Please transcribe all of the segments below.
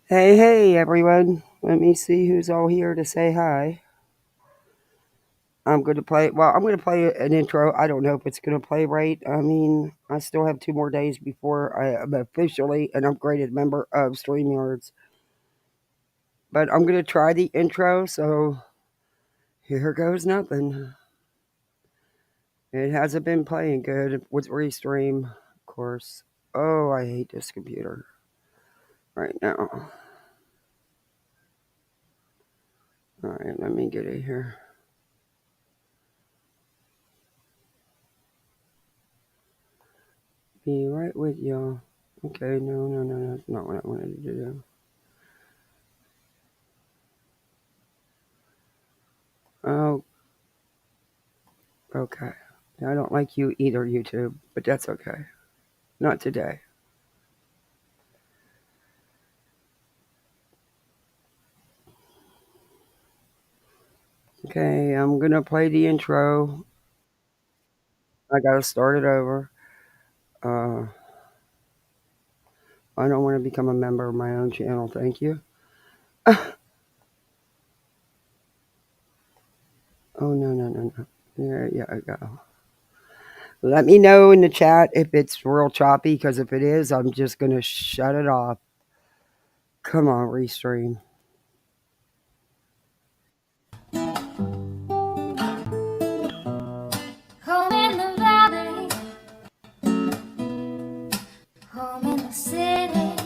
Hey, everyone. Let me see who's all here to say hi. I'm going to play an intro. I don't know if it's going to play right. I mean, I still have 2 more days before I am officially an upgraded member of StreamYards. But I'm going to try the intro, so here goes nothing. It hasn't been playing good with Restream, of course. Oh, I hate this computer right now. All right, let me get it here. Be right with y'all. Okay, no, that's not what I wanted to do. Oh, okay. I don't like you either, YouTube, but that's okay. Not today. Okay, I'm gonna play the intro. I gotta start it over. Uh, I don't want to become a member of my own channel. Thank you. Oh no. There you go. Let me know in the chat if it's real choppy, because if it is, I'm just gonna shut it off. Come on, restream. Home in the valley, home in the city,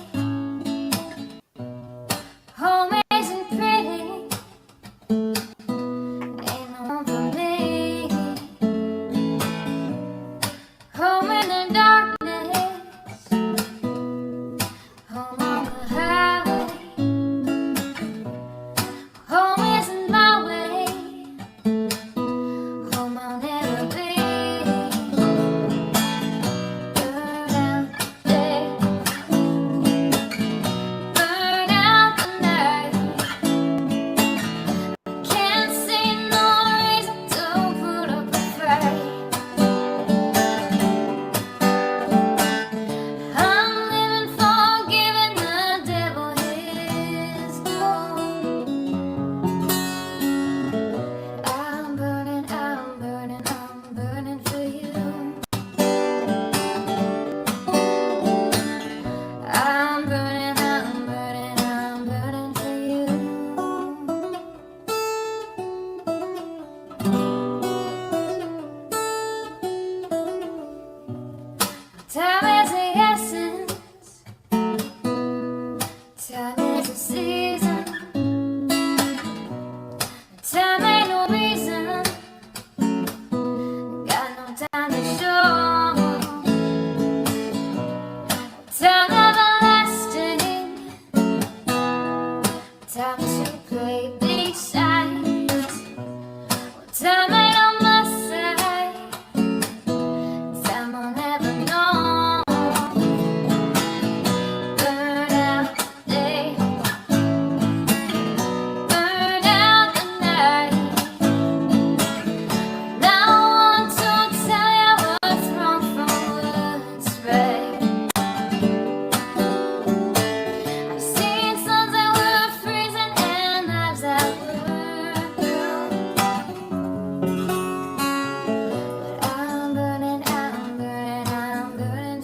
home isn't pretty, ain't no home for me. Home in the darkness, home on the highway, home isn't my way, home I'll never be. Burn out the day, burn out the night. Can't see no reason to put up a fight. I'm living for giving the devil his due. I'm burning for you. I'm burning for you. Time is the essence, time is the season, time ain't no reason, got no time to show. Time everlasting, time to play these sides. Time ain't on my side, time I'll never know. Burn out the day, burn out the night. Now I want to tell you what's wrong from what's right. I've seen suns that were freezing and lives that were blue. But I'm burning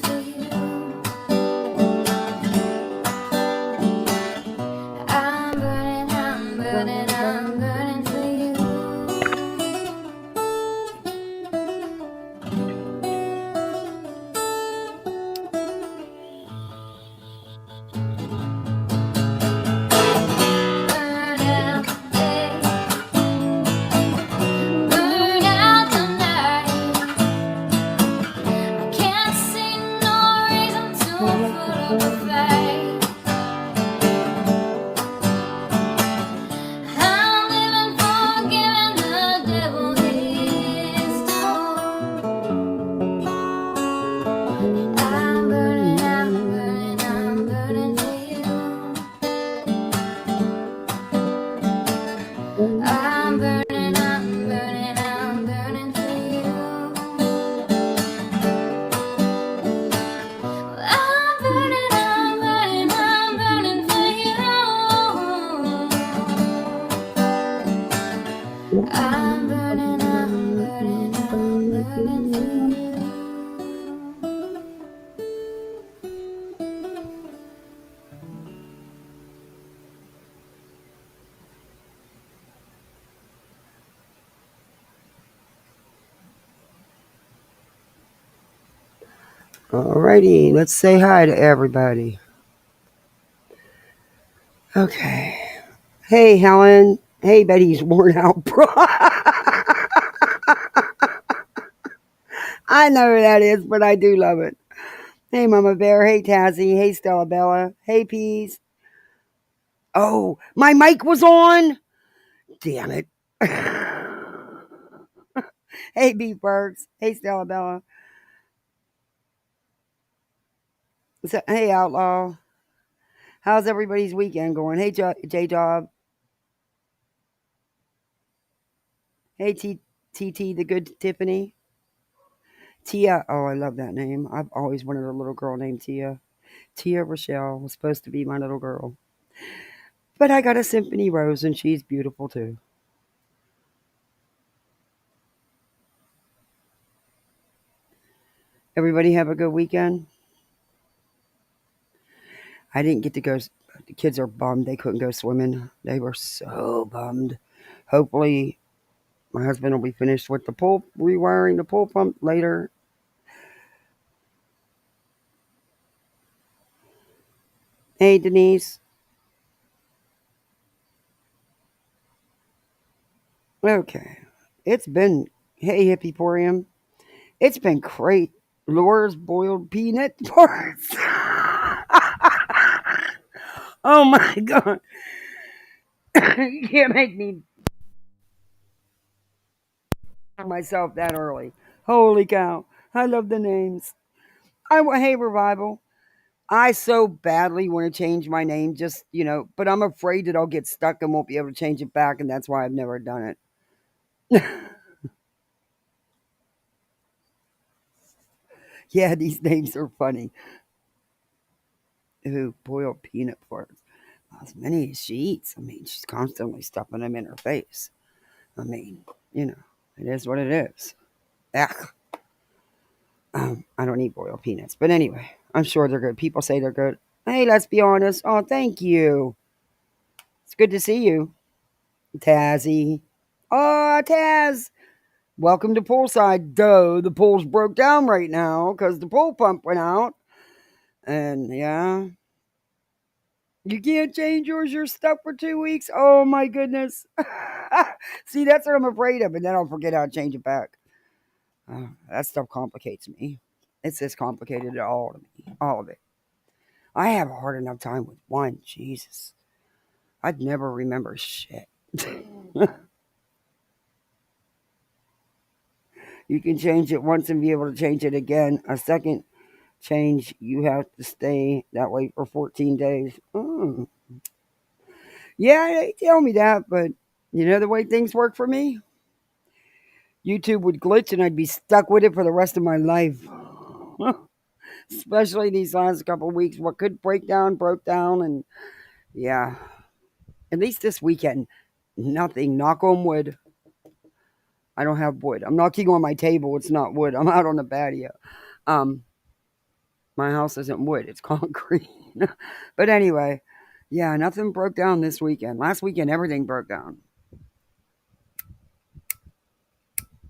for you. I'm burning for you. Burn out the day, burn out the night. I can't see no reason to put up a fight. I'm Alrighty, let's say hi to everybody. Okay. Hey, Helen. Hey, Betty's worn out, bro. I know who that is, but I do love it. Hey, Mama Bear. Hey, Tazzy. Hey, Stella Bella. Hey, Peas. Oh, my mic was on. Damn it. Hey, Beef Birds. Hey, Stella Bella. Hey, Outlaw. How's everybody's weekend going? Hey, J Job. Hey, TT, the good Tiffany. Tia. Oh, I love that name. I've always wanted a little girl named Tia. Tia Rochelle was supposed to be my little girl. But I got a Symphony Rose and she's beautiful too. Everybody have a good weekend? I didn't get to go. The kids are bummed they couldn't go swimming. They were so bummed. Hopefully, my husband will be finished with the pool, rewiring the pool pump later. Hey, Denise. Okay. It's been, hey, Hippiporium. It's been great. Laura's boiled peanut parts. Oh my God. You can't make me myself that early. Holy cow. I love the names. Hey, Revival. I so badly want to change my name, just, but I'm afraid that I'll get stuck and won't be able to change it back, and that's why I've never done it. Yeah, these names are funny. Ooh, boiled peanut parts. As many as she eats. I mean, she's constantly stuffing them in her face. I mean, it is what it is. Ugh. I don't eat boiled peanuts. But anyway, I'm sure they're good. People say they're good. Hey, let's be honest. Oh, thank you. It's good to see you, Tazzy. Oh, Taz. Welcome to Poolside. Duh, the pool's broke down right now because the pool pump went out. And yeah, you can't change yours. You're stuck for 2 weeks. Oh my goodness. See, that's what I'm afraid of. And then I'll forget how to change it back. That stuff complicates me. It's just complicated all to me. All of it. I have a hard enough time with one. Jesus. I'd never remember shit. You can change it once and be able to change it again. A second change, you have to stay that way for 14 days. Yeah, they tell me that, but the way things work for me? YouTube would glitch and I'd be stuck with it for the rest of my life. Especially these last couple of weeks. What could break down, broke down, and yeah. At least this weekend, nothing. Knock on wood. I don't have wood. I'm knocking on my table. It's not wood. I'm out on the patio. Um, my house isn't wood. It's concrete. But anyway, yeah, nothing broke down this weekend. Last weekend, everything broke down.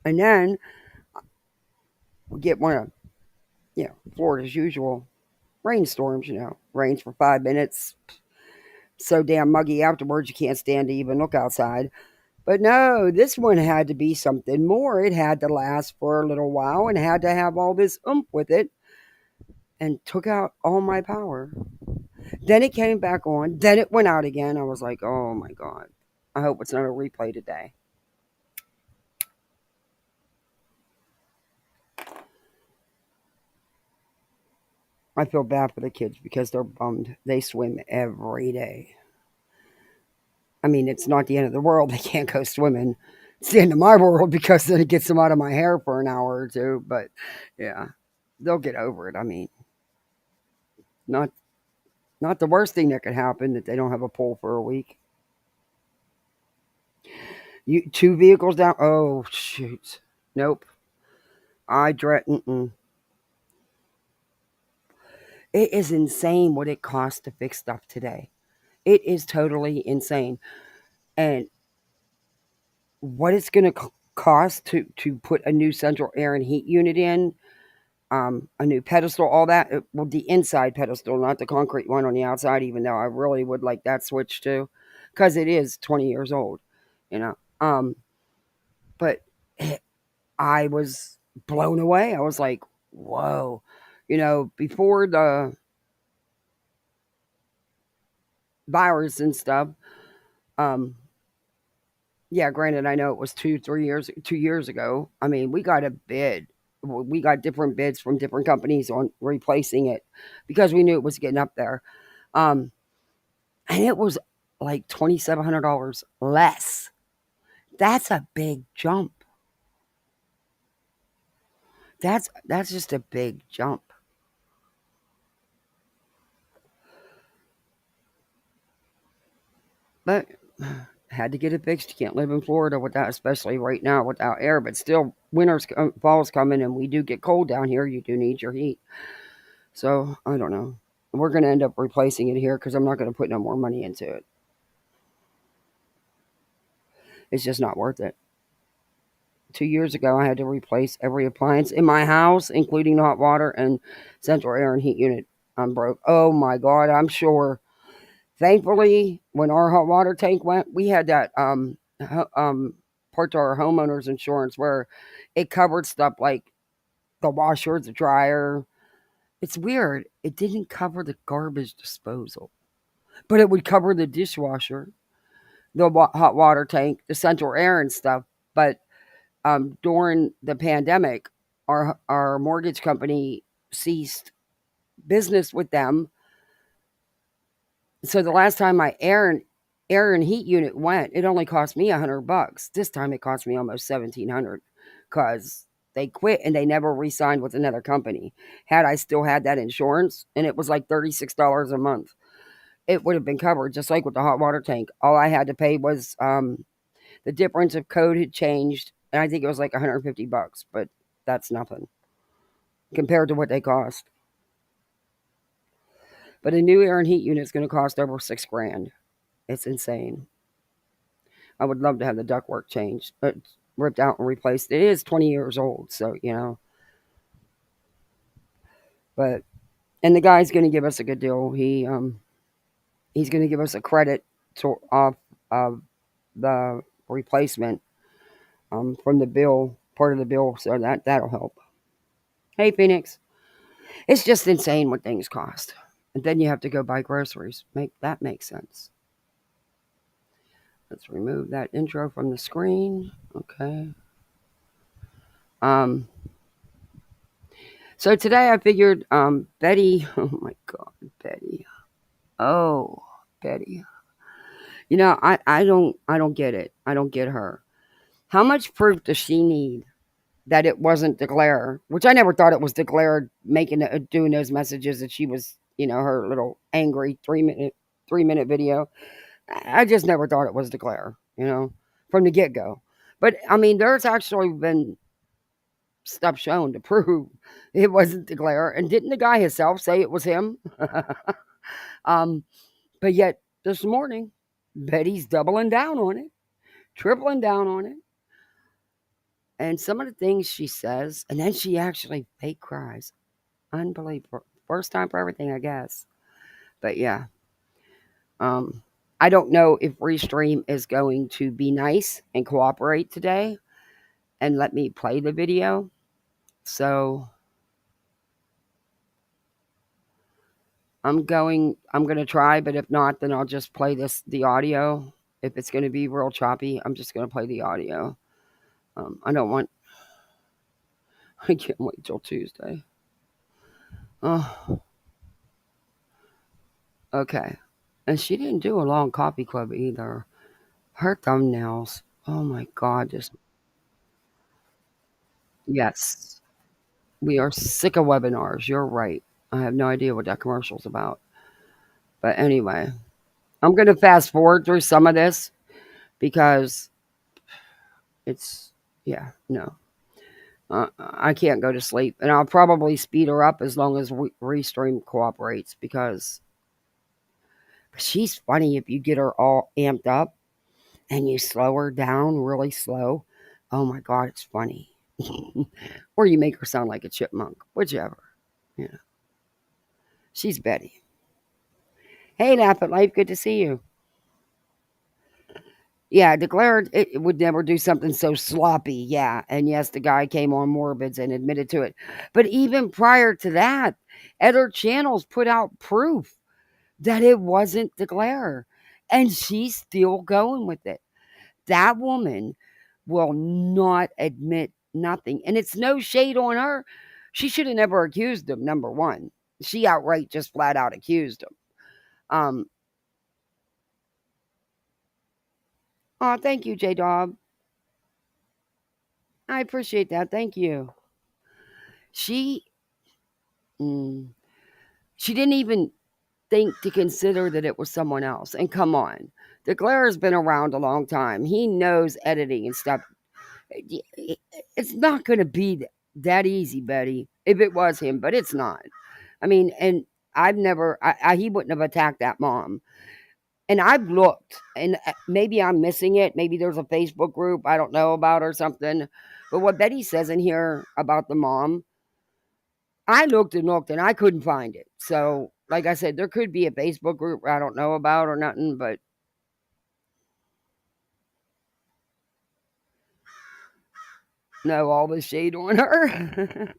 And then we get one of, Florida's usual rainstorms, rains for 5 minutes. So damn muggy afterwards, you can't stand to even look outside. But no, this one had to be something more. It had to last for a little while and had to have all this oomph with it and took out all my power. Then it came back on. Then it went out again. I was like, oh my God. I hope it's not a replay today. I feel bad for the kids because they're bummed. They swim every day. I mean, it's not the end of the world. They can't go swimming. It's the end of my world because then it gets them out of my hair for an hour or two. But yeah, they'll get over it. I mean, not not the worst thing that could happen that they don't have a pool for a week. You two vehicles down. Oh shoot. Nope. I dread. Mm-mm. It is insane what it costs to fix stuff today. It is totally insane. And what it's going to cost to put a new central air and heat unit in, a new pedestal, all that. Well, the inside pedestal, not the concrete one on the outside, even though I really would like that switch too, because it is 20 years old, you know. But I was blown away. I was like, whoa. Before the virus and stuff, um, yeah, granted, I know it was 2 years ago. I mean, we got a bid. We got different bids from different companies on replacing it because we knew it was getting up there. Um, and it was like $2,700 less. That's a big jump. That's just a big jump. But had to get it fixed. You can't live in Florida without, especially right now, without air. But still, fall's coming, and we do get cold down here. You do need your heat. So I don't know. We're going to end up replacing it here because I'm not going to put no more money into it. It's just not worth it. 2 years ago, I had to replace every appliance in my house, including the hot water and central air and heat unit. I'm broke. Oh my God, I'm sure. Thankfully, when our hot water tank went, we had that part to our homeowners insurance where it covered stuff like the washer, the dryer. It's weird. It didn't cover the garbage disposal, but it would cover the dishwasher, the hot water tank, the central air and stuff. But during the pandemic, our mortgage company ceased business with them. So the last time my air and heat unit went, it only cost me $100. This time it cost me almost 1,700 because they quit and they never re-signed with another company. Had I still had that insurance, and it was like $36 a month, it would have been covered, just like with the hot water tank. All I had to pay was the difference of code had changed, and I think it was like $150, but that's nothing compared to what they cost. But a new air and heat unit is going to cost over 6 grand. It's insane. I would love to have the ductwork changed, but ripped out and replaced. It is 20 years old, so But and the guy's going to give us a good deal. He's going to give us a credit off of the replacement from the bill, part of the bill, so that'll help. Hey, Phoenix, it's just insane what things cost, and then you have to go buy groceries. Make sense. Let's remove that intro from the screen. Okay. Um. So today I figured, Betty. Oh my God, Betty. Oh, Betty. I don't get it. I don't get her. How much proof does she need that it wasn't declared? Which I never thought it was declared. Doing those messages that she was, her little angry 3-minute video. I just never thought it was declared. From the get go. But I mean, there's actually been stuff shown to prove it wasn't declared. And didn't the guy himself say it was him? um, but yet this morning, Betty's doubling down on it, tripling down on it. And some of the things she says, and then she actually fake cries. Unbelievable. First time for everything, I guess. But yeah. Um, I don't know if Restream is going to be nice and cooperate today and let me play the video. So I'm gonna try, but if not, then I'll just play the audio. If it's gonna be real choppy, I'm just gonna play the audio. I don't want I can't wait till Tuesday. Oh, okay. And she didn't do a long copy club either. Her thumbnails. Oh my God, just yes. We are sick of webinars. You're right. I have no idea what that commercial's about. But anyway, I'm gonna fast forward through some of this because it's yeah, no. I can't go to sleep, and I'll probably speed her up as long as Restream cooperates because she's funny if you get her all amped up and you slow her down really slow. Oh my God, it's funny. or you make her sound like a chipmunk, whichever. Yeah, she's Betty. Hey, Nap at Life, good to see you. Yeah, declared it would never do something so sloppy. Yeah, and yes, the guy came on Morbids and admitted to it. But even prior to that, other channels put out proof that it wasn't Declare, and she's still going with it. That woman will not admit nothing, and it's no shade on her. She should have never accused him. Number one, she outright just flat out accused him. Um, oh, thank you, J Dog. I appreciate that. Thank you. She Mm. She didn't even think to consider that it was someone else. And come on, DeClare's been around a long time. He knows editing and stuff. It's not going to be that easy, Betty, if it was him, but it's not. I mean, and I've never, he wouldn't have attacked that mom. And I've looked, and maybe I'm missing it. Maybe there's a Facebook group I don't know about or something. But what Betty says in here about the mom, I looked and I couldn't find it. So, like I said, there could be a Facebook group I don't know about or nothing, but no, all the shade on her.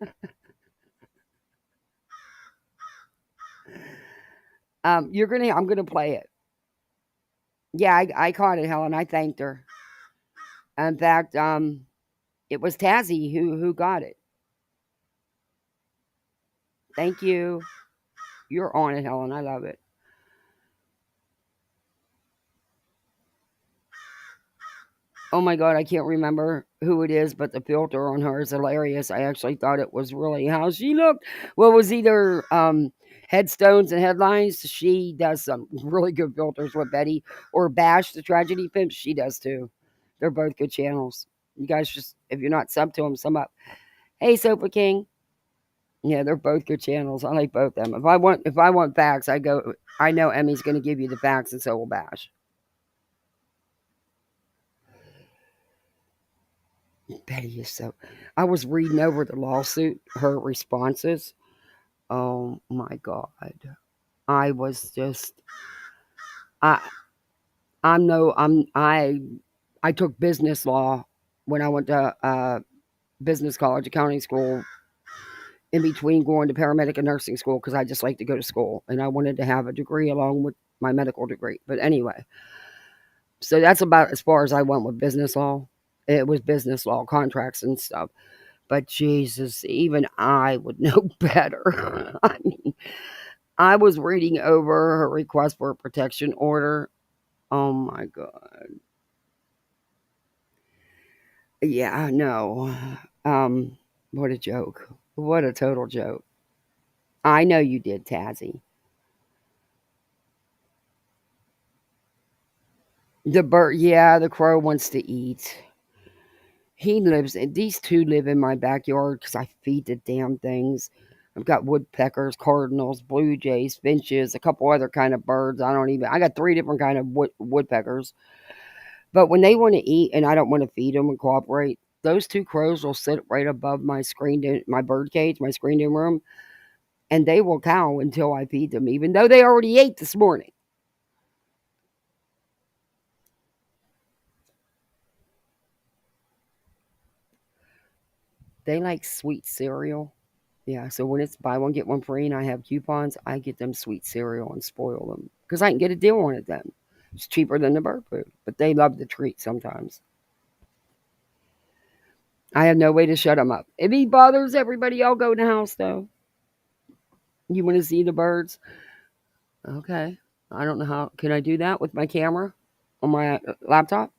I'm gonna play it. Yeah, I caught it, Helen. I thanked her. In fact, it was Tazzy who got it. Thank you. You're on it, Helen. I love it. Oh my god, I can't remember who it is, but the filter on her is hilarious. I actually thought it was really how she looked. Well, it was either headstones and headlines. She does some really good filters with Betty, or Bash the Tragedy Pimp. She does too. They're both good channels. You guys just, if you're not sub to them, sum up. Hey, Sofa King. Yeah, they're both good channels. I like both of them. If I want facts, I go. I know Emmy's going to give you the facts, and so will Bash. Betty is so. I was reading over the lawsuit, her responses. Oh my god, I was just. I I'm no I'm I took business law when I went to business college, accounting school. In between going to paramedic and nursing school, because I just like to go to school and I wanted to have a degree along with my medical degree. But anyway, so that's about as far as I went with business law. It was business law, contracts and stuff. But Jesus, even I would know better. I mean, I was reading over her request for a protection order. Oh my God. Yeah, no. What a joke. What a total joke. I know you did, Tazzy. The bird, yeah, the crow wants to eat. He lives, and these two live in my backyard because I feed the damn things. I've got woodpeckers, cardinals, blue jays, finches, a couple other kind of birds. I got three different kind of woodpeckers. But when they want to eat and I don't want to feed them and cooperate, those two crows will sit right above my my bird cage, my screened in room, and they will cow until I feed them, even though they already ate this morning. They like sweet cereal. Yeah, so when it's buy one get one free and I have coupons, I get them sweet cereal and spoil them because I can get a deal on it then. It's cheaper than the bird food, but they love the treat sometimes. I have no way to shut them up. If he bothers everybody, I'll go in the house though. You want to see the birds? Okay. I don't know how. Can I do that with my camera on my laptop?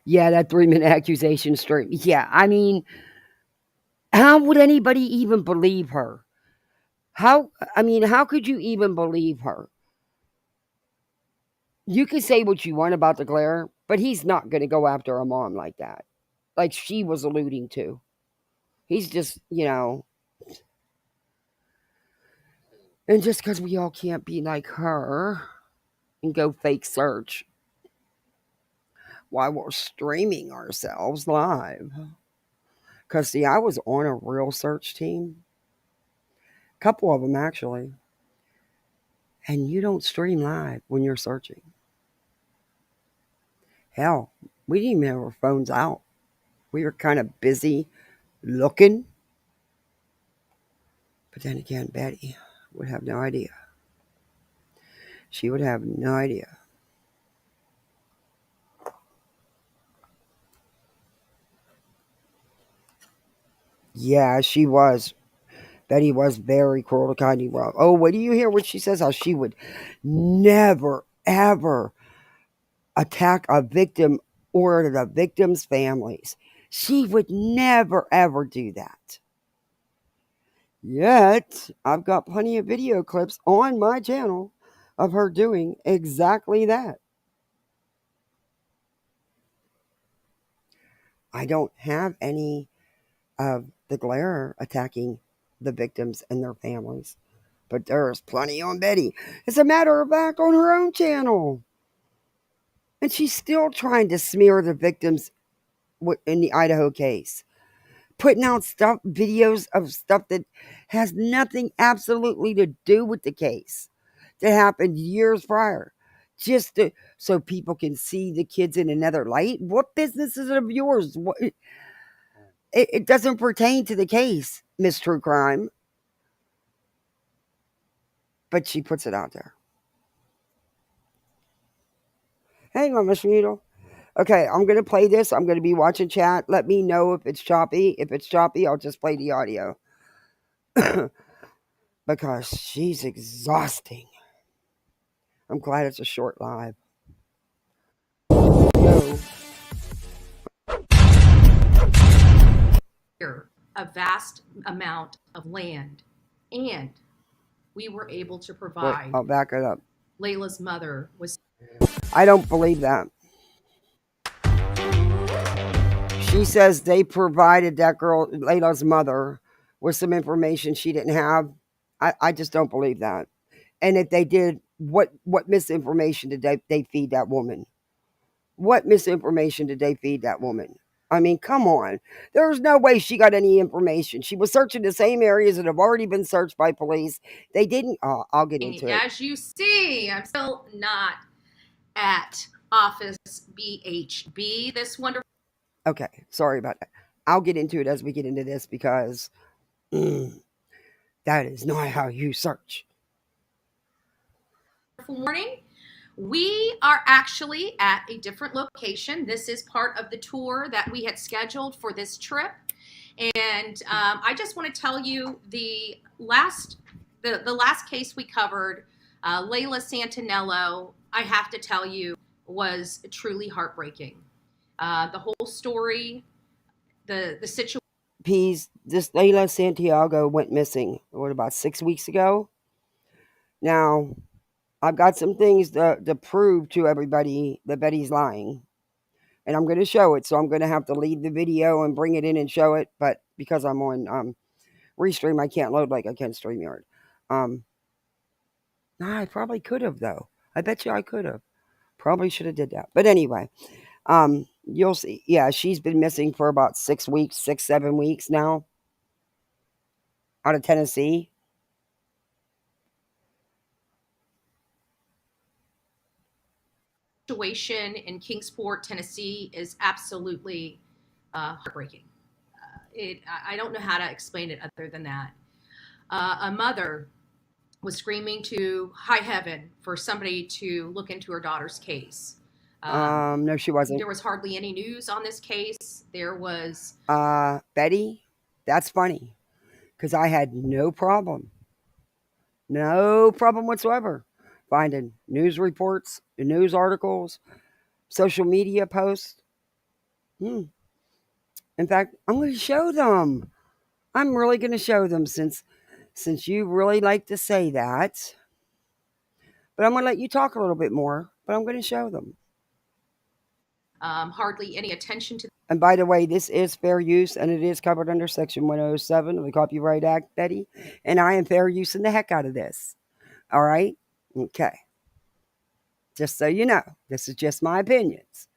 Yeah, that 3 minute accusation stream. Yeah, I mean, how would anybody even believe her? How could you even believe her? You can say what you want about the glare, but he's not going to go after a mom like that, like she was alluding to. He's just, and just because we all can't be like her and go fake search. while we're streaming ourselves live. Because, see, I was on a real search team, a couple of them actually, and you don't stream live when you're searching. Hell, we didn't even have our phones out. We were kind of busy looking. But then again, Betty would have no idea. She would have no idea. Yeah, she was. Betty was very cruel to Kanye West. Oh, what do you hear what she says? How she would never, ever attack a victim or the victim's families. She would never, ever do that. Yet, I've got plenty of video clips on my channel of her doing exactly that. I don't have any of the glare attacking the victims and their families, but there's plenty on Betty. As a matter of fact, on her own channel. And she's still trying to smear the victims in the Idaho case, putting out videos of stuff that has nothing absolutely to do with the case that happened years prior, just so people can see the kids in another light. What business is it of yours? It doesn't pertain to the case, Miss True Crime, but she puts it out there. Hang on, Miss Needle. Okay, I'm going to play this. I'm going to be watching chat. Let me know if it's choppy. If it's choppy, I'll just play the audio. Because she's exhausting. I'm glad it's a short live. Yo. A vast amount of land, and we were able to provide. Wait, I'll back it up. Layla's mother was. I don't believe that. She says they provided that girl, Layla's mother, with some information she didn't have. I just don't believe that. And if they did, what misinformation did they feed that woman? What misinformation did they feed that woman? I mean, come on. There's no way she got any information. She was searching the same areas that have already been searched by police. They didn't. Oh, I'll get into it. As you see, I'm still not at Office BHB. This wonderful. Okay, sorry about that. I'll get into it as we get into this because that is not how you search. Morning. We are actually at a different location. This is part of the tour that we had scheduled for this trip. And I just want to tell you the last case we covered, Layla Santinello, I have to tell you, was truly heartbreaking. The whole story, the situation. This Layla Santiago went missing, what, about 6 weeks ago? Now, I've got some things to prove to everybody that Betty's lying. And I'm going to show it. So I'm going to have to leave the video and bring it in and show it. But because I'm on Restream, I can't load like I can StreamYard. I probably could have, though. I bet you I could have. Probably should have did that. But anyway, you'll see. Yeah, she's been missing for about 6 weeks, 7 weeks now. Out of Tennessee. Situation in Kingsport, Tennessee is absolutely heartbreaking. I don't know how to explain it other than that. A mother was screaming to high heaven for somebody to look into her daughter's case. No, she wasn't. There was hardly any news on this case. There was. Betty, that's funny. Because I had no problem whatsoever finding news reports, news articles, social media posts. In fact, I'm going to show them. I'm really going to show them since you really like to say that. But I'm going to let you talk a little bit more, but I'm going to show them. Hardly any attention to. And by the way, this is fair use, and it is covered under Section 107 of the Copyright Act, Betty. And I am fair using the heck out of this. All right? Okay. Just so you know, this is just my opinions.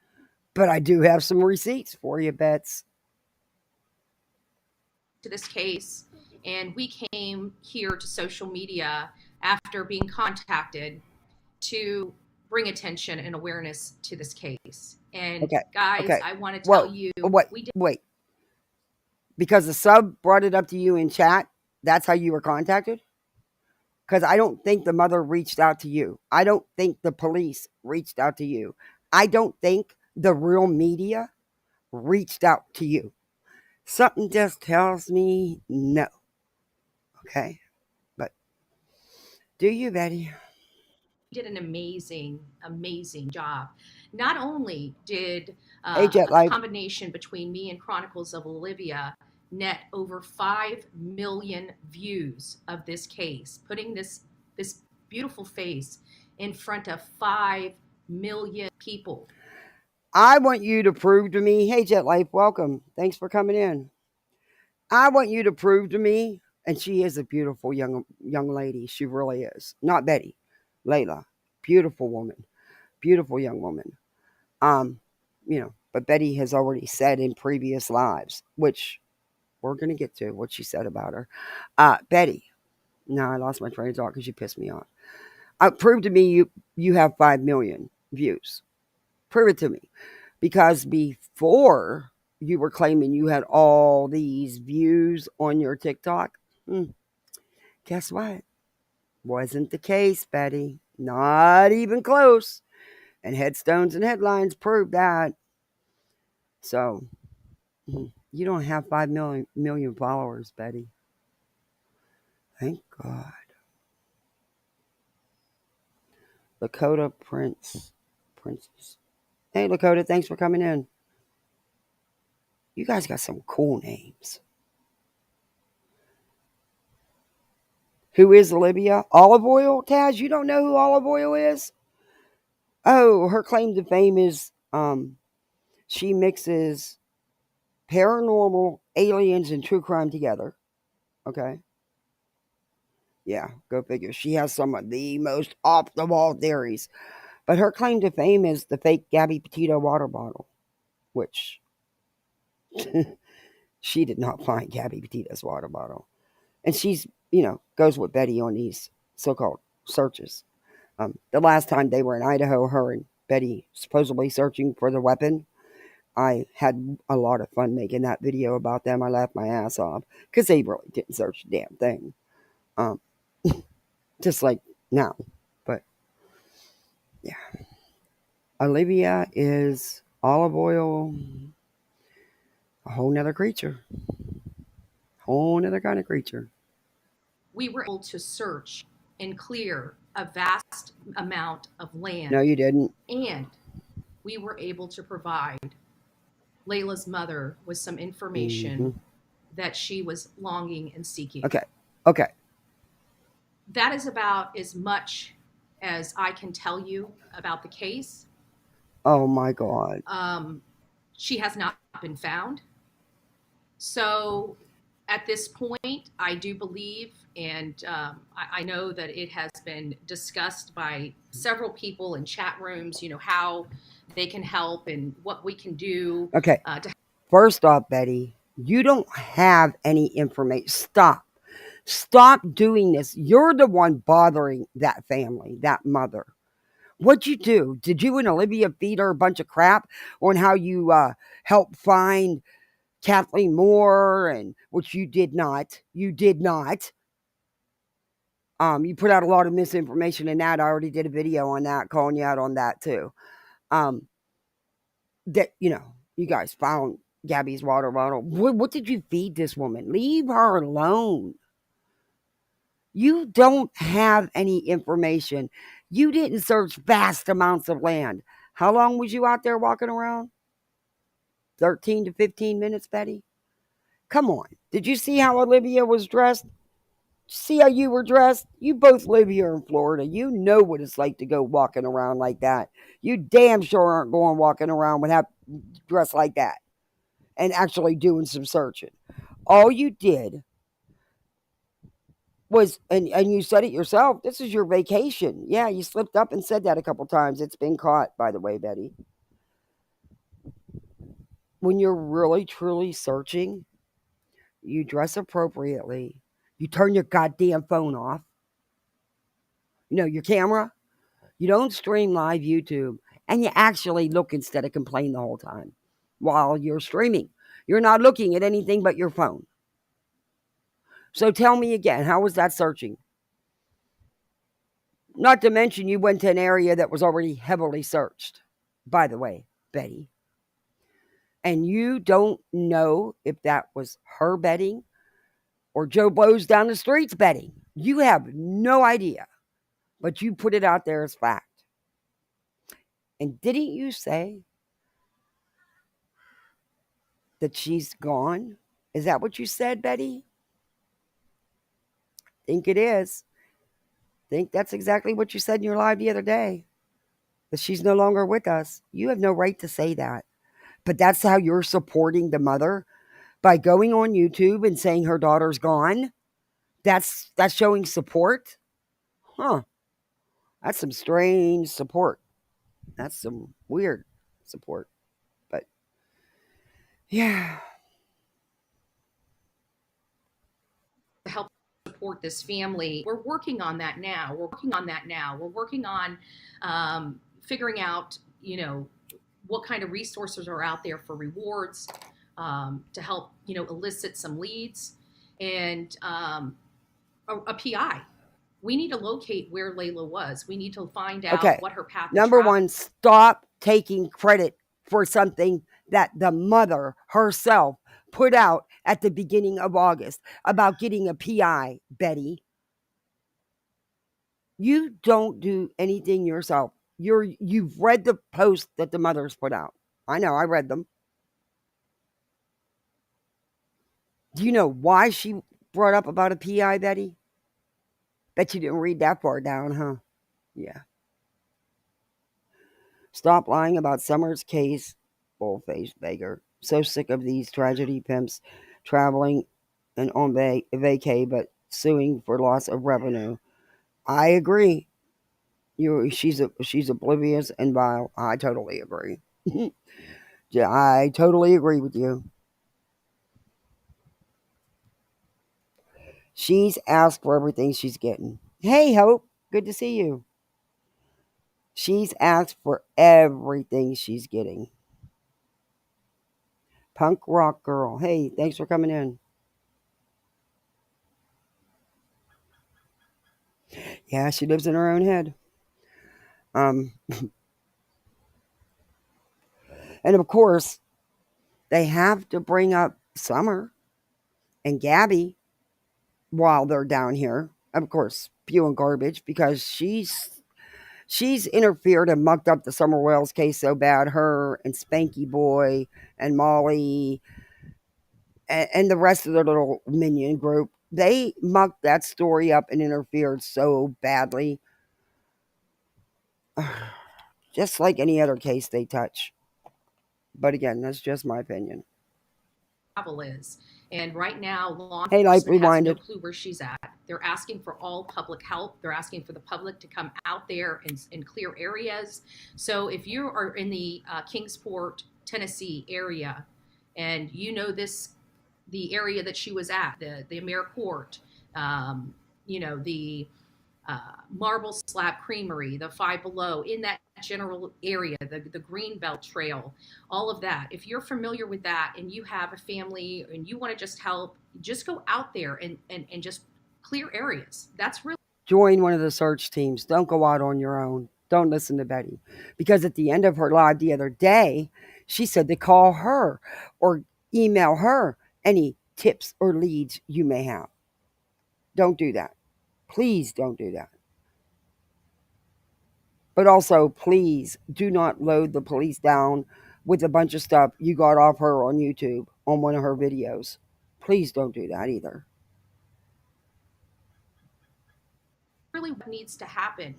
But I do have some receipts for you, Bets. To this case, and we came here to social media after being contacted to bring attention and awareness to this case. And Okay. guys, Okay. I want to tell Whoa. you, Wait. we did Wait. Because the sub brought it up to you in chat. That's how you were contacted? Because I don't think the mother reached out to you. I don't think the police reached out to you. I don't think the real media reached out to you. Something just tells me no. Okay. But do you, Betty? did an amazing job. Not only did Hey, Jet a Life. combination between me and Chronicles of Olivia net over 5 million views of this case, putting this beautiful face in front of 5 million people. I want you to prove to me. Hey, Jet Life, welcome. Thanks for coming in. I want you to prove to me, and she is a beautiful young lady. She really is. Not Betty, Layla. Beautiful woman. Beautiful young woman. Um, but Betty has already said in previous lives, which we're gonna get to what she said about her. Betty. No, I lost my train of thought because you pissed me off. Prove to me you have 5 million views. Prove it to me. Because before you were claiming you had all these views on your TikTok, guess what? Wasn't the case, Betty. Not even close. And headstones and headlines prove that. So you don't have 5 million followers, Betty. Thank God. Lakota Princess. Hey, Lakota, thanks for coming in. You guys got some cool names. Who is Olivia? Olive Oil? Taz, you don't know who Olive Oil is? Oh, her claim to fame is she mixes paranormal, aliens, and true crime together. Okay. Yeah, go figure. She has some of the most off the wall theories. But her claim to fame is the fake Gabby Petito water bottle, which she did not find Gabby Petito's water bottle. And she's, goes with Betty on these so called searches. The last time they were in Idaho, her and Betty supposedly searching for the weapon, I had a lot of fun making that video about them. I laughed my ass off because they really didn't search the damn thing. Um, just like now. But yeah, Olivia is olive oil, a whole nother creature, whole nother kind of creature. We were able to search and clear a vast amount of No, land, you didn't. and we were able to provide Layla's mother with some Mm-hmm. information that she was longing and seeking. Okay. Okay. That is about as much as I can tell you about the case. Oh my God. She has not been found. So at this point, I do believe, and I know that it has been discussed by several people in chat rooms, how they can help and what we can do Okay. to. First off, Betty, you don't have any information. Stop. Stop doing this. You're the one bothering that family, that mother. What'd you do? Did you and Olivia feed her a bunch of crap on how you helped find Kathleen Moore, and which you did not. You did not. You put out a lot of misinformation in that. I already did a video on that, calling you out on that too. Um, that you guys found Gabby's water bottle. What did you feed this woman? Leave her alone. You don't have any information. You didn't search vast amounts of land. How long was you out there walking around? 13 to 15 minutes, Betty? Come on. Did you see how Olivia was dressed? See how you were dressed? You both live here in Florida. You know what it's like to go walking around like that. You damn sure aren't going walking around with that dress like that and actually doing some searching. All you did was, and you said it yourself, this is your vacation. Yeah, you slipped up and said that a couple times. It's been caught, by the way, Betty. when you're really truly searching, you dress appropriately, you turn your goddamn phone off, your camera, you don't stream live YouTube, and you actually look instead of complain the whole time while you're streaming. You're not looking at anything but your phone. So tell me again, how was that searching? Not to mention, you went to an area that was already heavily searched, by the way, Betty. And you don't know if that was her betting or Joe Blows down the streets betting. You have no idea, but you put it out there as fact. And didn't you say that she's gone? Is that what you said, Betty? Think it is. Think that's exactly what you said in your live the other day. That she's no longer with us. You have no right to say that. But that's how you're supporting the mother by going on YouTube and saying her daughter's gone. That's showing support? Huh. That's some strange support. That's some weird support. But yeah. To help support this family. We're working on that now. We're working on figuring out, what kind of resources are out there for rewards to help, elicit some leads and a PI. We need to locate where Layla was. We need to find out Okay. what her path of Number travel. one, stop taking credit for something that the mother herself put out at the beginning of August about getting a PI, Betty. You don't do anything yourself. You've read the post that the mother's put out. I know, I read them. Do you know why she brought up about a PI, Betty? Bet you didn't read that far down, huh? Yeah. Stop lying about Summer's case, bull-faced beggar. So sick of these tragedy pimps traveling and on vacay, but suing for loss of revenue. I agree. She's oblivious and vile. I totally agree. Yeah, I totally agree with you. She's asked for everything she's getting. Hey, Hope, good to see you. She's asked for everything she's getting. Punk rock girl. Hey, thanks for coming in. Yeah, she lives in her own head. Um, and of course, they have to bring up Summer and Gabby while they're down here. Of course, spewing garbage because she's interfered and mucked up the Summer Wells case so bad. Her and Spanky Boy and Molly and the rest of the little minion group, they mucked that story up and interfered so badly. Just like any other case they touch. But again, that's just my opinion. Travel is. And right now, law Hey, Life enforcement has no Rewinded. clue where she's at. They're asking for all public help. They're asking for the public to come out there and clear areas. So if you are in the Kingsport, Tennessee area, and you know the area that she was at, the AmeriCourt, the Marble Slab Creamery, the Five Below, in that general area, the Greenbelt Trail, all of that. If you're familiar with that and you have a family and you want to just help, just go out there and just clear areas. That's really Join one of the search teams. Don't go out on your own. Don't listen to Betty. Because at the end of her live the other day, she said to call her or email her any tips or leads you may have. Don't do that. Please don't do that. But also, please do not load the police down with a bunch of stuff you got off her on YouTube on one of her videos. Please don't do that either. what needs to happen.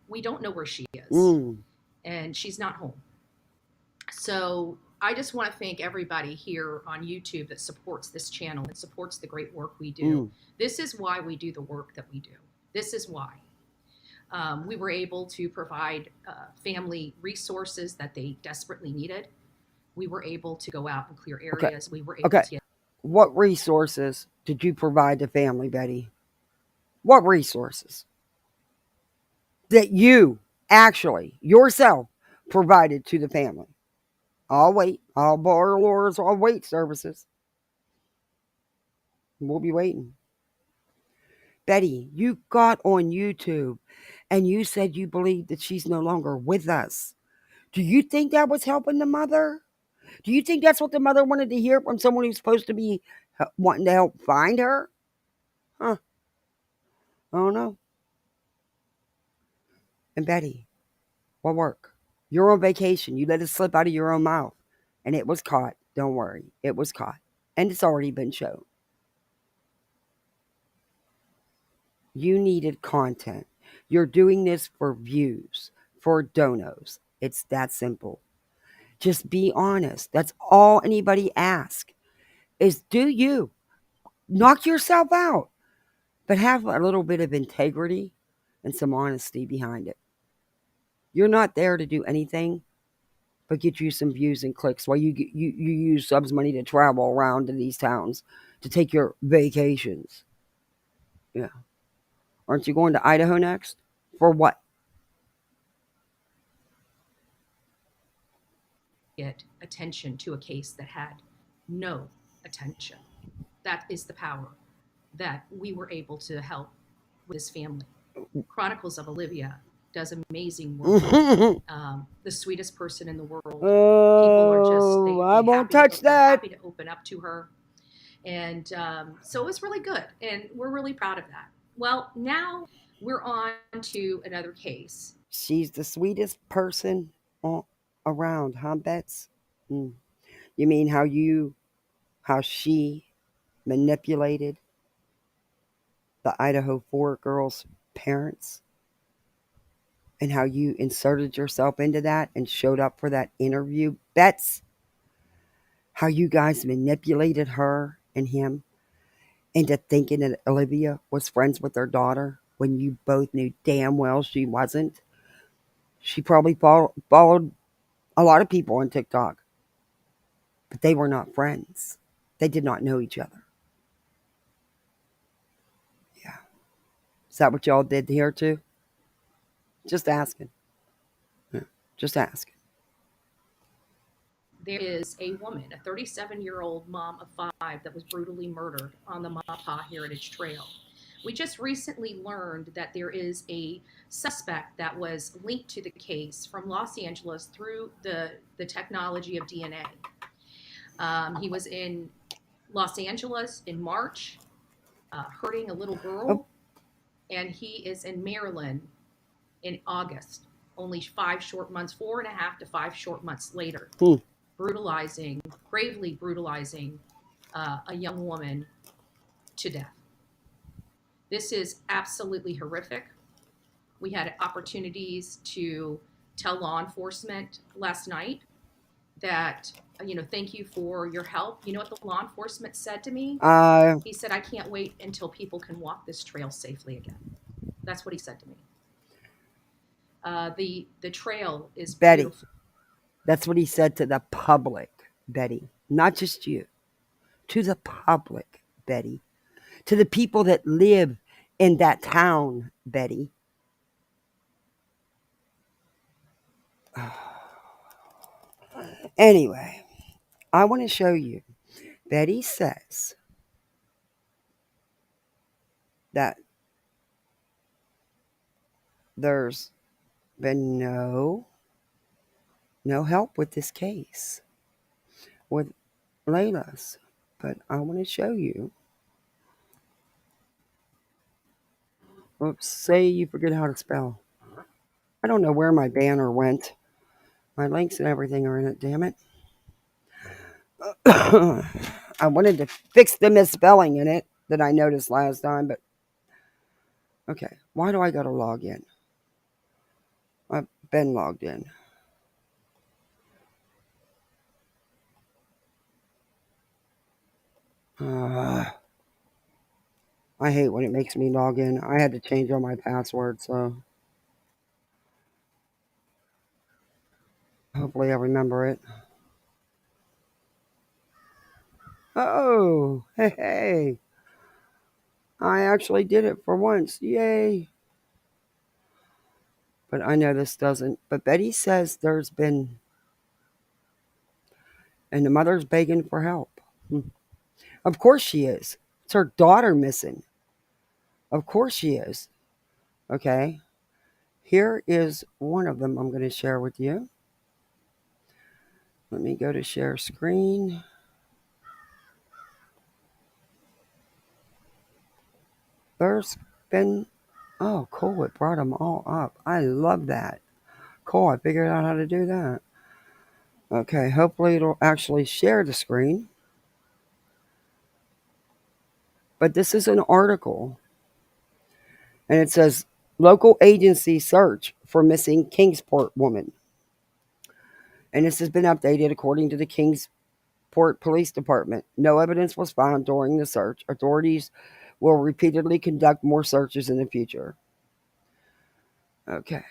We don't know where she is, Mm, and she's not home. So I just want to thank everybody here on YouTube that supports this channel and supports the great work we do. mm. This is why we do the work that we do. This is why. We were able to provide family resources that they desperately needed. We were able to go out and clear Okay. areas. We were able Okay. to get What resources did you provide to family, Betty? What resources that you actually yourself provided to the family? I'll wait. I'll borrow Laura's. I'll wait services. We'll be waiting. Betty, you got on YouTube and you said you believe that she's no longer with us. Do you think that was helping the mother? Do you think that's what the mother wanted to hear from someone who's supposed to be wanting to help find her? Huh. I don't know. And Betty, what work? You're on vacation. You let it slip out of your own mouth. And it was caught. Don't worry. It was caught. And it's already been shown. You needed content. You're doing this for views, for donos. It's that simple. Just be honest. That's all anybody asks is do you knock yourself out, but have a little bit of integrity and some honesty behind it. You're not there to do anything but get you some views and clicks while you use subs money to travel around to these towns to take your vacations. Yeah. Aren't you going to Idaho next? For what? attention to a case that had no attention. That is the power that we were able to help with this family. Chronicles of Olivia does amazing work. The sweetest person in the world. People are just Oh, I won't touch they're that. happy to open up to her, and so it was really good, and we're really proud of that. Well, now we're on to another case. She's the sweetest person around, huh, Bets? Mm. You mean how she manipulated the Idaho 4 girl's parents? And how you inserted yourself into that and showed up for that interview? Bets, how you guys manipulated her and him into thinking that Olivia was friends with their daughter when you both knew damn well she wasn't. She probably followed a lot of people on TikTok, but they were not friends. They did not know each other. Yeah. Is that what y'all did here too? Just asking. Yeah. Just asking. There is a woman, a 37-year-old mom of five, that was brutally murdered on the Mapa Heritage Trail. We just recently learned that there is a suspect that was linked to the case from Los Angeles through the technology of DNA. He was in Los Angeles in March, hurting a little Oh. girl, and he is in Maryland in August, only 5 short months, 4.5 to 5 short months later, Hmm. gravely brutalizing a young woman to death. This is absolutely horrific. We had opportunities to tell law enforcement last night that, thank you for your help. You know what the law enforcement said to me? Uh, He said, I can't wait until people can walk this trail safely again. That's what he said to me. The trail is Betty. beautiful. That's what he said to the public, Betty. Not just you. To the public, Betty. To the people that live in that town, Betty. Anyway, I want to show you. Betty says that there's been no help with this case with Layla's. But I want to show you. Oops, say you forget how to spell. I don't know where my banner went. My links and everything are in it, damn it. I wanted to fix the misspelling in it that I noticed last time, but okay. Why do I got to log in? I've been logged in. Uh, I hate when it makes me log in. I had to change all my passwords, so hopefully I remember it. Oh, hey, hey. I actually did it for once. Yay. But I know this doesn't. But Betty says there's been, and the mother's begging for help. Of course she is. It's her daughter missing. Of course she is. Okay. Here is one of them I'm going to share with you. Let me go to share screen. There's been, oh, cool. It brought them all up. I love that. Cool. I figured out how to do that. Okay. Hopefully it'll actually share the screen. But this is an article, and it says local agency search for missing Kingsport woman. And this has been updated according to the Kingsport Police Department. No evidence was found during the search. Authorities will repeatedly conduct more searches in the future. Okay.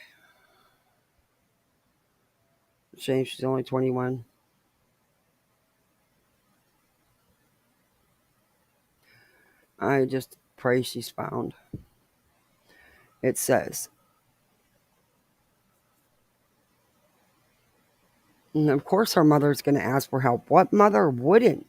Shame she's only 21. I just pray she's found. It says, and of course her mother's going to ask for help. What mother wouldn't?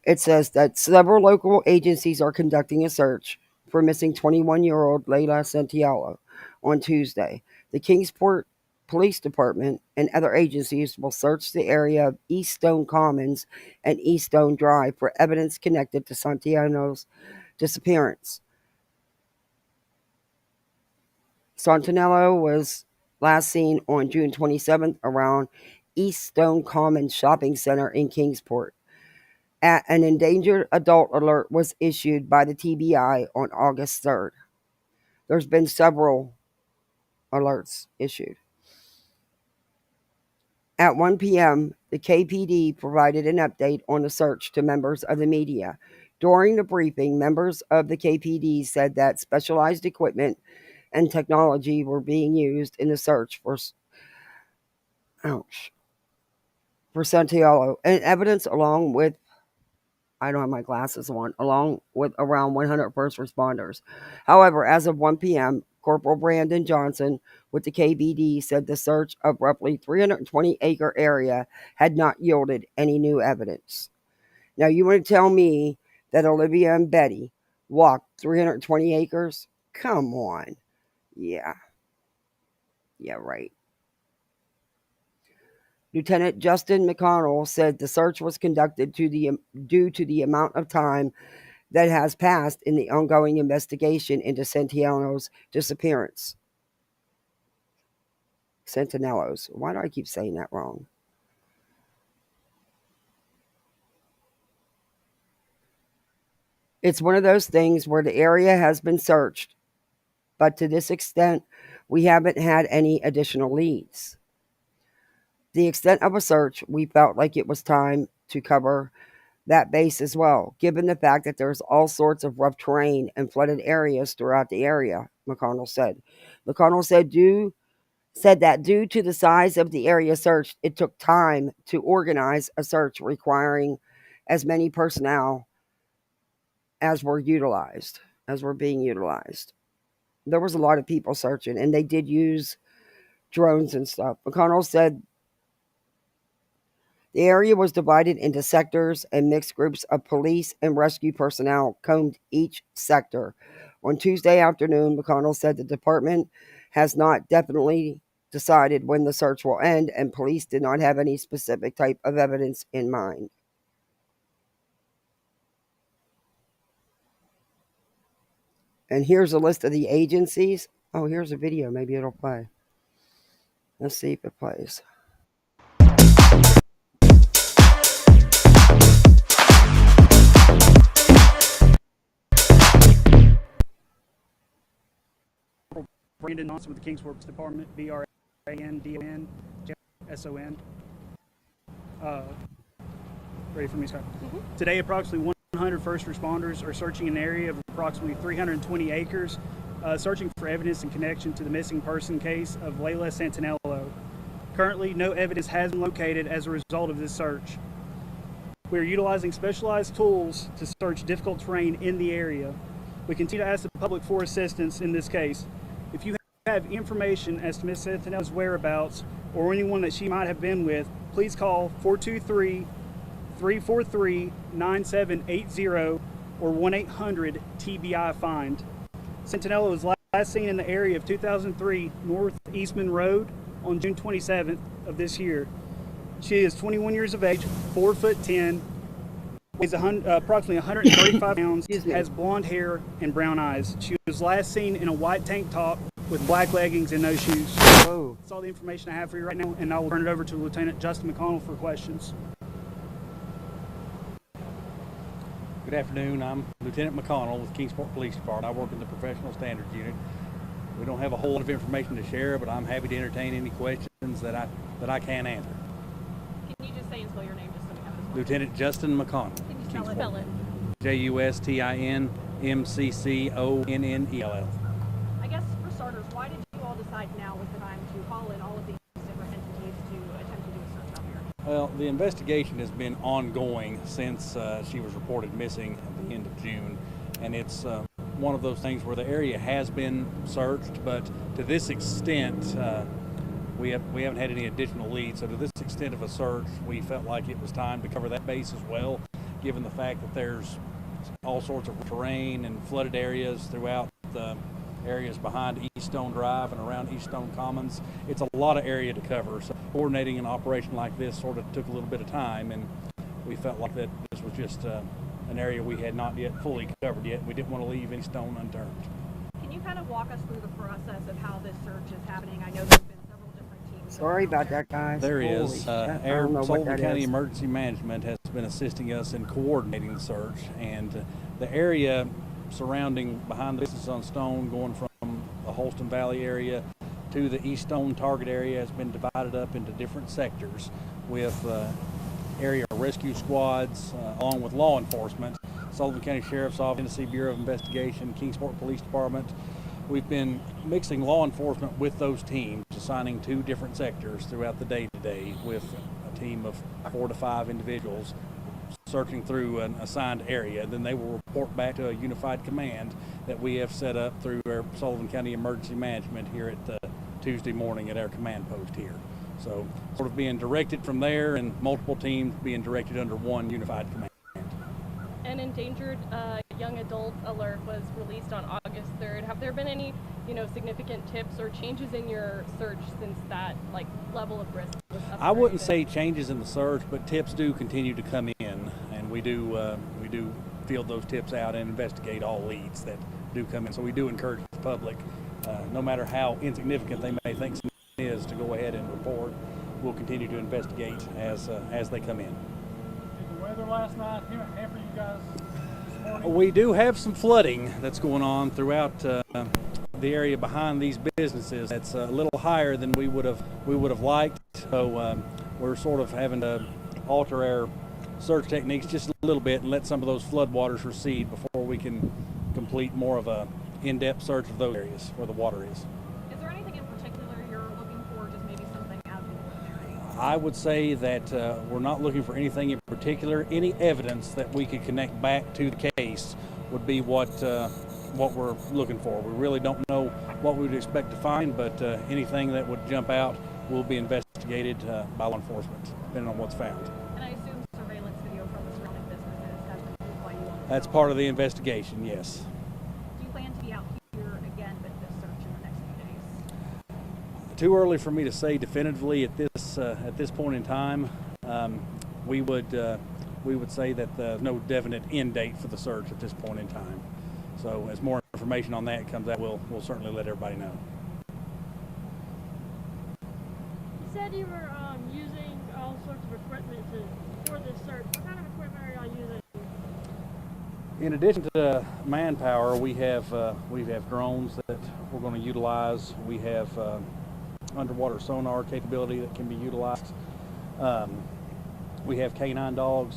It says that several local agencies are conducting a search for missing 21-year-old Layla Santiago on Tuesday. The Kingsport Police Department and other agencies will search the area of East Stone Commons and East Stone Drive for evidence connected to Santiago's disappearance. Santinello was last seen on June 27th around East Stone Commons Shopping Center in Kingsport. An endangered adult alert was issued by the TBI on August 3rd. There's been several alerts issued. At 1 p.m., the KPD provided an update on the search to members of the media. During the briefing, members of the KPD said that specialized equipment and technology were being used in the search for Santiago, and evidence along with, I don't have my glasses on, along with around 100 first responders. However, as of 1 p.m., Corporal Brandon Johnson with the KBD said the search of roughly 320-acre area had not yielded any new evidence. Now, you want to tell me that Olivia and Betty walked 320 acres? Come on. Yeah. Yeah, right. Lieutenant Justin McConnell said the search was conducted due to the amount of time that has passed in the ongoing investigation into Santiago's disappearance. Santinello's. Why do I keep saying that wrong? It's one of those things where the area has been searched, but to this extent, we haven't had any additional leads. The extent of a search, we felt like it was time to cover that base as well, given the fact that there's all sorts of rough terrain and flooded areas throughout the area, McConnell said. McConnell said that due to the size of the area searched, it took time to organize a search requiring as many personnel as were being utilized. There was a lot of people searching, and they did use drones and stuff. McConnell said the area was divided into sectors, and mixed groups of police and rescue personnel combed each sector. On Tuesday afternoon, McConnell said the department has not definitely decided when the search will end, and police did not have any specific type of evidence in mind. And here's a list of the agencies. Oh, here's a video. Maybe it'll play. Let's see if it plays. Brandon Johnson with the Kingsport Department, BRANDON, SON. Ready for me, Scott? Today, approximately 100 first responders are searching an area of approximately 320 acres, searching for evidence in connection to the missing person case of Layla Santinello. Currently, no evidence has been located as a result of this search. We are utilizing specialized tools to search difficult terrain in the area. We continue to ask the public for assistance in this case. If you have information as to Ms. Santinel's whereabouts or anyone that she might have been with, please call 423-343-9780 or 1-800-TBI-FIND. Santinella was last seen in the area of 2003 North Eastman Road on June 27th of this year. She is 21 years of age, 4'10", weighs approximately 135 pounds, has blonde hair and brown eyes. She was last seen in a white tank top with black leggings and no shoes. Whoa. That's all the information I have for you right now, and I will turn it over to Lieutenant Justin McConnell for questions. Good afternoon. I'm Lieutenant McConnell with Kingsport Police Department. I work in the Professional Standards Unit. We don't have a whole lot of information to share, but I'm happy to entertain any questions that I can answer. Can you just say and spell your name just so we have it as well? Lieutenant Justin McConnell. Can you spell it? JUSTINMCCONNELL. I guess for starters, why did you all decide now was the time to call in all of these different entities to attempt to do a search out here? Well, the investigation has been ongoing since she was reported missing at the end of June, and it's one of those things where the area has been searched, but to this extent, we haven't had any additional leads. So to this extent of a search, we felt like it was time to cover that base as well, given the fact that there's all sorts of terrain and flooded areas throughout the areas behind East Stone Drive and around East Stone Commons. It's a lot of area to cover. So coordinating an operation like this sort of took a little bit of time, and we felt like that this was just an area we had not yet fully covered yet. We didn't want to leave any stone unturned. Can you kind of walk us through the process of how this search is happening? I know there's been several different teams. Sorry about that, guys. There Holy is. shit. I don't know what Sullivan that County is. Emergency Management has been assisting us in coordinating the search, and the area surrounding behind the business on Stone, going from the Holston Valley area to the East Stone target area, has been divided up into different sectors with area rescue squads along with law enforcement, Sullivan County Sheriff's Office, Tennessee Bureau of Investigation, Kingsport Police Department. We've been mixing law enforcement with those teams, assigning 2 different sectors throughout the day today with a team of 4 to 5 individuals searching through an assigned area. Then they will report back to a unified command that we have set up through our Sullivan County Emergency Management here at Tuesday morning at our command post here. So sort of being directed from there, and multiple teams being directed under one unified command. An endangered young adult alert was released on August 3rd. Have there been any, significant tips or changes in your search since that level of risk was upgraded? I wouldn't say changes in the search, but tips do continue to come in, and we do field those tips out and investigate all leads that do come in. So we do encourage the public, no matter how insignificant they may think something is, to go ahead and report. We'll continue to investigate as they come in. Did the weather last night hamper you guys this morning? We do have some flooding that's going on throughout the area behind these businesses. It's a little higher than we would have liked. So we're sort of having to alter our search techniques just a little bit and let some of those flood waters recede before we can complete more of a in-depth search of those areas where the water is. Is there anything in particular you're looking for, just maybe something out of the ordinary? I would say that we're not looking for anything in particular. Any evidence that we could connect back to the case would be what we're looking for. We really don't know what we would expect to find, but anything that would jump out will be investigated by law enforcement, depending on what's found. And I assume surveillance video from the surrounding businesses has been used by you on this. That's part of the investigation, yes. Do you plan to be out here again with this search in the next few days? Too early for me to say definitively at this point in time. We would say that there's no definite end date for the search at this point in time. So as more information on that comes out, we'll certainly let everybody know. You said you were using all sorts of equipment for this search. What kind of equipment are y'all using? In addition to manpower, we have drones that we're going to utilize. We have underwater sonar capability that can be utilized. We have canine dogs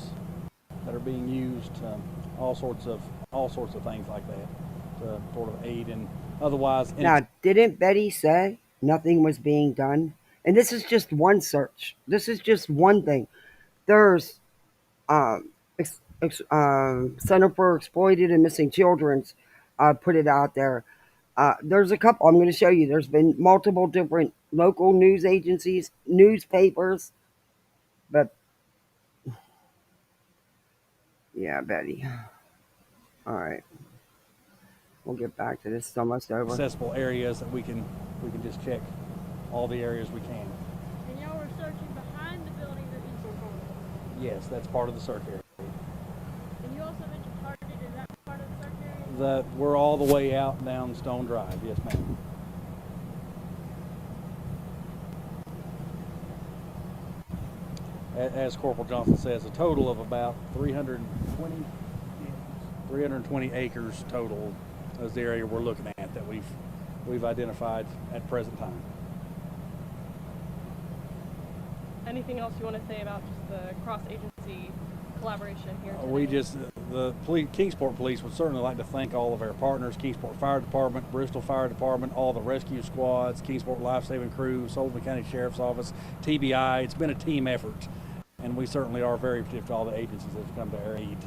that are being used. All sorts of things like that to sort of aid in otherwise. Now, didn't Betty say nothing was being done? And this is just one search. This is just one thing. There's Center for Exploited and Missing Children's put it out there. There's a couple I'm going to show you. There's been multiple different local news agencies, newspapers, but yeah, Betty. All right, we'll get back to this. It's almost over. Accessible areas that we can just check all the areas we can. And y'all were searching behind the building that is so far. Yes, that's part of the search area. And you also mentioned Target. Is that part of the search area? We're all the way out and down Stone Drive. Yes, ma'am. As Corporal Johnson says, a total of about 320 acres total is the area we're looking at that we've identified at present time. Anything else you want to say about just the cross-agency collaboration here today? Kingsport Police would certainly like to thank all of our partners, Kingsport Fire Department, Bristol Fire Department, all the rescue squads, Kingsport Life Saving Crew, Sullivan County Sheriff's Office, TBI. It's been a team effort, and we certainly are very appreciative to all the agencies that have come to our aid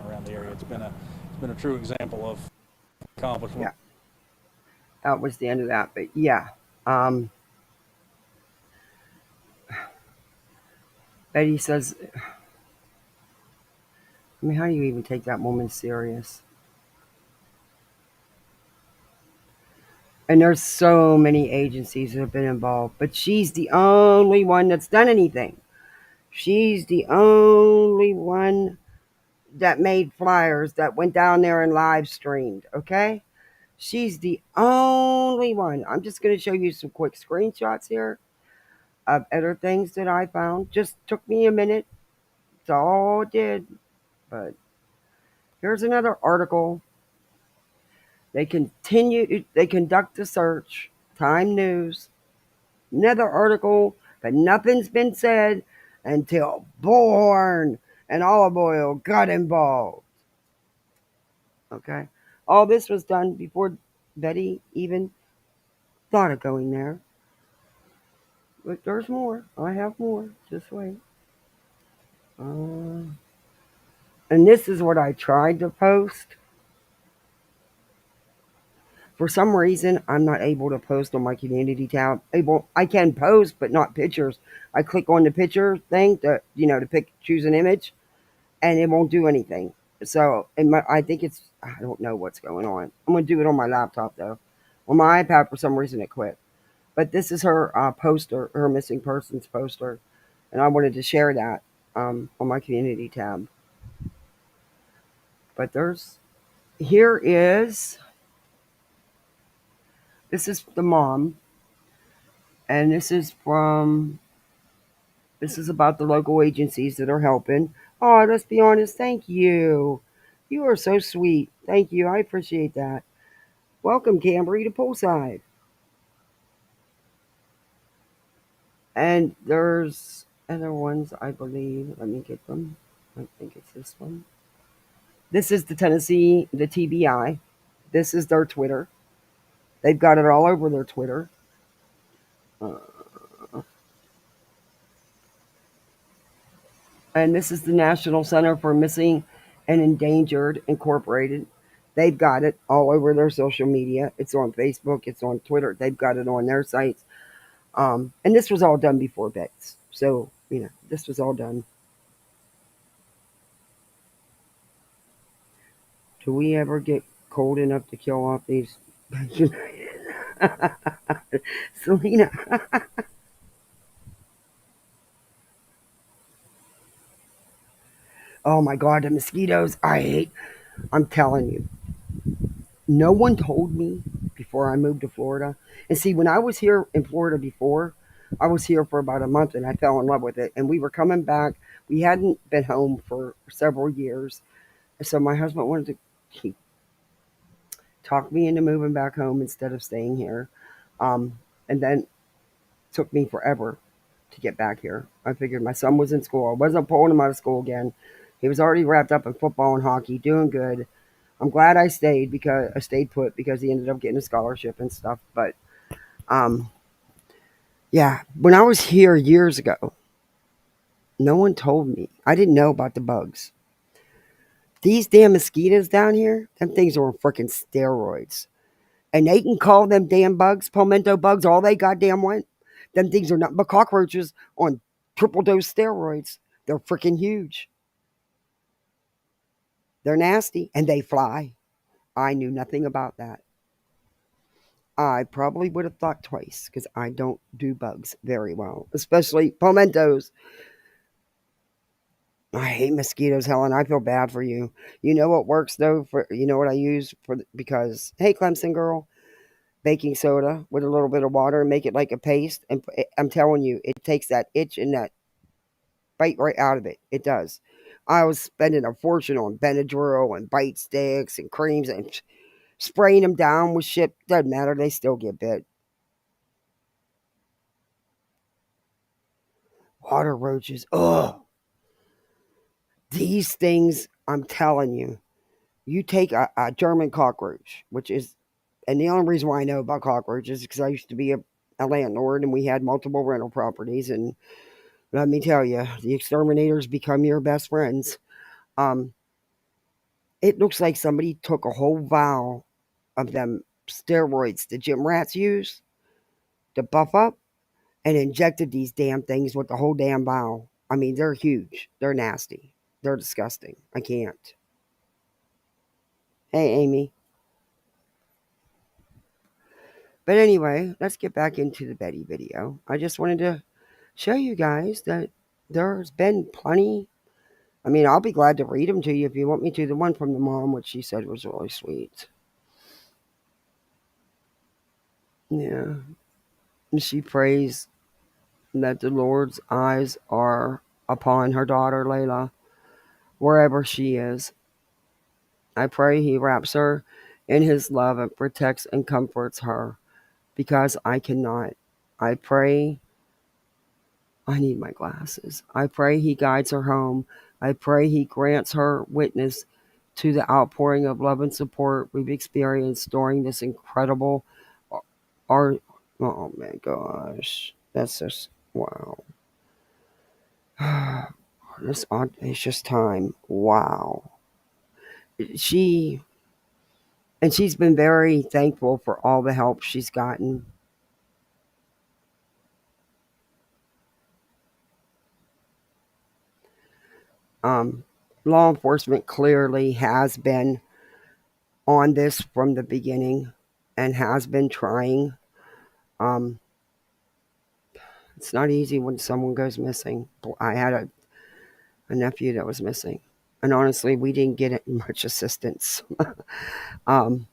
around the area. It's been a true example of accomplishment. Yeah, that was the end of that. But yeah, Betty says, I mean, how do you even take that woman serious? And there's so many agencies that have been involved, but she's the only one that's done anything. She's the only one that made flyers, that went down there and live streamed, okay? She's the only one. I'm just going to show you some quick screenshots here of other things that I found. Just took me a minute. It's all it did. But here's another article. They conduct the search. Time News. Another article, but nothing's been said until Bullhorn and olive oil got involved. Okay? All this was done before Betty even thought of going there. But there's more. I have more. Just wait. And this is what I tried to post. For some reason, I'm not able to post on my community tab. I can post, but not pictures. I click on the picture thing to choose an image, and it won't do anything. So, I think I don't know what's going on. I'm gonna do it on my laptop though. On my iPad, for some reason, it quit. But this is her poster, her missing persons poster, and I wanted to share that on my community tab. But this is the mom, and this is about the local agencies that are helping. Oh, let's be honest. Thank you. You are so sweet. Thank you. I appreciate that. Welcome, Cambry, to Poolside. And there's other ones, I believe. Let me get them. I think it's this one. This is the TBI. This is their Twitter. They've got it all over their Twitter. And this is the National Center for Missing and Endangered Incorporated. They've got it all over their social media. It's on Facebook. It's on Twitter. They've got it on their sites. And this was all done before Bex. So, this was all done. Do we ever get cold enough to kill off these? Selena. Oh my God, the mosquitoes. I'm telling you. No one told me before I moved to Florida. And see, when I was here in Florida before, I was here for about a month and I fell in love with it. And we were coming back. We hadn't been home for several years. So my husband wanted to talk me into moving back home instead of staying here. And then it took me forever to get back here. I figured my son was in school. I wasn't pulling him out of school again. He was already wrapped up in football and hockey, doing good. I'm glad I stayed put because he ended up getting a scholarship and stuff. But yeah, when I was here years ago, No one told me. I didn't know about the bugs. These damn mosquitoes down here, them things are on freaking steroids. And they can call them damn bugs, palmetto bugs, all they goddamn want. Them things are not but cockroaches on triple dose steroids. They're freaking huge. They're nasty and they fly. I knew nothing about that. I probably would have thought twice because I don't do bugs very well, especially palmettos. I hate mosquitoes, Helen. I feel bad for you. You know what works though? For you know what I use for because hey, Clemson girl, baking soda with a little bit of water and make it like a paste. And I'm telling you, it takes that itch and that bite right out of it. It does. I was spending a fortune on Benadryl and bite sticks and creams and spraying them down with shit. Doesn't matter. They still get bit. Water roaches. Ugh. These things, I'm telling you, you take a German cockroach, which is, and the only reason why I know about cockroaches is because I used to be a landlord and we had multiple rental properties. And let me tell you, the exterminators become your best friends. Um, it looks like somebody took a whole vial of them steroids the gym rats use to buff up and injected these damn things with the whole damn vial. I mean, they're huge. They're nasty. They're disgusting. I can't. Hey, Amy. But anyway, let's get back into the Betty video. I just wanted to show you guys that there's been plenty. I mean, I'll be glad to read them to you if you want me to. The one from the mom, which she said was really sweet. Yeah. And she prays that the Lord's eyes are upon her daughter, Layla, wherever she is. I pray he wraps her in his love and protects and comforts her because I cannot. I pray I need my glasses. I pray he guides her home. I pray he grants her witness to the outpouring of love and support we've experienced during this incredible art. Oh my gosh. That's just wow. This audacious time. Wow. She and she's been very thankful for all the help she's gotten. Um, Law enforcement clearly has been on this from the beginning and has been trying. Um, it's not easy when someone goes missing. I had a nephew that was missing, and honestly, we didn't get much assistance. um,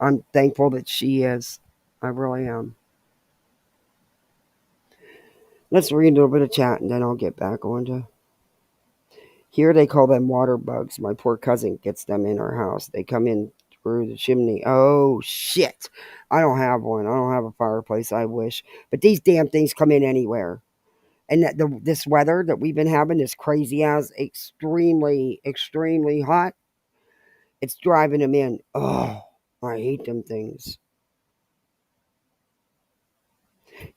I'm thankful that she is. I really am. Let's read a little bit of chat and then I'll get back on to. Here they call them water bugs. My poor cousin gets them in her house. They come in through the chimney. Oh, shit. I don't have one. I don't have a fireplace. I wish. But these damn things come in anywhere. And this weather that we've been having is crazy as extremely, extremely hot. It's driving them in. Oh, I hate them things.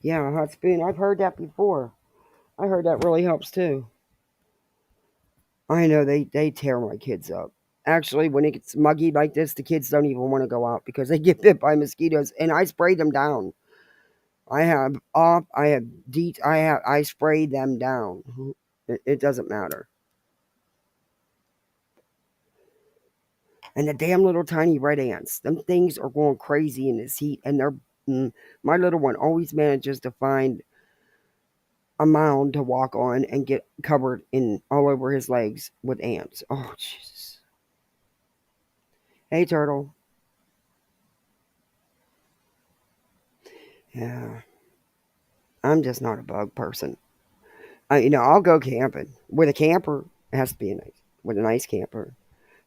Yeah, hot spoon. I've heard that before. I heard that really helps too. I know they tear my kids up. Actually, when it gets muggy like this, the kids don't even want to go out because they get bit by mosquitoes, and I spray them down. I have off. I have deet. I spray them down. It doesn't matter. And the damn little tiny red ants. Them things are going crazy in this heat, and they're. My little one always manages to find a mound to walk on and get covered in all over his legs with ants. Oh Jesus! Hey turtle. Yeah, I'm just not a bug person. I'll go camping with a camper. It has to be with a nice camper.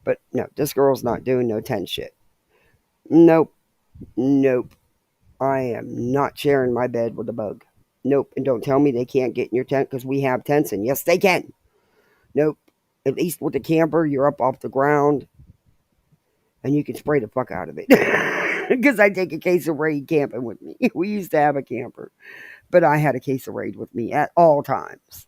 But no, this girl's not doing no tent shit. Nope, nope. I am not sharing my bed with a bug. Nope. And don't tell me they can't get in your tent because we have tents, and yes, they can. Nope. At least with the camper, you're up off the ground, and you can spray the fuck out of it. Because I take a case of Raid camping with me. We used to have a camper, but I had a case of Raid with me at all times.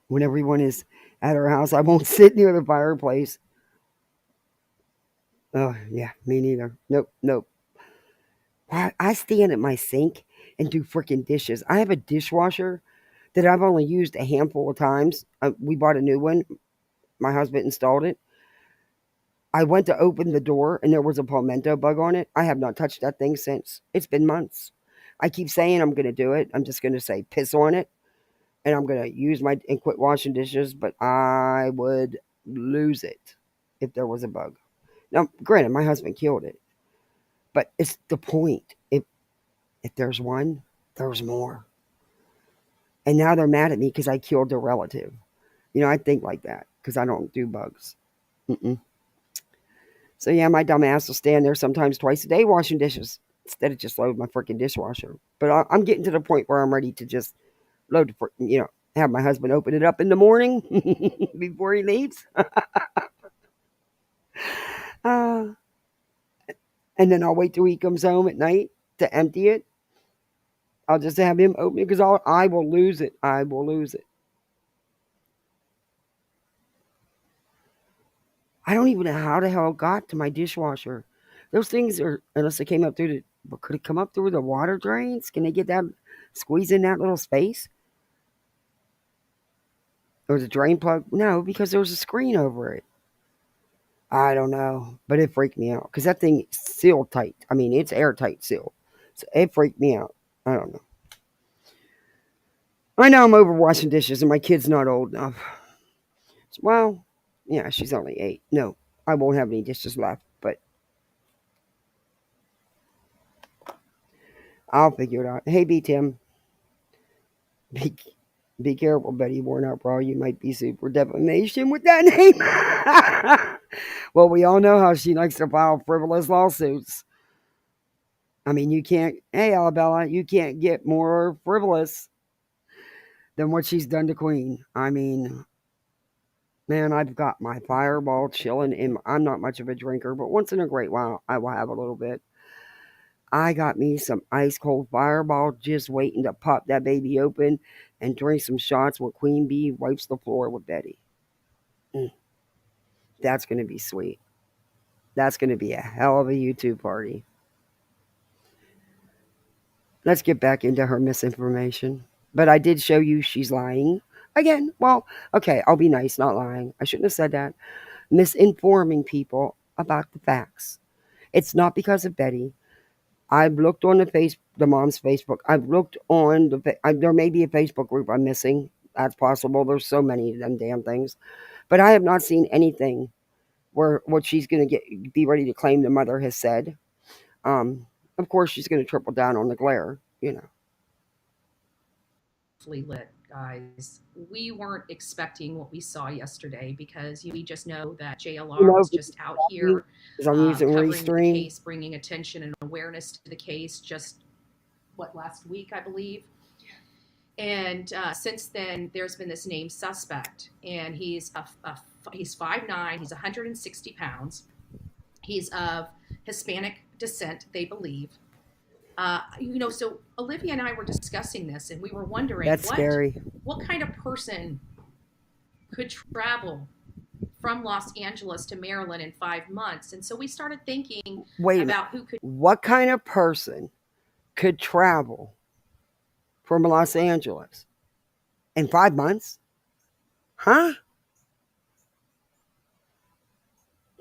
When everyone is at our house, I won't sit near the fireplace. Oh, yeah, me neither. Nope, nope. I stand at my sink and do freaking dishes. I have a dishwasher that I've only used a handful of times. We bought a new one. My husband installed it. I went to open the door and there was a palmetto bug on it. I have not touched that thing since. It's been months. I keep saying I'm going to do it. I'm just going to say piss on it and I'm going to use my and quit washing dishes, but I would lose it if there was a bug. Now, granted, my husband killed it, but it's the point. If there's one, there's more. And now they're mad at me because I killed their relative. I think like that because I don't do bugs. Mm-mm. So yeah, my dumb ass will stand there sometimes twice a day washing dishes instead of just load my freaking dishwasher. But I'm getting to the point where I'm ready to just load, have my husband open it up in the morning before he leaves, uh, and then I'll wait till he comes home at night to empty it. I'll just have him open it because I will lose it. I will lose it. I don't even know how the hell it got to my dishwasher. Those things are, unless it came up through could it come up through the water drains? Can they get that, squeeze in that little space? Or the drain plug? No, because there was a screen over it. I don't know, but it freaked me out because that thing is sealed tight. I mean, it's airtight sealed. So it freaked me out. I don't know. I know I'm over washing dishes and my kid's not old enough. Well, yeah, she's only 8. No, I won't have any dishes left, but I'll figure it out. Hey, B Tim, be, be careful, Betty Worn Out Bra. You might be sued for defamation with that name. Well, we all know how she likes to file frivolous lawsuits. I mean, you can't, hey, Alabama, you can't get more frivolous than what she's done to Queen. I mean, man, I've got my fireball chilling in. I'm not much of a drinker, but once in a great while, I will have a little bit. I got me some ice cold fireball just waiting to pop that baby open and drink some shots with Queen Bee wipes the floor with Betty. Mm, that's going to be sweet. That's going to be a hell of a YouTube party. Let's get back into her misinformation. But I did show you she's lying. Again, well, okay, I'll be nice, not lying. I shouldn't have said that. Misinforming people about the facts. It's not because of Betty. I've looked on the mom's Facebook. I've looked on there may be a Facebook group I'm missing. That's possible. There's so many of them damn things. But I have not seen anything where what she's going to be ready to claim the mother has said. Of course, she's going to triple down on the glare. Lit, guys. We weren't expecting what we saw yesterday because we just know that JLR was just out here Because I'm using covering the Restream. case, bringing attention and awareness to the case just, last week, I believe. And since then, there's been this named suspect, and he's he's 5'9", he's 160 pounds. He's of Hispanic descent, they believe. So Olivia and I were discussing this, and we were wondering That's scary. what kind of person could travel from Los Angeles to Maryland in 5 months. And so we started thinking about who could. What kind of person could travel from Los Angeles in 5 months? Huh?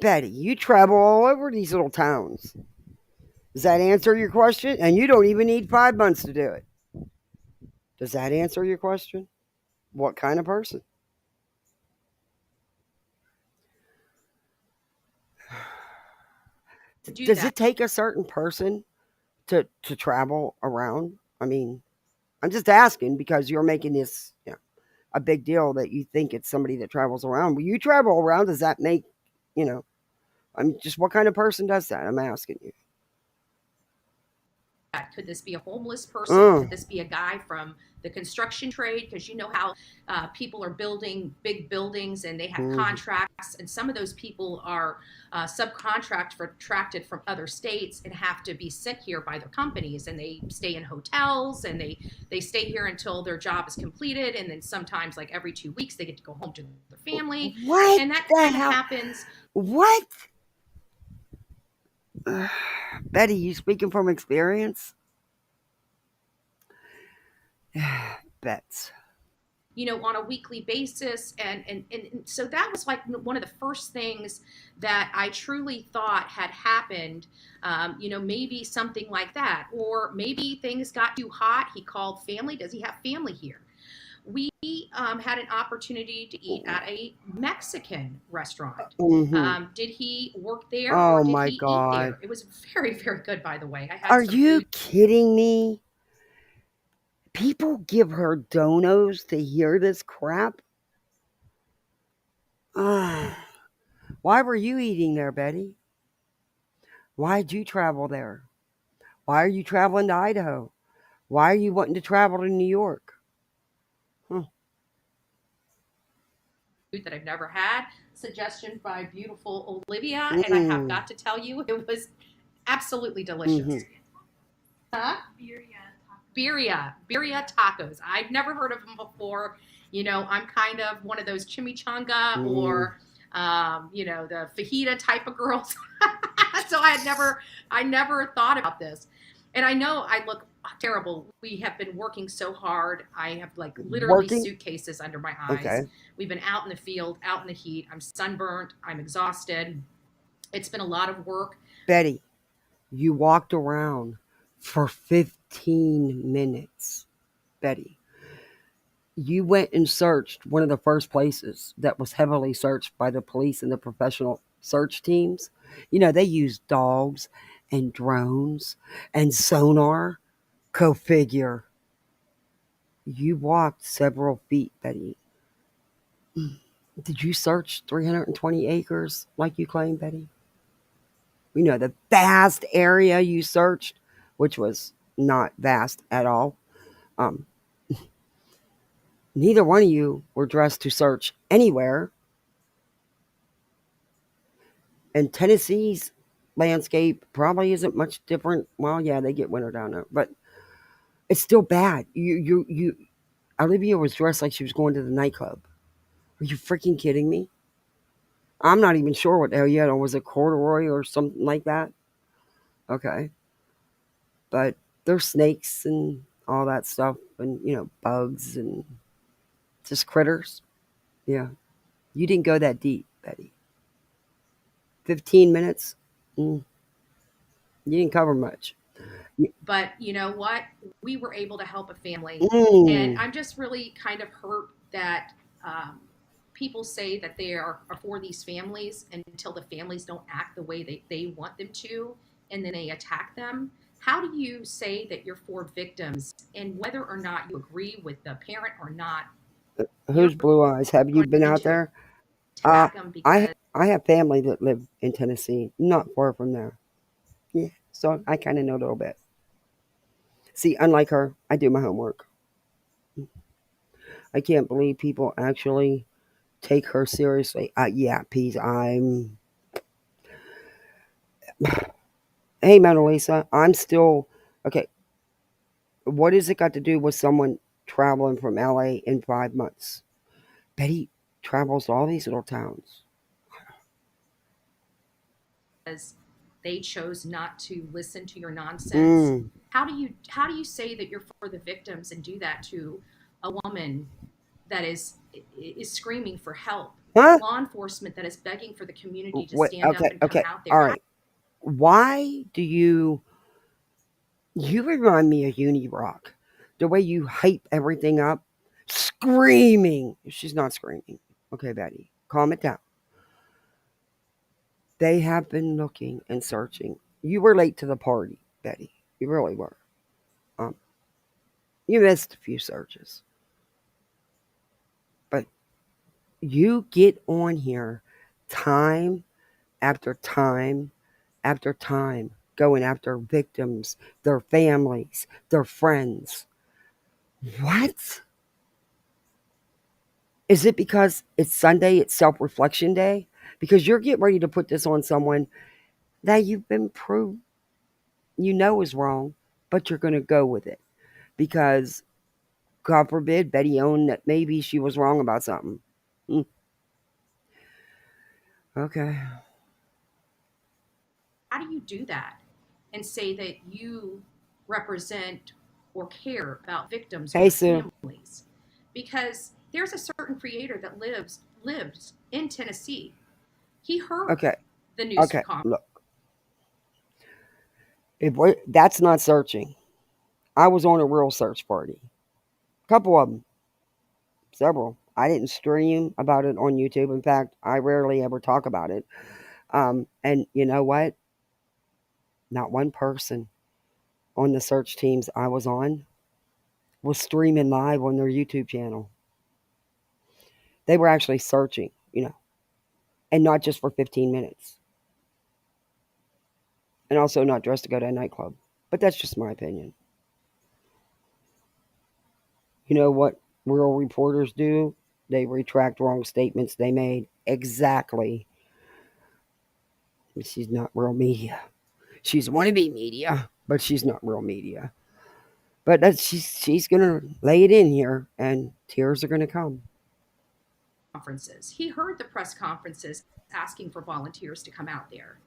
Betty, you travel all over these little towns. Does that answer your question? And you don't even need 5 months to do it. Does that answer your question? What kind of person? Does it take a certain person to travel around? I mean, I'm just asking because you're making this a big deal that you think it's somebody that travels around. When you travel around, does that make, I'm just what kind of person does that? I'm asking you. Could this be a homeless person? Mm. Could this be a guy from the construction trade? Because you know how people are building big buildings and they have Mhm. contracts, and some of those people are subcontracted from other states and have to be sent here by their companies, and they stay in hotels and they stay here until their job is completed, and then sometimes like every 2 weeks they get to go home to their family, What and that the kind of hell? happens. What? Betty, you speaking from experience? Bets. On a weekly basis, and so that was like one of the first things that I truly thought had happened. Maybe something like that, or maybe things got too hot. He called family. Does he have family here? We had an opportunity to eat at a Mexican restaurant. Hmm. Did he work there or Oh did my he eat god. there? It was very, very good, by the way. I had Are some you food. kidding me? People give her donos to hear this crap? Ah, why were you eating there, Betty? Why'd you travel there? Why are you traveling to Idaho? Why are you wanting to travel to New York? Huh. Food that I've never had. Suggestion by beautiful Olivia, and I have Mm. got to tell you, it was absolutely Hmm. delicious. Huh? Birria tacos. I've never heard of them before. I'm kind of one of those chimichanga Mm. or the fajita type of girls. So I never thought about this. And I know I look terrible. We have been working so hard. I have like literally Working? suitcases under my eyes. Okay. We've been out in the field, out in the heat. I'm sunburnt. I'm exhausted. It's been a lot of work. Betty, you walked around for 15 minutes. Betty, you went and searched one of the first places that was heavily searched by the police and the professional search teams. They use dogs and drones and sonar. Go figure. You walked several feet, Betty. Did you search 320 acres like you claim, Betty? The vast area you searched, which was not vast at all. Um, Neither one of you were dressed to search anywhere. And Tennessee's landscape probably isn't much different. Well, yeah, they get winter down there, but it's still bad. Olivia was dressed like she was going to the nightclub. Are you freaking kidding me? I'm not even sure what the hell you had on. Was it corduroy or something like that? Okay. But there's snakes and all that stuff and, bugs and just critters. Yeah. You didn't go that deep, Betty. 15 minutes? Mm, you didn't cover much. But you know what? We were able to help a family. And Mm, I'm just really kind of hurt that people say that they are for these families until the families don't act the way they want them to, and then they attack them. How do you say that you're for victims, and whether or not you agree with the parent or not, you're who's Blue Eyes? Have you been going out to there? Uh, attack them I because I have family that live in Tennessee, not far from there. Yeah, so I kind of know a little bit. See, unlike her, I do my homework. I can't believe people actually take her seriously. Yeah, Peas, Hey, Mona Lisa, I'm still. Okay, what has it got to do with someone traveling from LA in 5 months? Betty travels to all these little towns. they chose not to listen to your nonsense. Mm. How do you say that you're for the victims and do that to a woman that is screaming for help? Huh? Law enforcement that is begging for the community to Wait, stand up okay, and come okay, out all there. right. Why do you remind me of Unirock? The way you hype everything up, screaming. She's not screaming. Okay, Betty, calm it down. They have been looking and searching. You were late to the party, Betty. You really were. Um, you missed a few searches, but you get on here time after time after time going after victims, their families, their friends. What? Is it because it's Sunday, it's self reflection day? Because you're getting ready to put this on someone that you've been proved you know is wrong, but you're going to go with it because, God forbid, Betty owned that maybe she was wrong about something. Hmm. Okay. How do you do that and say that you represent or care about victims or Hey, their Sue. families? Because there's a certain creator that lives in Tennessee. He heard Okay. the news Okay. conference. Look, that's not searching. I was on a real search party. A couple of them, several. I didn't stream about it on YouTube. In fact, I rarely ever talk about it. And you know what? Not one person on the search teams I was on was streaming live on their YouTube channel. They were actually searching, and not just for 15 minutes. And also not dressed to go to a nightclub. But that's just my opinion. You know what real reporters do? They retract wrong statements they made. Exactly. She's not real media. She's wannabe media, but she's not real media. But she's gonna lay it in here, and tears are gonna come. Conferences. He heard the press conferences asking for volunteers to come out there.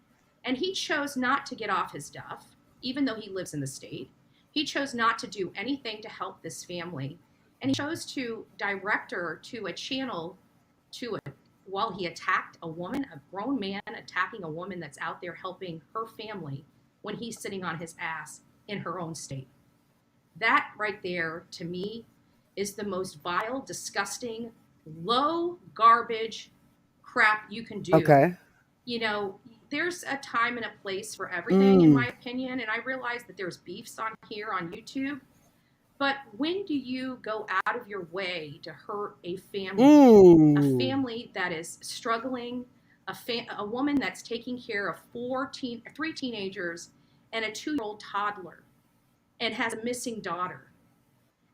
And he chose not to get off his duff, even though he lives in the state. He chose not to do anything to help this family. And he chose to direct her to a channel while he attacked a woman, a grown man attacking a woman that's out there helping her family when he's sitting on his ass in her own state. That right there, to me, is the most vile, disgusting, low garbage crap you can do. Okay. You know, there's a time and a place for everything, in Mm. my opinion. And I realize that there's beefs on here on YouTube. But when do you go out of your way to hurt a Mm. family that is struggling, a woman that's taking care of three teenagers and a 2-year-old toddler and has a missing daughter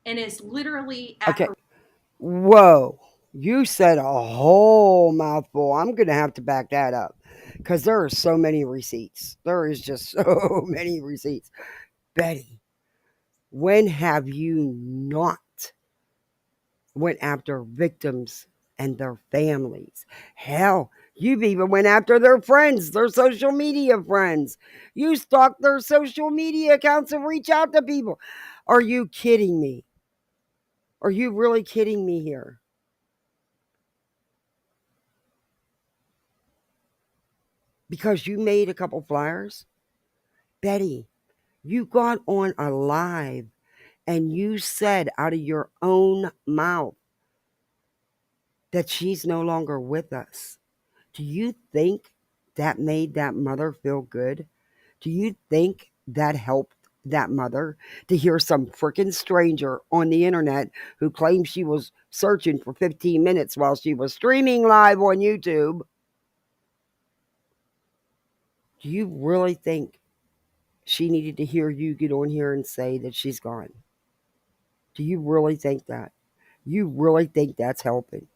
and is literally at Okay. her. Whoa. You said a whole mouthful. I'm gonna have to back that up because there are so many receipts. There is just so many receipts. Betty, when have you not went after victims and their families? Hell, you've even went after their friends, their social media friends. You stalk their social media accounts and reach out to people. Are you kidding me? Are you really kidding me here? Because you made a couple flyers? Betty, you got on a live and you said out of your own mouth that she's no longer with us. Do you think that made that mother feel good? Do you think that helped that mother to hear some freaking stranger on the internet who claimed she was searching for 15 minutes while she was streaming live on YouTube? Do you really think she needed to hear you get on here and say that she's gone? Do you really think that? You really think that's helping?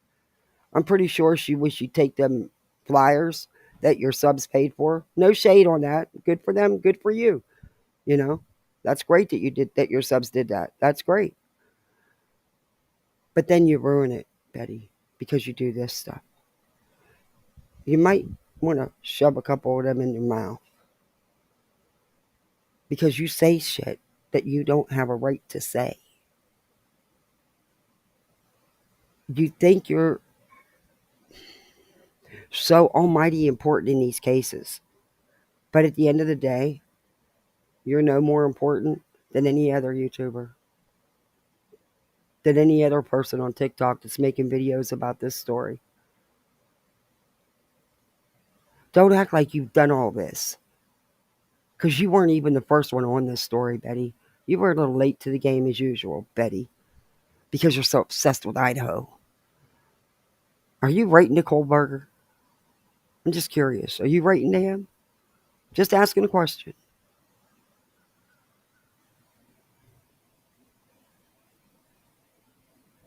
I'm pretty sure she wish you'd take them flyers that your subs paid for. No shade on that. Good for them. Good for you. You know, that's great that you did that. Your subs did that. That's great. But then you ruin it, Betty, because you do this stuff. You might want to shove a couple of them in your mouth because you say shit that you don't have a right to say. You think you're so almighty important in these cases, but at the end of the day, you're no more important than any other YouTuber, than any other person on TikTok that's making videos about this story. Don't act like you've done all this because you weren't even the first one on this story, Betty. You were a little late to the game as usual, Betty, because you're so obsessed with Idaho. Are you writing to Kohlberger? I'm just curious. Are you writing to him? Just asking a question.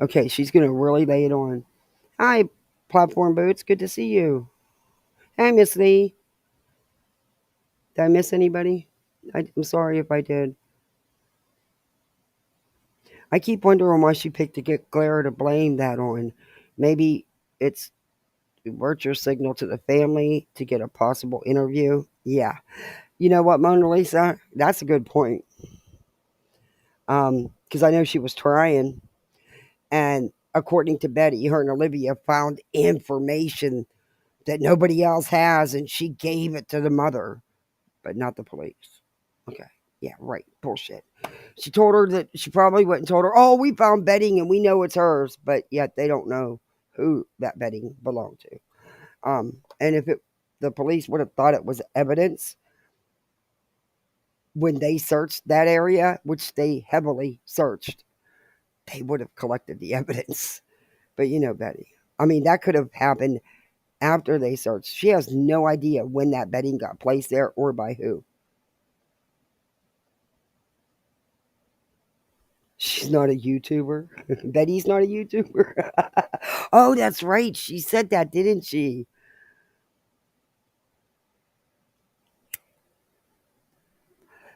Okay, she's gonna really lay it on. Hi, platform boots. Good to see you. Hey, Miss Lee. Did I miss anybody? I'm sorry if I did. I keep wondering why she picked to get Claire to blame that on. Maybe it's virtue signal to the family to get a possible interview. Yeah. You know what, Mona Lisa? That's a good point. Because I know she was trying, and according to Betty, her and Olivia found information that nobody else has, and she gave it to the mother, but not the police. Okay. Yeah, right. Bullshit. She told her that she probably went and told her, oh, we found bedding and we know it's hers, but yet they don't know who that bedding belonged to. And if the police would have thought it was evidence when they searched that area, which they heavily searched, they would have collected the evidence. But you know, Betty. I mean, that could have happened after they searched. She has no idea when that bedding got placed there or by who. She's not a YouTuber. Betty's not a YouTuber. Oh, that's right. She said that, didn't she?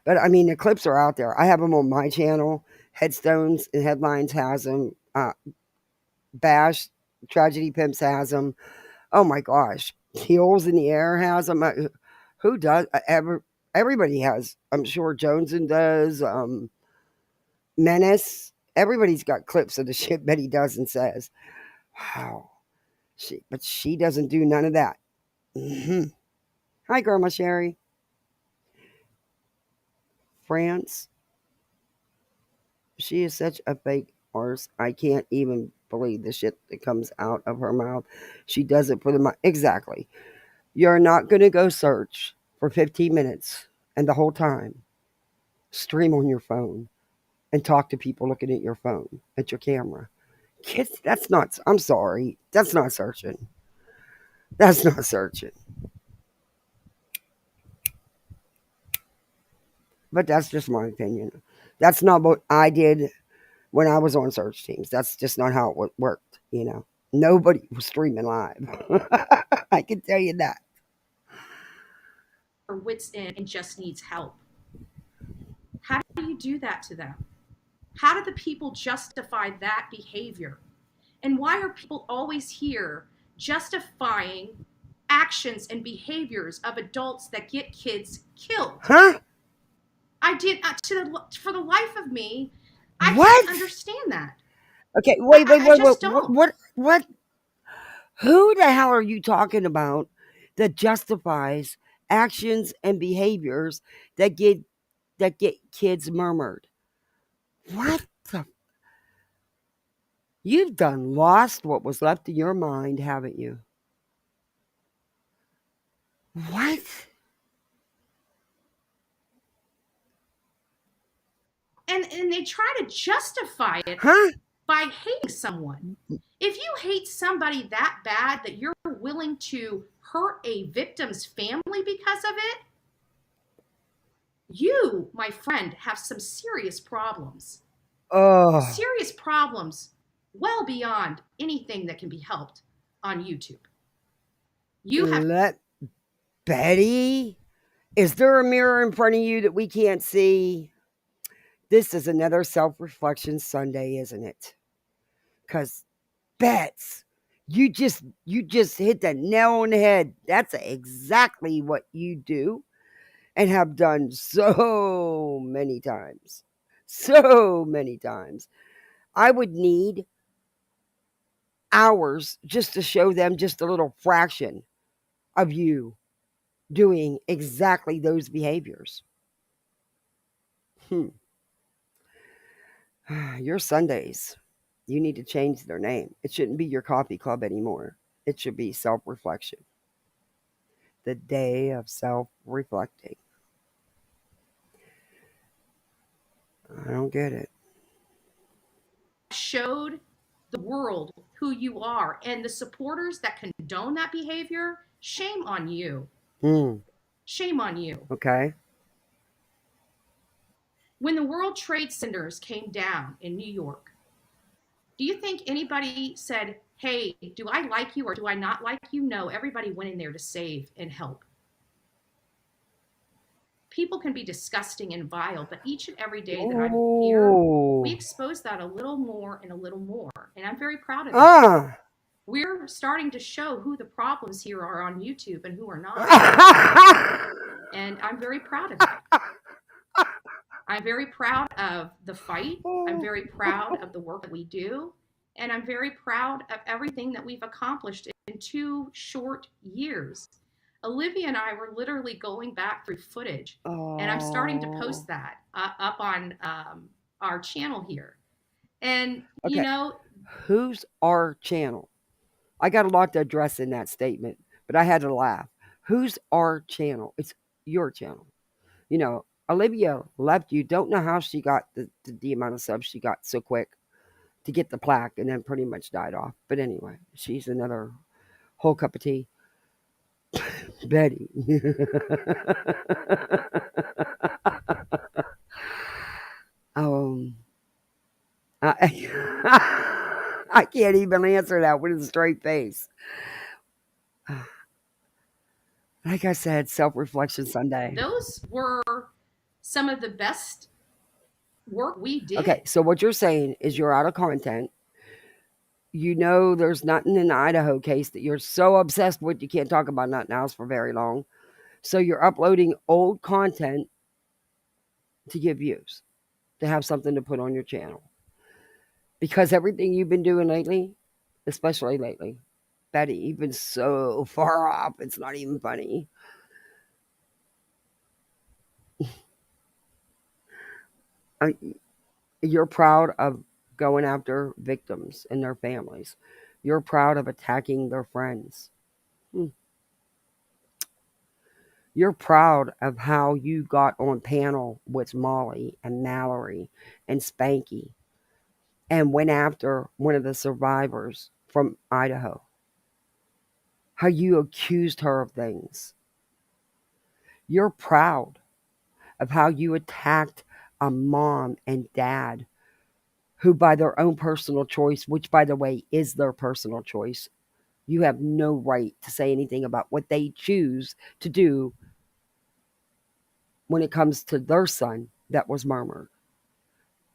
But I mean, the clips are out there. I have them on my channel. Headstones and Headlines has them. Bash Tragedy Pimps has them. Oh my gosh. Heels in the Air has them. Who does? Everybody has. I'm sure Joneson does. Menace. Everybody's got clips of the shit Betty does and says. Wow. But she doesn't do none of that. Hmm. Hi, Grandma Sherry. France. She is such a fake horse. I can't even believe the shit that comes out of her mouth. She does it for the money. Exactly. You're not going to go search for 15 minutes and the whole time stream on your phone and talk to people looking at your phone, at your camera. Kids, that's not, I'm sorry. That's not searching. That's not searching. But that's just my opinion. That's not what I did when I was on search teams. That's just not how it worked, you know. Nobody was streaming live. I can tell you that. Her wits end and just needs help. How do you do that to them? How do the people justify that behavior? And why are people always here justifying actions and behaviors of adults that get kids killed? Huh? I did for the life of me, I can't What? understand that. Okay, I just don't. what? Who the hell are you talking about that justifies actions and behaviors that get kids murmured? What the? You've done lost what was left in your mind, haven't you? What? And they try to justify it Huh? by hating someone. If you hate somebody that bad that you're willing to hurt a victim's family because of it, you, my friend, have some serious problems. Oh, Serious problems well beyond anything that can be helped on YouTube. You have let Betty. Is there a mirror in front of you that we can't see? This is another self-reflection Sunday, isn't it? Cuz bets. You just hit the nail on the head. That's exactly what you do and have done so many times. So many times. I would need hours just to show them just a little fraction of you doing exactly those behaviors. Hmm. Your Sundays, you need to change their name. It shouldn't be your coffee club anymore. It should be self reflection. The day of self reflecting. I don't get it. showed the world who you are, and the supporters that condone that behavior, shame on you. Hmm. Shame on you. Okay. When the World Trade Centers came down in New York, Do you think anybody said, hey, do I like you or do I not like you? No, everybody went in there to save and help. People can be disgusting and vile, but each and every day that I'm here, we Oh. expose that a little more and a little more. And I'm very proud of that. Ah. We're starting to show who the problems here are on YouTube and who are not. And I'm very proud of it. I'm very proud of the fight. I'm very proud of the work that we do. And I'm very proud of everything that we've accomplished in 2 short years. Olivia and I were literally going back through footage, and I'm starting to post that up on our channel here. And, you Okay. know, Who's our channel? I got a lot to address in that statement, but I had to laugh. Who's our channel? It's your channel. You know, Olivia left you. Don't know how she got the amount of subs she got so quick to get the plaque and then pretty much died off. But anyway, she's another whole cup of tea. Betty. um, I can't even answer that with a straight face. Like I said, self reflection Sunday. those were some of the best work we did. Okay, so what you're saying is you're out of content. You know there's nothing in the Idaho case that you're so obsessed with you can't talk about nothing else for very long. So you're uploading old content to get views, to have something to put on your channel. Because everything you've been doing lately, especially lately, Betty, you've been so far off, it's not even funny. I, you're proud of going after victims and their families. You're proud of attacking their friends. You're proud of how you got on panel with Molly and Mallory and Spanky and went after one of the survivors from Idaho. How you accused her of things. You're proud of how you attacked a mom and dad who, by their own personal choice, which by the way is their personal choice, you have no right to say anything about what they choose to do when it comes to their son that was murdered.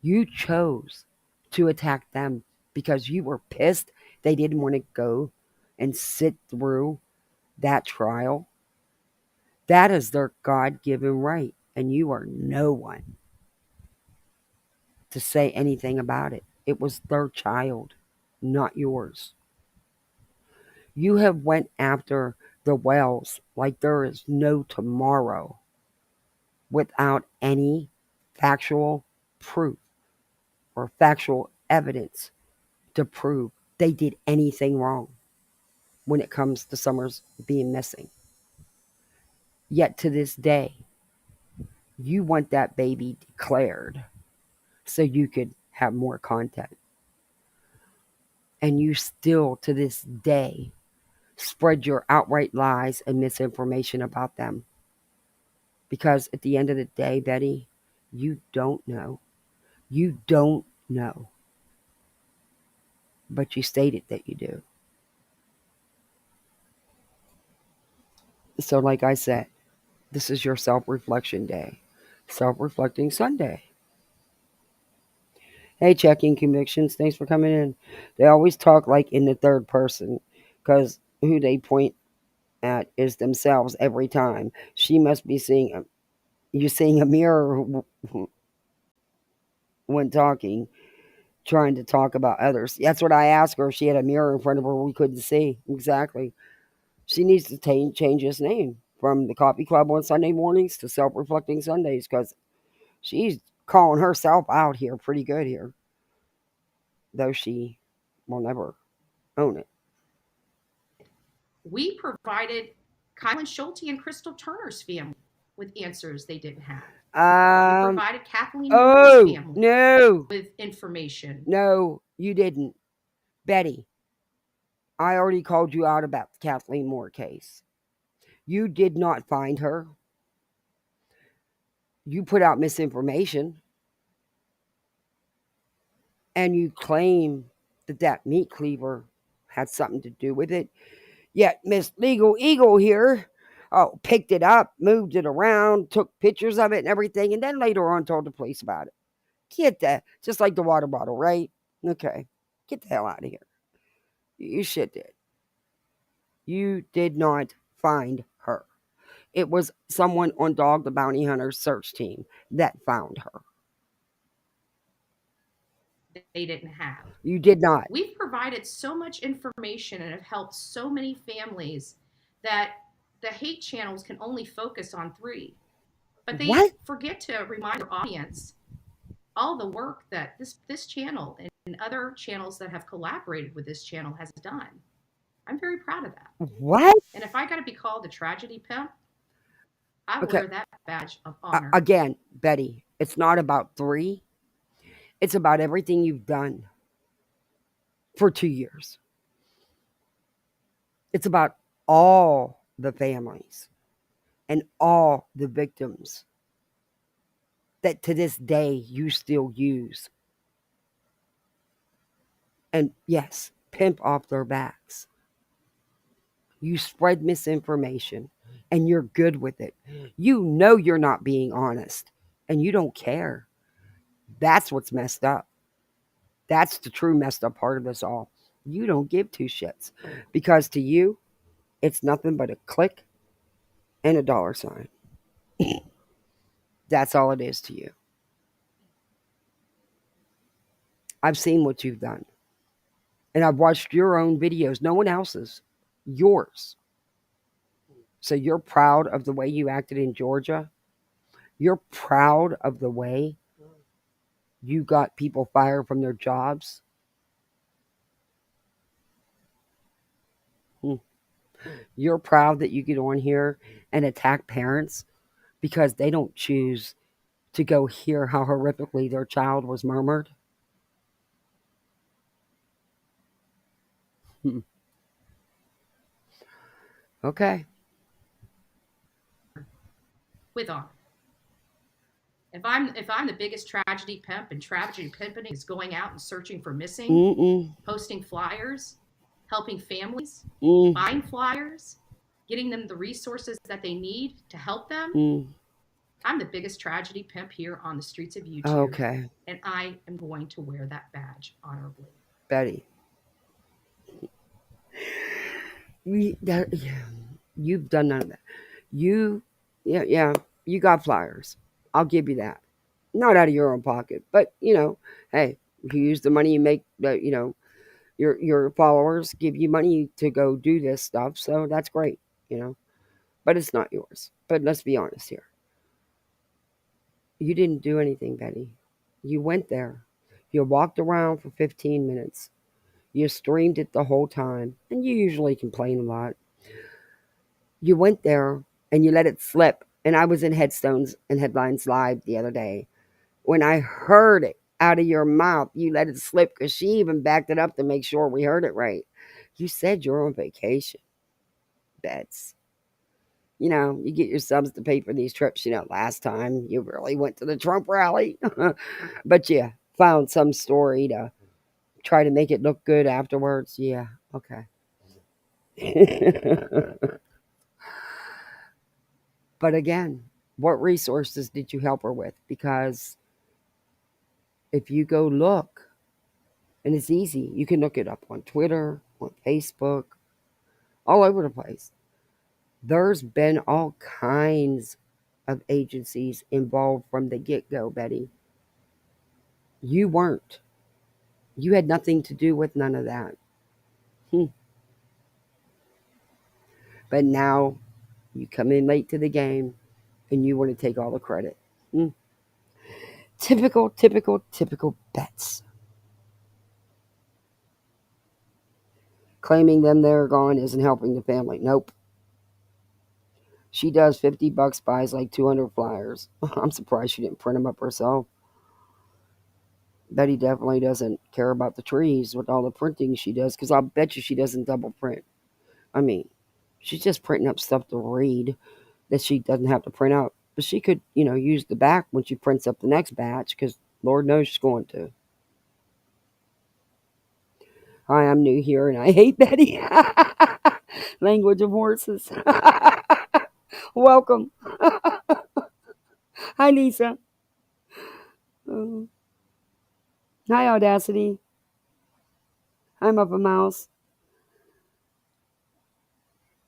You chose to attack them because you were pissed they didn't want to go and sit through that trial. That is their God given right, and you are no one to say anything about it. It was their child, not yours. You have went after the Wells like there is no tomorrow without any factual proof or factual evidence to prove they did anything wrong when it comes to Summers being missing. Yet to this day, you want that baby declared so you could have more content. And you still, to this day, spread your outright lies and misinformation about them. Because at the end of the day, Betty, you don't know. You don't know. But you stated that you do. So, like I said, this is your self reflection day, self reflecting Sunday. Hey, checking convictions. Thanks for coming in. They always talk like in the third person because who they point at is themselves every time. She must be seeing you seeing a mirror when talking, trying to talk about others. That's what I asked her. If she had a mirror in front of her we couldn't see. Exactly. She needs to change his name from the Coffee Club on Sunday mornings to Self Reflecting Sundays because she's calling herself out here pretty good here, though she will never own it. We provided Kylan Schulte and Crystal Turner's family with answers they didn't have. We provided Kathleen Moore's family no, with information. no, you didn't. Betty, I already called you out about the Kathleen Moore case. You did not find her. You put out misinformation. And you claim that meat cleaver had something to do with it. Yet Miss Legal Eagle here, oh, picked it up, moved it around, took pictures of it and everything, and then later on told the police about it. Get that. Just like the water bottle, right? Okay. Get the hell out of here. You shit did. You did not find her. It was someone on Dog the Bounty Hunter's search team that found her. They didn't have. You did not. We've provided so much information and have helped so many families that the hate channels can only focus on 3. But they What? forget to remind their audience all the work that this channel and other channels that have collaborated with this channel has done. I'm very proud of that. What? And if I got to be called a tragedy pimp, I Okay. wear that badge of honor. Again, Betty, it's not about 3. It's about everything you've done for 2 years. It's about all the families and all the victims that to this day you still use. And yes, pimp off their backs. You spread misinformation and you're good with it. You know you're not being honest and you don't care. That's what's messed up. That's the true messed up part of this all. You don't give 2 shits because to you, it's nothing but a click and a dollar sign. That's all it is to you. I've seen what you've done. And I've watched your own videos, no one else's, yours. So you're proud of the way you acted in Georgia. You're proud of the way you got people fired from their jobs. You're proud that you get on here and attack parents because they don't choose to go hear how horrifically their child was murmured. Okay. With honor. If I'm the biggest tragedy pimp and tragedy pimping is going out and searching for missing, posting flyers, helping families, buying flyers, getting them the resources that they need to help them, I'm the biggest tragedy pimp here on the streets of YouTube. Okay. And I am going to wear that badge honorably. Betty. You've done none of that. You got flyers. I'll give you that. Not out of your own pocket, but hey, you use the money you make. Your followers give you money to go do this stuff, so that's great. But it's not yours. But let's be honest here. You didn't do anything, Betty. You went there. You walked around for 15 minutes. You streamed it the whole time, and you usually complain a lot. You went there and you let it slip. And I was in Headstones and Headlines Live the other day. When I heard it out of your mouth, you let it slip because she even backed it up to make sure we heard it right. You said you're on vacation. Bets. You get your subs to pay for these trips. Last time you really went to the Trump rally. But yeah, found some story to try to make it look good afterwards. Yeah, okay. But again, what resources did you help her with? Because if you go look, and it's easy, you can look it up on Twitter, on Facebook, all over the place. There's been all kinds of agencies involved from the get-go, Betty. You weren't. You had nothing to do with none of that. But now you come in late to the game and you want to take all the credit. Typical bets. Claiming them they're gone isn't helping the family. Nope. She does $50, buys like 200 flyers. I'm surprised she didn't print them up herself. Betty definitely doesn't care about the trees with all the printing she does, because I'll bet you she doesn't double print. I mean, she's just printing up stuff to read that she doesn't have to print out. But she could, use the back when she prints up the next batch, because Lord knows she's going to. Hi, I'm new here and I hate Betty. Language of horses. Welcome. Hi, Lisa. Uh, Hi, Audacity. I'm up a mouse.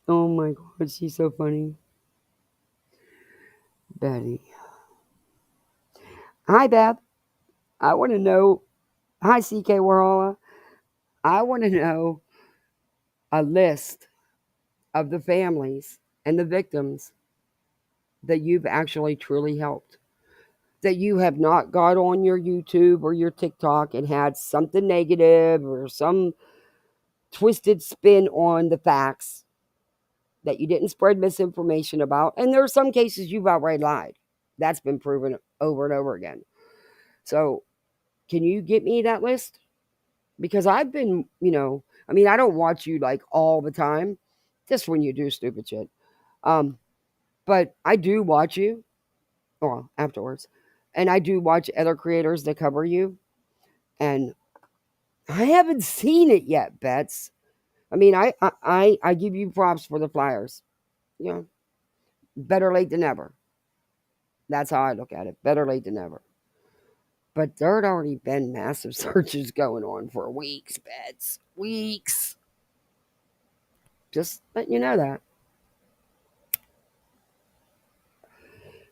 Oh my god, she's so funny. Betty. Hi, Beth. I want to know. Hi, CK Warhala. I want to know a list of the families and the victims that you've actually truly helped. That you have not got on your YouTube or your TikTok and had something negative or some twisted spin on the facts, that you didn't spread misinformation about. And there are some cases you've outright lied. That's been proven over and over again. So, can you get me that list? Because I've been, I mean, I don't watch you like all the time, just when you do stupid shit. Um, but I do watch you, well, afterwards. And I do watch other creators that cover you. And I haven't seen it yet, Bets. I mean, I give you props for the flyers. You know, better late than never. That's how I look at it. Better late than never. But there had already been massive searches going on for weeks, Bets. Weeks. Just letting you know that.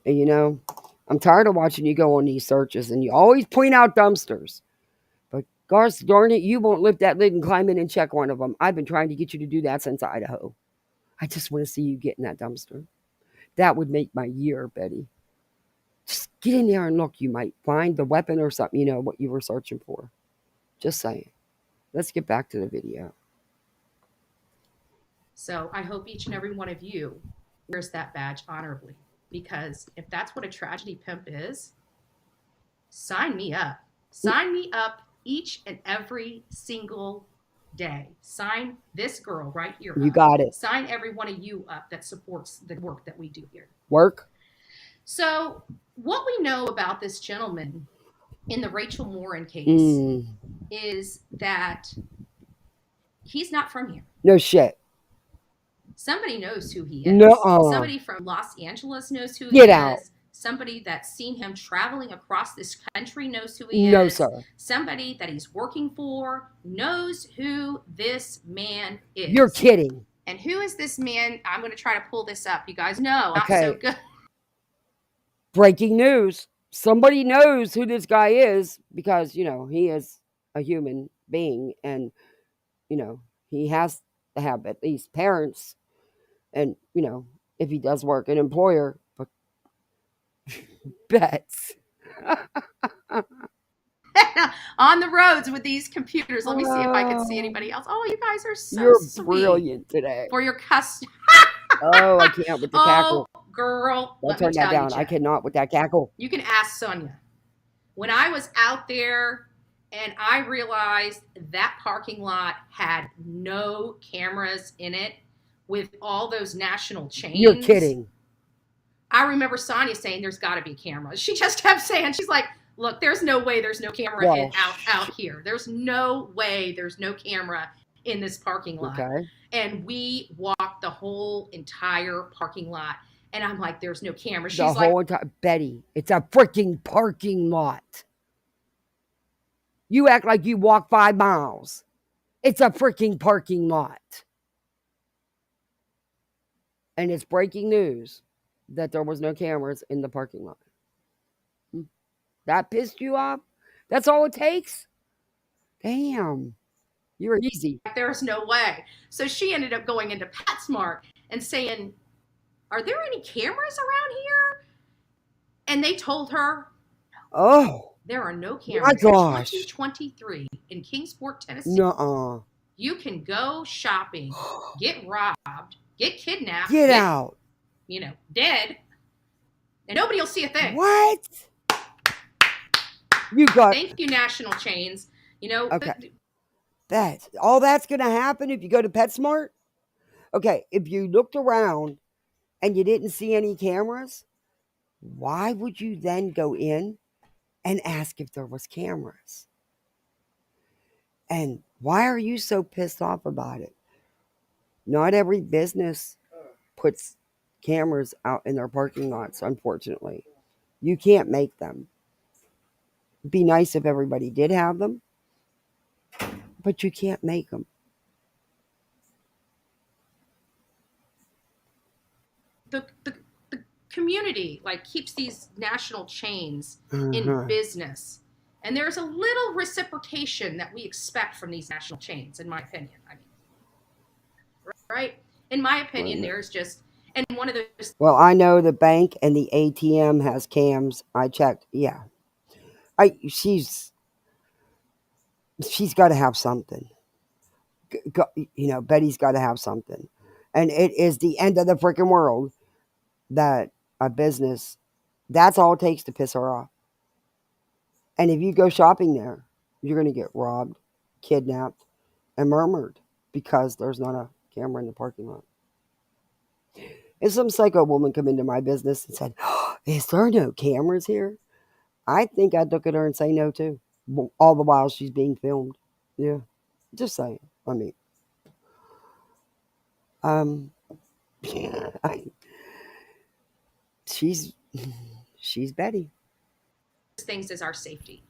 And I'm tired of watching you go on these searches and you always point out dumpsters. But gosh darn it, you won't lift that lid and climb in and check one of them. I've been trying to get you to do that since Idaho. I just want to see you get in that dumpster. That would make my year, Betty. Just get in there and look. You might find the weapon or something, what you were searching for. Just saying. Let's get back to the video. So I hope each and every one of you wears that badge honorably, because if that's what a tragedy pimp is, sign me up. Sign me up each and every single day. Sign this girl right here You up. got it. Sign every one of you up that supports the work that we do here. Work. So what we know about this gentleman in the Rachel Morin case is that he's not from here. No shit. Somebody knows who he is. No. Somebody from Los Angeles knows who Get he out. is. Somebody that's seen him traveling across this country knows who he No, is. sir. Somebody that he's working for knows who this man is. You're kidding. And who is this man? I'm going to try to pull this up. You guys know. Okay. Not so good. Breaking news. Somebody knows who this guy is because, he is a human being and, he has to have at least parents and, if he does work, an employer. But Bets. On the roads with these computers. Let me see if I can see anybody else. Oh, you guys are so You're sweet. brilliant today. For your custom. Oh, I can't with the cackle. Oh, girl. I'll turn that down. I cannot with that cackle. You can ask Sonia. When I was out there and I realized that parking lot had no cameras in it with all those national chains. You're kidding. I remember Sonia saying there's got to be cameras. She just kept saying, she's like, look, there's no way there's no camera out here. There's no way there's no camera in this parking lot. Okay. And we walked the whole entire parking lot. And I'm like, there's no camera. She's The whole entire Betty, it's a freaking parking lot. You act like you walk 5 miles. It's a freaking parking lot. And it's breaking news that there was no cameras in the parking lot. That pissed you off? That's all it takes? Damn. You're easy. There's no way. So she ended up going into PetSmart and saying, are there any cameras around here? And they told her, oh, there are no cameras. My gosh. 2023 in Kingsport, Tennessee. Nuh-uh. You can go shopping, get robbed, get kidnapped, Get out. Dead, and nobody will see a thing. What? You got. Thank you, national chains. Okay. All that's going to happen if you go to PetSmart? Okay, if you looked around and you didn't see any cameras, why would you then go in and ask if there was cameras? And Why are you so pissed off about it? Not every business puts cameras out in their parking lots, unfortunately. You can't make them. It'd be nice if everybody did have them, but you can't make them. The community like keeps these national chains in Uh-huh. business, and there's a little reciprocation that we expect from these national chains, in my opinion. I mean, right? In my opinion, there's just and one of those Well, I know the bank and the ATM has cams. I checked. Yeah, I she's got to have something. Betty's got to have something, and it is the end of the freaking world that a business. That's all it takes to piss her off. And if you go shopping there, you're going to get robbed, kidnapped, and murdered because there's not a camera in the parking lot. If some psycho woman come into my business and said, oh, "Is there no cameras here?" I think I'd look at her and say no too. All the while she's being filmed. Yeah, just saying. I mean, um, I, she's she's Betty. things is our safety.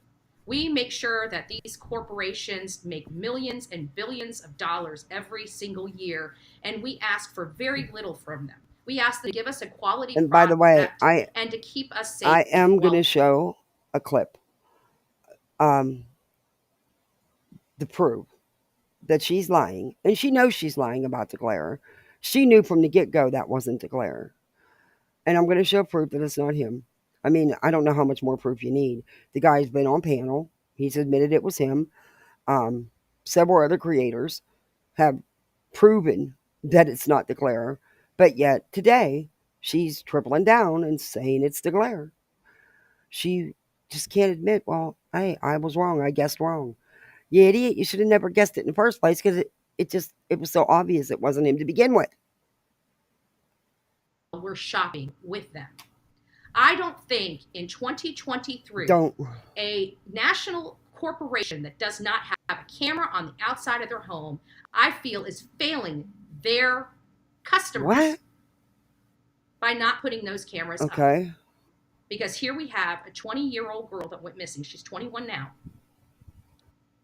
We make sure that these corporations make millions and billions of dollars every single year, and we ask for very little from them. We ask them to give us a quality And by the way, product and to keep us safe. I am going While to show a clip. Um, to prove that she's lying, and she knows she's lying about the glare. She knew from the get go that wasn't the glare. And I'm going to show proof that it's not him. I mean, I don't know how much more proof you need. The guy's been on panel. He's admitted it was him. Um, Several other creators have proven that it's not the glare. But yet today, she's tripling down and saying it's the glare. She just can't admit, well, I was wrong. I guessed wrong. You idiot. You should have never guessed it in the first place because it was so obvious it wasn't him to begin with. we're shopping with them. I don't think in 2023 Don't. a national corporation that does not have a camera on the outside of their home, I feel is failing their customers What? by not putting those cameras up. Okay. Because here we have a 20-year-old girl that went missing. She's 21 now.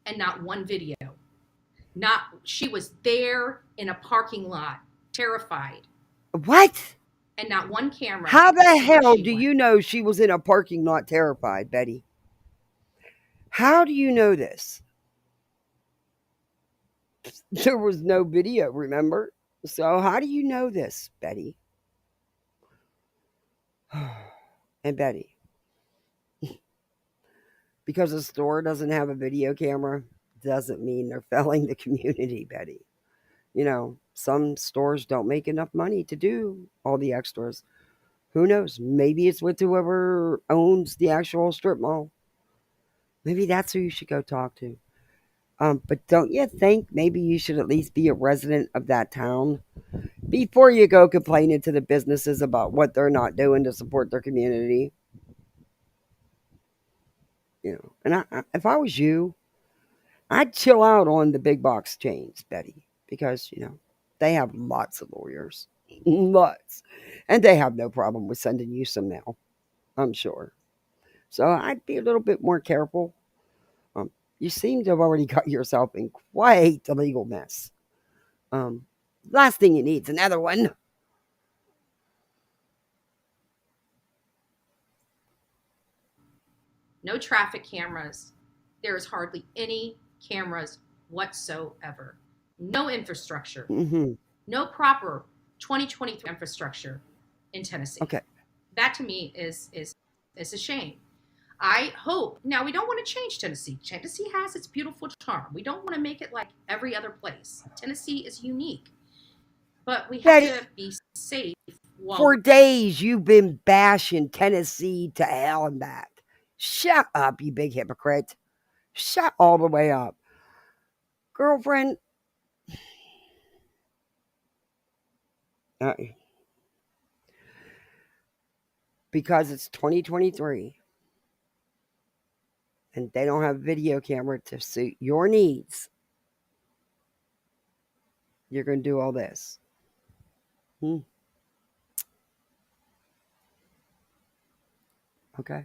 And not one video. She was there in a parking lot, terrified, What? and not one camera. How could see the where hell she do went. you know she was in a parking lot terrified, Betty? How do you know this? There was no video, remember? So how do you know this, Betty? And Betty, because the store doesn't have a video camera doesn't mean they're failing the community, Betty. Some stores don't make enough money to do all the extras. Who knows? Maybe it's with whoever owns the actual strip mall. Maybe that's who you should go talk to. But don't you think maybe you should at least be a resident of that town before you go complaining to the businesses about what they're not doing to support their community? And if I was you, I'd chill out on the big box chains, Betty, because they have lots of lawyers, lots, and they have no problem with sending you some mail. I'm sure. So I'd be a little bit more careful. You seem to have already got yourself in quite a legal mess. Um, Last thing you need is another one. No traffic cameras. There is hardly any cameras whatsoever. No infrastructure. Mm-hmm. No proper 2023 infrastructure in Tennessee. Okay. That to me is a shame. I hope now we don't want to change Tennessee. Tennessee has its beautiful charm. We don't want to make it like every other place. Tennessee is unique, but we have to be safe. For days, you've been bashing Tennessee to hell and back. Shut up, you big hypocrite. Shut all the way up. Girlfriend. Because it's 2023 and they don't have a video camera to suit your needs. You're going to do all this. Okay.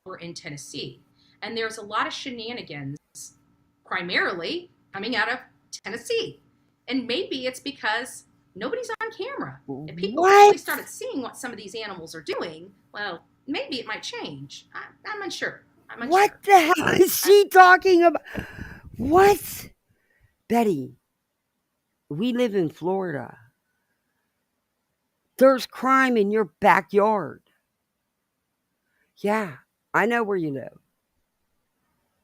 We're in Tennessee, and there's a lot of shenanigans, primarily coming out of Tennessee. And maybe it's because nobody's on camera. If people actually started seeing what some of these animals are doing, well, maybe it might change. I'm unsure. What the hell is she talking about? What? Betty, we live in Florida. There's crime in your backyard. Yeah, I know where you live.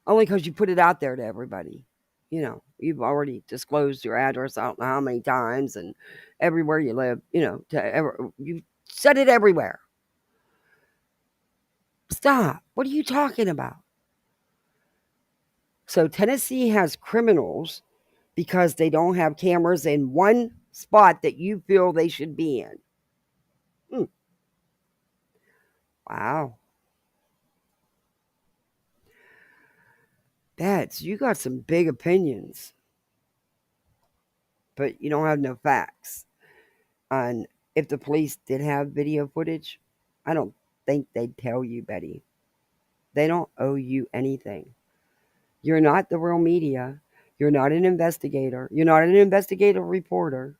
Only because you put it out there to everybody. You know, you've already disclosed your address, I don't know how many times, and everywhere you live, you know, you said it everywhere. Stop. What are you talking about? So Tennessee has criminals because they don't have cameras in one spot that you feel they should be in. Wow. Bets, you got some big opinions, but you don't have no facts. On if the police did have video footage, I don't think they'd tell you, Betty. They don't owe you anything. You're not the real media. You're not an investigator. You're not an investigative reporter.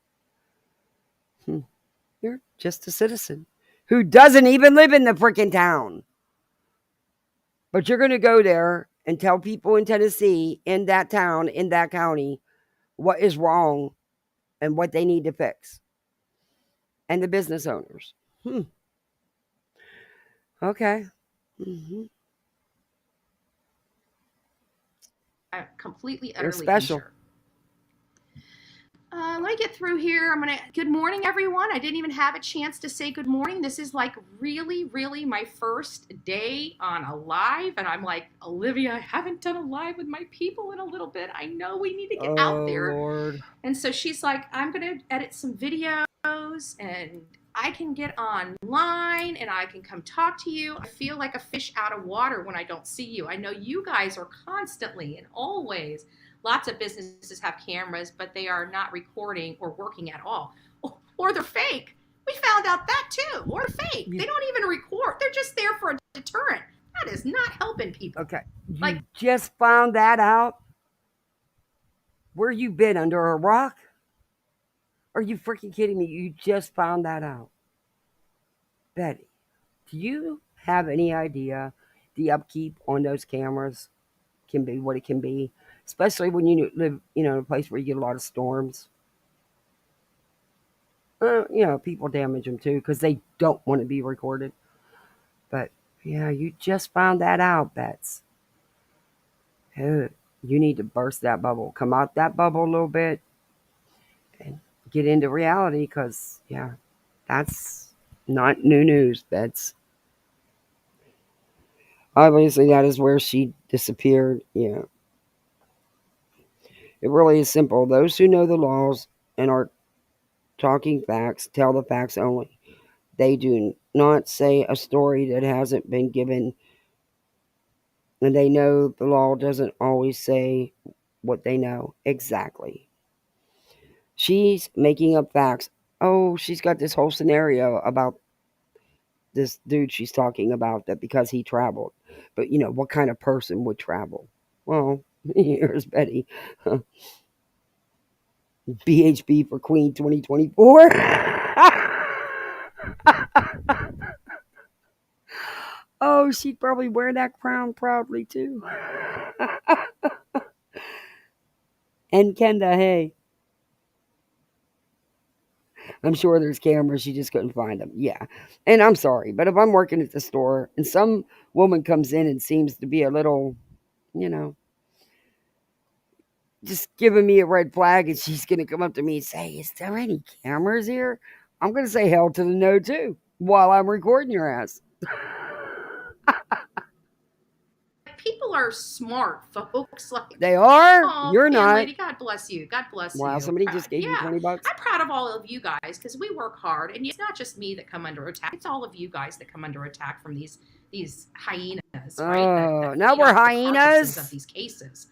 You're just a citizen who doesn't even live in the freaking town. But you're going to go there and tell people in Tennessee, in that town, in that county, what is wrong and what they need to fix. And the business owners. Okay. I'm completely, You're utterly special. unsure. Let me get through here. Good morning, everyone. I didn't even have a chance to say good morning. This is like really my first day on a live. And I'm like, Olivia, I haven't done a live with my people in a little bit. I know we need to get out there. Lord. And so she's like, I'm going to edit some videos and I can get online and I can come talk to you. I feel like a fish out of water when I don't see you. I know you guys are constantly and always. Lots of businesses have cameras, but they are not recording or working at all. Or they're fake. We found out that too. Or fake. They don't even record. They're just there for a deterrent. That is not helping people. Okay. You just found that out? Where you been, under a rock? Are you freaking kidding me? You just found that out. Betty, do you have any idea the upkeep on those cameras can be what it can be? Especially when you live, in a place where you get a lot of storms. People damage them too because they don't want to be recorded. But yeah, you just found that out, Bets. You need to burst that bubble. Come out that bubble a little bit and get into reality because, yeah, that's not new news, Bets. Obviously, that is where she disappeared. Yeah. It really is simple. Those who know the laws and are talking facts tell the facts only. They do not say a story that hasn't been given, and they know the law doesn't always say what they know exactly. She's making up facts. Oh, she's got this whole scenario about this dude she's talking about that because he traveled. But, what kind of person would travel? Well, here's Betty. BHB for Queen 2024. Oh, she'd probably wear that crown proudly too. And Kenda, hey. I'm sure there's cameras, she just couldn't find them. Yeah. And I'm sorry, but if I'm working at the store and some woman comes in and seems to be a little, just giving me a red flag and she's going to come up to me and say, is there any cameras here? I'm going to say hell to the no too while I'm recording your ass. People are smart, folks. They are? Oh, You're not. lady, God bless you. God bless you. Wow, somebody just gave you $20. I'm proud of all of you guys because we work hard, and it's not just me that come under attack. It's all of you guys that come under attack from these hyenas, right? Now we're hyenas of these cases.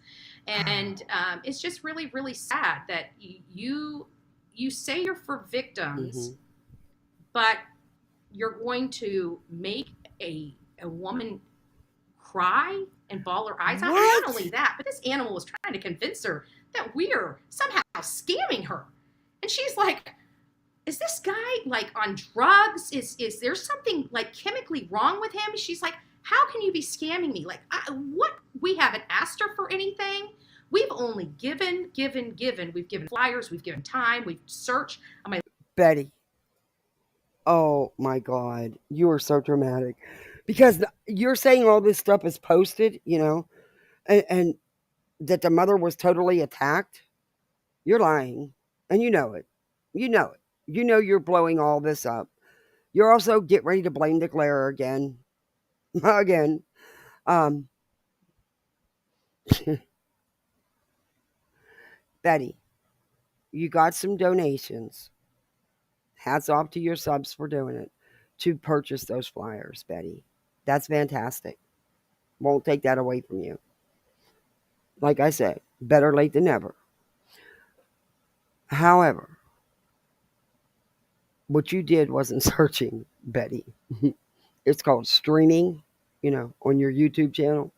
And it's just really, really sad that you say you're for victims, Hmm. but you're going to make a woman cry and bawl her eyes out. And not only What? that, but this animal was trying to convince her that we're somehow scamming her. And she's like, is this guy like on drugs? Is there something like chemically wrong with him? She's like, how can you be scamming me? Like, what? We haven't asked her for anything. We've only given, given, given. We've given flyers. We've given time. We've searched. I'm like, Betty. Oh my God. You are so dramatic. Because you're saying all this stuff is posted, and that the mother was totally attacked. You're lying. And you know it. You know it. You know you're blowing all this up. You're also get ready to blame declare again. Again. Um, Betty, you got some donations. Hats off to your subs for doing it. To purchase those flyers, Betty. That's fantastic. Won't take that away from you. Like I said, better late than never. However, what you did wasn't searching, Betty. It's called streaming, on your YouTube channel.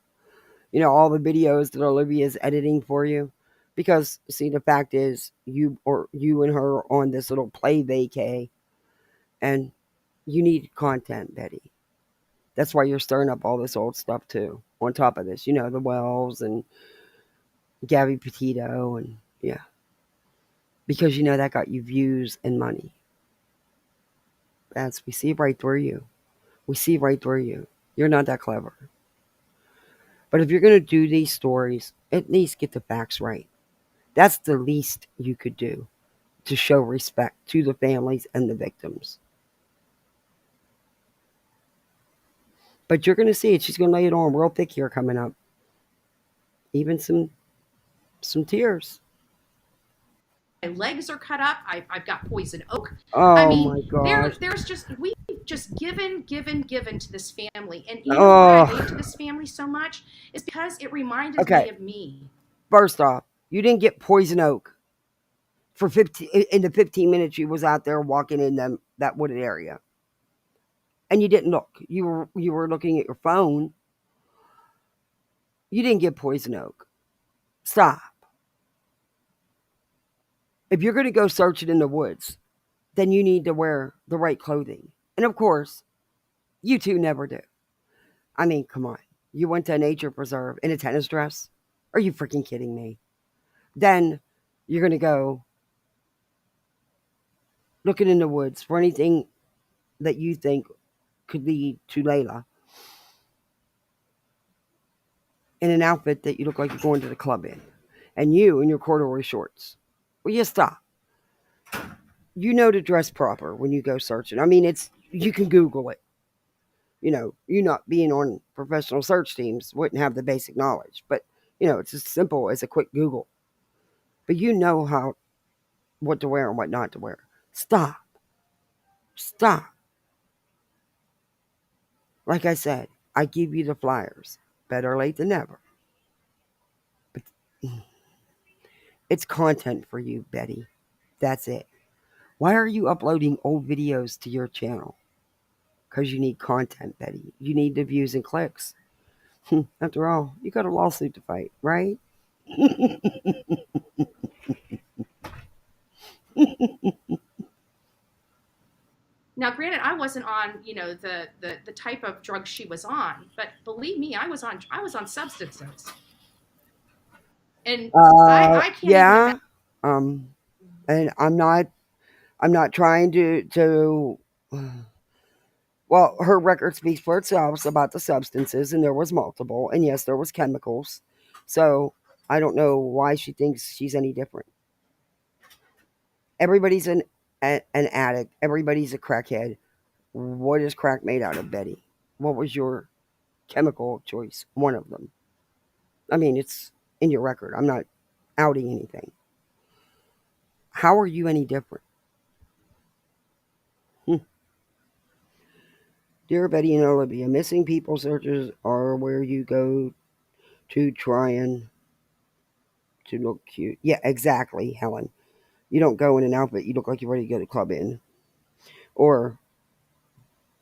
All the videos that Olivia's editing for you. Because see, the fact is you and her are on this little play vacay, and you need content, Betty. That's why you're stirring up all this old stuff too. On top of this, the Wells and Gabby Petito, and yeah, because that got you views and money. We see right through you. We see right through you. You're not that clever. But if you're going to do these stories, at least get the facts right. That's the least you could do to show respect to the families and the victims. But you're going to see it. She's going to lay it on real thick here coming up. Even some tears. my legs are cut up. I've got poison oak. I Oh mean, my gosh. there's just we've just given, given, given to this family. And you know why I gave to Oh, this family so much? Is because it reminded me okay. of me. First off, you didn't get poison oak for 15 in the 15 minutes you was out there walking in that wooded area, and you didn't look. You were looking at your phone. You didn't get poison oak. Stop. If you're going to go searching in the woods, then you need to wear the right clothing. And of course, you two never do. I mean, come on. You went to a nature preserve in a tennis dress? Are you freaking kidding me? Then you're going to go looking in the woods for anything that you think could lead to Layla in an outfit that you look like you're going to the club in. And you in your corduroy shorts. Will you stop? You know to dress proper when you go searching. I mean, you can Google it. You not being on professional search teams wouldn't have the basic knowledge, but it's as simple as a quick Google. But you know what to wear and what not to wear. Stop. Stop. Like I said, I give you the flyers. Better late than never. But it's content for you, Betty. That's it. Why are you uploading old videos to your channel? Because you need content, Betty. You need the views and clicks. After all, you got a lawsuit to fight, right? Now, granted, I wasn't on, the type of drug she was on, but believe me, I was on substances, and I can't even Yeah. imagine. And I'm not trying to well, her record speaks for itself about the substances, and there was multiple, and yes, there was chemicals. So I don't know why she thinks she's any different. Everybody's an addict. Everybody's a crackhead. What is crack made out of, Betty? What was your chemical of choice? One of them. I mean, it's in your record. I'm not outing anything. How are you any different? Hmm. Dear Betty and Olivia, missing people searches are where you go to try and to look cute. Yeah, exactly, Helen. You don't go in an outfit, you look like you're ready to go to club in. Or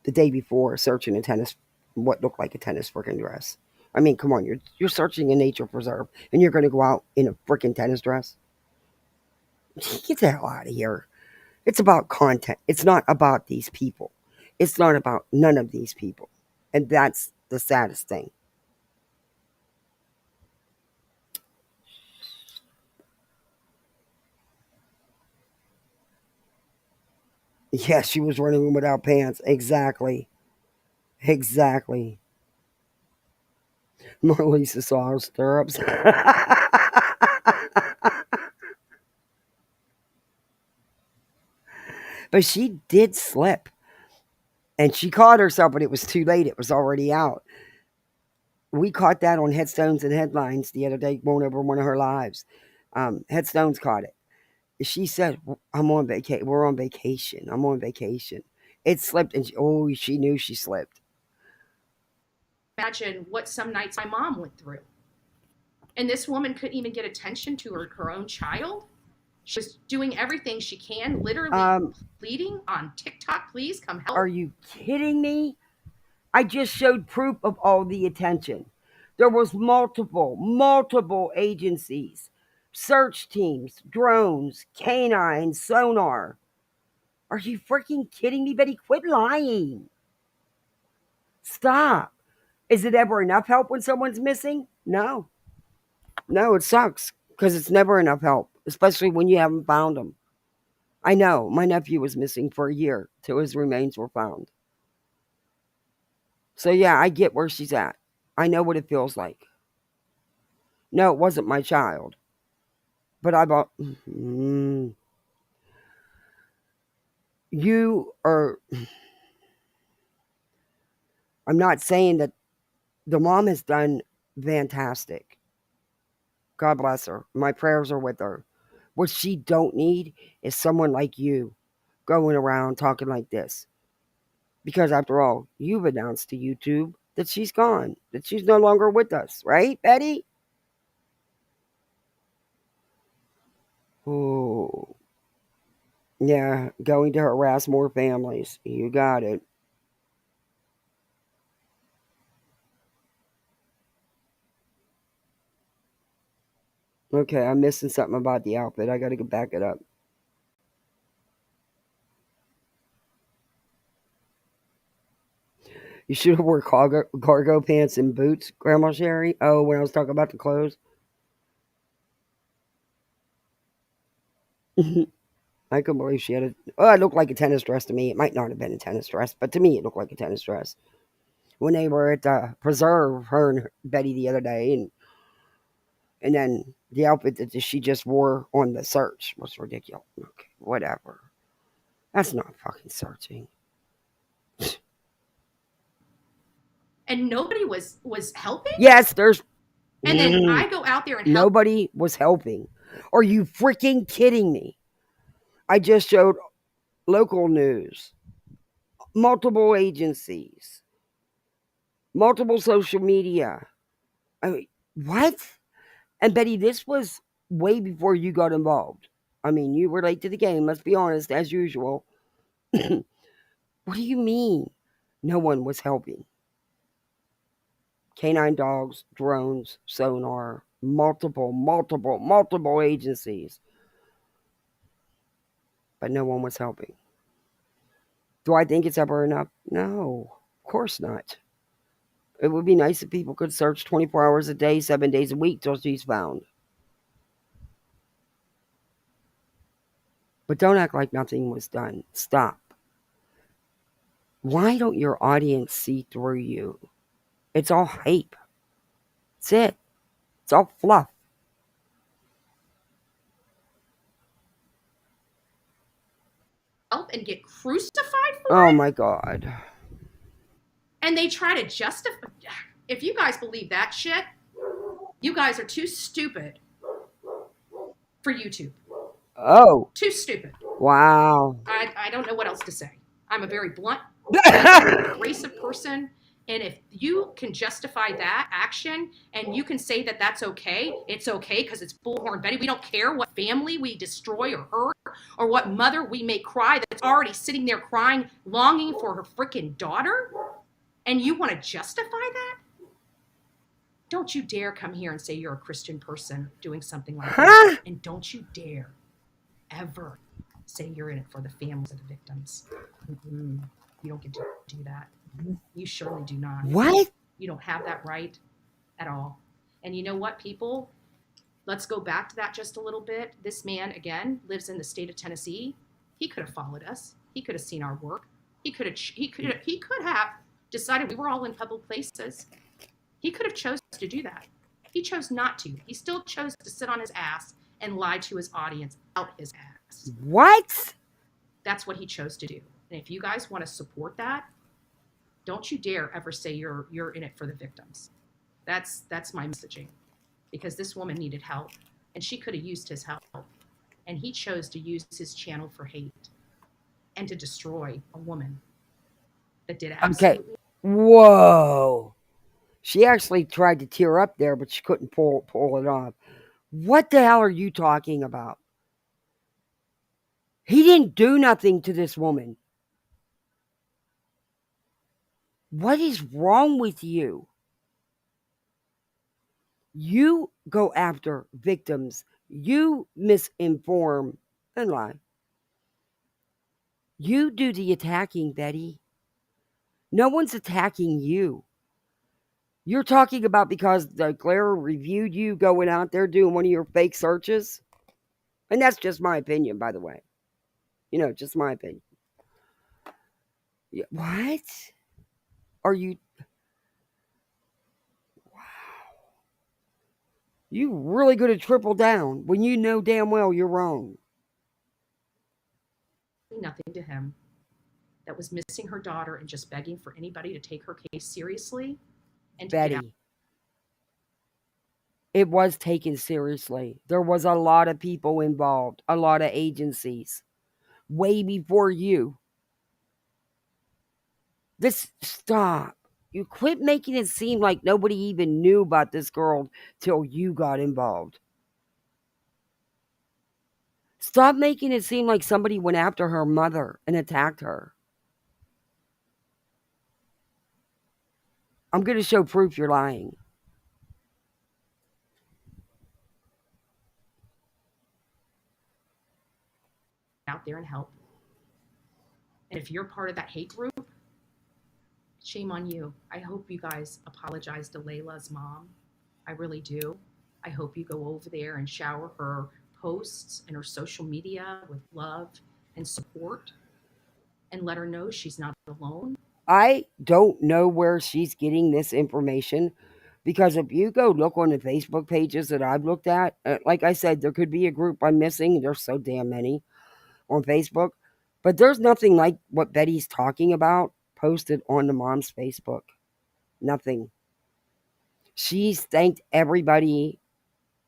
the day before, searching a tennis, what looked like a tennis freaking dress. I mean, come on, you're searching a nature preserve, and you're going to go out in a freaking tennis dress? Get the hell out of here. It's about content. It's not about these people. It's not about none of these people. And that's the saddest thing. Yeah, she was running without pants. Exactly. Exactly. Marlisa saw her stirrups. But she did slip. And she caught herself, but it was too late. It was already out. We caught that on Headstones and Headlines the other day, going over one of her lives. Headstones caught it. She said, "I'm on vacation. We're on vacation. I'm on vacation." It slipped, and she knew she slipped. Imagine what some nights my mom went through. And this woman couldn't even get attention to her own child. She was doing everything she can, literally pleading on TikTok, please come help. Are you kidding me? I just showed proof of all the attention. There was multiple agencies, search teams, drones, canines, sonar. Are you freaking kidding me, Betty? Quit lying. Stop. Is it ever enough help when someone's missing? No. No, it sucks because it's never enough help, especially when you haven't found them. I know. My nephew was missing for a year till his remains were found. So, yeah, I get where she's at. I know what it feels like. No, it wasn't my child. But I bought. You are. I'm not saying that the mom has done fantastic. God bless her. My prayers are with her. What she don't need is someone like you going around talking like this. Because after all, you've announced to YouTube that she's gone, that she's no longer with us, right, Betty? Oh, yeah, going to harass more families. You got it. Okay, I'm missing something about the outfit. I gotta go back it up. You should have wore cargo pants and boots, Grandma Sherry. Oh, when I was talking about the clothes. I couldn't believe she had a. Oh, it looked like a tennis dress to me. It might not have been a tennis dress, but to me, it looked like a tennis dress. When they were at the preserve, her and Betty the other day, and then the outfit that she just wore on the search was ridiculous. Okay, whatever. That's not fucking searching. And nobody was helping? Yes, there's. And then I go out there and help. Nobody was helping. Are you freaking kidding me? I just showed local news, multiple agencies, multiple social media. I mean, what? And Betty, this was way before you got involved. I mean, you were late to the game, let's be honest, as usual. What do you mean? No one was helping. Canine dogs, drones, sonar, multiple agencies. But no one was helping. Do I think it's ever enough? No, of course not. It would be nice if people could search 24 hours a day, 7 days a week till she's found. But don't act like nothing was done. Stop. Why don't your audience see through you? It's all hype. That's it. It's all fluff. Help and get crucified for Oh it? my God. And they try to justify. If you guys believe that shit, you guys are too stupid for YouTube. Oh. Too stupid. Wow. I don't know what else to say. I'm a very blunt, abrasive person, And if you can justify that action and you can say that that's okay, it's okay because it's Bullhornbetty. We don't care what family we destroy or hurt or what mother we make cry that's already sitting there crying, longing for her freaking daughter. And you want to justify that? Don't you dare come here and say you're a Christian person doing something like that. Huh? And don't you dare ever say you're in it for the families of the victims. Mm-mm. You don't get to do that. You surely do not. What? You don't have that right at all. And you know what, people? Let's go back to that just a little bit. This man, again, lives in the state of Tennessee. He could have followed us. He could have seen our work. He could have decided we were all in public places. He could have chose to do that. He chose not to. He still chose to sit on his ass and lie to his audience out his ass. What? That's what he chose to do. And if you guys want to support that, don't you dare ever say you're in it for the victims. That's my messaging. Because this woman needed help and she could have used his help. And he chose to use his channel for hate and to destroy a woman that did absolutely. Okay. Whoa. She actually tried to tear up there, but she couldn't pull it off. What the hell are you talking about? He didn't do nothing to this woman. What is wrong with you? You go after victims. You misinform and lie. You do the attacking, Betty. No one's attacking you. You're talking about because the Claire reviewed you going out there doing one of your fake searches? And that's just my opinion, by the way. Just my opinion. Yeah, what? Are you... Wow. You really going to triple down when you know damn well you're wrong. Nothing to him, that was missing her daughter and just begging for anybody to take her case seriously and to get out. Betty, it was taken seriously. There was a lot of people involved, a lot of agencies, way before you. Stop. You quit making it seem like nobody even knew about this girl till you got involved. Stop making it seem like somebody went after her mother and attacked her. I'm going to show proof you're lying. Out there and help. And if you're part of that hate group, shame on you. I hope you guys apologize to Layla's mom. I really do. I hope you go over there and shower her posts and her social media with love and support and let her know she's not alone. I don't know where she's getting this information, because if you go look on the Facebook pages that I've looked at, like I said, there could be a group I'm missing. There's so damn many on Facebook, but there's nothing like what Betty's talking about posted on the mom's Facebook. Nothing. She's thanked everybody.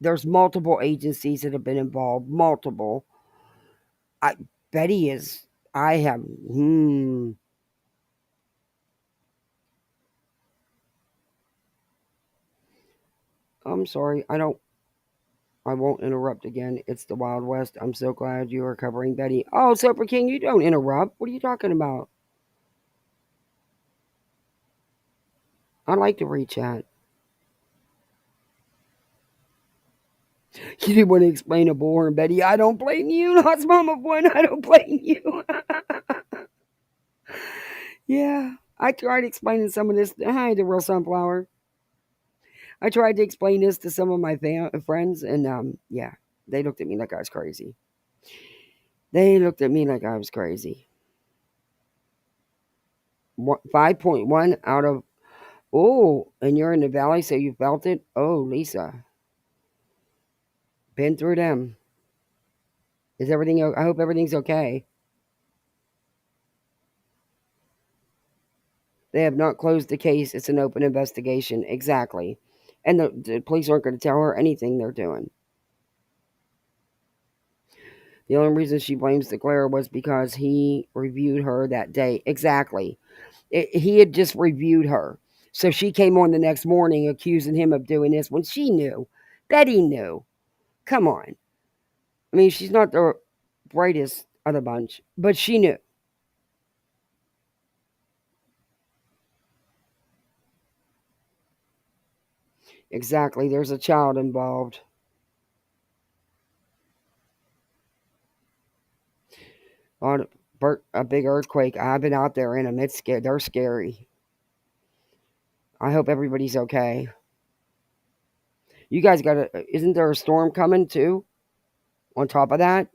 There's multiple agencies that have been involved. Multiple. Betty is. I have. I'm sorry. I won't interrupt again. It's the Wild West. I'm so glad you are covering Betty. Oh, Super King, you don't interrupt. What are you talking about? I like to read chat. You didn't want to explain a Bullhorn, Betty. I don't blame you. Lots mama one. I don't blame you. Yeah. I tried explaining some of this. Hi, the real sunflower. I tried to explain this to some of my friends, and yeah, they looked at me like I was crazy. They looked at me like I was crazy. 5.1 out of... Oh, and you're in the valley, so you felt it? Oh, Lisa. Been through them. Is everything... I hope everything's okay. They have not closed the case. It's an open investigation. Exactly. And the police aren't going to tell her anything they're doing. The only reason she blames the Claire was because he reviewed her that day. Exactly. He had just reviewed her. So she came on the next morning accusing him of doing this when she knew. Betty knew. Come on. I mean, she's not the brightest of the bunch, but she knew. Exactly. There's a child involved. On a big earthquake. I've been out there in them. It's scary. They're scary. I hope everybody's okay. You guys got a. Isn't there a storm coming too? On top of that,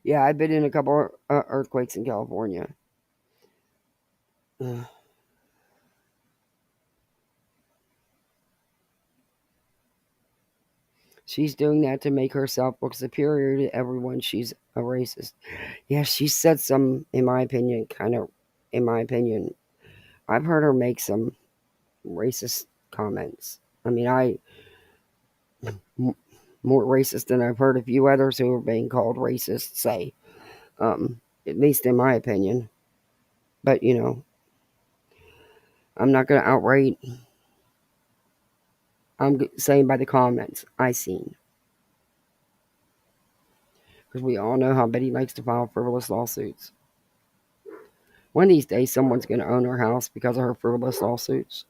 yeah, I've been in a couple earthquakes in California. Ugh. She's doing that to make herself look superior to everyone. She's a racist. Yeah, she said some, in my opinion, in my opinion, I've heard her make some racist comments. I mean, more racist than I've heard a few others who are being called racist say, at least in my opinion. But, I'm not going to outright. I'm saying by the comments I seen. Because we all know how Betty likes to file frivolous lawsuits. One of these days, someone's going to own her house because of her frivolous lawsuits.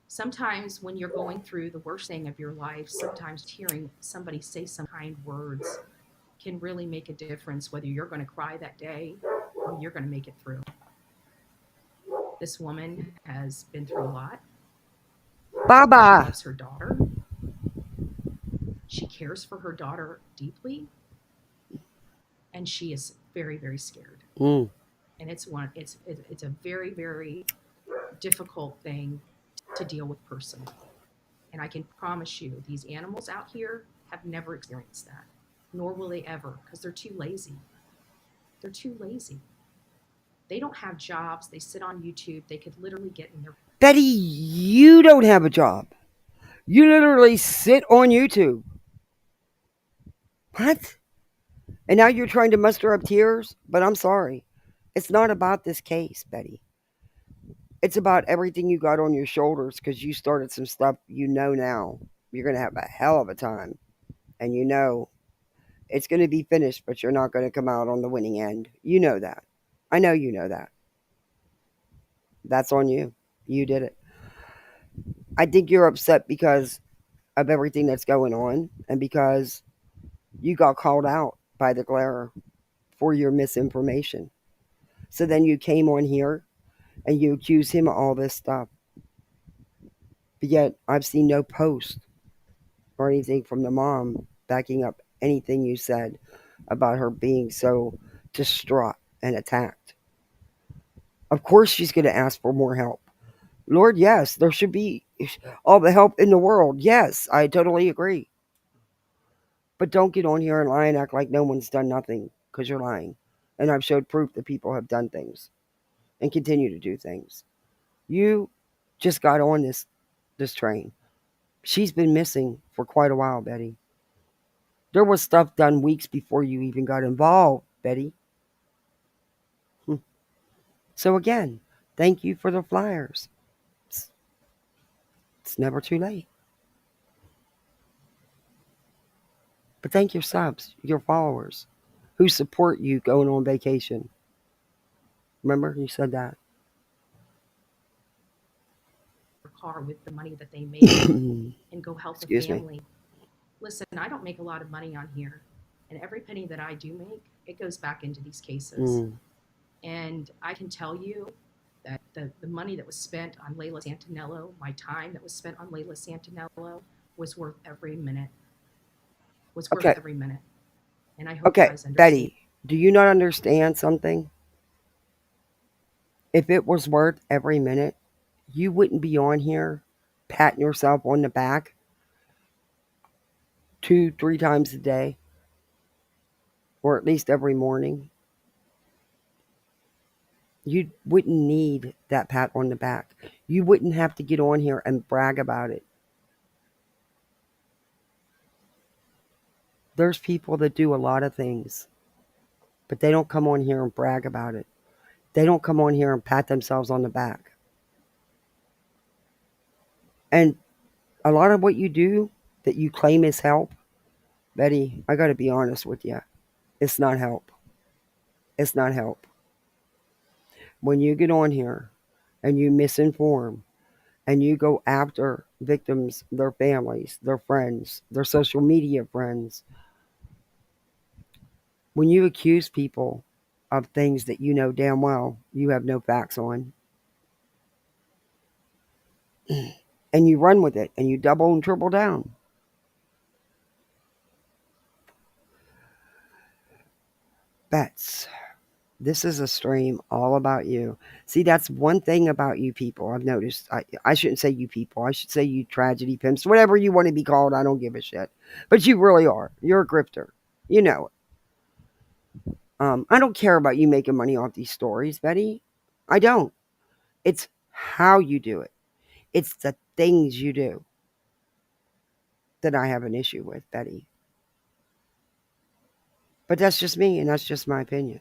Sometimes when you're going through the worst thing of your life, sometimes hearing somebody say some kind words can really make a difference whether you're going to cry that day or you're going to make it through. This woman has been through a lot. She Baba! loves her daughter. She cares for her daughter deeply. And she is very, very scared. Mm. And it's a very, very difficult thing to deal with personally. And I can promise you, these animals out here have never experienced that, nor will they ever, because they're too lazy. They're too lazy. They don't have jobs. They sit on YouTube. They could literally get in their. Betty, you don't have a job. You literally sit on YouTube. What? And now you're trying to muster up tears? But I'm sorry. It's not about this case, Betty. It's about everything you got on your shoulders because you started some stuff you know now. You're going to have a hell of a time. And you know it's going to be finished, but you're not going to come out on the winning end. You know that. I know you know that. That's on you. You did it. I think you're upset because of everything that's going on and because you got called out by the Glare for your misinformation. So then you came on here and you accuse him of all this stuff. But yet I've seen no post or anything from the mom backing up anything you said about her being so distraught and attacked. Of course she's going to ask for more help. Lord, yes, there should be all the help in the world. Yes, I totally agree. But don't get on here and lie and act like no one's done nothing because you're lying. And I've showed proof that people have done things and continue to do things. You just got on this train. She's been missing for quite a while, Betty. There was stuff done weeks before you even got involved, Betty. So again, thank you for the flyers. It's never too late. But thank your subs, your followers, who support you going on vacation. Remember, you said that. Car with the money that they make and go help the family. Me. Listen, I don't make a lot of money on here, and every penny that I do make, it goes back into these cases. And I can tell you that the money that was spent on Layla Santinello, my time that was spent on Layla Santinello, was worth every minute. Every minute. And I hope you guys understand. Betty, do you not understand something? If it was worth every minute, you wouldn't be on here patting yourself on the back 2-3 times a day, or at least every morning. You wouldn't need that pat on the back. You wouldn't have to get on here and brag about it. There's people that do a lot of things, but they don't come on here and brag about it. They don't come on here and pat themselves on the back. And a lot of what you do that you claim is help, Betty, I got to be honest with you, it's not help. It's not help. When you get on here and you misinform and you go after victims, their families, their friends, their social media friends, when you accuse people of things that you know damn well you have no facts on, and you run with it and you double and triple down. Bets. This is a stream all about you. See, that's one thing about you people I've noticed. I shouldn't say you people. I should say you tragedy pimps. Whatever you want to be called, I don't give a shit. But you really are. You're a grifter. You know it. I don't care about you making money off these stories, Betty. I don't. It's how you do it. It's the things you do that I have an issue with, Betty. But that's just me, and that's just my opinion.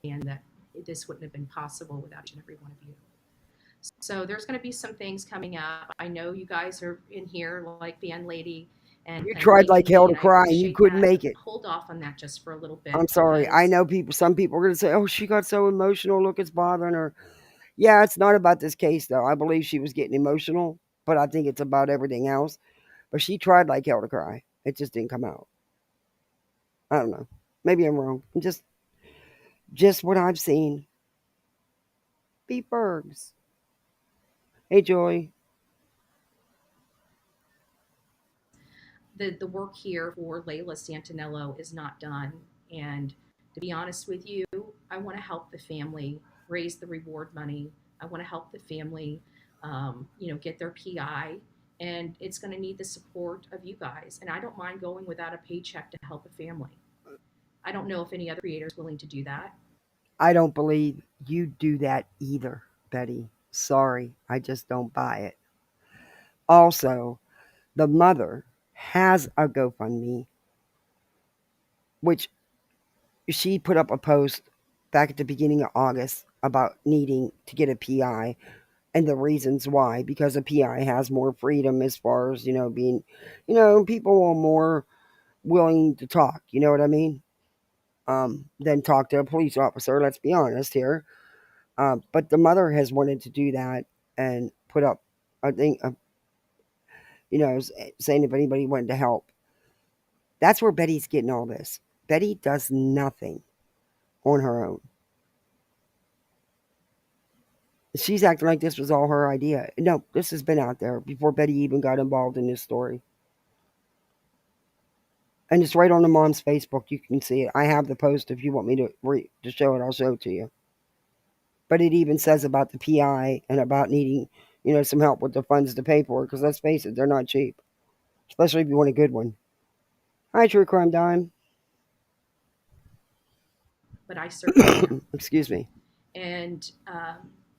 And that this wouldn't have been possible without each and every one of you. So there's going to be some things coming up. I know you guys are in here like Band Lady and You kind of tried like thanking hell me, to and I cry, and you appreciate couldn't that. make it. Hold off on that just for a little bit. I'm sorry. I Because know people. Some people are going to say, "Oh, she got so emotional. Look, it's bothering her." Yeah, it's not about this case though. I believe she was getting emotional, but I think it's about everything else. But she tried like hell to cry. It just didn't come out. I don't know. Maybe I'm wrong. Just what I've seen. Beat Bergs. Hey, Joy. the work here for Layla Santinello is not done. And to be honest with you, I want to help the family raise the reward money. I want to help the family, get their PI. And it's going to need the support of you guys. And I don't mind going without a paycheck to help a family. I don't know if any other creator is willing to do that. I don't believe you do that either, Betty. Sorry. I just don't buy it. Also, the mother has a GoFundMe, which she put up a post back at the beginning of August about needing to get a PI and the reasons why. Because a PI has more freedom as far as, being, people are more willing to talk, you know what I mean? Than talk to a police officer, let's be honest here. But the mother has wanted to do that and put up, I think, saying if anybody wanted to help. That's where Betty's getting all this. Betty does nothing on her own. She's acting like this was all her idea. No, this has been out there before Betty even got involved in this story. And it's right on the mom's Facebook. You can see it. I have the post if you want me to show it. I'll show it to you. But it even says about the PI and about needing, some help with the funds to pay for it. Because let's face it, they're not cheap, especially if you want a good one. Hi, True Crime Dime. But I certainly am. Excuse me. And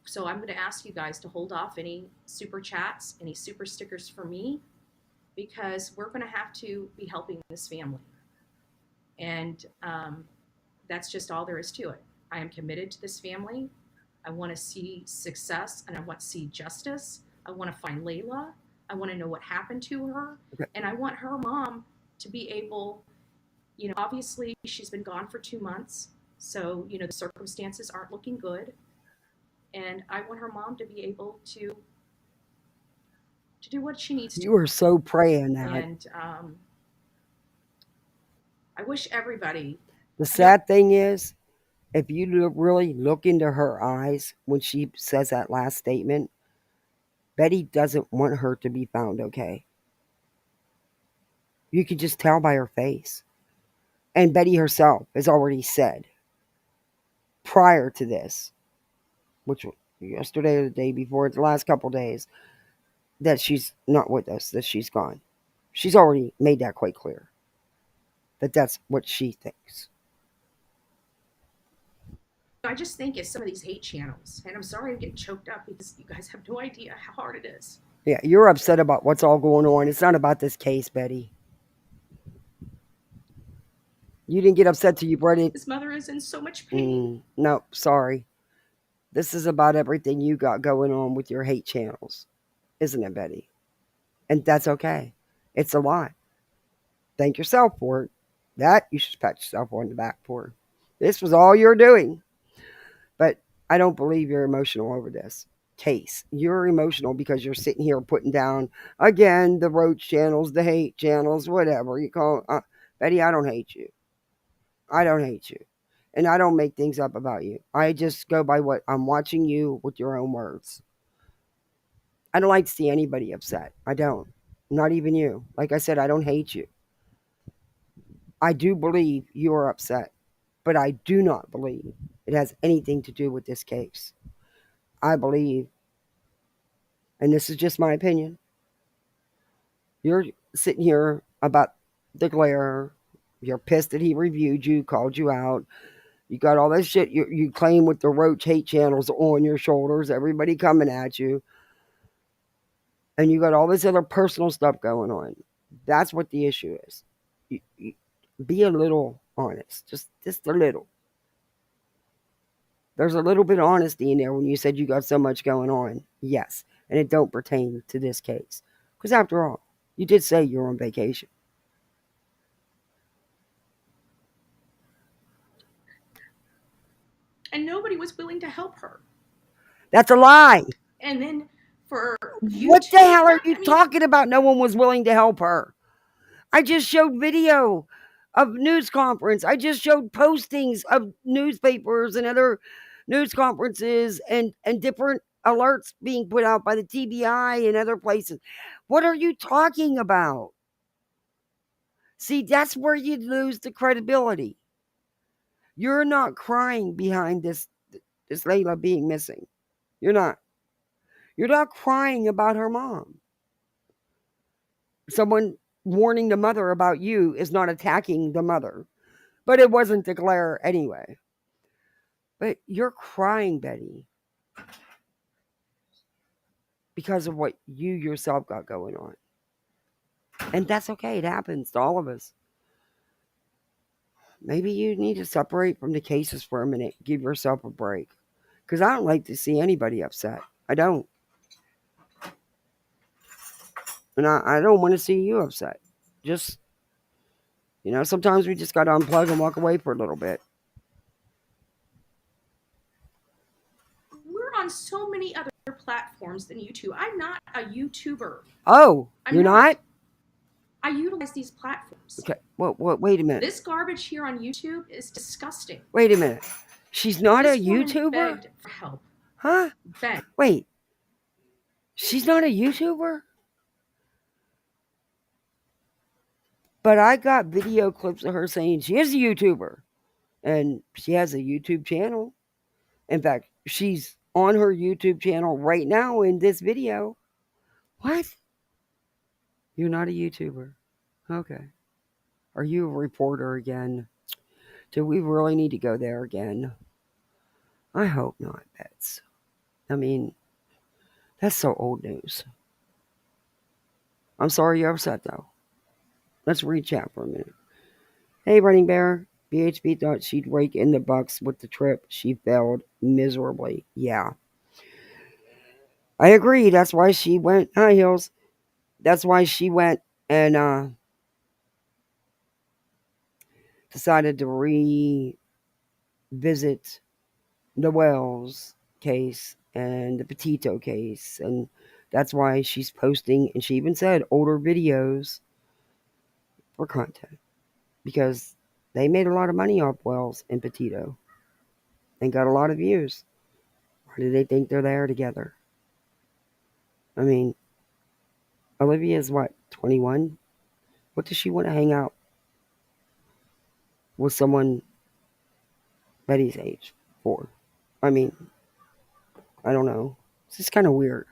so I'm going to ask you guys to hold off any super chats, any super stickers for me, because we're going to have to be helping this family. And that's just all there is to it. I am committed to this family. I want to see success and I want to see justice. I want to find Layla. I want to know what happened to her. Okay. And I want her mom to be able, obviously she's been gone for 2 months. So, the circumstances aren't looking good. And I want her mom to be able to do what she needs to. You are so praying that. And I wish everybody. The sad thing is, if you really look into her eyes when she says that last statement, Betty doesn't want her to be found okay. You can just tell by her face. And Betty herself has already said prior to this, which was yesterday or the day before, the last couple days, that she's not with us, that she's gone. She's already made that quite clear. That that's what she thinks. I just think it's some of these hate channels, and I'm sorry I'm getting choked up because you guys have no idea how hard it is. Yeah, you're upset about what's all going on. It's not about this case, Betty. You didn't get upset till you brought it. His mother is in so much pain. No, sorry. This is about everything you got going on with your hate channels, isn't it, Betty? And that's okay. It's a lot. Thank yourself for it. That you should pat yourself on the back for. This was all you're doing. But I don't believe you're emotional over this case. You're emotional because you're sitting here putting down, again, the roach channels, the hate channels, whatever you call it. Betty, I don't hate you. I don't hate you. And I don't make things up about you. I just go by what I'm watching you with your own words. I don't like to see anybody upset. I don't. Not even you. Like I said, I don't hate you. I do believe you are upset, but I do not believe it has anything to do with this case. I believe, and this is just my opinion, you're sitting here about the glare. You're pissed that he reviewed you, called you out. You got all this shit you claim with the roach hate channels on your shoulders, everybody coming at you. And you got all this other personal stuff going on. That's what the issue is. Be a little honest, just a little. There's a little bit of honesty in there when you said you got so much going on. Yes, and it don't pertain to this case. Because after all, you did say you're on vacation. And nobody was willing to help her. That's a lie. And then for you What the to, hell are you I mean, talking about? No one was willing to help her. I just showed video of news conference. I just showed postings of newspapers and other news conferences and different alerts being put out by the TBI and other places. What are you talking about? See, that's where you lose the credibility. You're not crying behind this Layla being missing. You're not. You're not crying about her mom. Someone warning the mother about you is not attacking the mother. But it wasn't the glare anyway. But you're crying, Betty, because of what you yourself got going on. And that's okay. It happens to all of us. Maybe you need to separate from the cases for a minute. Give yourself a break. Because I don't like to see anybody upset. I don't. And I don't want to see you upset. Just, sometimes we just got to unplug and walk away for a little bit. we're on so many other platforms than YouTube. I'm not a YouTuber. Oh, you're not? I utilize these platforms. Okay. Well, wait a minute. This garbage here on YouTube is disgusting. Wait a minute. She's not This a woman YouTuber? begged for help. Huh? Begged. Wait. She's not a YouTuber? But I got video clips of her saying she is a YouTuber. And she has a YouTube channel. In fact, she's on her YouTube channel right now in this video. What? You're not a YouTuber. Okay. Are you a reporter again? Do we really need to go there again? I hope not, Bets. I mean, that's so old news. I'm sorry you're upset, though. Let's read chat for a minute. Hey, Running Bear. BHB thought she'd rake in the bucks with the trip. She failed miserably. Yeah. I agree. That's why she went high heels. That's why she went and decided to revisit the Wells case and the Petito case. And that's why she's posting, and she even said, older videos for content. Because they made a lot of money off Wells and Petito and got a lot of views. Why do they think they're there together? I mean, Olivia's what, 21? What does she want to hang out with someone Betty's age for? I mean, I don't know. It's just kind of weird.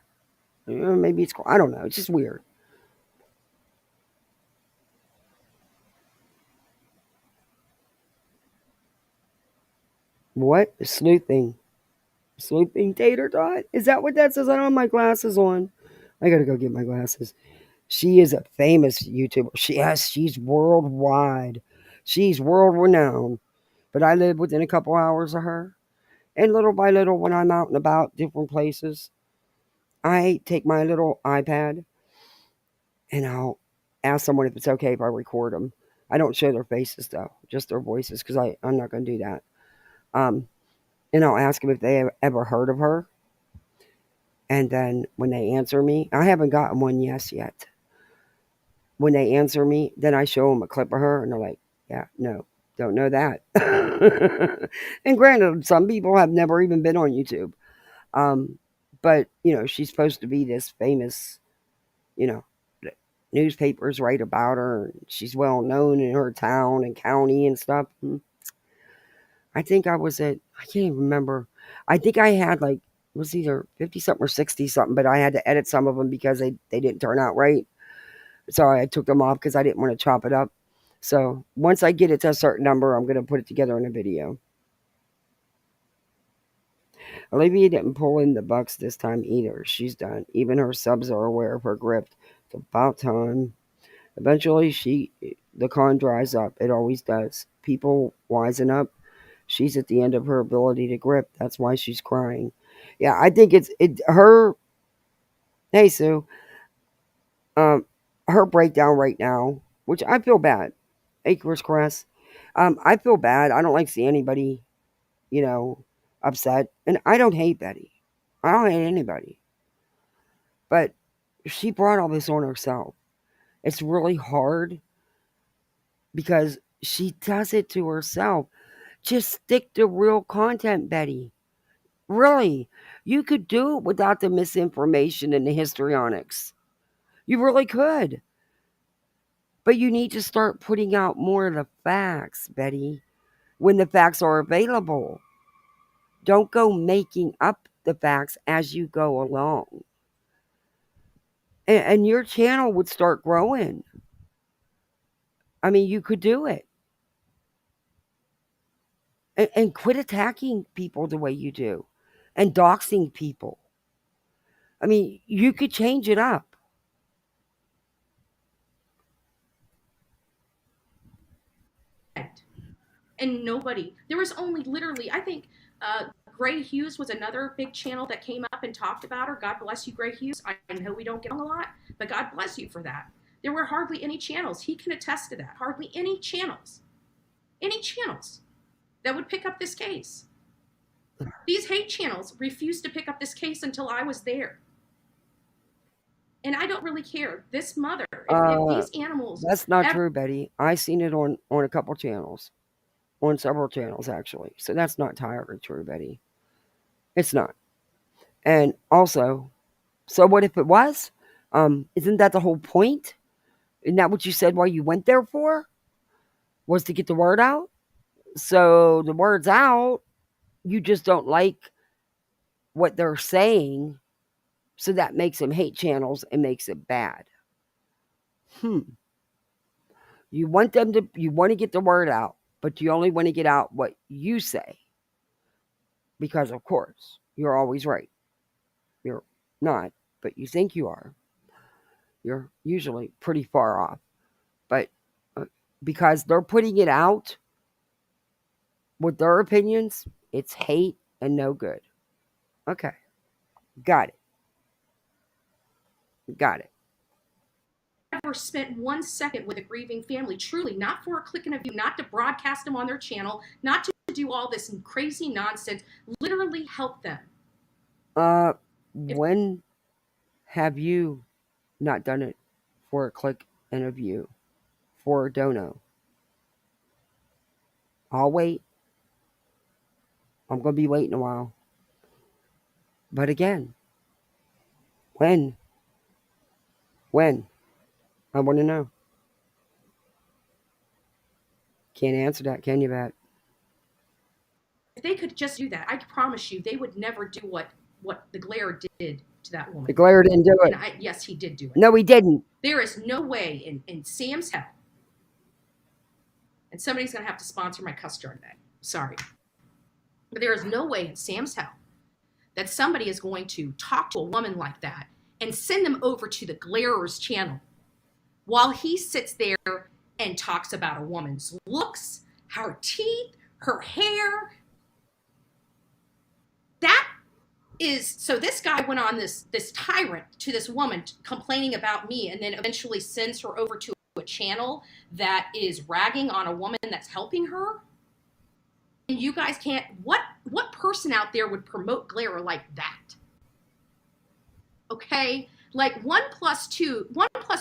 Maybe it's cool. I don't know. It's just weird. What? Sleuthing. Sleuthing tater tot? Is that what that says? I don't have my glasses on. I gotta go get my glasses. She is a famous YouTuber. She's worldwide. She's world renowned. But I live within a couple hours of her. And little by little, when I'm out and about different places, I take my little iPad and I'll ask someone if it's okay if I record them. I don't show their faces though, just their voices, because I'm not going to do that. Um, and I'll ask them if they have ever heard of her. And then when they answer me, I haven't gotten one yes yet. When they answer me, then I show them a clip of her, and they're like, "Yeah, no, don't know that." And granted, some people have never even been on YouTube, um, but she's supposed to be this famous. You know, newspapers write about her. And she's well known in her town and county and stuff. I think I can't even remember. I think I had like, it was either 50 something or 60 something, but I had to edit some of them because they didn't turn out right. So I took them off because I didn't want to chop it up. So once I get it to a certain number, I'm going to put it together in a video. Olivia didn't pull in the bucks this time either. She's done. Even her subs are aware of her grip. It's about time. Eventually, the con dries up. It always does. People wisen up. She's at the end of her ability to grip. That's why she's crying. Yeah, I think it's her. Hey, Sue. Um, her breakdown right now, which I feel bad. Acres Crest. I feel bad. I don't like seeing anybody, you know, upset. And I don't hate Betty. I don't hate anybody. But she brought all this on herself. It's really hard because she does it to herself. Just stick to real content, Betty. Really. You could do it without the misinformation and the histrionics. You really could. But you need to start putting out more of the facts, Betty, when the facts are available. Don't go making up the facts as you go along. And your channel would start growing. I mean, you could do it. And quit attacking people the way you do and doxing people. I mean, you could change it up. And nobody, there was only literally, I think, Gray Hughes was another big channel that came up and talked about her. God bless you, Gray Hughes. I know we don't get along a lot, but God bless you for that. There were hardly any channels. He can attest to that. Hardly any channels that would pick up this case. These hate channels refused to pick up this case until I was there. And I don't really care. This mother, if these animals. That's not true, Betty. I seen it on a couple channels, on several channels actually. So that's not entirely true, Betty. It's not. And also, so what if it was? Isn't that the whole point? Isn't that what you said why you went there for? Was to get the word out? So the word's out. You just don't like what they're saying. So that makes them hate channels and makes it bad. You want to get the word out, but you only want to get out what you say. Because of course, you're always right. You're not, but you think you are. You're usually pretty far off. But because they're putting it out with their opinions, it's hate and no good. Okay. Got it. Never spent 1 second with a grieving family, truly, not for a click and a view, not to broadcast them on their channel, not to do all this crazy nonsense, literally help them. When have you not done it for a click and a view, for a dono? I'll wait. I'm going to be waiting a while. But again, when? I want to know. Can't answer that, can you, Bat? If they could just do that, I promise you, they would never do what the Glare did to that woman. The Glare didn't do it. Yes, he did do it. No, he didn't. There is no way in Sam's hell, and somebody's going to have to sponsor my cuss jar today. Sorry. But there is no way in Sam's hell that somebody is going to talk to a woman like that and send them over to the Glarer's channel while he sits there and talks about a woman's looks, her teeth, her hair. That is, so this guy went on this tyrant to this woman complaining about me, and then eventually sends her over to a channel that is ragging on a woman that's helping her. And you guys can't, what person out there would promote Glarer like that? Okay, like 1 +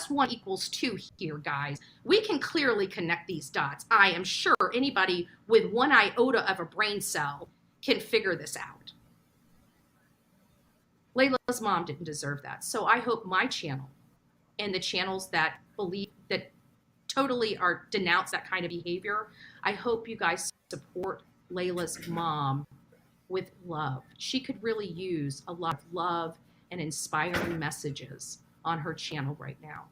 1 = 2 here, guys. We can clearly connect these dots. I am sure anybody with one iota of a brain cell can figure this out. Layla's mom didn't deserve that. So I hope my channel and the channels that believe, that totally are denounce that kind of behavior, I hope you guys support Layla's mom with love. She could really use a lot of love and inspiring messages on her channel right now.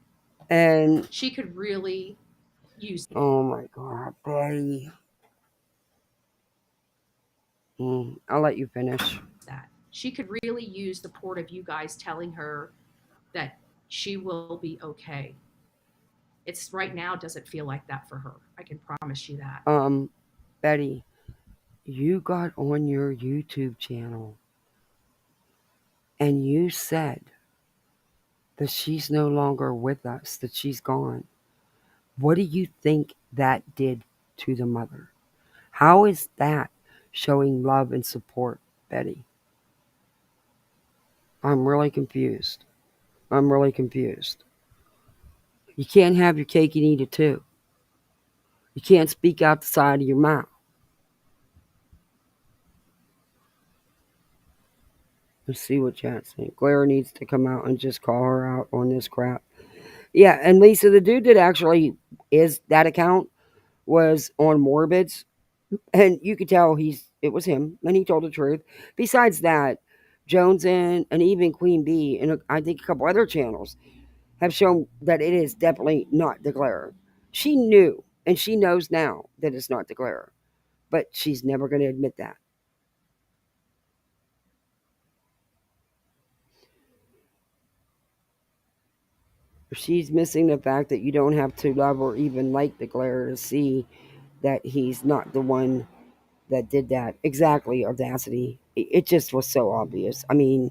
And She could really use oh my God, Betty. I'll let you finish. that. She could really use the support of you guys telling her that she will be okay. It's right now doesn't feel like that for her. I can promise you that. Betty, you got on your YouTube channel and you said that she's no longer with us, that she's gone. What do you think that did to the mother? How is that showing love and support, Betty? I'm really confused. I'm really confused. You can't have your cake and eat it too. You can't speak out the side of your mouth. Let's see what Chat's saying. Claire needs to come out and just call her out on this crap. Yeah, and Lisa, the dude that actually is that account was on Morbids, and you could tell it was him, and he told the truth. Besides that, Jones and even Queen Bee and I think a couple other channels have shown that it is definitely not the Glare. She knew, and she knows now that it's not the Glare, but she's never going to admit that. She's missing the fact that you don't have to love or even like the Glare to see that he's not the one that did that. Exactly, Audacity. It just was so obvious. I mean,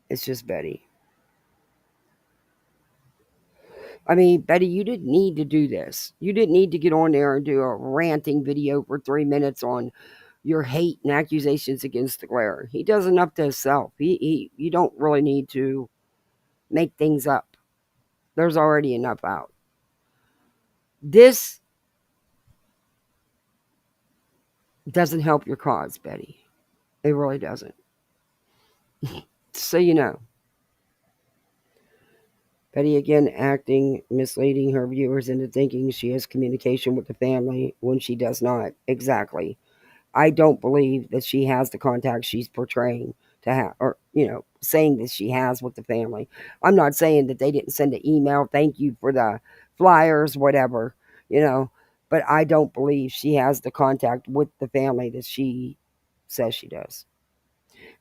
it's just Betty. I mean, Betty, you didn't need to do this. You didn't need to get on there and do a ranting video for 3 minutes on your hate and accusations against the Glare. He does enough to himself. You don't really need to make things up. There's already enough out. This doesn't help your cause, Betty. It really doesn't. So you know. Betty again acting, misleading her viewers into thinking she has communication with the family when she does not. Exactly. I don't believe that she has the contact she's portraying to have, or, saying that she has with the family. I'm not saying that they didn't send an email, thank you for the flyers, whatever, but I don't believe she has the contact with the family that she says she does.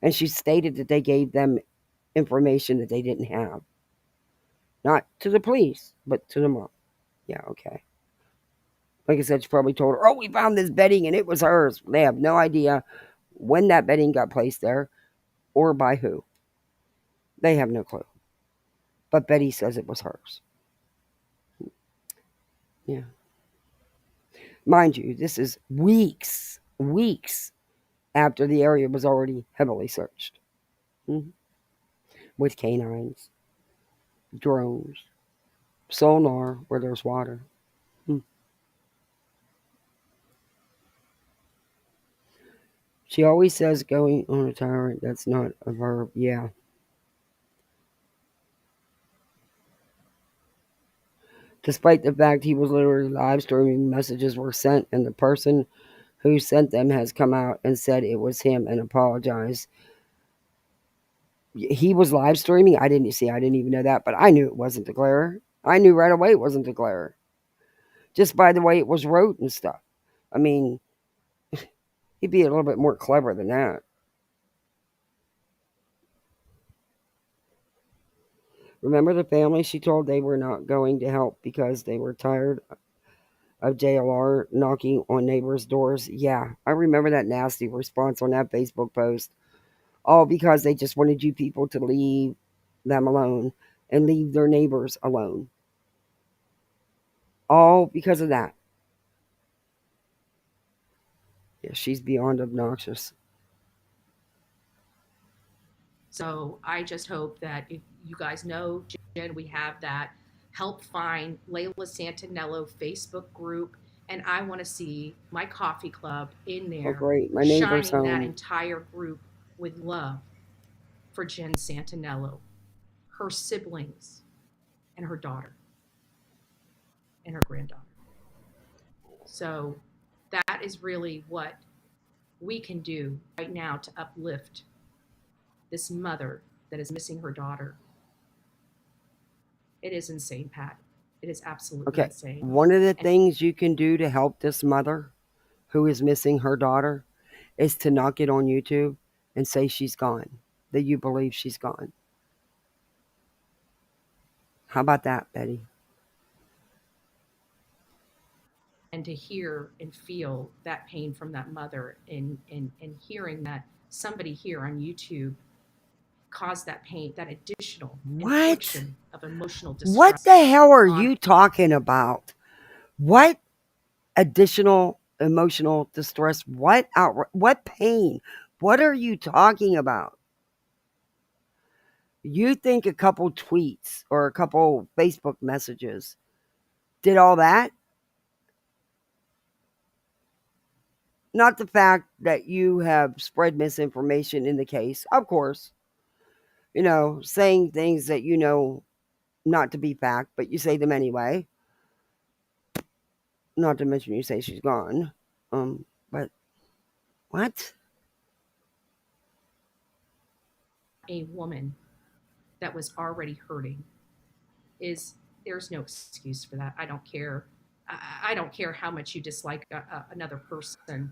And she stated that they gave them information that they didn't have. Not to the police, but to the mom. Yeah, okay. Like I said, she probably told her, oh, we found this bedding and it was hers. They have no idea when that bedding got placed there or by who. They have no clue. But Betty says it was hers. Yeah. Mind you, this is weeks after the area was already heavily searched. With canines, drones, sonar where there's water. She always says going on a tyrant. That's not a verb. Yeah. Despite the fact he was literally live streaming, messages were sent, and the person who sent them has come out and said it was him and apologized. He was live streaming. I didn't even know that, but I knew it wasn't the Glare. I knew right away it wasn't the Glare. Just by the way it was wrote and stuff. I mean, he'd be a little bit more clever than that. Remember the family she told they were not going to help because they were tired of JLR knocking on neighbors' doors? Yeah, I remember that nasty response on that Facebook post. All because they just wanted you people to leave them alone and leave their neighbors alone. All because of that. Yeah, she's beyond obnoxious. So I just hope that if you guys know, Jen, we have that help find Layla Santinello Facebook group. And I want to see my coffee club in Oh, there great. My neighbor's shining that home. entire group with love for Jen Santinello, her siblings, and her daughter and her granddaughter. So that is really what we can do right now to uplift this mother that is missing her daughter. It is insane, Pat. It is absolutely Okay. insane. One of the And things you can do to help this mother who is missing her daughter is to not get on YouTube and say she's gone, that you believe she's gone. How about that, Betty? and to hear and feel that pain from that mother and hearing that somebody here on YouTube caused that pain, that additional What? infliction of emotional What distress the hell are on you talking about? What additional emotional distress? What pain? What are you talking about? You think a couple tweets or a couple Facebook messages did all that? Not the fact that you have spread misinformation in the case, of course, saying things that you know not to be fact, but you say them anyway. Not to mention you say she's gone. But what? a woman that was already hurting is there's no excuse for that. I don't care. I don't care how much you dislike another person.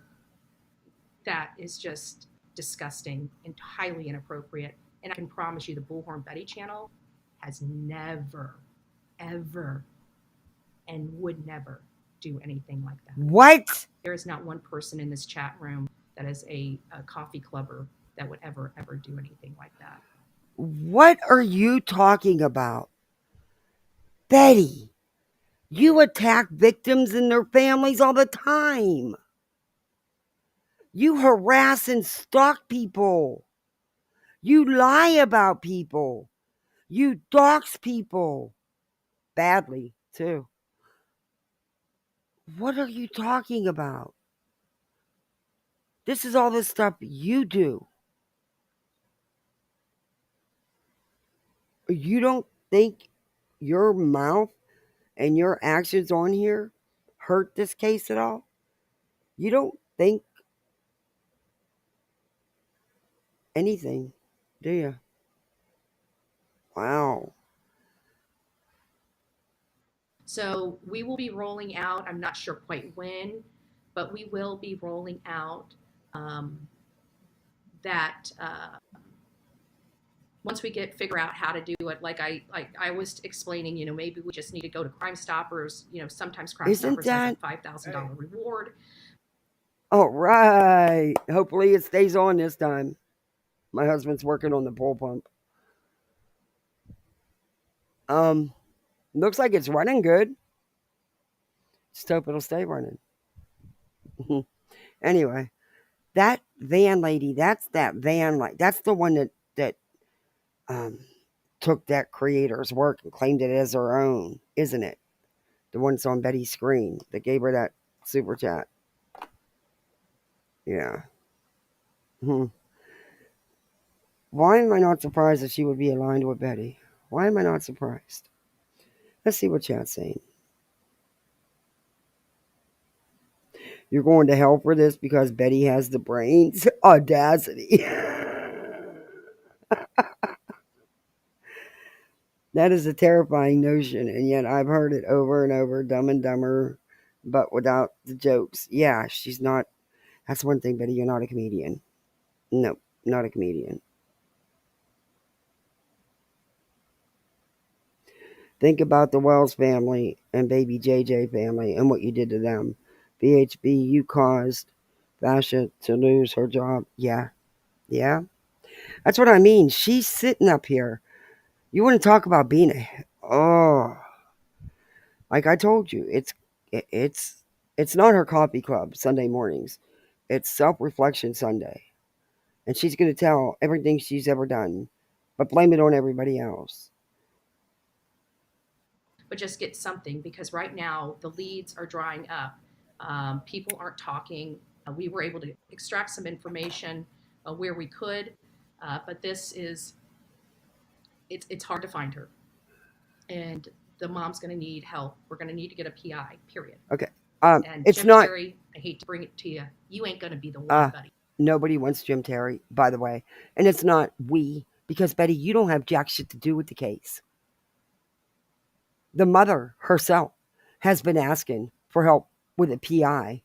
That is just disgusting and highly inappropriate. And I can promise you, the Bullhornbetty channel has never, ever, and would never do anything like that. What? There is not one person in this chat room that is a coffee clubber that would ever, ever do anything like that. What are you talking about? Betty, you attack victims and their families all the time. You harass and stalk people. You lie about people. You dox people. Badly, too. What are you talking about? This is all the stuff you do. You don't think your mouth and your actions on here hurt this case at all? You don't think anything, do you? Wow. So we will be rolling out, I'm not sure quite when, but we will be rolling out that once we figure out how to do it, like I was explaining, maybe we just need to go to Crime Stoppers. Sometimes Crime Isn't Stoppers has a that $5,000 reward. all right? Hopefully it stays on this time. My husband's working on the pole pump. Um, Looks like it's running good. Just hope it'll stay running. Anyway, that van lady, that's that van like that's the one that um took that creator's work and claimed it as her own, isn't it? The one that's on Betty's screen that gave her that super chat. Yeah. Hmm. Why am I not surprised that she would be aligned with Betty? Why am I not surprised? Let's see what chat's saying. You're going to hell for this because Betty has the brains? Audacity. That is a terrifying notion, and yet I've heard it over and over, Dumb and Dumber, but without the jokes. Yeah, she's not. That's one thing, Betty, you're not a comedian. No, not a comedian. Think about the Wells family and baby JJ family and what you did to them. BHB, you caused Vasha to lose her job. Yeah, yeah. That's what I mean. She's sitting up here. You want to talk about being oh, like I told you, it's not her coffee club Sunday mornings. It's self-reflection Sunday. And she's going to tell everything she's ever done, but blame it on everybody else. But just get something, because right now the leads are drying up. People aren't talking. We were able to extract some information where we could, but this is it's hard to find her, and the mom's going to need help. We're going to need to get a PI. Period. Okay. And It's Jim not. Terry, I hate to bring it to you, you ain't going to be the one, buddy. Nobody wants Jim Terry, by the way. And it's not we, because Betty, you don't have jack shit to do with the case. The mother herself has been asking for help with a PI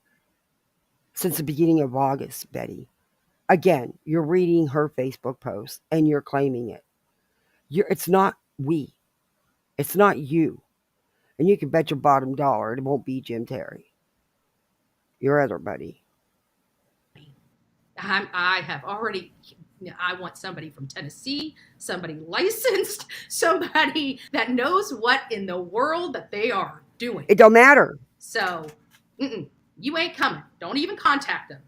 since the beginning of August, Betty. Again, you're reading her Facebook post and you're claiming it. It's not we. It's not you. And you can bet your bottom dollar it won't be Jim Terry. Your other buddy. I have already. I want somebody from Tennessee, somebody licensed, somebody that knows what in the world that they are doing. It don't matter. So, you ain't coming. Don't even contact them.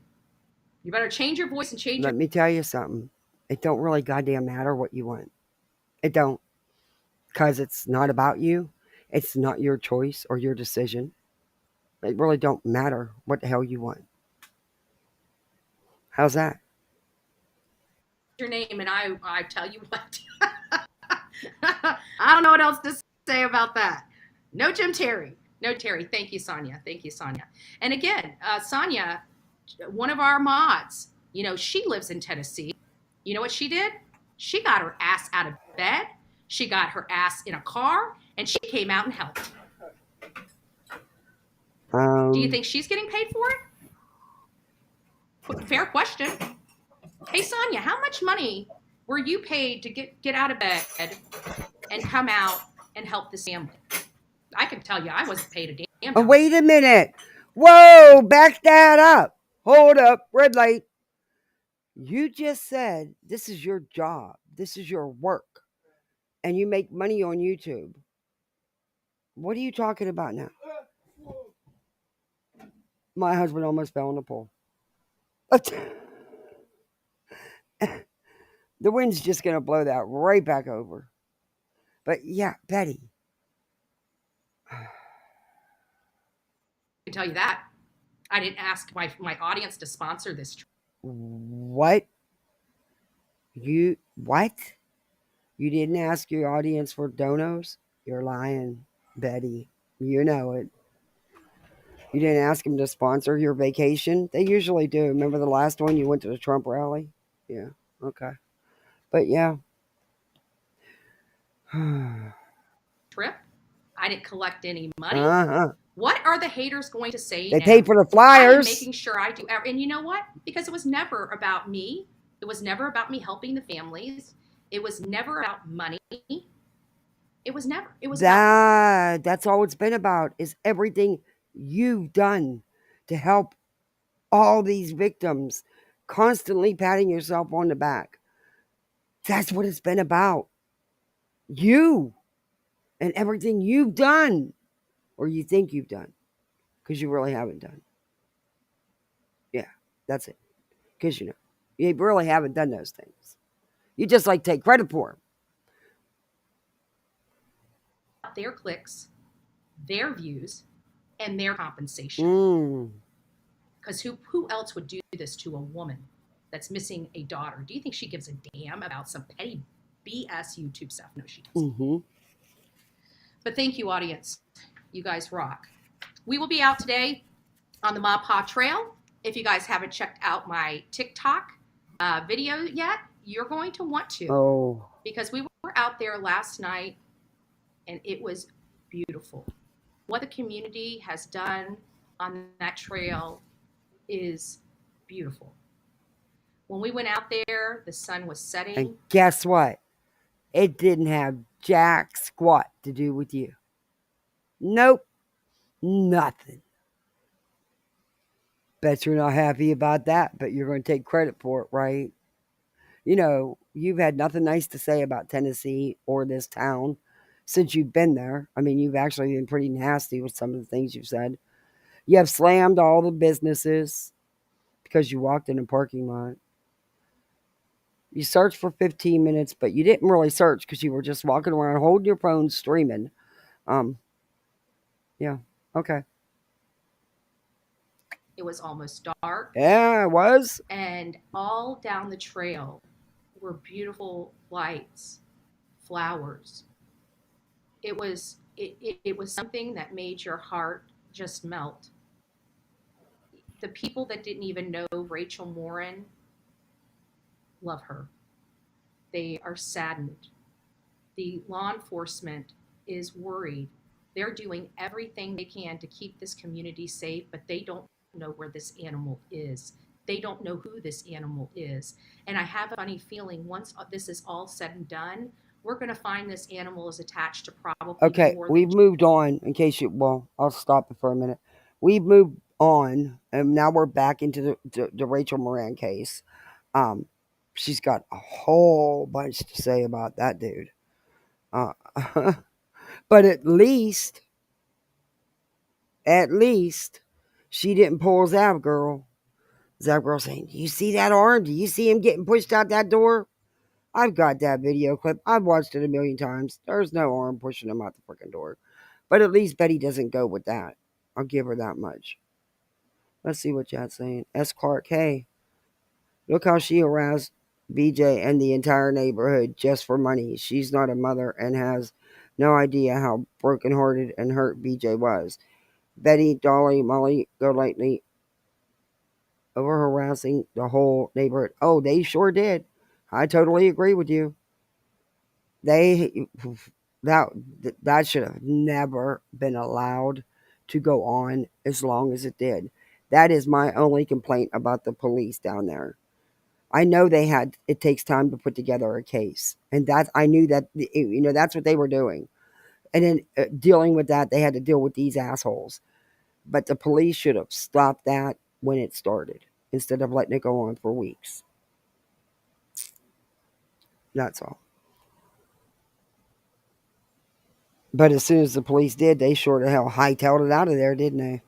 You better change your voice and change. Let me tell you something. It don't really goddamn matter what you want. It don't. Because it's not about you. It's not your choice or your decision. It really don't matter what the hell you want. How's that? Your name, and I tell you what. I don't know what else to say about that. No Jim Terry. No Terry. Thank you, Sonia. Thank you, Sonia. And again, Sonia, one of our mods, she lives in Tennessee. You know what she did? She got her ass out of bed. She got her ass in a car, and she came out and helped. Do you think she's getting paid for it? Fair question. Hey, Sonia, how much money were you paid to get out of bed and come out and help this family? I can tell you I wasn't paid a damn. Oh, wait a minute. Whoa, back that up. Hold up, red light. You just said this is your job. This is your work. And you make money on YouTube. What are you talking about now? My husband almost fell in the pool. The wind's just going to blow that right back over. But yeah, Betty. I can tell you that. I didn't ask my audience to sponsor this. What? What? You didn't ask your audience for donos? You're lying, Betty. You know it. You didn't ask them to sponsor your vacation? They usually do. Remember the last one you went to the Trump rally? Yeah, okay. But yeah. Trip. I didn't collect any money. What are the haters going to say? They paid for the flyers. I'm making sure I do. And you know what? Because it was never about me. It was never about me helping the families. It was never about money. It was never. It was that's all it's been about, is everything you've done to help all these victims, constantly patting yourself on the back. That's what it's been about. You and everything you've done, or you think you've done, because you really haven't done. Yeah, that's it. Because you really haven't done those things. You just take credit for them. Their clicks, their views, and their compensation. Because who else would do this to a woman that's missing a daughter? Do you think she gives a damn about some petty BS YouTube stuff? No, she doesn't. But thank you, audience. You guys rock. We will be out today on the Ma Pa Trail. If you guys haven't checked out my TikTok video yet, you're going to want to. Oh. Because we were out there last night, and it was beautiful. What the community has done on that trail is beautiful. When we went out there, the sun was setting. And guess what? It didn't have jack squat to do with you. Nope, nothing. Bet you're not happy about that, but you're going to take credit for it, right? You've had nothing nice to say about Tennessee or this town since you've been there. I mean, you've actually been pretty nasty with some of the things you've said. You have slammed all the businesses because you walked in a parking lot. You searched for 15 minutes, but you didn't really search because you were just walking around holding your phone, streaming. Um, yeah, okay. It was almost dark, Yeah, it was. and all down the trail were beautiful lights, flowers. It was something that made your heart just melt. The people that didn't even know Rachel Morin love her. They are saddened. The law enforcement is worried. They're doing everything they can to keep this community safe, but they don't know where this animal is. They don't know who this animal is. And I have a funny feeling once this is all said and done, we're going to find this animal is attached to probably Okay, more we've than. moved on. I'll stop it for a minute. We've moved on, and now we're back into the Rachel Moran case. Um, she's got a whole bunch to say about that dude. Uh, but at least, she didn't pull Zav girl. Zav girl saying, "Do you see that arm? Do you see him getting pushed out that door?" I've got that video clip. I've watched it a million times. There's no arm pushing him out the freaking door. But at least Betty doesn't go with that. I'll give her that much. Let's see what chat's saying. S. Clark, hey, look how she harassed BJ and the entire neighborhood just for money. She's not a mother and has no idea how brokenhearted and hurt BJ was. Betty, Dolly, Molly, go lightly over harassing the whole neighborhood. Oh, they sure did. I totally agree with you. They that that should have never been allowed to go on as long as it did. That is my only complaint about the police down there. I know it takes time to put together a case, and that I knew that that's what they were doing. And then dealing with that, they had to deal with these assholes. But the police should have stopped that when it started instead of letting it go on for weeks. That's all. But as soon as the police did, they sure to hell hightailed it out of there, didn't they?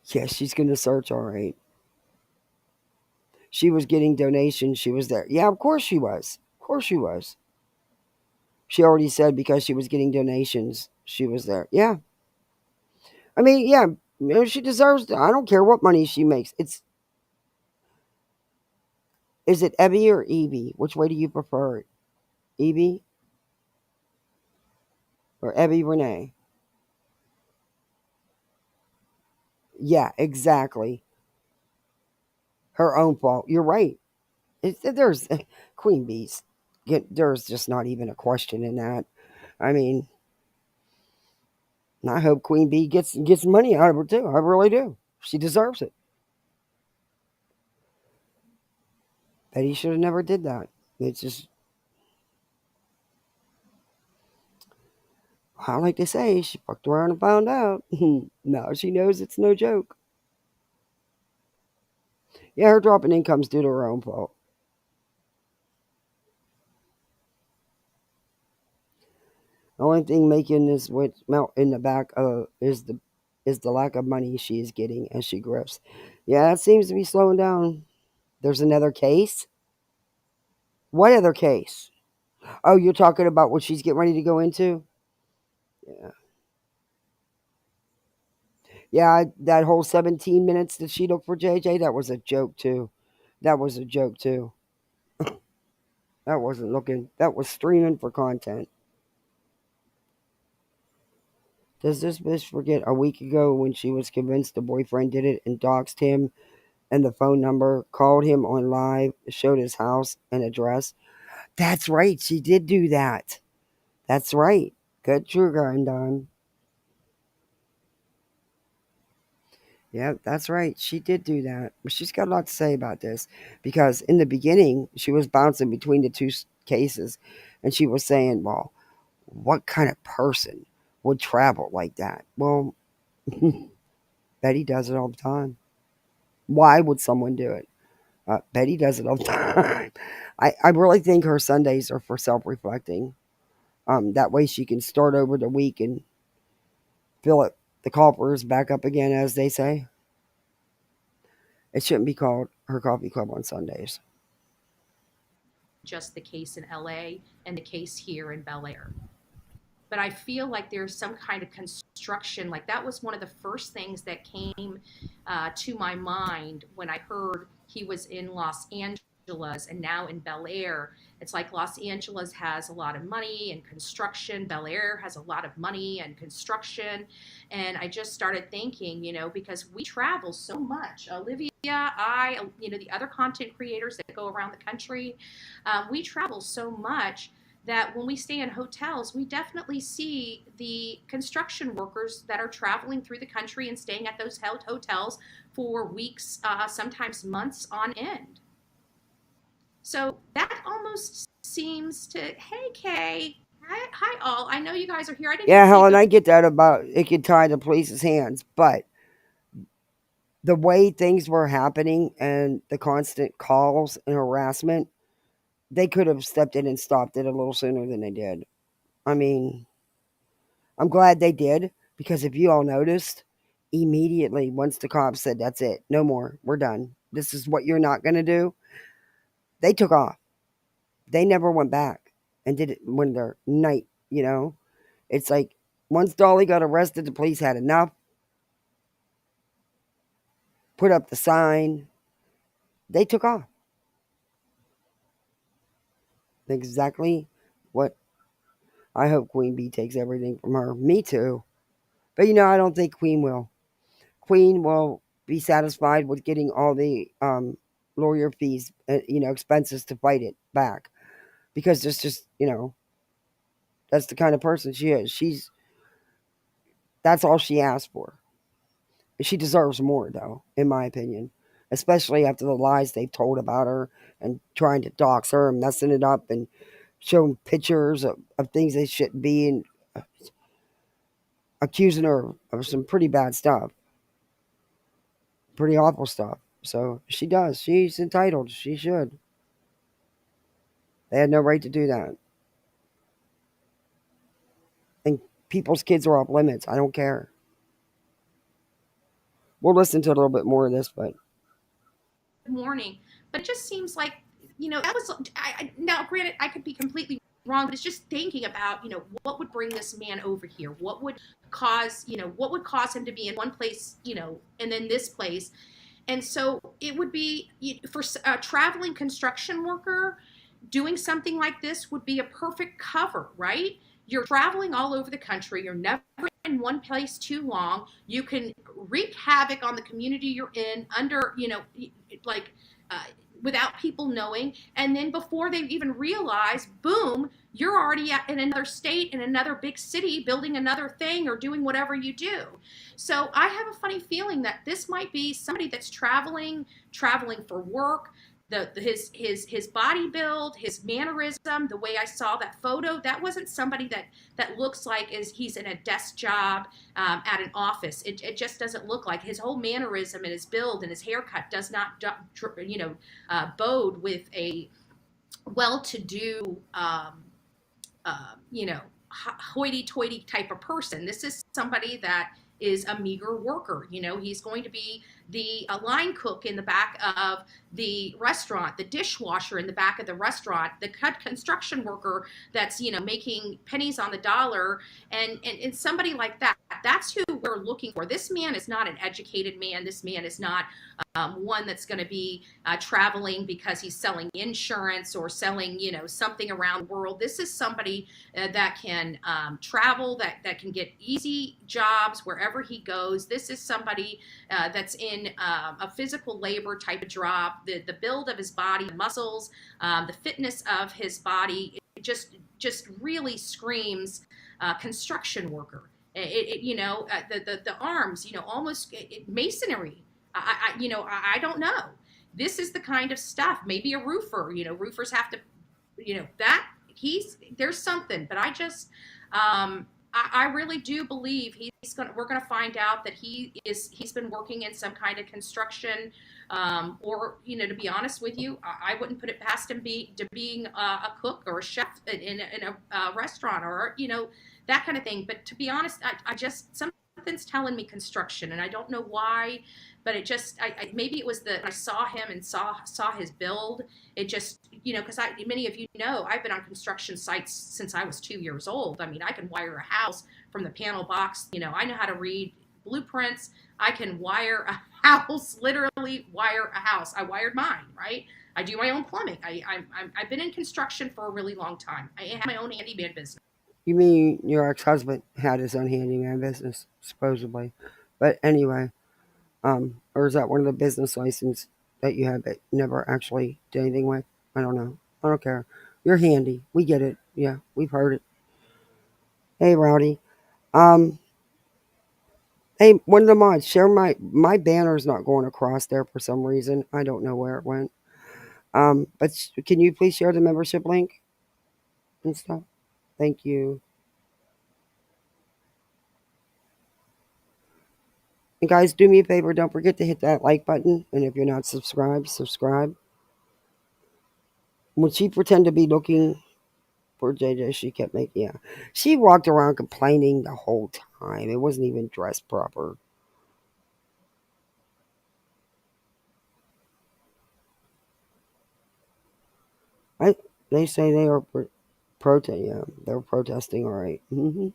Yeah, she's going to search, all right. She was getting donations. She was there. Yeah, of course she was. Of course she was. She already said because she was getting donations, she was there. Yeah. I mean, yeah, she deserves. I don't care what money she makes. Is it Ebby or Evie? Which way do you prefer it? Evie or Ebby Renee? Yeah, exactly. Her own fault. You're right. There's Queen Bees. There's just not even a question in that. I mean, I hope Queen Bee gets money out of her too. I really do. She deserves it. Betty should have never did that. It's just, I like to say, she fucked around and found out. Now she knows it's no joke. Yeah, her drop in income's due to her own fault. The only thing making this witch melt in the back is the lack of money she is getting as she grifts. Yeah, it seems to be slowing down. There's another case. What other case? Oh, you're talking about what she's getting ready to go into? Yeah. Yeah, that whole 17 minutes that she looked for JJ, that was a joke too. That was a joke too. That wasn't looking, that was streaming for content. Does this bitch forget a week ago when she was convinced the boyfriend did it and doxed him and the phone number, called him on live, showed his house and address? That's right, she did do that. That's right. Good true grind on. Yeah, that's right. She did do that. But she's got a lot to say about this because in the beginning, she was bouncing between the two cases and she was saying, well, what kind of person would travel like that? Well, Betty does it all the time. Why would someone do it? Betty does it all the time. I really think her Sundays are for self reflecting. That way she can start over the week and fill it, the coffers back up again, as they say. It shouldn't be called her coffee club on Sundays. Just the case in LA and the case here in Bel Air. But I feel like there's some kind of construction. Like that was one of the first things that came to my mind when I heard he was in Los Angeles and now in Bel Air. It's like Los Angeles has a lot of money and construction. Bel Air has a lot of money and construction. And I just started thinking, because we travel so much. Olivia, I, the other content creators that go around the country, we travel so much that when we stay in hotels, we definitely see the construction workers that are traveling through the country and staying at those hotels for weeks, sometimes months on end. So that almost seems to, hey, Kay, hi, all. I know you guys are here. I didn't Yeah, even see Helen, who. I get that about it could tie the police's hands, but the way things were happening and the constant calls and harassment, they could have stepped in and stopped it a little sooner than they did. I mean, I'm glad they did because if you all noticed, immediately once the cops said, that's it, no more, we're done, this is what you're not going to do, they took off. They never went back and did it when they're night. It's like once Dolly got arrested, the police had enough, put up the sign, they took off. Exactly what I hope Queen Bee takes everything from her. Me too. But I don't think Queen will. Queen will be satisfied with getting all the lawyer fees, expenses to fight it back. Because it's just, that's the kind of person she is. That's all she asked for. She deserves more, though, in my opinion. Especially after the lies they've told about her and trying to dox her and messing it up and showing pictures of things they shouldn't be and accusing her of some pretty bad stuff, pretty awful stuff. So she does. She's entitled. She should. They had no right to do that. And people's kids are off limits. I don't care. We'll listen to a little bit more of this, but Morning, but it just seems like that was now granted I could be completely wrong, but it's just thinking about what would bring this man over here, what would cause him to be in one place, and then this place. And so it would be for a traveling construction worker, doing something like this would be a perfect cover, right? You're traveling all over the country, you're never in one place too long, you can wreak havoc on the community you're in under, like uh, without people knowing, and then before they even realize, boom, you're already in another state, in another big city, building another thing or doing whatever you do. So I have a funny feeling that this might be somebody that's traveling for work. His body build, his mannerism, the way I saw that photo, that wasn't somebody that looks like he's in a desk job at an office. It just doesn't look like his whole mannerism and his build and his haircut does not bode with a well-to-do hoity-toity type of person. This is somebody that is a meager worker. He's going to be the line cook in the back of the restaurant, the dishwasher in the back of the restaurant, the construction worker that's making pennies on the dollar, and somebody like that. That's who we're looking for. This man is not an educated man. This man is not one that's going to be traveling because he's selling insurance or selling something around the world. This is somebody that can travel, that can get easy jobs wherever he goes. This is somebody that's in a physical labor type of job. The build of his body, the muscles, the fitness of his body, it just really screams construction worker. The arms, almost masonry. I don't know. This is the kind of stuff. Maybe a roofer. Roofers have to, that there's something. But I really do believe we're gonna find out that he's been working in some kind of construction, or to be honest with you, I wouldn't put it past him to being a cook or a chef in a restaurant, or that kind of thing. But to be honest, I just something's telling me construction, and I don't know why, but it just maybe it was that I saw him and saw his build. It just because many of you know I've been on construction sites since I was 2 years old. I mean, I can wire a house from the panel box. I know how to read blueprints. I can wire a house, literally wire a house. I wired mine, right? I do my own plumbing. I've been in construction for a really long time. I have my own handyman business. You mean your ex-husband had his own handyman business, supposedly? But anyway, or is that one of the business licenses that you had but never actually did anything with? I don't know. I don't care. You're handy. We get it. Yeah, we've heard it. Hey, Rowdy. Um, hey, one of the mods, share my banner's not going across there for some reason. I don't know where it went. But can you please share the membership link and stuff? Thank you. And guys, do me a favor. Don't forget to hit that like button. And if you're not subscribed, subscribe. When she pretended to be looking for JJ, she kept making, yeah. She walked around complaining the whole time. It wasn't even dressed proper. I They say they are yeah, they're protesting. All right. You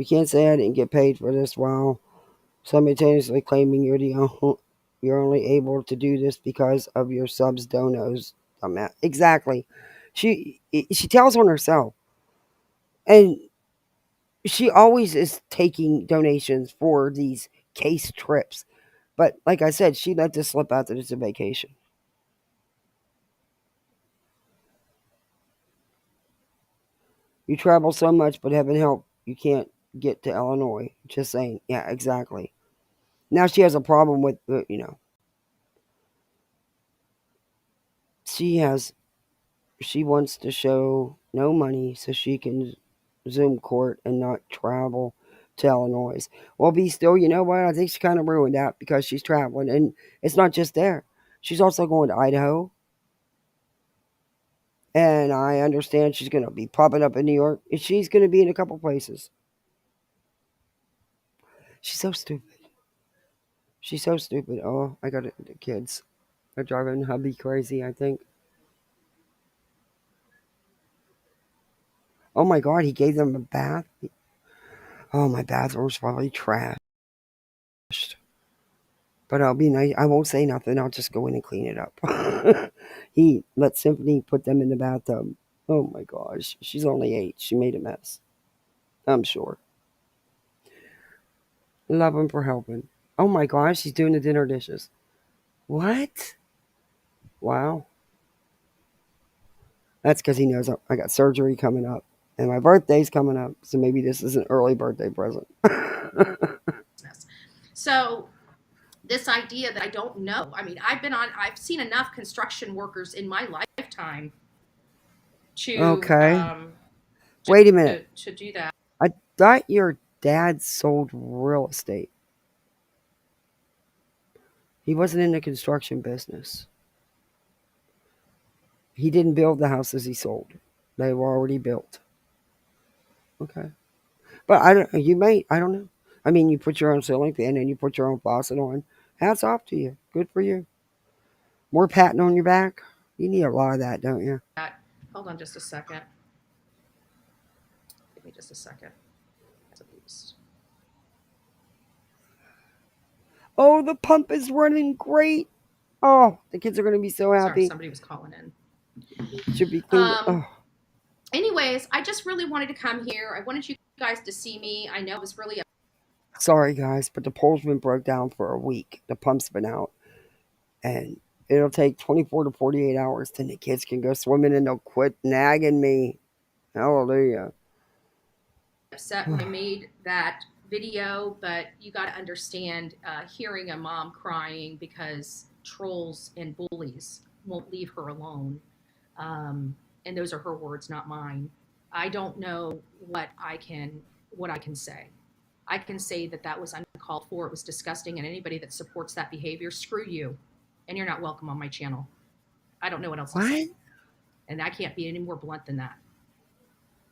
can't say I didn't get paid for this while simultaneously claiming you're only able to do this because of your subs donos. Exactly. She tells on herself, and she always is taking donations for these case trips. But like I said, she let this slip out that it's a vacation. You travel so much, but heaven help, you can't get to Illinois. Just saying. Yeah, exactly. Now she has a problem with, she has, she wants to show no money so she can Zoom court and not travel to Illinois. Well, be still, you know what? I think she kind of ruined that because she's traveling. And it's not just there, she's also going to Idaho. And I understand she's going to be popping up in New York. And she's going to be in a couple places. She's so stupid. She's so stupid. Oh, I got it. The kids are driving hubby crazy, I think. Oh my god, he gave them a bath. Oh, my bathroom's probably trashed. But I'll be nice. I won't say nothing. I'll just go in and clean it up. He let Symphony put them in the bathtub. Oh my gosh. She's only 8. She made a mess. I'm sure. Love him for helping. Oh my gosh, she's doing the dinner dishes. What? Wow. That's because he knows I got surgery coming up. And my birthday's coming up. So maybe this is an early birthday present. So this idea that I don't know. I mean, I've seen enough construction workers in my lifetime to Okay. Wait a minute. to do that. I thought your dad sold real estate. He wasn't in the construction business. He didn't build the houses he sold. They were already built. Okay. But I don't know. I mean, you put your own ceiling fan and you put your own faucet on. Hats off to you. Good for you. More patting on your back. You need a lot of that, don't you? Hold on just a second. Give me just a second. At least. Oh, the pump is running great. Oh, the kids are going to be so happy. Sorry, somebody was calling in. Should be cleaned. Oh. Anyways, I just really wanted to come here. I wanted you guys to see me. I know it was really. Sorry, guys, but the pole's been broke down for a week. The pump's been out. And it'll take 24 to 48 hours. Then the kids can go swimming and they'll quit nagging me. Hallelujah. upset when I made that video, but you got to understand, hearing a mom crying because trolls and bullies won't leave her alone. And those are her words, not mine. I don't know what I can say. I can say that that was uncalled for. It was disgusting, and anybody that supports that behavior, screw you, and you're not welcome on my channel. I don't know what else to What? say, and I can't be any more blunt than that.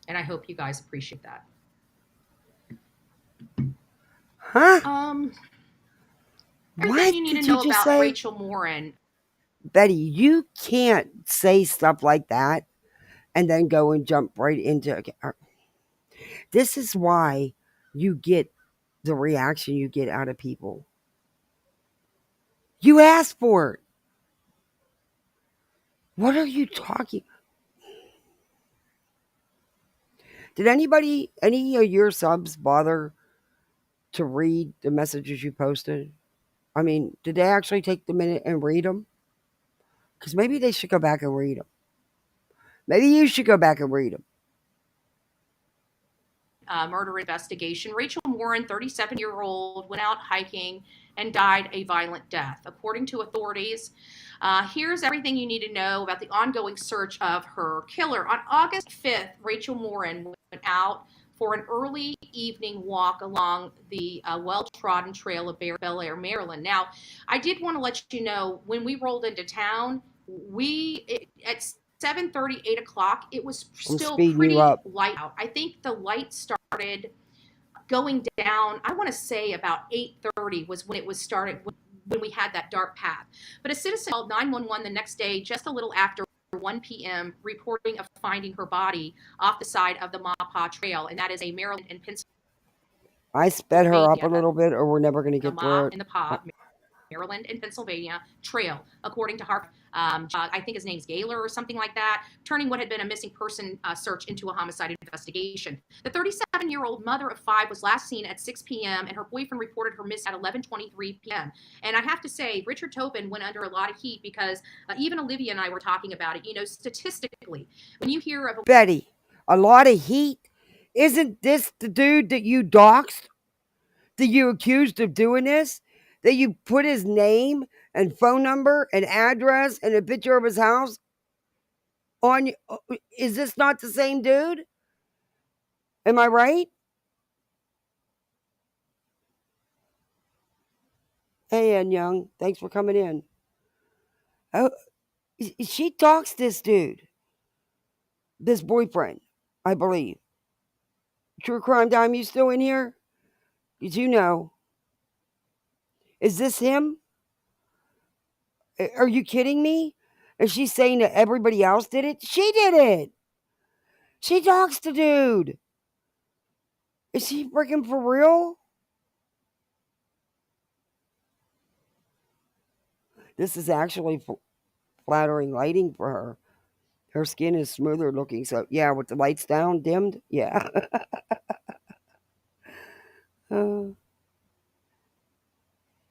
And I hope you guys appreciate that. Huh? Everything What you need did to you know just about say? Rachel Morin. Betty, you can't say stuff like that and then go and jump right into. This is why you get the reaction you get out of people. You asked for it. What are you talking? Did any of your subs bother to read the messages you posted? I mean, did they actually take the minute and read them? Because maybe they should go back and read them. Maybe you should go back and read them. Murder investigation. Rachel Morin, 37-year-old, went out hiking and died a violent death. According to authorities, here's everything you need to know about the ongoing search of her killer. On August 5th, Rachel Morin went out for an early evening walk along the well-trodden trail of Bel Air, Maryland. Now, I did want to let you know, when we rolled into town, at 7:30, 8 o'clock, it was I'm still speeding you pretty up. light out. I think the light started going down, I want to say about 8:30 was when it was started, when we had that dark path. But a citizen called 911 the next day, just a little after 1 p.m., reporting of finding her body off the side of the Maupaw Trail, and that is a Maryland and I sped her up a Pennsylvania, little bit, or we're never going to the get through it. in the Paw, Maryland and Pennsylvania trail, according to Harp. I think his name's Gaylor or something like that, turning what had been a missing person search into a homicide investigation. The 37-year-old mother of 5 was last seen at 6 p.m. and her boyfriend reported her missing at 11:23 p.m. And I have to say, Richard Tobin went under a lot of heat because even Olivia and I were talking about it. You know, statistically, when you hear of Betty, a lot of heat. Isn't this the dude that you doxed? That you accused of doing this? That you put his name and phone number and address and a picture of his house on? Is this not the same dude? Am I right? Hey, Ann Young, thanks for coming in. Oh, she doxed this dude, this boyfriend, I believe. True Crime Dime, you still in here? Did you know? Is this him? Are you kidding me? Is she saying that everybody else did it? She did it. She doxed the dude. Is she freaking for real? This is actually flattering lighting for her. Her skin is smoother looking. So, yeah, with the lights down, dimmed. Yeah. uh,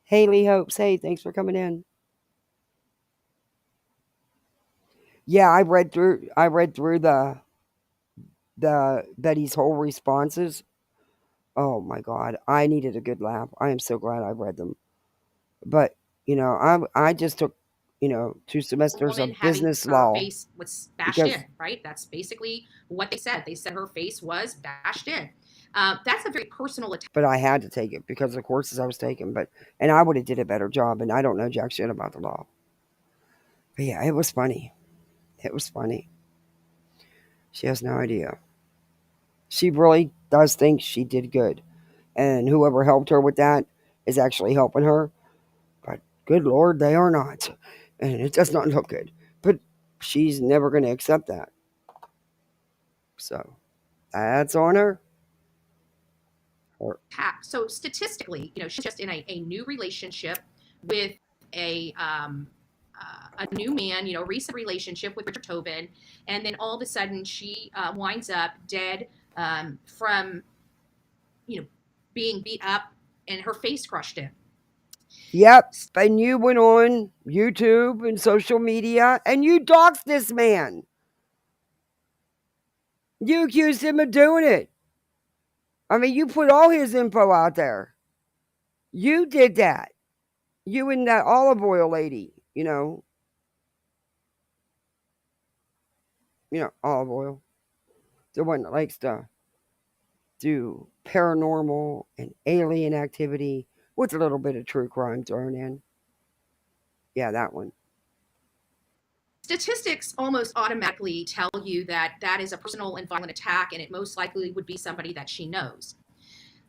Haley Hopes. Hey, thanks for coming in. Yeah, I read through the Betty's whole responses. Oh my God, I needed a good laugh. I am so glad I read them. But I just took 2 semesters woman of having business her law face was bashed because, in, right? That's basically what they said. They said her face was bashed in. That's a very personal attack. but I had to take it because of the courses I was taking. And I would have did a better job, and I don't know jack shit about the law. But yeah, it was funny. It was funny. She has no idea. She really does think she did good, and whoever helped her with that is actually helping her. But good Lord, they are not. And it does not look good. But she's never going to accept that. So that's on her. So statistically, she's just in a new relationship with a new man, recent relationship with Richard Tobin. And then all of a sudden she winds up dead from, being beat up and her face crushed in. Yep. And you went on YouTube and social media and you doxed this man. You accused him of doing it. I mean, you put all his info out there. You did that. You and that olive oil lady, olive oil. The one that likes to do paranormal and alien activity with a little bit of true crime thrown in. Yeah, that one. Statistics almost automatically tell you that that is a personal and violent attack, and it most likely would be somebody that she knows.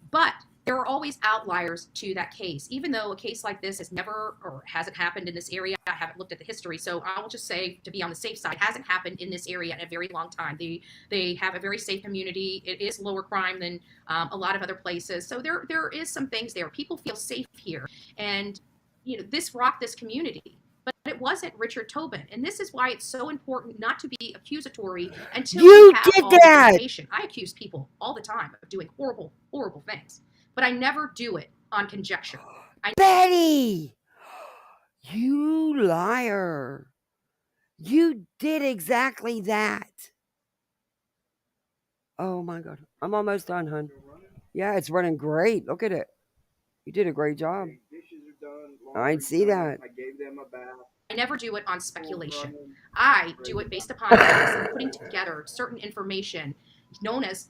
But there are always outliers to that case. Even though a case like this has never or hasn't happened in this area, I haven't looked at the history, so I will just say, to be on the safe side, hasn't happened in this area in a very long time. They have a very safe community. It is lower crime than a lot of other places. So there is some things there. People feel safe here, and this rocked this community. But it wasn't Richard Tobin. And this is why it's so important not to be accusatory until You we have did all the that! information. I accuse people all the time of doing horrible, horrible things, but I never do it on conjecture. Betty! You liar. You did exactly that. Oh my God. I'm almost done, hon. Yeah, it's running great. Look at it. You did a great job. I see that. I never do it on speculation. I do it based upon evidence and putting together certain information known as,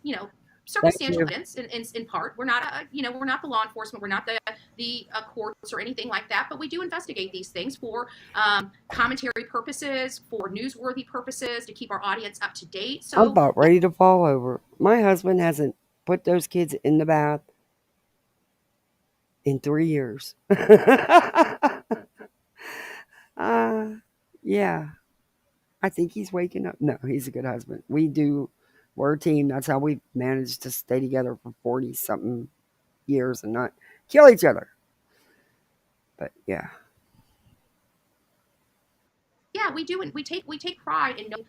circumstantial evidence in part. We're not, we're not the law enforcement. We're not the courts or anything like that, but we do investigate these things for commentary purposes, for newsworthy purposes, to keep our audience up to date. So I'm about ready to fall over. My husband hasn't put those kids in the bath in 3 years. Yeah. I think he's waking up. No, he's a good husband. We're a team. That's how we managed to stay together for 40 something years and not kill each other. But yeah. Yeah, we do, and we take pride in knowing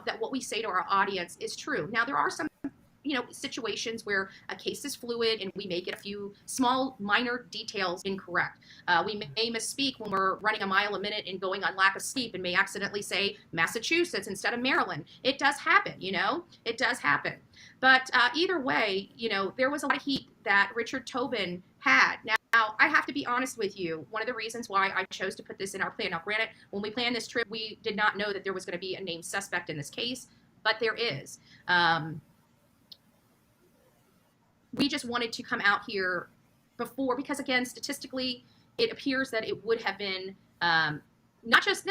that what we say to our audience is true. Now, there are some situations where a case is fluid and we may get a few small minor details incorrect. We may misspeak when we're running a mile a minute and going on lack of sleep, and may accidentally say Massachusetts instead of Maryland. It does happen. It does happen. But either way, there was a lot of heat that Richard Tobin had. Now, I have to be honest with you. One of the reasons why I chose to put this in our plan, now granted, when we planned this trip, we did not know that there was going to be a named suspect in this case, but there is. We just wanted to come out here before, because again, statistically, it appears that it would have been not just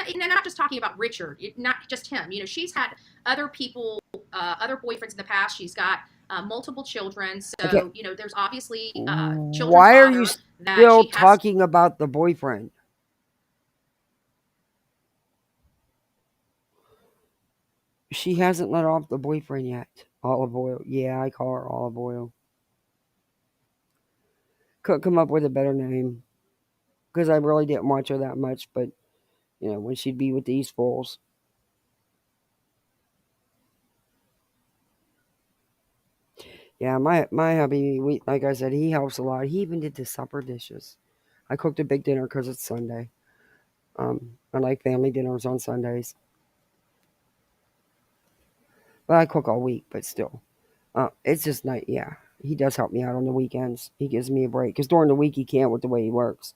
talking about Richard, not just him. She's had other people, other boyfriends in the past. She's got multiple children, so Okay. There's obviously children's Why are you father that still she has. talking about the boyfriend? She hasn't let off the boyfriend yet. Olive oil. Yeah, I call her olive oil. Couldn't come up with a better name because I really didn't watch her that much. But when she'd be with these fools. Yeah, my hubby, like I said, he helps a lot. He even did the supper dishes. I cooked a big dinner because it's Sunday. I like family dinners on Sundays. Well, I cook all week, but still. It's just nice. Yeah, he does help me out on the weekends. He gives me a break because during the week he can't with the way he works.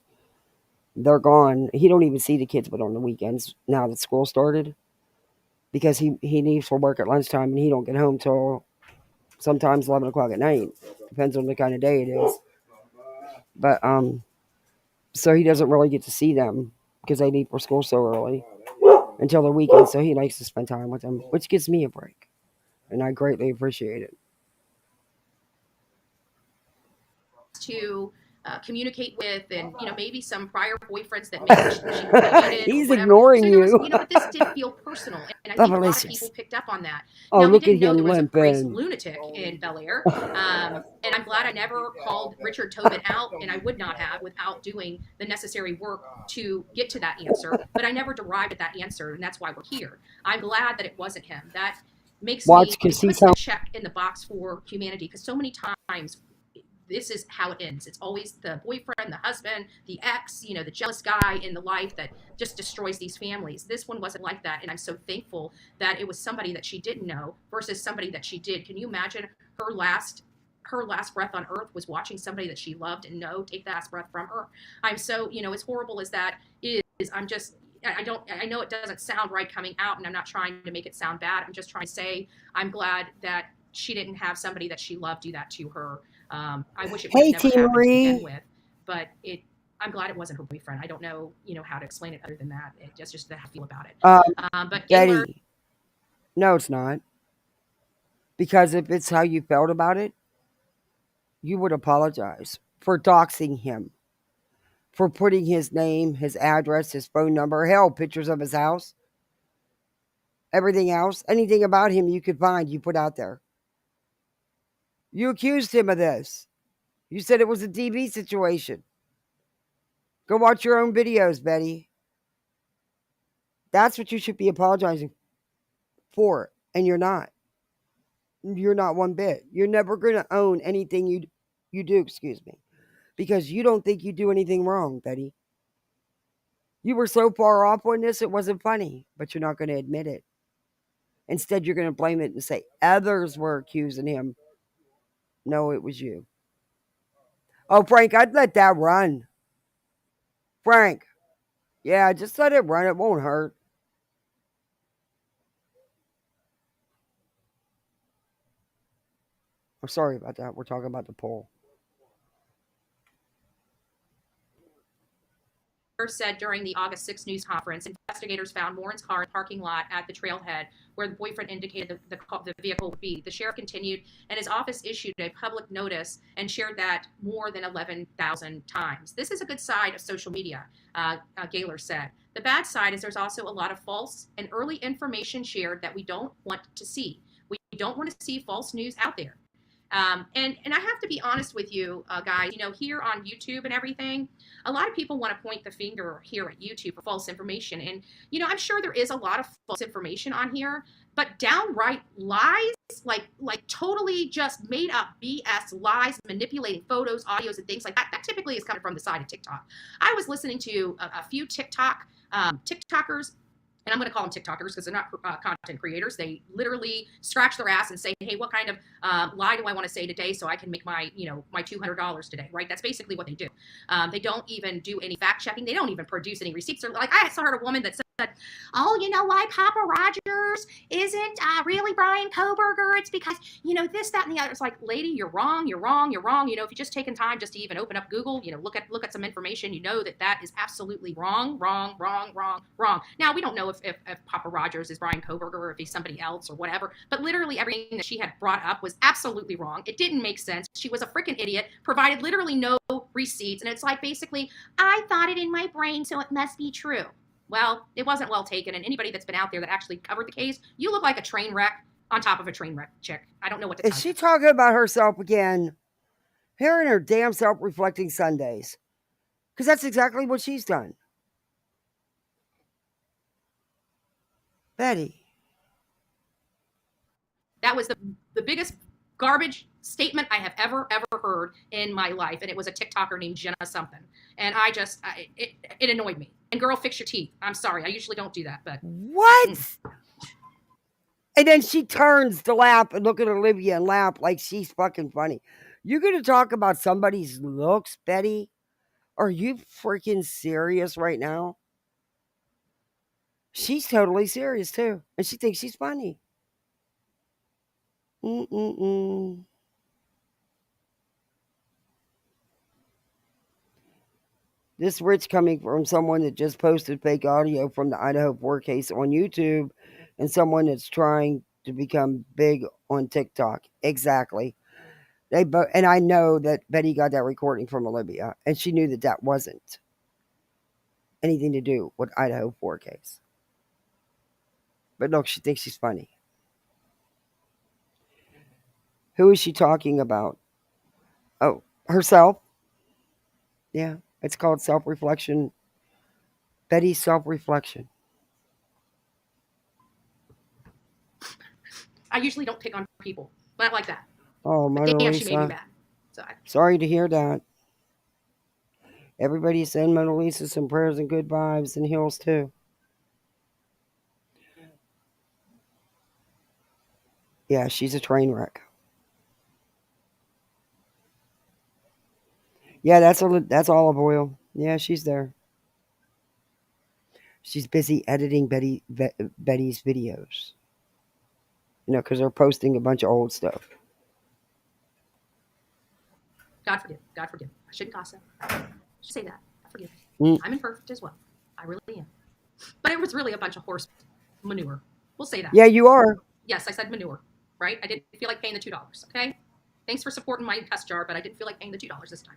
They're gone. He don't even see the kids, but on the weekends now that school started, because he leaves for work at lunchtime and he don't get home till sometimes 11 o'clock at night. Depends on the kind of day it is. But so he doesn't really get to see them because they leave for school so early until the weekend. So he likes to spend time with them, which gives me a break, and I greatly appreciate it. To communicate with, and maybe some prior boyfriends that maybe she dated. He's or whatever. ignoring so there was, you. But this did feel personal, and I think a lot of people picked up on that. Oh, now, we look at didn't know him there was a crazy limping. lunatic in Bel Air, and I'm glad I never called Richard Tobin out, and I would not have without doing the necessary work to get to that answer. But I never derived at that answer, and that's why we're here. I'm glad that it wasn't him. That makes me puts the check in the box for humanity, because so many times this is how it ends. It's always the boyfriend, the husband, the ex, the jealous guy in the life that just destroys these families. This one wasn't like that, and I'm so thankful that it was somebody that she didn't know versus somebody that she did. Can you imagine her last her last breath on earth was watching somebody that she loved and no, take that last breath from her. I'm so, as horrible as that is, I'm just, I know it doesn't sound right coming out, and I'm not trying to make it sound bad. I'm just trying to say I'm glad that she didn't have somebody that she loved do that to her. I wish it would have Hey, never T. happened to begin Marie. with, but I'm glad it wasn't her boyfriend. I don't know, how to explain it other than that. It's just how I feel about it. Um, But Gaylor, Betty. No, it's not. Because if it's how you felt about it, you would apologize for doxing him, for putting his name, his address, his phone number, hell, pictures of his house, everything else, anything about him you could find, you put out there. You accused him of this. You said it was a DV situation. Go watch your own videos, Betty. That's what you should be apologizing for, and you're not. You're not one bit. You're never going to own anything you do, excuse me, because you don't think you do anything wrong, Betty. You were so far off on this, it wasn't funny, but you're not going to admit it. Instead, you're going to blame it and say others were accusing him. No, it was you. Oh, Frank, I'd let that run. Frank, yeah, just let it run. It won't hurt. I'm sorry about that. We're talking about the poll. said during the August 6th news conference, investigators found Warren's car in the parking lot at the trailhead where the boyfriend indicated the vehicle would be. The sheriff continued, and his office issued a public notice and shared that more than 11,000 times. This is a good side of social media, Gaylor said. The bad side is there's also a lot of false and early information shared that we don't want to see. We don't want to see false news out there. And I have to be honest with you, guys, here on YouTube and everything, a lot of people want to point the finger here at YouTube for false information. And, I'm sure there is a lot of false information on here, but downright lies, like totally just made up BS lies, manipulating photos, audios, and things like that, that typically is coming from the side of TikTok. I was listening to a few TikTokers, and I'm going to call them TikTokers because they're not content creators. They literally scratch their ass and say, "Hey, what kind of lie do I want to say today so I can make my, my $200 today?" Right? That's basically what they do. They don't even do any fact checking. They don't even produce any receipts. They're like, I heard a woman that said, "Oh, you know why Papa Rogers isn't really Brian Koberger? It's because this, that, and the other." It's like, lady, you're wrong. You're wrong. You're wrong. If you just taken time just to even open up Google, look at some information, that is absolutely wrong. Now we don't know if Papa Rogers is Brian Koberger or if he's somebody else or whatever, but literally everything that she had brought up was absolutely wrong. It didn't make sense. She was a freaking idiot, provided literally no receipts, and it's like basically, I thought it in my brain, so it must be true. Well, it wasn't well taken, and anybody that's been out there that actually covered the case, you look like a train wreck on top of a train wreck, chick. I don't know what to tell you. Is she talking about herself again? Her and her damn self-reflecting Sundays. Because that's exactly what she's done. Betty. That was the biggest garbage statement I have ever heard in my life, and it was a TikToker named Jenna something, and it annoyed me. And girl, fix your teeth. I'm sorry, I usually don't do that, but what? And then she turns to laugh and look at Olivia and laugh like she's fucking funny. You're gonna talk about somebody's looks, Betty? Are you freaking serious right now? She's totally serious too, and she thinks she's funny. Mm-mm-mm. This rich coming from someone that just posted fake audio from the Idaho 4 case on YouTube and someone that's trying to become big on TikTok. Exactly. And I know that Betty got that recording from Olivia, and she knew that that wasn't anything to do with Idaho 4 case. But look, she thinks she's funny. Who is she talking about? Oh, herself. Yeah, it's called self-reflection. Betty's self-reflection. I usually don't pick on people, but not like that. Oh, But Mona damn, she made me Lisa. mad. So Sorry to hear that. Everybody send Mona Lisa some prayers and good vibes and heals too. Yeah, she's a train wreck. Yeah, that's olive oil. Yeah, she's there. She's busy editing Betty's videos. Because they're posting a bunch of old stuff. God forgive. God forgive. I shouldn't gossip. I should say that. Forgive me. Mm. I'm imperfect as well. I really am. But it was really a bunch of horse manure. We'll say that. Yeah, you are. Yes, I said manure, right? I didn't feel like paying the $2. Okay. Thanks for supporting my test jar, but I didn't feel like paying the $2 this time.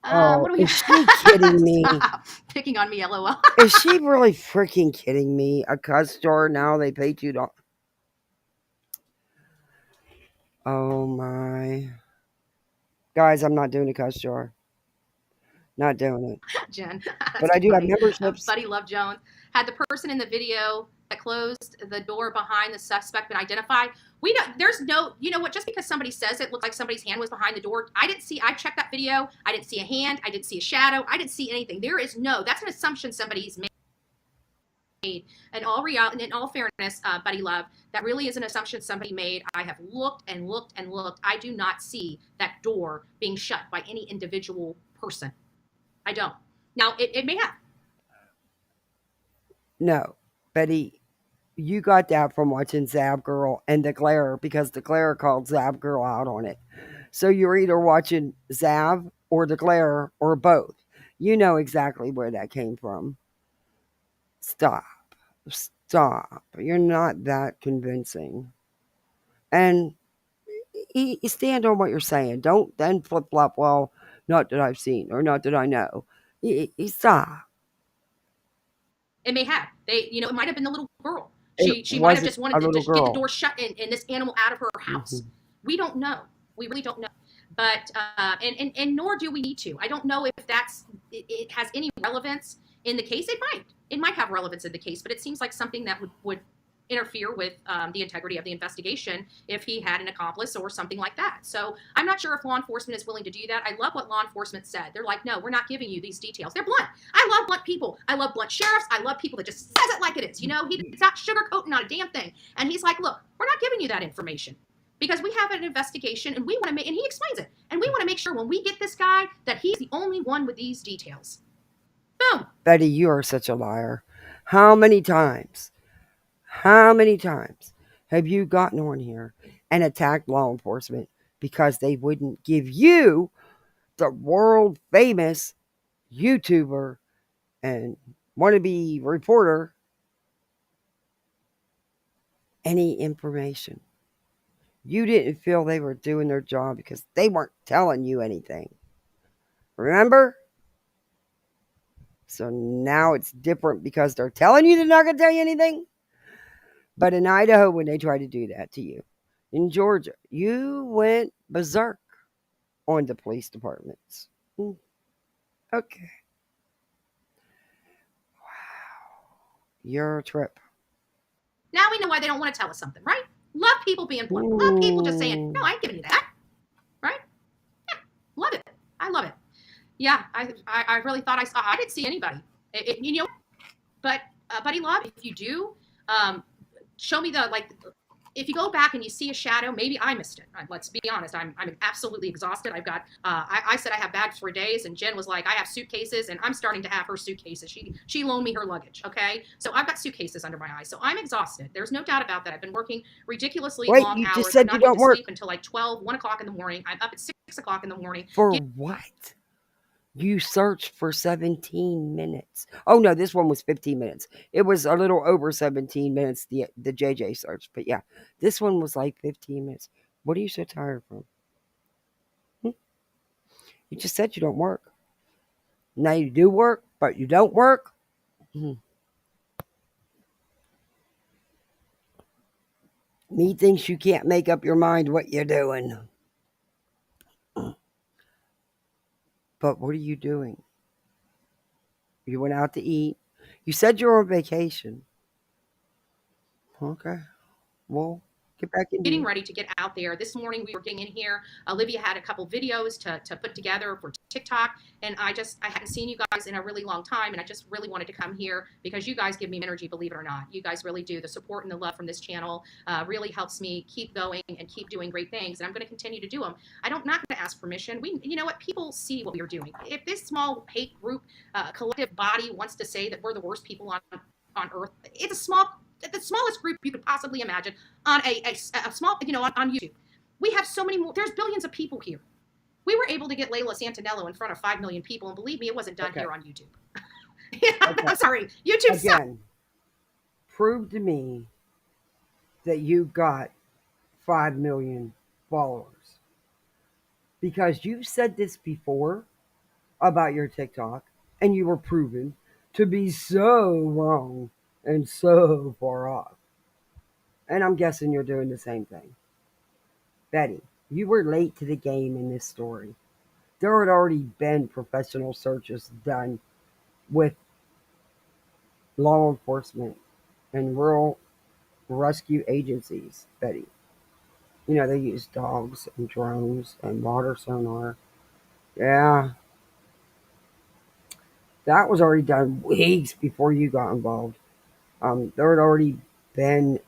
Oh, What do we is she kidding me? Stop picking on me, LOL. Is she really freaking kidding me? A cuss jar now they pay $2. Oh my. Guys, I'm not doing a cuss jar. Not doing it. Jen, But that's I do have funny. memberships. Buddy Love Jones. Had the person in the video that closed the door behind the suspect been identified? We know there's no, you know what, just because somebody says it looked like somebody's hand was behind the door, I checked that video. I didn't see a hand. I didn't see a shadow. I didn't see anything. That's an assumption somebody's made. In all fairness, Buddy Love, that really is an assumption somebody made. I have looked and looked and looked. I do not see that door being shut by any individual person. I don't. Now, it may have. No. Betty, you got that from watching Zab Girl and Declare because Declare called Zab Girl out on it. So you're either watching Zab or Declare or both. You know exactly where that came from. Stop. Stop. You're not that convincing. And you stand on what you're saying. Don't then flip flop, well, not that I've seen or not that I know. Stop. It may have. It might have been the little girl. It She might have wasn't just a wanted to little just get the girl. door shut and this animal out of her house. Mhm. We don't know. We really don't know. But and nor do we need to. I don't know if it has any relevance in the case. It might. It might have relevance in the case, but it seems like something that would interfere with the integrity of the investigation if he had an accomplice or something like that. So I'm not sure if law enforcement is willing to do that. I love what law enforcement said. They're like, no, we're not giving you these details. They're blunt. I love blunt people. I love blunt sheriffs. I love people that just says it like it is. He's not sugarcoating on a damn thing. And he's like, look, we're not giving you that information because we have an investigation and we want to make, and he explains it. And we want to make sure when we get this guy that he's the only one with these details. Boom. Betty, you are such a liar. How many times? How many times have you gotten on here and attacked law enforcement because they wouldn't give you, the world famous YouTuber and wannabe reporter, any information? You didn't feel they were doing their job because they weren't telling you anything. Remember? So now it's different because they're telling you they're not going to tell you anything. But in Idaho, when they try to do that to you, in Georgia, you went berserk on the police departments. Okay. Wow. Your trip. Now we know why they don't want to tell us something, right? Love people being blunt. Love people just saying, no, I ain't giving you that. Right? Yeah. Love it. I love it. Yeah, I really thought I didn't see anybody. But Buddy Love, if you do, show me if you go back and you see a shadow, maybe I missed it. Let's be honest. I'm absolutely exhausted. I've got. I said I have bags for days, and Jen was like, I have suitcases, and I'm starting to have her suitcases. She loaned me her luggage. Okay, so I've got suitcases under my eyes. So I'm exhausted. There's no doubt about that. I've been working ridiculously long You hours. just said I'm you not don't getting to work. sleep until like 12, 1 o'clock in the morning. I'm up at 6 o'clock in the morning. For what? You searched for 17 minutes. Oh no, this one was 15 minutes. It was a little over 17 minutes, the JJ search. But yeah, this one was like 15 minutes. What are you so tired from? You just said you don't work. Now you do work, but you don't work. Methinks you can't make up your mind what you're doing. But what are you doing? You went out to eat. You said you were on vacation. Okay. Well, Get back into getting it. ready to get out there. This morning we were getting in here. Olivia had a couple videos to put together for TikTok, and I hadn't seen you guys in a really long time, and I just really wanted to come here because you guys give me energy, believe it or not. You guys really do. The support and the love from this channel really helps me keep going and keep doing great things, and I'm going to continue to do them. I'm not going to ask permission. You know what? People see what we are doing. If this small hate group, collective body wants to say that we're the worst people on earth, it's the smallest group you could possibly imagine on a small, on YouTube. We have so many more. There's billions of people here. We were able to get Layla Santanello in front of 5 million people, and believe me, it wasn't done Okay. here on YouTube. Yeah, Okay. I'm sorry. YouTube sucks. Again, prove to me that you got 5 million followers. Because you've said this before about your TikTok, and you were proven to be so wrong and so far off. And I'm guessing you're doing the same thing. Betty, you were late to the game in this story. There had already been professional searches done with law enforcement and rural rescue agencies, Betty. They use dogs and drones and water sonar. Yeah, that was already done weeks before you got involved. There had already been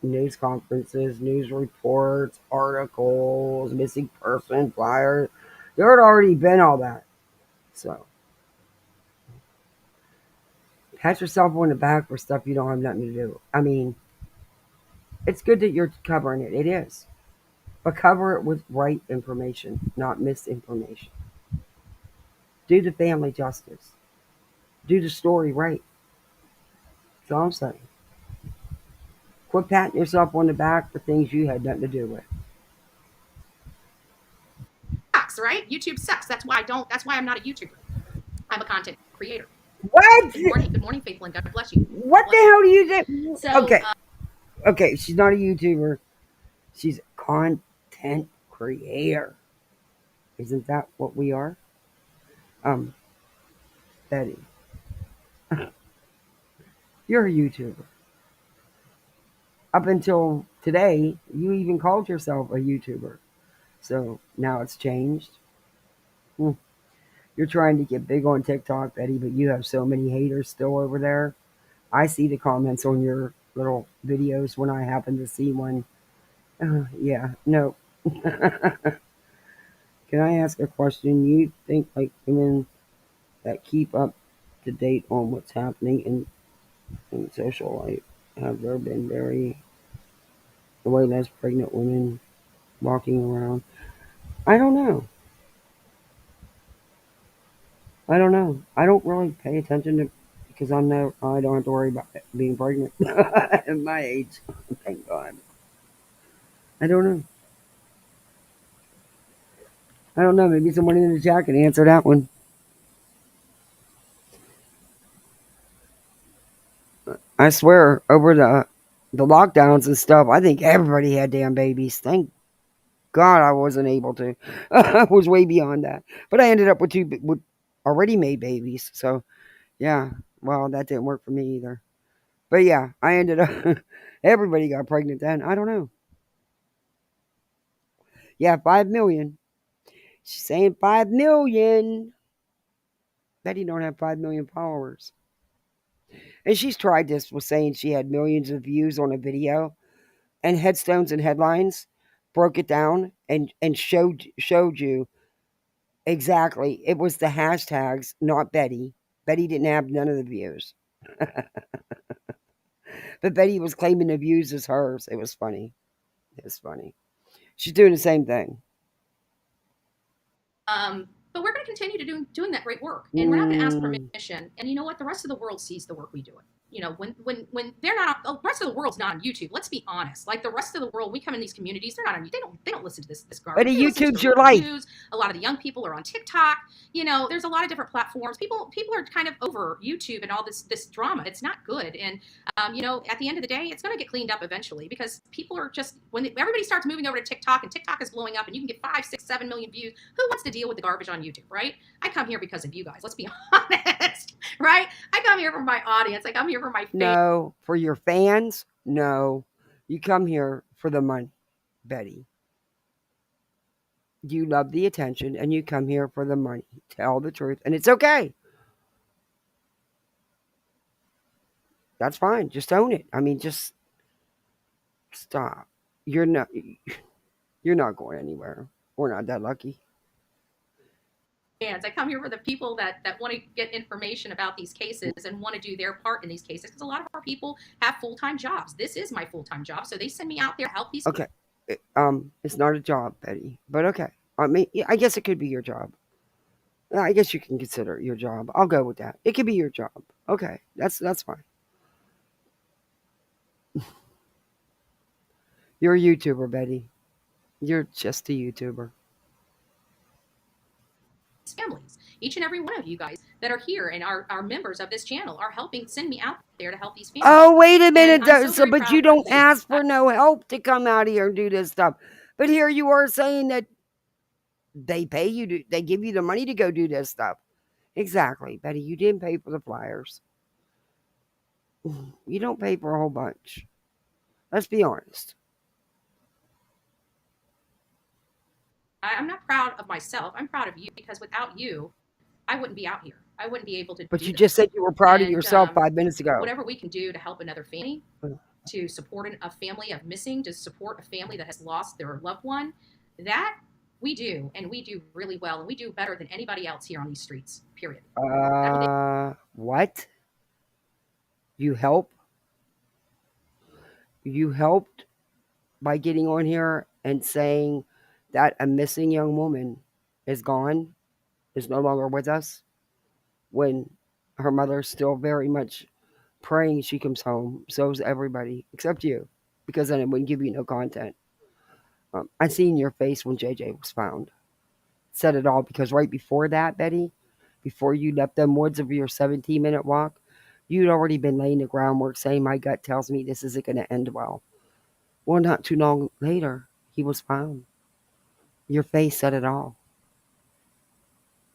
news conferences, news reports, articles, missing person flyers. There had already been all that. So, pat yourself on the back for stuff you don't have nothing to do. I mean, it's good that you're covering it. It is. But cover it with right information, not misinformation. Do the family justice. Do the story right. That's all I'm saying. Quit patting yourself on the back for things you had nothing to do with. Sucks, right? YouTube sucks. That's why I'm not a YouTuber. I'm a content creator. What? Good morning, Faithful, and God bless you. What the hell do you do? So, Okay. Okay, she's not a YouTuber. She's a content creator. Isn't that what we are? Um, Betty, you're a YouTuber. Up until today, you even called yourself a YouTuber. So now it's changed. Hmm. You're trying to get big on TikTok, Betty, but you have so many haters still over there. I see the comments on your little videos when I happen to see one. Yeah, no. Can I ask a question? You think like women that keep up to date on what's happening in social life have there been way less pregnant women walking around? I don't know. I don't know. I don't really pay attention to because I don't have to worry about being pregnant at my age. Thank God. I don't know. I don't know. Maybe someone in the chat can answer that one. I swear, over the lockdowns and stuff, I think everybody had damn babies. Thank God I wasn't able to. I was way beyond that. But I ended up with two with already made babies. So, yeah. Well, that didn't work for me either. But yeah, I ended up. Everybody got pregnant then. I don't know. Yeah, 5 million. She's saying 5 million. Betty don't have 5 million followers. And she's tried this with saying she had millions of views on a video. And headstones and headlines broke it down and showed you exactly. It was the hashtags, not Betty. Betty didn't have none of the views. But Betty was claiming the views as hers. It was funny. It was funny. She's doing the same thing. But we're going to continue to doing that great work, and we're not going to ask Mm. permission. And you know what? The rest of the world sees the work we do. When they're not, the rest of the world's not on YouTube. Let's be honest. Like the rest of the world, we come in these communities. They're not on. They don't listen to this garbage. But They listen to YouTube's the your real life. news. A lot of the young people are on TikTok. There's a lot of different platforms. People are kind of over YouTube and all this drama. It's not good. And at the end of the day, it's going to get cleaned up eventually because people are just when everybody starts moving over to TikTok and TikTok is blowing up and you can get 5, 6, 7 million views. Who wants to deal with the garbage on YouTube, right? I come here because of you guys. Let's be honest, right? I come here for my audience. I come here for my fans. No, for your fans. No, you come here for the money, Betty. You love the attention and you come here for the money. Tell the truth, and it's okay. That's fine. Just own it. I mean, just stop. You're not. You're not going anywhere. We're not that lucky. I come here for the people that want to get information about these cases and want to do their part in these cases, because a lot of our people have full-time jobs. This is my full-time job, so they send me out there to help these Okay. It's not a job, Betty. But okay. I mean, yeah, I guess it could be your job. I guess you can consider it your job. I'll go with that. It could be your job. Okay, that's fine. You're a YouTuber, Betty. You're just a YouTuber. families. Each and every one of you guys that are here and are members of this channel are helping send me out there to help these families. Oh, wait a minute. And I'm so very But proud you of don't you. ask for no help to come out here and do this stuff. But here you are saying that they pay you to, they give you the money to go do this stuff. Exactly, Betty. You didn't pay for the flyers. You don't pay for a whole bunch. Let's be honest. I'm not proud of myself. I'm proud of you, because without you, I wouldn't be out here. I wouldn't be able to But do you this. just said you were proud of And yourself 5 minutes ago. whatever we can do to help another family, to support a family of missing, to support a family that has lost their loved one, that we do, and we do really well, and we do better than anybody else here on these streets, period. What? You help? You helped by getting on here and saying that a missing young woman is gone, is no longer with us, when her mother's still very much praying she comes home. So is everybody, except you, because then it wouldn't give you no content. I seen your face when JJ was found. Said it all, because right before that, Betty, before you left them woods of your 17-minute walk, you'd already been laying the groundwork saying, my gut tells me this isn't going to end well. Well, not too long later, he was found. Your face said it all.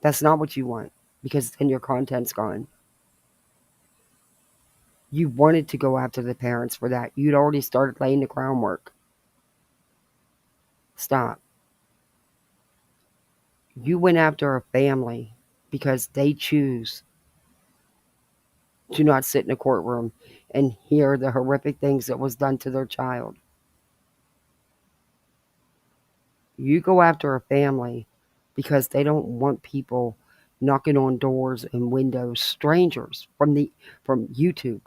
That's not what you want, because then your content's gone. You wanted to go after the parents for that. You'd already started laying the groundwork. Stop. You went after a family because they choose to not sit in a courtroom and hear the horrific things that was done to their child. You go after a family because they don't want people knocking on doors and windows, strangers from YouTube.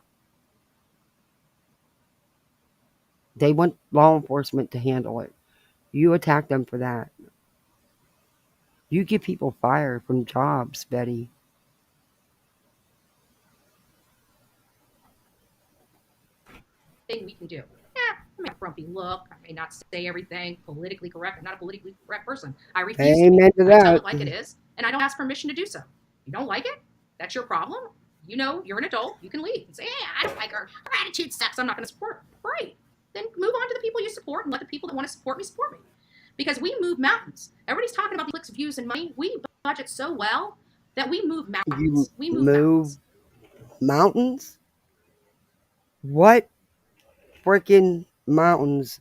They want law enforcement to handle it. You attack them for that. You get people fired from jobs, Betty. Thing we can do. I may have a grumpy look. I may not say everything politically correct. I'm not a politically correct person. I refuse Amen to I tell that. it like it is, and I don't ask permission to do so. You don't like it? That's your problem. You know, you're an adult. You can leave and say, "Yeah, I don't like her. Her attitude sucks. I'm not going to support her." Great. Then move on to the people you support, and let the people that want to support me support me. Because we move mountains. Everybody's talking about the clicks, views, and money. We budget so well that we move mountains. We move mountains. Mountains? What freaking mountains?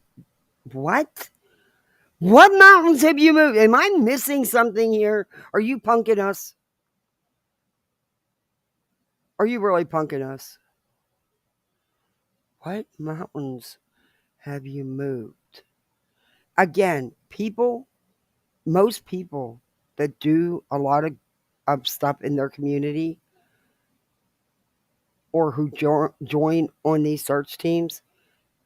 What? What mountains have you moved? Am I missing something here? Are you punking us? Are you really punking us? What mountains have you moved? Again, most people that do a lot of stuff in their community, or who join on these search teams,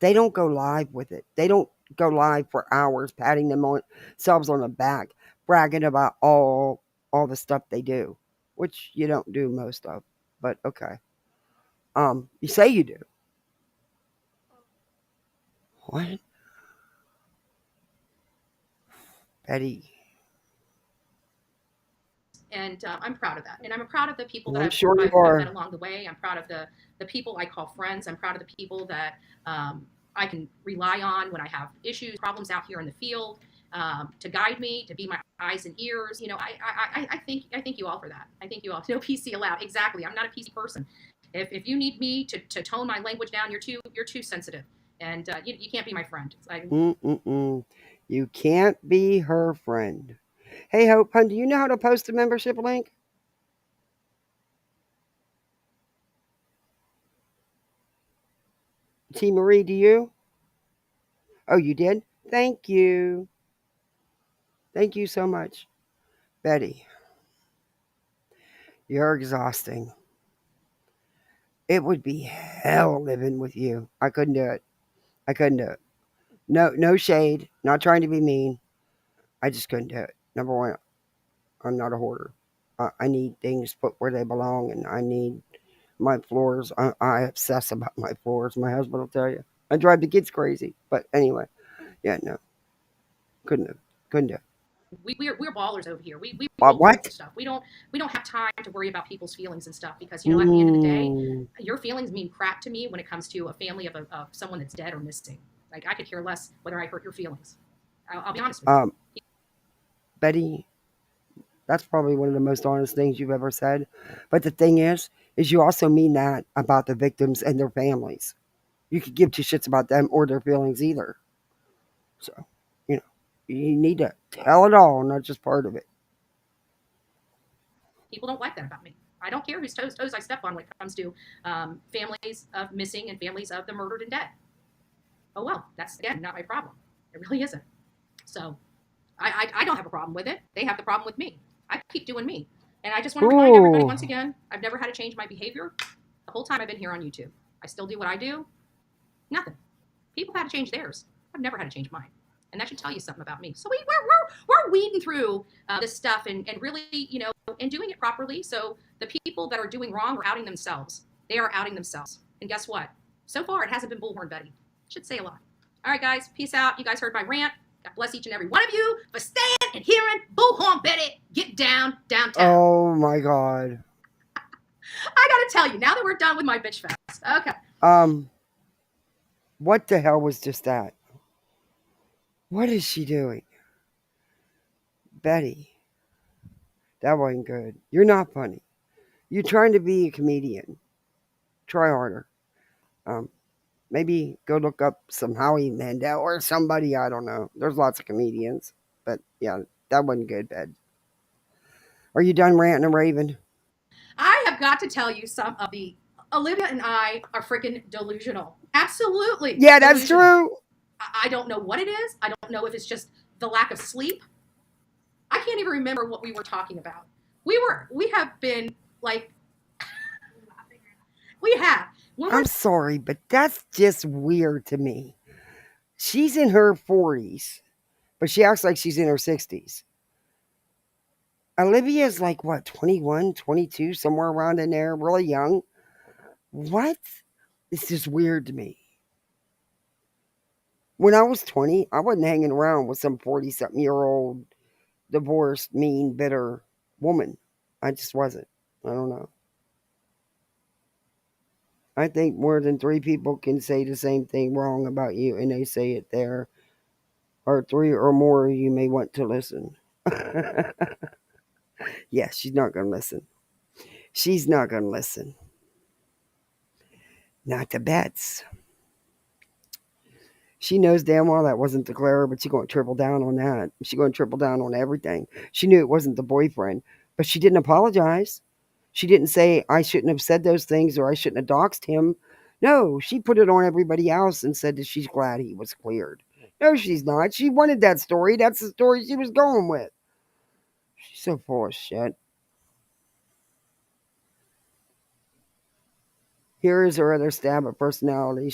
they don't go live with it. They don't go live for hours patting themselves on the back, bragging about all the stuff they do, which you don't do most of, but okay. You say you do. What? Betty. And I'm proud of that. And I'm proud of the people that I'm I've sure you met are. along the way. I'm proud of the people I call friends. I'm proud of the people that I can rely on when I have issues, problems out here in the field, to guide me, to be my eyes and ears. You know, I thank you all for that. I thank you all. No PC allowed. Exactly. I'm not a PC person. If you need me to tone my language down, you're too sensitive. and you can't be my friend. Mm-mm-mm. You can't be her friend. Hey, Hope, hun, do you know how to post a membership link? T. Marie, do you? Oh, you did? Thank you. Thank you so much. Betty, you're exhausting. It would be hell living with you. I couldn't do it. I couldn't do it. No, no shade. Not trying to be mean. I just couldn't do it. Number one, I'm not a hoarder. I need things put where they belong, and I need my floors. I obsess about my floors. My husband will tell you. I drive the kids crazy. But anyway, yeah, no, couldn't have. Couldn't do it. We're ballers over here. We roll through What? stuff. We don't have time to worry about people's feelings and stuff because at the end of the day, Mm, your feelings mean crap to me when it comes to a family of someone that's dead or missing. Like I could care less whether I hurt your feelings. I'll be honest with you. um, Betty, that's probably one of the most honest things you've ever said. But the thing is you also mean that about the victims and their families. You could give two shits about them or their feelings either. So, you know, you need to tell it all, not just part of it. People don't like that about me. I don't care whose toes I step on when it comes to families of missing and families of the murdered and dead. Oh well, that's again not my problem. It really isn't. So I don't have a problem with it. They have the problem with me. I keep doing me. And I just want to remind everybody Ooh. once again, I've never had to change my behavior the whole time I've been here on YouTube. I still do what I do. Nothing. People have had to change theirs. I've never had to change mine. And that should tell you something about me. So we're weeding through this stuff and really, and doing it properly. So the people that are doing wrong are outing themselves. They are outing themselves. And guess what? So far, it hasn't been Bullhornbetty. Should say a lot. All right, guys. Peace out. You guys heard my rant. God bless each and every one of you for staying and hearing Bullhornbetty get down downtown. Oh my God. I got to tell you, now that we're done with my bitch fest. Okay. Um, what the hell was just that? What is she doing? Betty, that wasn't good. You're not funny. You're trying to be a comedian. Try harder. Um, maybe go look up some Howie Mandel or somebody. I don't know. There's lots of comedians. But yeah, that wasn't good, Bed. Are you done ranting and raving? I have got to tell you some of the Olivia and I are freaking delusional. Absolutely. Yeah, that's Delusional. true. I don't know what it is. I don't know if it's just the lack of sleep. I can't even remember what we were talking about. We have been like we have. When we're I'm sorry, but that's just weird to me. She's in her 40s, but she acts like she's in her 60s. Olivia's like, what, 21, 22, somewhere around in there, really young. What? It's just weird to me. When I was 20, I wasn't hanging around with some 40-something year old, divorced, mean, bitter woman. I just wasn't. I don't know. I think more than three people can say the same thing wrong about you, and they say it there, or three or more you may want to listen. Yeah, she's not going to listen. She's not going to listen. Not the bets. She knows damn well that wasn't the Clara, but she's going to triple down on that. She's going to triple down on everything. She knew it wasn't the boyfriend, but she didn't apologize. She didn't say, I shouldn't have said those things or I shouldn't have doxed him. No, she put it on everybody else and said that she's glad he was cleared. No, she's not. She wanted that story. That's the story she was going with. She's so full of shit. Here is her other stab at personality.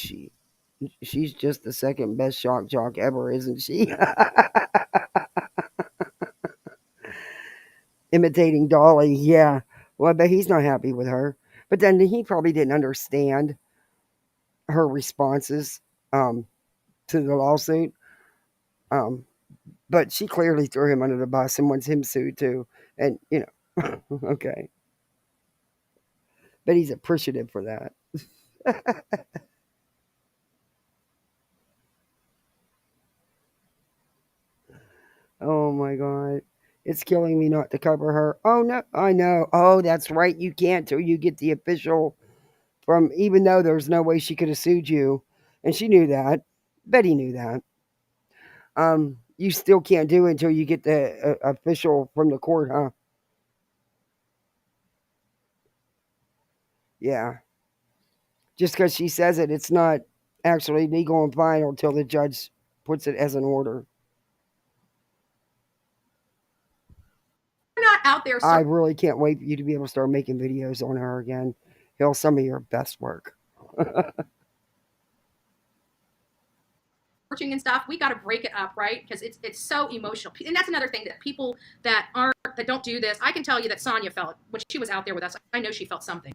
She's just the second best shock jock ever, isn't she? Imitating Dolly, yeah. Well, but he's not happy with her. But then he probably didn't understand her responses to the lawsuit. Um, but she clearly threw him under the bus and wants him sued too. And, okay. But he's appreciative for that. Oh my God. It's killing me not to cover her. Oh no, I know. Oh, that's right. You can't till you get the official from, even though there's no way she could have sued you. And she knew that. Betty knew that. You still can't do it until you get the official from the court, huh? Yeah. Just because she says it, it's not actually legal and final until the judge puts it as an order. We're not out there I really can't wait for you to be able to start making videos on her again. Here's some of your best work. searching and stuff. We got to break it up, right? Because it's so emotional. And that's another thing that people that don't do this. I can tell you that Sonia felt when she was out there with us. I know she felt something.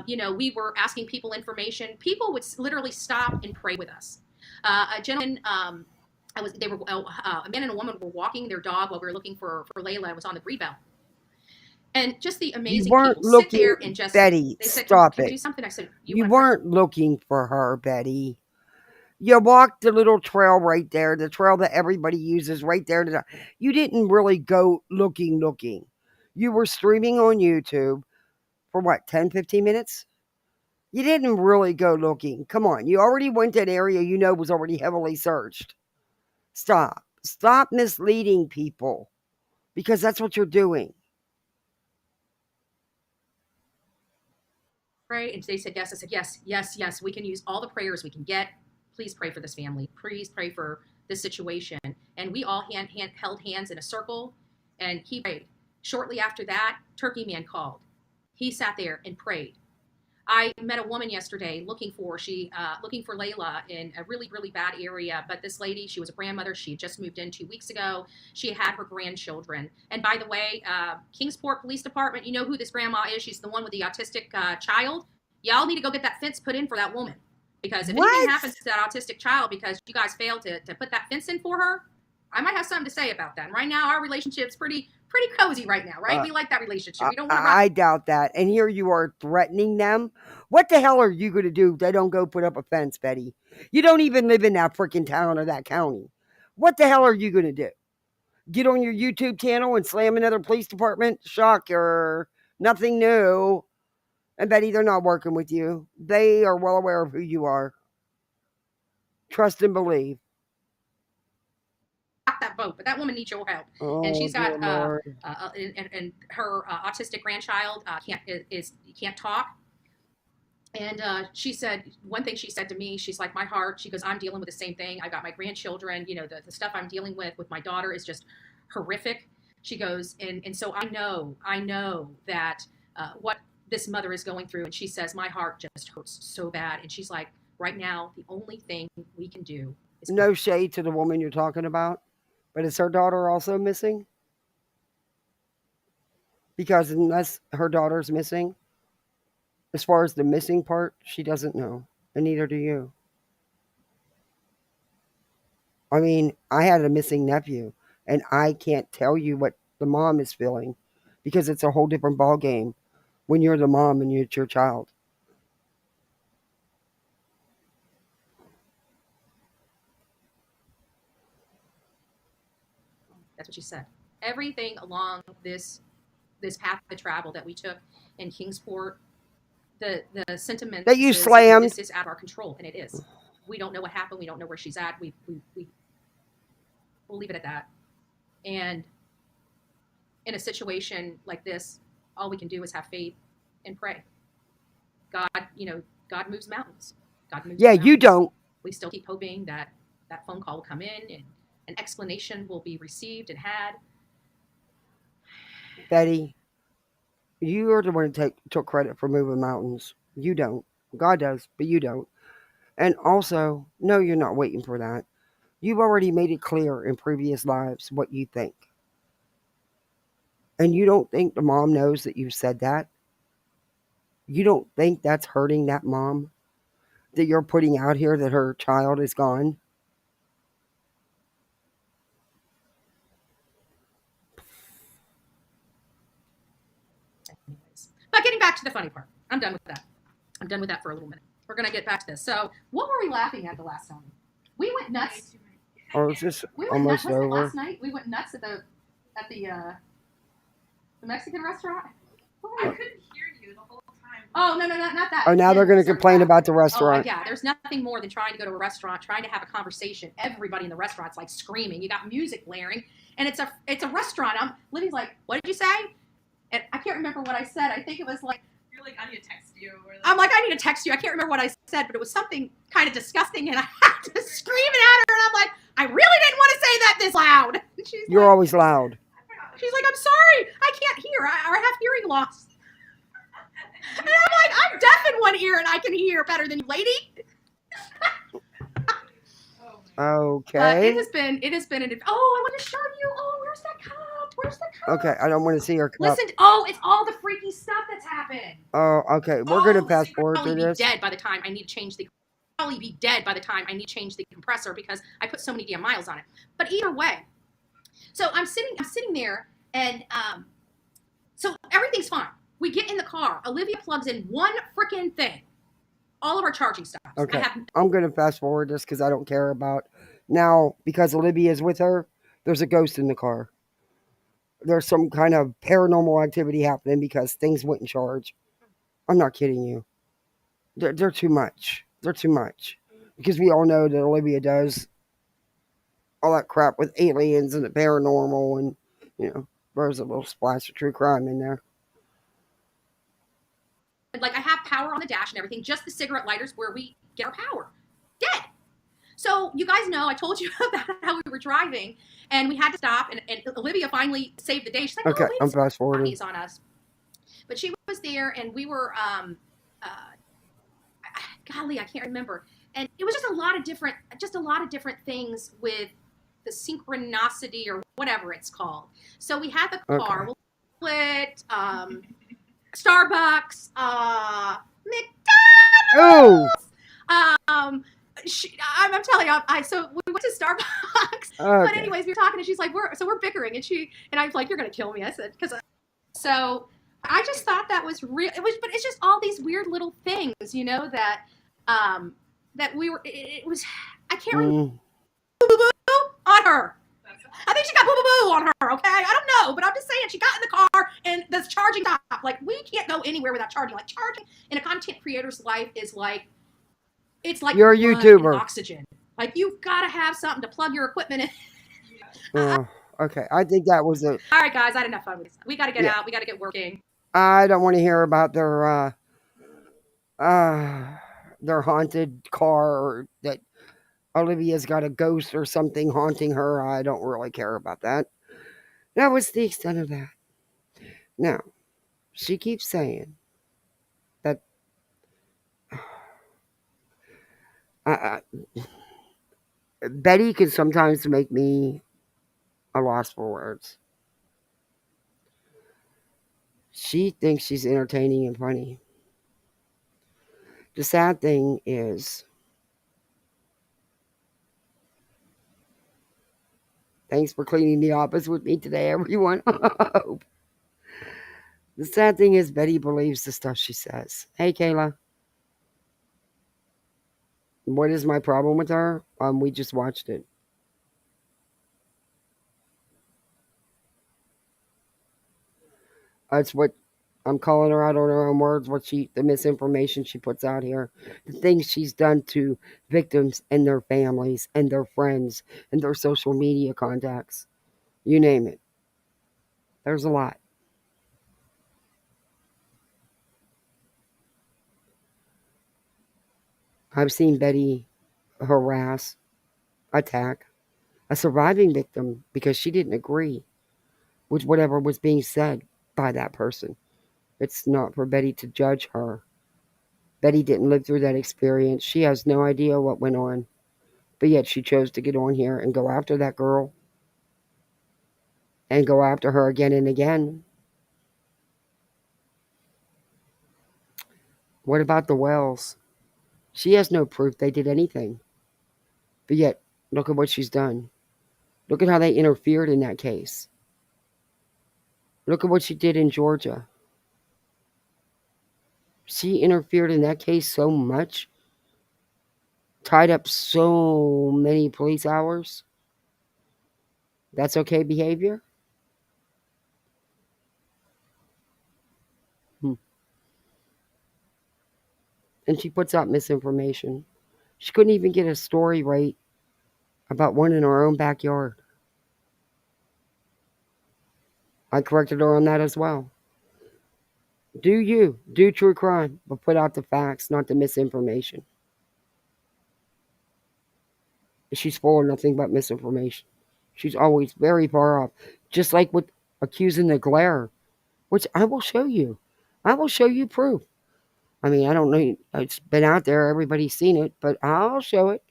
We were asking people information. People would literally stop and pray with us. A gentleman. A man and a woman were walking their dog while we were looking for Layla. It was on the breed bell. And just the amazing you weren't people looking, sit there and just Betty, they said, stop can it. we do something? I said, you weren't looking for her, Betty. You walked the little trail right there, the trail that everybody uses right there. You didn't really go looking. You were streaming on YouTube for what, 10, 15 minutes? You didn't really go looking. Come on. You already went to an area you know was already heavily searched. Stop. Stop misleading people because that's what you're doing. Pray, and they said yes. I said yes. We can use all the prayers we can get. Please pray for this family. Please pray for this situation. And we all held hands in a circle, and he prayed. Shortly after that, Turkey Man called. He sat there and prayed. I met a woman yesterday looking for Layla in a really, really bad area. But this lady, she was a grandmother. She had just moved in 2 weeks ago. She had her grandchildren. And by the way, Kingsport Police Department, you know who this grandma is. She's the one with the autistic child. Y'all need to go get that fence put in for that woman. Because if anything happens to that autistic child because you guys failed to put that fence in for her, I might have something to say about that. And right now, our relationship's pretty cozy right now, right? We like that relationship. We don't want to. I doubt that. And here you are threatening them. What the hell are you going to do if they don't go put up a fence, Betty? You don't even live in that freaking town or that county. What the hell are you going to do? Get on your YouTube channel and slam another police department? Shocker. Nothing new. And Betty, they're not working with you. They are well aware of who you are. Trust and believe. That boat, but that woman needs your help. Oh, and she's got and her autistic grandchild can't talk. And she said one thing she said to me. She's like, my heart. She goes, I'm dealing with the same thing. I got my grandchildren. The stuff I'm dealing with my daughter is just horrific. She goes, and so I know that what this mother is going through. And she says, my heart just hurts so bad. And she's like, right now, the only thing we can do is no shade to the woman you're talking about. But is her daughter also missing? Because unless her daughter's missing, as far as the missing part, she doesn't know. And neither do you. I mean, I had a missing nephew, and I can't tell you what the mom is feeling because it's a whole different ball game when you're the mom and it's your child. That's what she said. Everything along this path of travel that we took in Kingsport, the sentiment that you slammed. This is out of our control, and it is. We don't know what happened. We don't know where she's at. We'll leave it at that. And in a situation like this, all we can do is have faith and pray. God moves mountains. God moves mountains. You don't. We still keep hoping that phone call will come in and an explanation will be received and had. Betty, you are the one who took credit for moving mountains. You don't. God does, but you don't. And also, no, you're not waiting for that. You've already made it clear in previous lives what you think. And you don't think the mom knows that you've said that? You don't think that's hurting that mom? That you're putting out here that her child is gone? Anyways. But getting back to the funny part. I'm done with that. I'm done with that for a little minute. We're going to get back to this. So, what were we laughing at the last time? We went nuts. Or is this almost over? Last night we went nuts at the Mexican restaurant. I couldn't hear you the whole time Oh no, not that. Oh, now they're going to complain about the Oh restaurant. yeah, there's nothing more than trying to go to a restaurant, trying to have a conversation. Everybody in the restaurant's like screaming. You got music blaring, and it's a restaurant. Libby's like, "What did you say?" And I can't remember what I said. I think it was like, You're like, I need to text you. Or like, I'm like, I need to text you. I can't remember what I said, but it was something kind of disgusting, and I had to scream it at her. And I'm like, I really didn't want to say that this loud. And You're always loud. she's like, I'm sorry, I can't hear. I have hearing loss. And I'm like, I'm deaf in one ear, and I can hear better than you, lady. Okay. It has been oh, I want to show you. Oh, where's that cup? Where's the cup? Okay, I don't want to see her cup. Listen, oh, it's all the freaky stuff that's happened. Oh, okay. We're going to fast forward through this. Dead by the time I need to change the. Probably be dead by the time I need to change the compressor because I put so many damn miles on it. But either way, so I'm sitting there, and so everything's fine. We get in the car. Olivia plugs in one freaking thing. All of our charging stuff. Okay. I'm going to fast forward this because I don't care about. Now, because Olivia is with her, there's a ghost in the car. There's some kind of paranormal activity happening because things went in charge. I'm not kidding you. They're too much. They're too much. Because we all know that Olivia does all that crap with aliens and the paranormal and, there's a little splash of true crime in there. Like, I have power on the dash and everything, just the cigarette lighters where we get our power. Dead. So you guys know, I told you about how we were driving and we had to stop, and Olivia finally saved the day. She's like, okay, I'm fast forwarding. On us. But she was there, and we were, golly, I can't remember. And it was just a lot of different things with the synchronicity or whatever it's called. So we had the car, we'll split, Starbucks, McDonald's. I'm telling you, so we went to Starbucks. Okay. But anyways, we were talking, and she's like, we're bickering, and I was like, you're gonna kill me. I said, so I just thought that was real. But it's just all these weird little things, that we were. It was. I can't remember. Boo on her. I think she got boo on her. Okay, I don't know, but I'm just saying she got in the car and the charging stopped. Like, we can't go anywhere without charging. Like, charging in a content creator's life is like, it's like you're a YouTuber. Oxygen. Like, you've got to have something to plug your equipment in. Okay, I think that was it. All right, guys, I had enough fun with this. We got to get out. We got to get working. I don't want to hear about their haunted car, or that Olivia's got a ghost or something haunting her. I don't really care about that. That was the extent of that. Now, she keeps saying that Betty can sometimes make me a loss for words. She thinks she's entertaining and funny. The sad thing is, thanks for cleaning the office with me today, everyone. The sad thing is, Betty believes the stuff she says. Hey, Kayla. What is my problem with her? We just watched it. That's what I'm calling her out on her own words, the misinformation she puts out here, the things she's done to victims and their families and their friends and their social media contacts. You name it. There's a lot. I've seen Betty harass, attack a surviving victim because she didn't agree with whatever was being said by that person. It's not for Betty to judge her. Betty didn't live through that experience. She has no idea what went on. But yet she chose to get on here and go after that girl. And go after her again and again. What about the Wells? She has no proof they did anything. But yet, look at what she's done. Look at how they interfered in that case. Look at what she did in Georgia. She interfered in that case so much. Tied up so many police hours. That's okay behavior? and she puts out misinformation. She couldn't even get a story right about one in her own backyard. I corrected her on that as well. Do true crime, but put out the facts, not the misinformation. She's full of nothing but misinformation. She's always very far off. Just like with accusing the glare, which I will show you. I will show you proof. I mean, I don't know. It's been out there. Everybody's seen it, but I'll show it.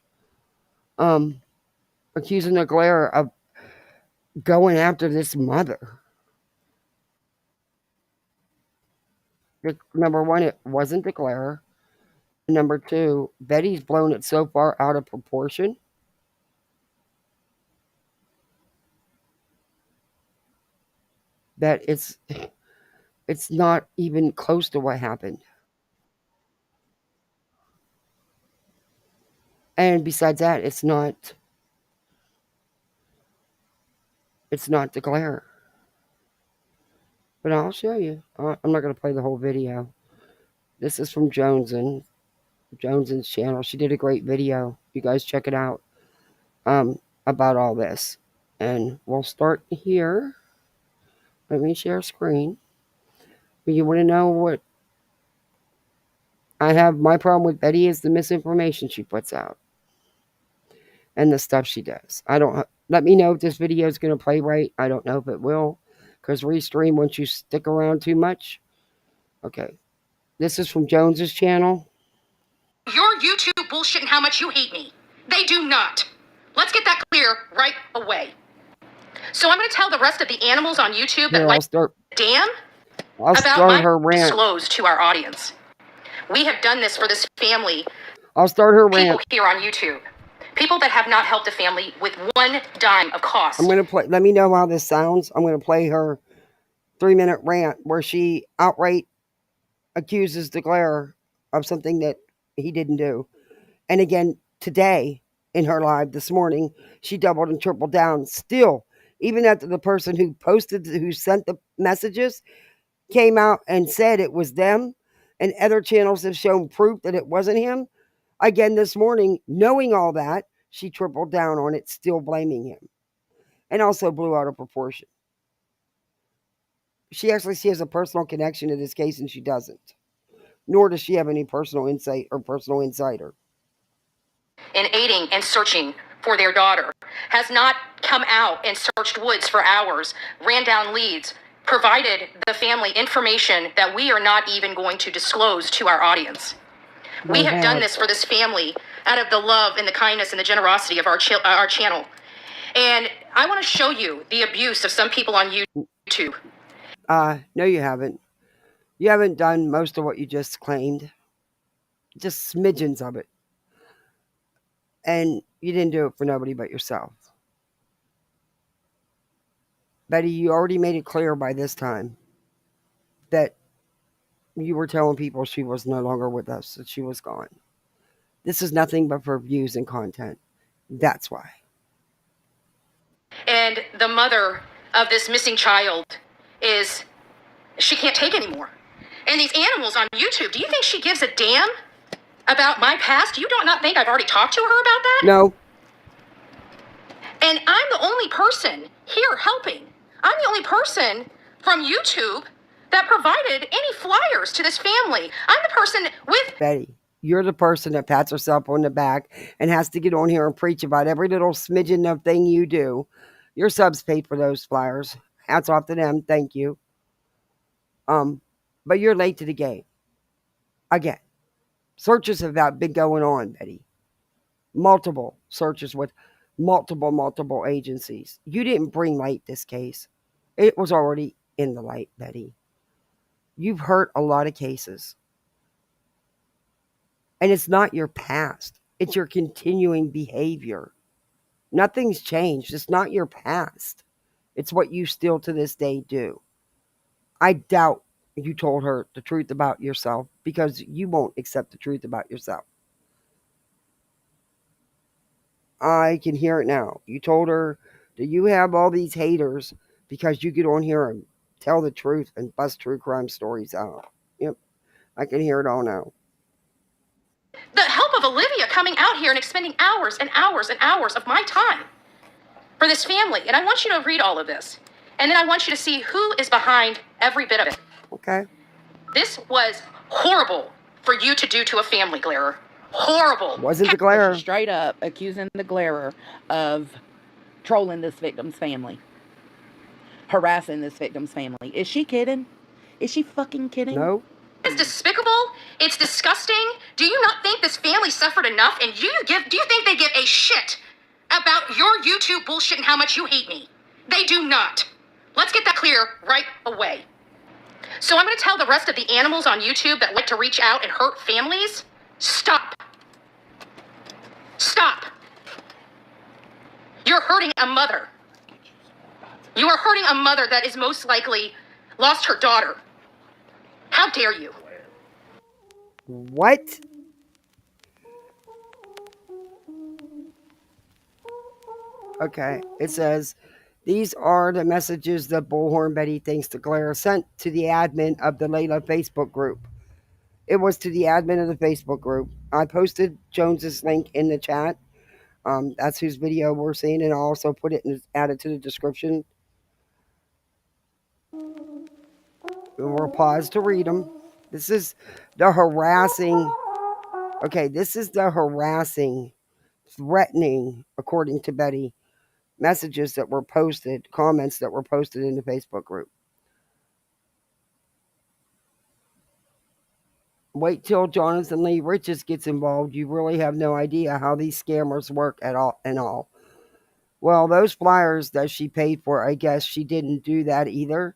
Um, Accusing the glare of going after this mother. Number one, it wasn't the glare. Number two, Betty's blown it so far out of proportion that it's not even close to what happened. And besides that, it's not the glare. But I'll show you. I'm not going to play the whole video. This is from Jones's channel. She did a great video. You guys check it out about all this. And we'll start here. Let me share screen. But you want to know what I have? My problem with Betty is the misinformation she puts out and the stuff she does. I don't. Let me know if this video is going to play right. I don't know if it will, because Restream once you stick around too much. Okay, this is from Jones's channel. Your YouTube bullshit and how much you hate me. They do not. Let's get that clear right away. So I'm going to tell the rest of the animals on YouTube that damn about my her rant. Disclose to our audience. We have done this for this family. I'll start her people rant. Here on YouTube. People that have not helped a family with one dime of cost. I'm going to play. Let me know how this sounds. I'm going to play her 3-minute rant where she outright accuses DeClaire of something that he didn't do. And again, today in her live this morning, she doubled and tripled down. Still, even after the person who sent the messages came out and said it was them, and other channels have shown proof that it wasn't him. Again, this morning, knowing all that, she tripled down on it, still blaming him. And also blew out of proportion. She has a personal connection to this case, and she doesn't. Nor does she have any personal insight or personal insider. In aiding and searching for their daughter, has not come out and searched woods for hours, ran down leads, provided the family information that we are not even going to disclose to our audience. We have done this for this family out of the love and the kindness and the generosity of our channel. And I want to show you the abuse of some people on YouTube. No, you haven't. You haven't done most of what you just claimed. Just smidgens of it. And you didn't do it for nobody but yourself. Betty, you already made it clear by this time that you were telling people she was no longer with us, that she was gone. This is nothing but for views and content. That's why. And the mother of this missing child she can't take anymore. And these animals on YouTube, do you think she gives a damn about my past? You do not think I've already talked to her about that? No. And I'm the only person here helping. I'm the only person from YouTube that provided any flyers to this family. I'm the person with... Betty, you're the person that pats herself on the back and has to get on here and preach about every little smidgen of thing you do. Your subs paid for those flyers. Hats off to them. Thank you. But you're late to the game. Again, searches have been going on, Betty. Multiple searches with multiple agencies. You didn't bring light this case. It was already in the light, Betty. You've hurt a lot of cases. And it's not your past. It's your continuing behavior. Nothing's changed. It's not your past. It's what you still to this day do. I doubt you told her the truth about yourself because you won't accept the truth about yourself. I can hear it now. You told her that you have all these haters because you get on here and tell the truth and bust true crime stories out. Yep, I can hear it all now. The help of Olivia coming out here and expending hours and hours and hours of my time for this family. And I want you to read all of this. And then I want you to see who is behind every bit of it. Okay. This was horrible for you to do to a family, Glare. Horrible. Wasn't the glare. Straight up accusing the Glarer of trolling this victim's family, harassing this victim's family. Is she kidding? Is she fucking kidding? No. It's despicable. It's disgusting. Do you not think this family suffered enough? And do you think they give a shit about your YouTube bullshit and how much you hate me? They do not. Let's get that clear right away. So I'm going to tell the rest of the animals on YouTube that like to reach out and hurt families, stop. Stop. You're hurting a mother. You are hurting a mother that is most likely lost her daughter. How dare you? What? Okay, it says, these are the messages that Bullhornbetty thinks the glare sent to the admin of the Layla Facebook group. It was to the admin of the Facebook group. I posted Jones's link in the chat. That's whose video we're seeing, and I'll also put it and add it to the description. We'll pause to read them. This is the harassing. Okay, this is the harassing, threatening, according to Betty, messages that were posted, comments that were posted in the Facebook group. Wait till Jonathan Lee Riches gets involved. You really have no idea how these scammers work at all and all. Well, those flyers that she paid for, I guess she didn't do that either.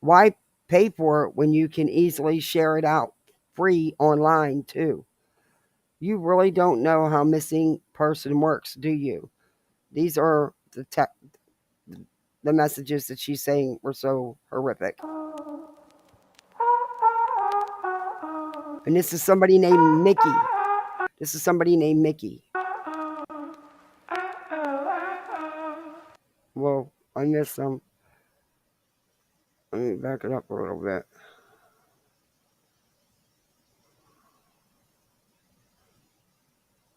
Why pay for it when you can easily share it out free online too? You really don't know how missing person works, do you? These are the messages that she's saying were so horrific. And this is somebody named Mickey. This is somebody named Mickey. Well, I missed some. Let me back it up a little bit.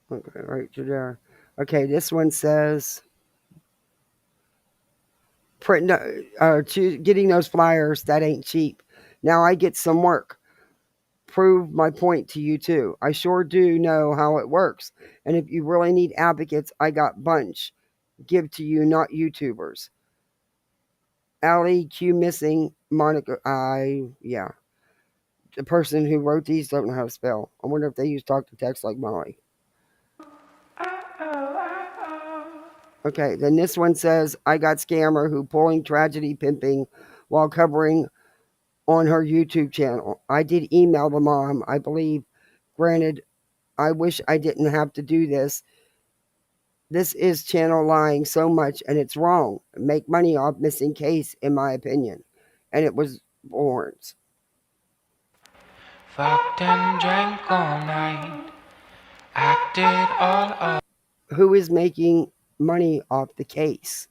Okay, right to there. Okay, this one says, getting those flyers, that ain't cheap. Now I get some work. Prove my point to you too. I sure do know how it works. And if you really need advocates, I got bunch. Give to you, not YouTubers. Allie Q missing Monica. Yeah. The person who wrote these don't know how to spell. I wonder if they use talk to text like Molly. Okay, then this one says, I got scammer who pulling tragedy pimping while covering on her YouTube channel. I did email the mom, I believe. Granted, I wish I didn't have to do this. This is channel lying so much and it's wrong. Make money off missing case, in my opinion. And it was Bullhorns. Fucked and drank all night. Acted all up. Who is making money off the case?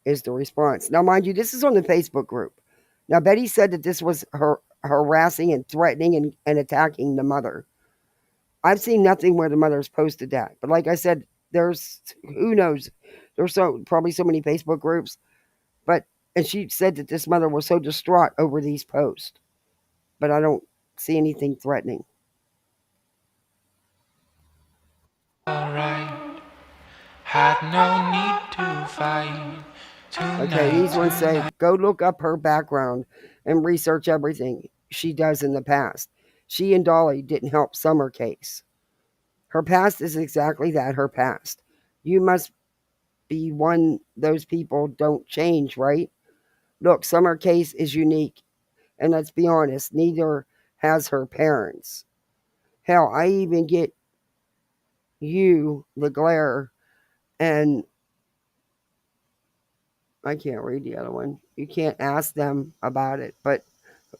Is the response. Now, mind you, this is on the Facebook group. Now, Betty said that this was her harassing and threatening and attacking the mother. I've seen nothing where the mother's posted that. But like I said, there's, who knows, there's probably so many Facebook groups. And she said that this mother was so distraught over these posts. But I don't see anything threatening. Alright. Had no need to fight. Okay, these ones say, go look up her background and research everything she does in the past. She and Dolly didn't help Summer case. Her past is exactly that, her past. You must be one those people don't change, right? Look, Summer case is unique. And let's be honest, neither has her parents. Hell, I even get you, the glare, and I can't read the other one. You can't ask them about it, but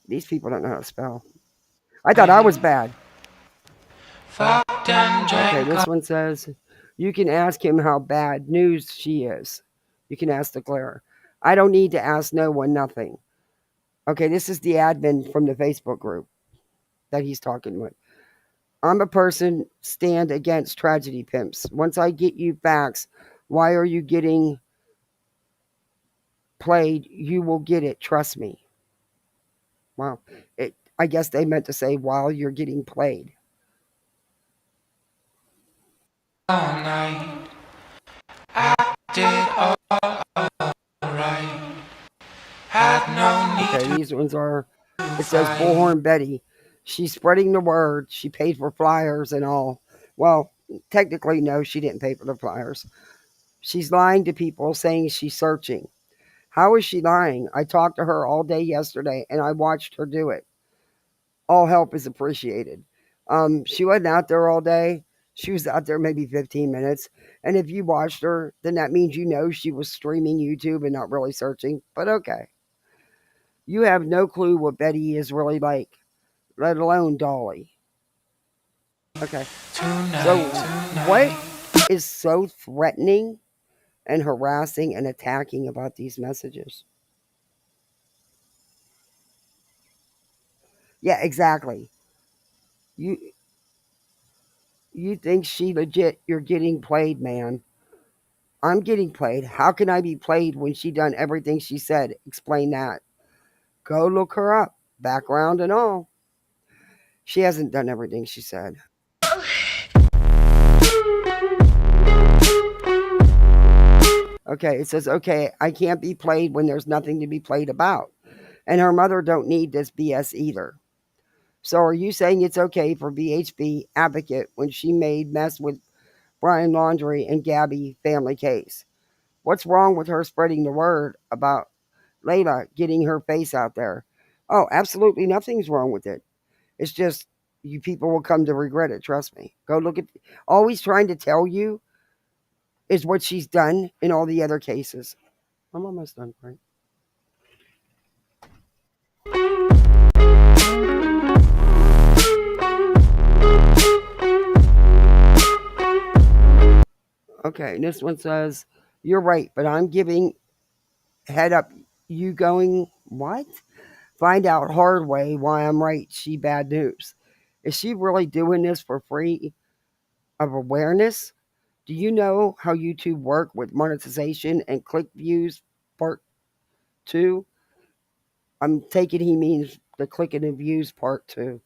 these people don't know how to spell. I thought I was bad. Okay, this one says, you can ask him how bad news she is. You can ask the glare. I don't need to ask no one nothing. Okay, this is the admin from the Facebook group that he's talking with. I'm a person stand against tragedy pimps. Once I get you facts, why are you getting played? You will get it. Trust me. Well, I guess they meant to say while you're getting played. All night, acted alright. Had no need Okay, these ones are, it says Bullhornbetty. She's spreading the word. She paid for flyers and all. Well, technically, no, she didn't pay for the flyers. She's lying to people saying she's searching. How is she lying? I talked to her all day yesterday and I watched her do it. All help is appreciated. She wasn't out there all day. She was out there maybe 15 minutes. And if you watched her, then that means you know she was streaming YouTube and not really searching. But okay. You have no clue what Betty is really like, let alone Dolly. Okay. So, what is so threatening and harassing and attacking about these messages? Yeah, exactly. You you think she legit? You're getting played, man. I'm getting played. How can I be played when she done everything she said? Explain that. Go look her up, background and all. She hasn't done everything she said. Okay, it says, okay, I can't be played when there's nothing to be played about. And her mother don't need this BS either. So are you saying it's okay for BHB advocate when she made mess with Brian Laundrie and Gabby family case? What's wrong with her spreading the word about Layla getting her face out there? Oh, absolutely nothing's wrong with it. It's just you people will come to regret it. Trust me. Go look at, always trying to tell you is what she's done in all the other cases. I'm almost done, right? Okay, this one says, you're right, but I'm giving head up. You going, what? Find out hard way why I'm right. She bad news. Is she really doing this for free of awareness? Do you know how YouTube work with monetization and click views part two? I'm taking he means the clicking and views part two.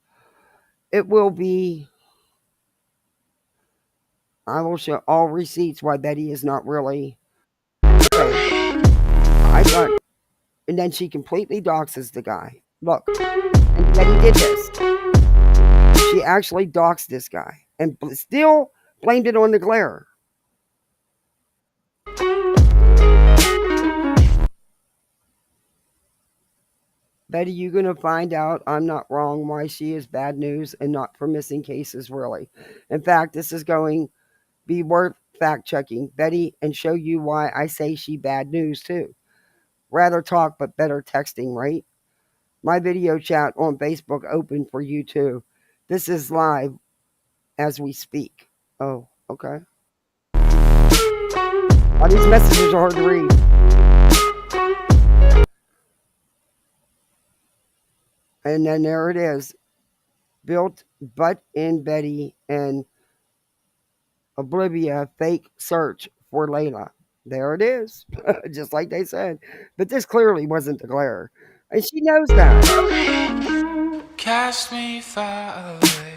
It will be, I will show all receipts why Betty is not really, okay, I got, and then she completely doxes the guy. Look, and Betty did this. She actually doxed this guy and still blamed it on the glare. Betty, you gonna find out I'm not wrong why she is bad news and not for missing cases, really. In fact, this is going to be worth fact checking, Betty, and show you why I say she bad news too. Rather talk, but better texting, right? My video chat on Facebook open for you too. This is live as we speak. Oh, okay. All these messages are hard to read. And then there it is. Built butt in Betty and Oblivia fake search for Layla. There it is. Just like they said. But this clearly wasn't the glare. And she knows that. cast me far away.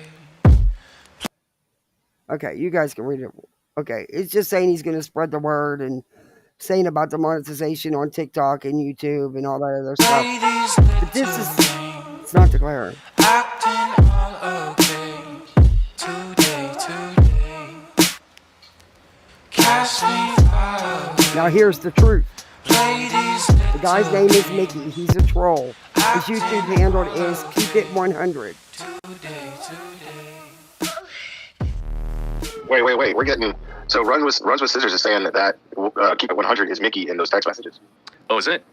Okay, you guys can read it. Okay, it's just saying he's going to spread the word and saying about the monetization on TikTok and YouTube and all that other stuff. But this is, it's not the glare. Acting all okay. Today. Cast me far away. Now here's the truth. The guy's name is Mickey. He's a troll. His YouTube handle is Keep It 100. Wait. We're getting, so Runs with Scissors is saying that Keep It 100 is Mickey in those text messages. Oh, is it?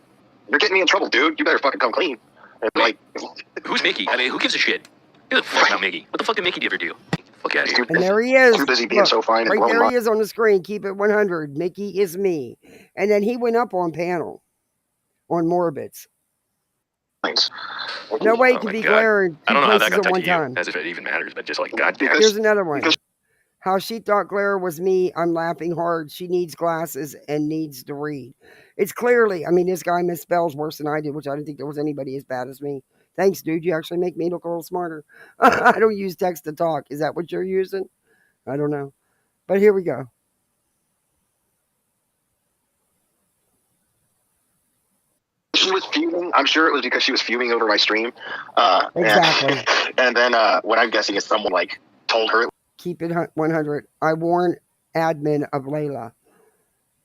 You're getting me in trouble, dude. You better fucking come clean. And Wait, who's Mickey? I mean, who gives a shit? Who the fuck is Mickey? What the fuck did Mickey ever do? Fuck out of here. And there he is. Too busy being so fine and right blowing there my... he is on the screen. Keep It 100. Mickey is me. And then he went up on panel on Morbits. No way it Oh can my be God. glare in I two don't know how that places got at tied one to you, time. as if it even matters, but just like, God damn. Here's another one. How she thought glare was me. I'm laughing hard. She needs glasses and needs to read. It's clearly, I mean, this guy misspells worse than I did, which I didn't think there was anybody as bad as me. Thanks, dude. You actually make me look a little smarter. I don't use text to talk. Is that what you're using? I don't know. But here we go. She was fuming. I'm sure it was because she was fuming over my stream. Exactly. And then what I'm guessing is someone like told her. Keep it 100. I warned admin of Layla.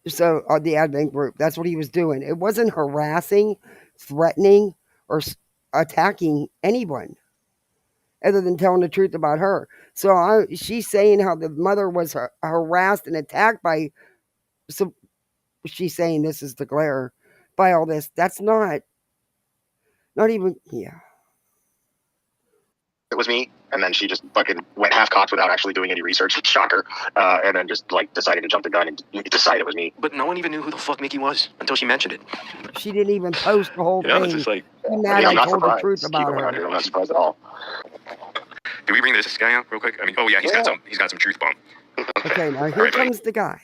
So the admin group, that's what he was doing. It wasn't harassing, threatening, or attacking anyone other than telling the truth about her. So she's saying how the mother was harassed and attacked by. So she's saying this is the glare by all this. That's not even. Yeah. It was me, and then she just fucking went half cocked without actually doing any research. Shocker. And then just like decided to jump the gun and decide it was me. But no one even knew who the fuck Mickey was until she mentioned it. She didn't even post the whole Yeah, thing. it's just like, She mad I told the truth about her. I'm not surprised at all. Did we bring this guy out real quick? I mean, oh yeah, he's got some truth bomb. Okay, now here comes the guy.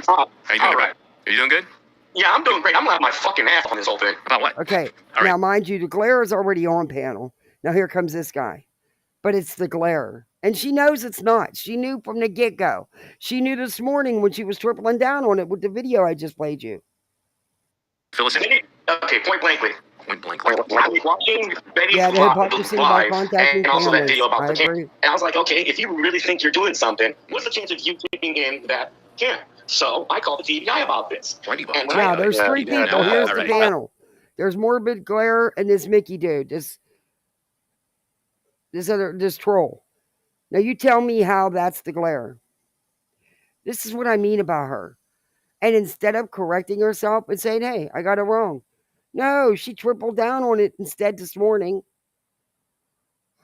How you doing, right? Are you doing good? Yeah, I'm doing great. I'm laughing my fucking ass on this whole thing. About what? Okay, now mind you, the glare is already on panel. Now here comes this guy. But it's the glare. And she knows it's not. She knew from the get-go. She knew this morning when she was tripling down on it with the video I just played you. Fill us in. Okay, point blankly. Point blank. I was watching Betty Yeah, the hypocrisy by contacting and also that families. video about I the camp. agree. And I was like, okay, if you really think you're doing something, what's the chance of you keeping in that camp? So I called the TBI about this. Now, there's three people. Here's the panel. There's Morbid Glare and this Mickey dude. This troll. Now you tell me how that's the glare. This is what I mean about her. And instead of correcting herself and saying, hey, I got it wrong. No, she tripled down on it instead this morning.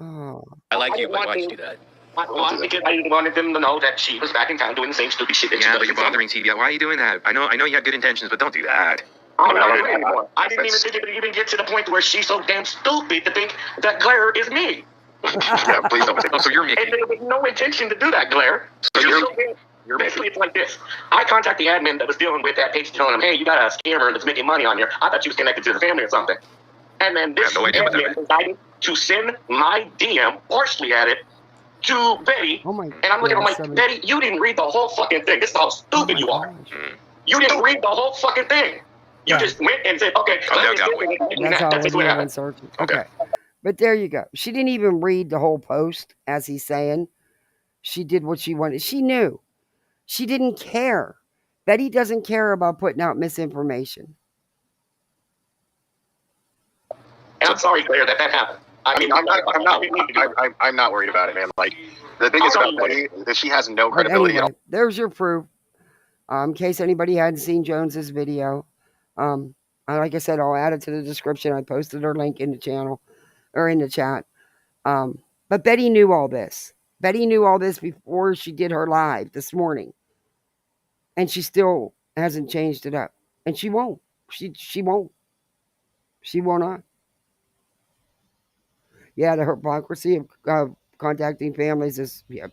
Oh. I like you, but why'd you do that? Because I wanted them to know that she was back in town doing the same stupid shit that she Yeah, does. but you're bothering TBI. Why are you doing that? I know you had good intentions, but don't do that. I'm not worried anymore. I didn't even think it would even get to the point where she's so damn stupid to think that Glare is me. Yeah, please don't. Oh, so you're Mickey. And there was no intention to do that, Glare. So you're basically, it's like this. I contact the admin that was dealing with that page telling him, hey, you got a scammer that's making money on here. I thought you was connected to the family or something. And then this admin decided to send my DM, partially at it, to Betty. Oh my, and I'm looking at him like, Betty, you didn't read the whole fucking thing. This is how stupid you are. You didn't read the whole fucking thing. You just went and said, okay. That's how it went searching. Okay. But there you go. She didn't even read the whole post, as he's saying. She did what she wanted. She knew. She didn't care. Betty doesn't care about putting out misinformation. And I'm sorry, Claire, that happened. I mean, I'm not worried about it, man. Like, the thing is about Betty is that she has no credibility at all. There's your proof. In case anybody hadn't seen Jones's video, like I said, I'll add it to the description. I posted her link in the channel or in the chat. But Betty knew all this. Betty knew all this before she did her live this morning, and she still hasn't changed it up, and she won't. She won't. She will not. Yeah, the hypocrisy of contacting families is. Yeah.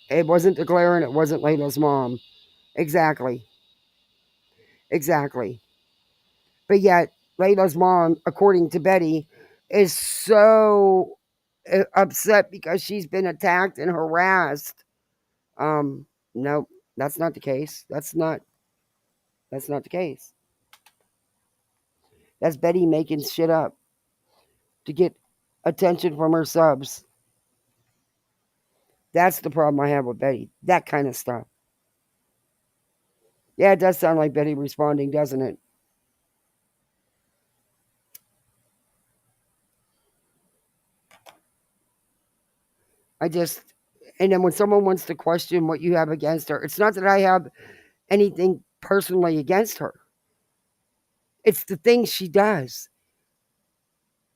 It wasn't the Glare and it wasn't Layla's mom. Exactly. But yet, Layla's mom, according to Betty, is so upset because she's been attacked and harassed. No, that's not the case. That's not the case. That's Betty making shit up to get attention from her subs. That's the problem I have with Betty. That kind of stuff. Yeah, it does sound like Betty responding, doesn't it? And then when someone wants to question what you have against her, it's not that I have anything personally against her. It's the things she does.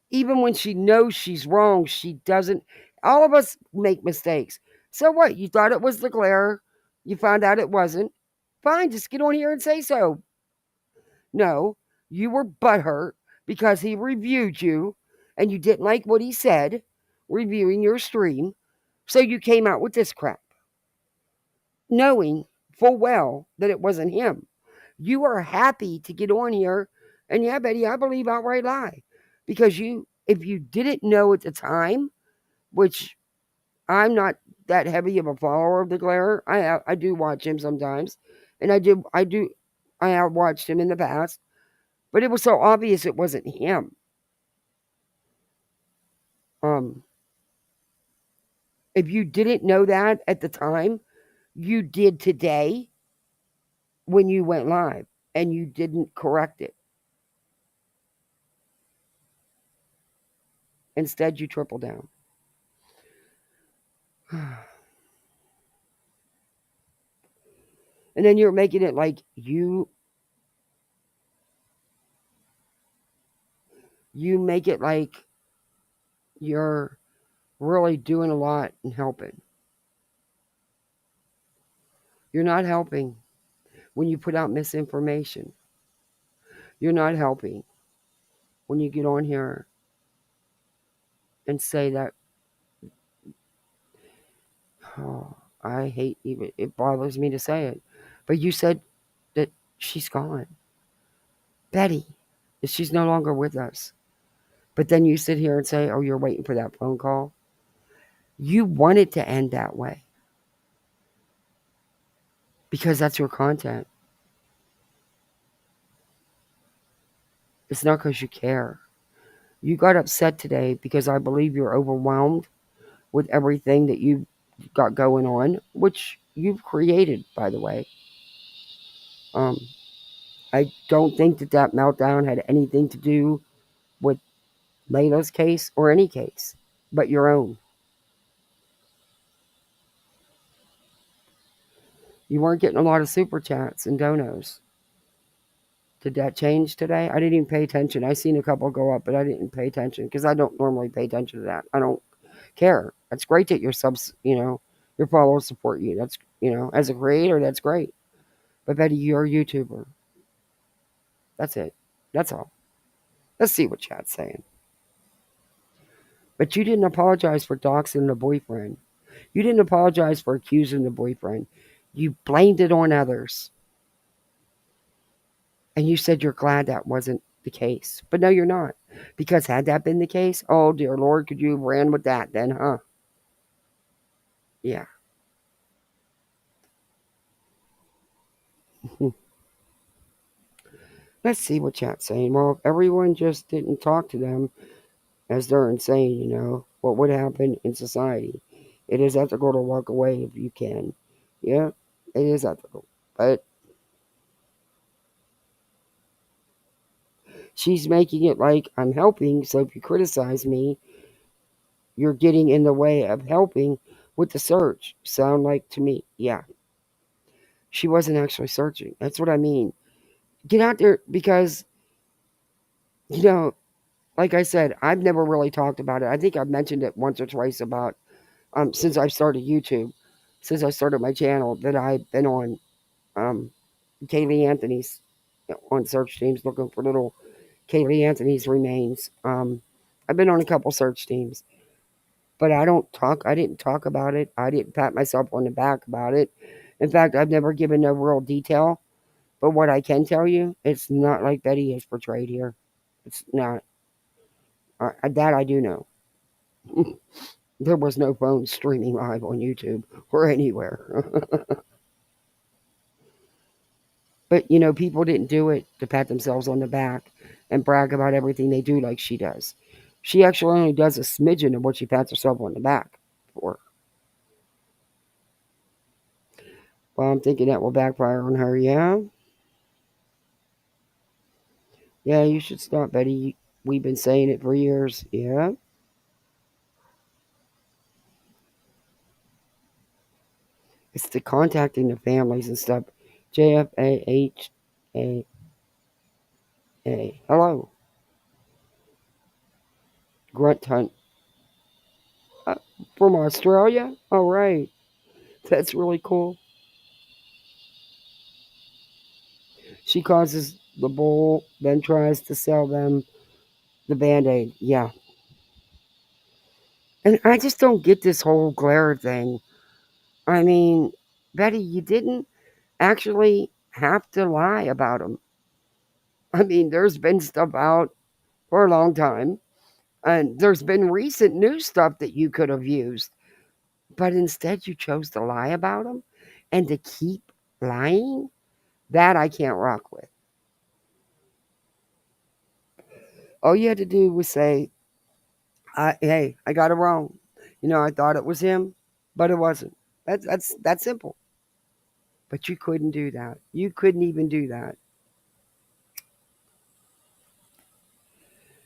Even when she knows she's wrong, she doesn't. All of us make mistakes. So what? You thought it was the Glare. You found out it wasn't. Fine, just get on here and say so. No, You were butthurt because he reviewed you and you didn't like what he said reviewing your stream. So you came out with this crap, knowing full well that it wasn't him. You are happy to get on here, and yeah, Betty, I believe outright lie. Because if you didn't know at the time, which I'm not that heavy of a follower of the Glare, I do watch him sometimes, and I have watched him in the past, but it was so obvious it wasn't him. If you didn't know that at the time, you did today when you went live and you didn't correct it. Instead, you triple down. And then you're making it like you make it like you're really doing a lot and helping. You're not helping when you put out misinformation. You're not helping when you get on here and say that. Oh, I hate even, it bothers me to say it. But you said that she's gone. Betty, she's no longer with us. But then you sit here and say, oh, you're waiting for that phone call. You want it to end that way. Because that's your content. It's not because you care. You got upset today because I believe you're overwhelmed with everything that you've got going on, which you've created, by the way. I don't think that meltdown had anything to do with Layla's case or any case, but your own. You weren't getting a lot of super chats and donos. Did that change today? I didn't even pay attention. I seen a couple go up, but I didn't pay attention because I don't normally pay attention to that. I don't care. That's great that your subs, your followers support you. That's, as a creator, that's great. But Betty, you're a YouTuber. That's it. That's all. Let's see what chat's saying. But you didn't apologize for doxing the boyfriend. You didn't apologize for accusing the boyfriend. You blamed it on others. And you said you're glad that wasn't the case. But no, you're not. Because had that been the case, oh dear Lord, could you have ran with that then, huh? Yeah. Let's see what chat's saying. Well, if everyone just didn't talk to them as they're insane, what would happen in society? It is ethical to walk away if you can. Yeah, it is ethical. But she's making it like I'm helping, so if you criticize me, you're getting in the way of helping with the search. Sound like to me. Yeah. She wasn't actually searching. That's what I mean. Get out there because, like I said, I've never really talked about it. I think I've mentioned it once or twice about since I've started YouTube, since I started my channel, that I've been on Kaylee Anthony's on search teams looking for little Kaylee Anthony's remains. I've been on a couple search teams, but I didn't talk about it. I didn't pat myself on the back about it. In fact, I've never given no real detail. But what I can tell you, it's not like Betty is portrayed here. It's not. That I do know. There was no phone streaming live on YouTube or anywhere. But, people didn't do it to pat themselves on the back and brag about everything they do like she does. She actually only does a smidgen of what she pats herself on the back for. Well, I'm thinking that will backfire on her, yeah? Yeah, you should stop, Betty. We've been saying it for years, yeah? It's the contacting the families and stuff. JFAHA. Hello. Grunt Hunt. From Australia? All right. That's really cool. She causes The bull then tries to sell them the band aid. Yeah. And I just don't get this whole glare thing. I mean, Betty, you didn't actually have to lie about him. I mean, there's been stuff out for a long time, and there's been recent news stuff that you could have used, but instead you chose to lie about him and to keep lying. That I can't rock with. All you had to do was say, "Hey, I got it wrong. I thought it was him, but it wasn't." That's simple. But you couldn't do that. You couldn't even do that.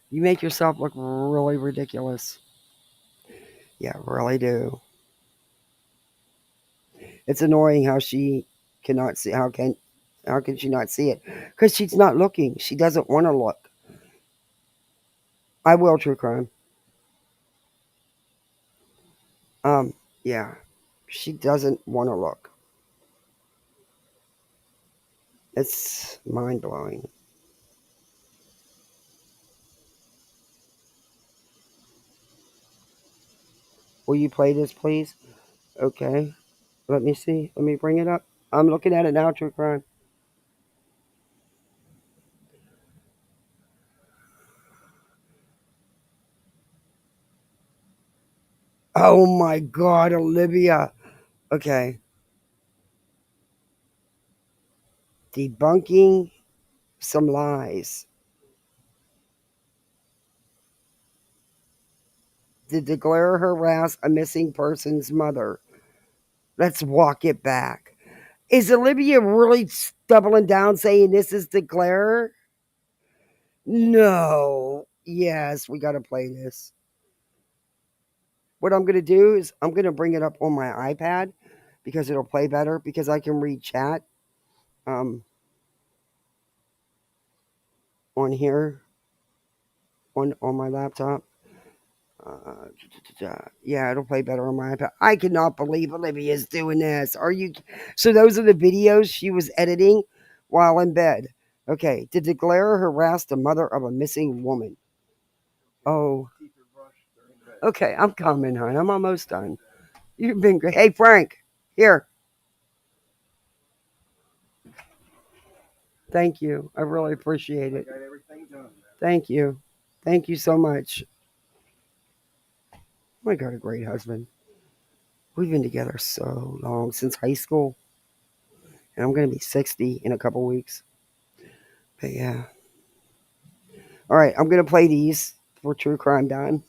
You make yourself look really ridiculous. Yeah, really do. It's annoying how she cannot see. How can she not see it? Because she's not looking. She doesn't want to look. I will true crime. Um, yeah, she doesn't want to look. It's mind blowing. Will you play this, please? Okay. Let me see. Let me bring it up. I'm looking at it now, true crime. Oh my God, Olivia. Okay. Debunking some lies. Did the glare harass a missing person's mother? Let's walk it back. Is Olivia really doubling down saying this is the glare? No. Yes, we got to play this. What I'm going to do is I'm going to bring it up on my iPad because it'll play better because I can read chat um, on here on my laptop. Uh, yeah, it'll play better on my iPad. I cannot believe Olivia's doing this. Are you? So those are the videos she was editing while in bed. Okay. Did the glare harass the mother of a missing woman? Oh. Okay, I'm coming, hon. I'm almost done. You've been great. Hey, Frank, here. Thank you. I really appreciate it. Thank you. Thank you so much. I got a great husband. We've been together so long, since high school. And I'm going to be 60 in a couple weeks. But yeah. All right, I'm going to play these for True Crime Don.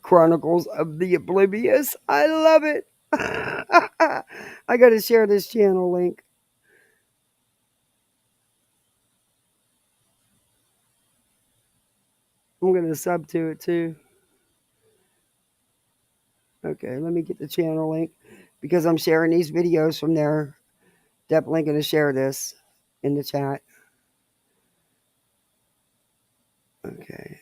Chronicles of the Oblivious. I love it. I got to share this channel link. I'm going to sub to it too. Okay, let me get the channel link because I'm sharing these videos from there. Definitely going to share this in the chat. Okay.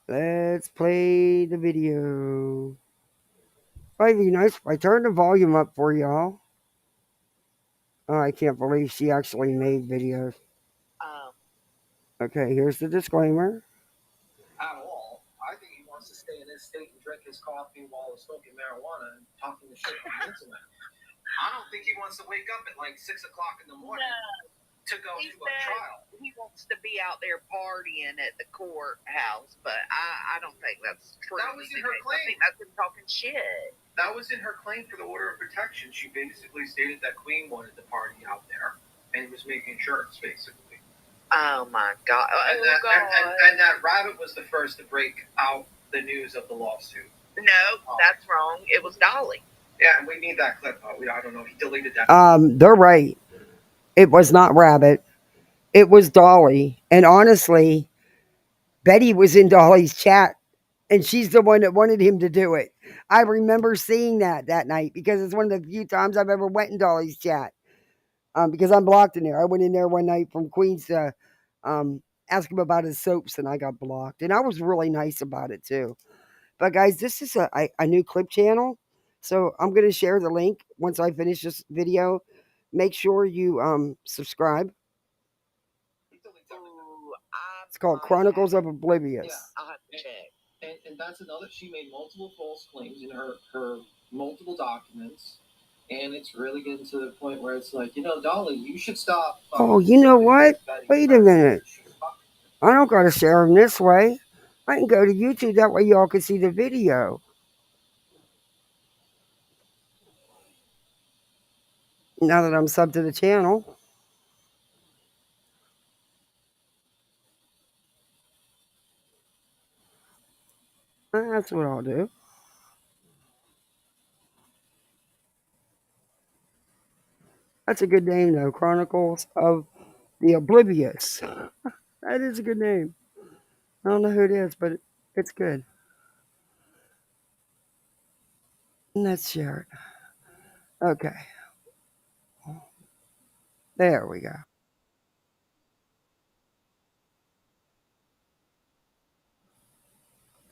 Let's play the video. Might be nice if I turn the volume up for y'all. Oh, I can't believe she actually made videos. Okay, here's the disclaimer. At all. I think he wants to stay in his state and drink his coffee while smoking marijuana and talking to shit on the internet. I don't think he wants to wake up at like 6 o'clock in the morning to go to a trial. He wants to be out there partying at the courthouse, but I don't think that's true. That was in her claim. I think that's him talking shit. That was in her claim for the order of protection. She basically stated that Queen wanted the party out there and was making shirts, basically. Oh my God! And that rabbit was the first to break out the news of the lawsuit. No, that's wrong. It was Dolly. Yeah, and we need that clip. I don't know. He deleted that. They're right. It was not Rabbit. It was Dolly. And honestly, Betty was in Dolly's chat, and she's the one that wanted him to do it. I remember seeing that night because it's one of the few times I've ever went in Dolly's chat. Because I'm blocked in there. I went in there one night from Queens to ask him about his soaps, and I got blocked. And I was really nice about it too. But guys, this is a new clip channel. So I'm going to share the link once I finish this video. Make sure you subscribe. It's called Chronicles of Oblivious. Yeah, I'll have to check. And that's another. She made multiple false claims in her multiple documents, and it's really getting to the point where it's like, Dolly, you should stop. Oh, you know what? Wait a minute. I don't got to share them this way. I can go to YouTube. That way y'all can see the video. Now that I'm subbed to the channel. That's what I'll do. That's a good name, though. Chronicles of the Oblivious. That is a good name. I don't know who it is, but it's good. Let's share it. Okay. There we go.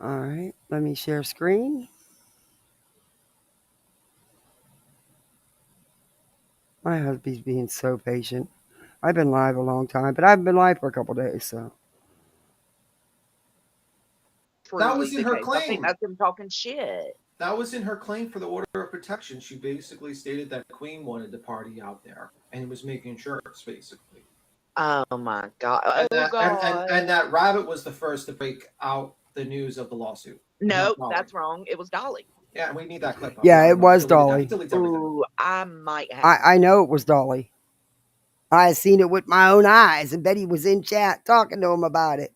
All right. Let me share screen. My husband's being so patient. I've been live a long time, but I haven't been live for a couple days, so. That was in her I think claim. that's him talking shit. That was in her claim for the order of protection. She basically stated that the Queen wanted to party out there and was making shirts, basically. Oh my god! And Oh god! And that Rabbit was the first to break out the news of the lawsuit. No, that's wrong. It was Dolly. Yeah, and we need that clip. Yeah, it was Dolly. Ooh, I might have. I know it was Dolly. I seen it with my own eyes, and Betty was in chat talking to him about it.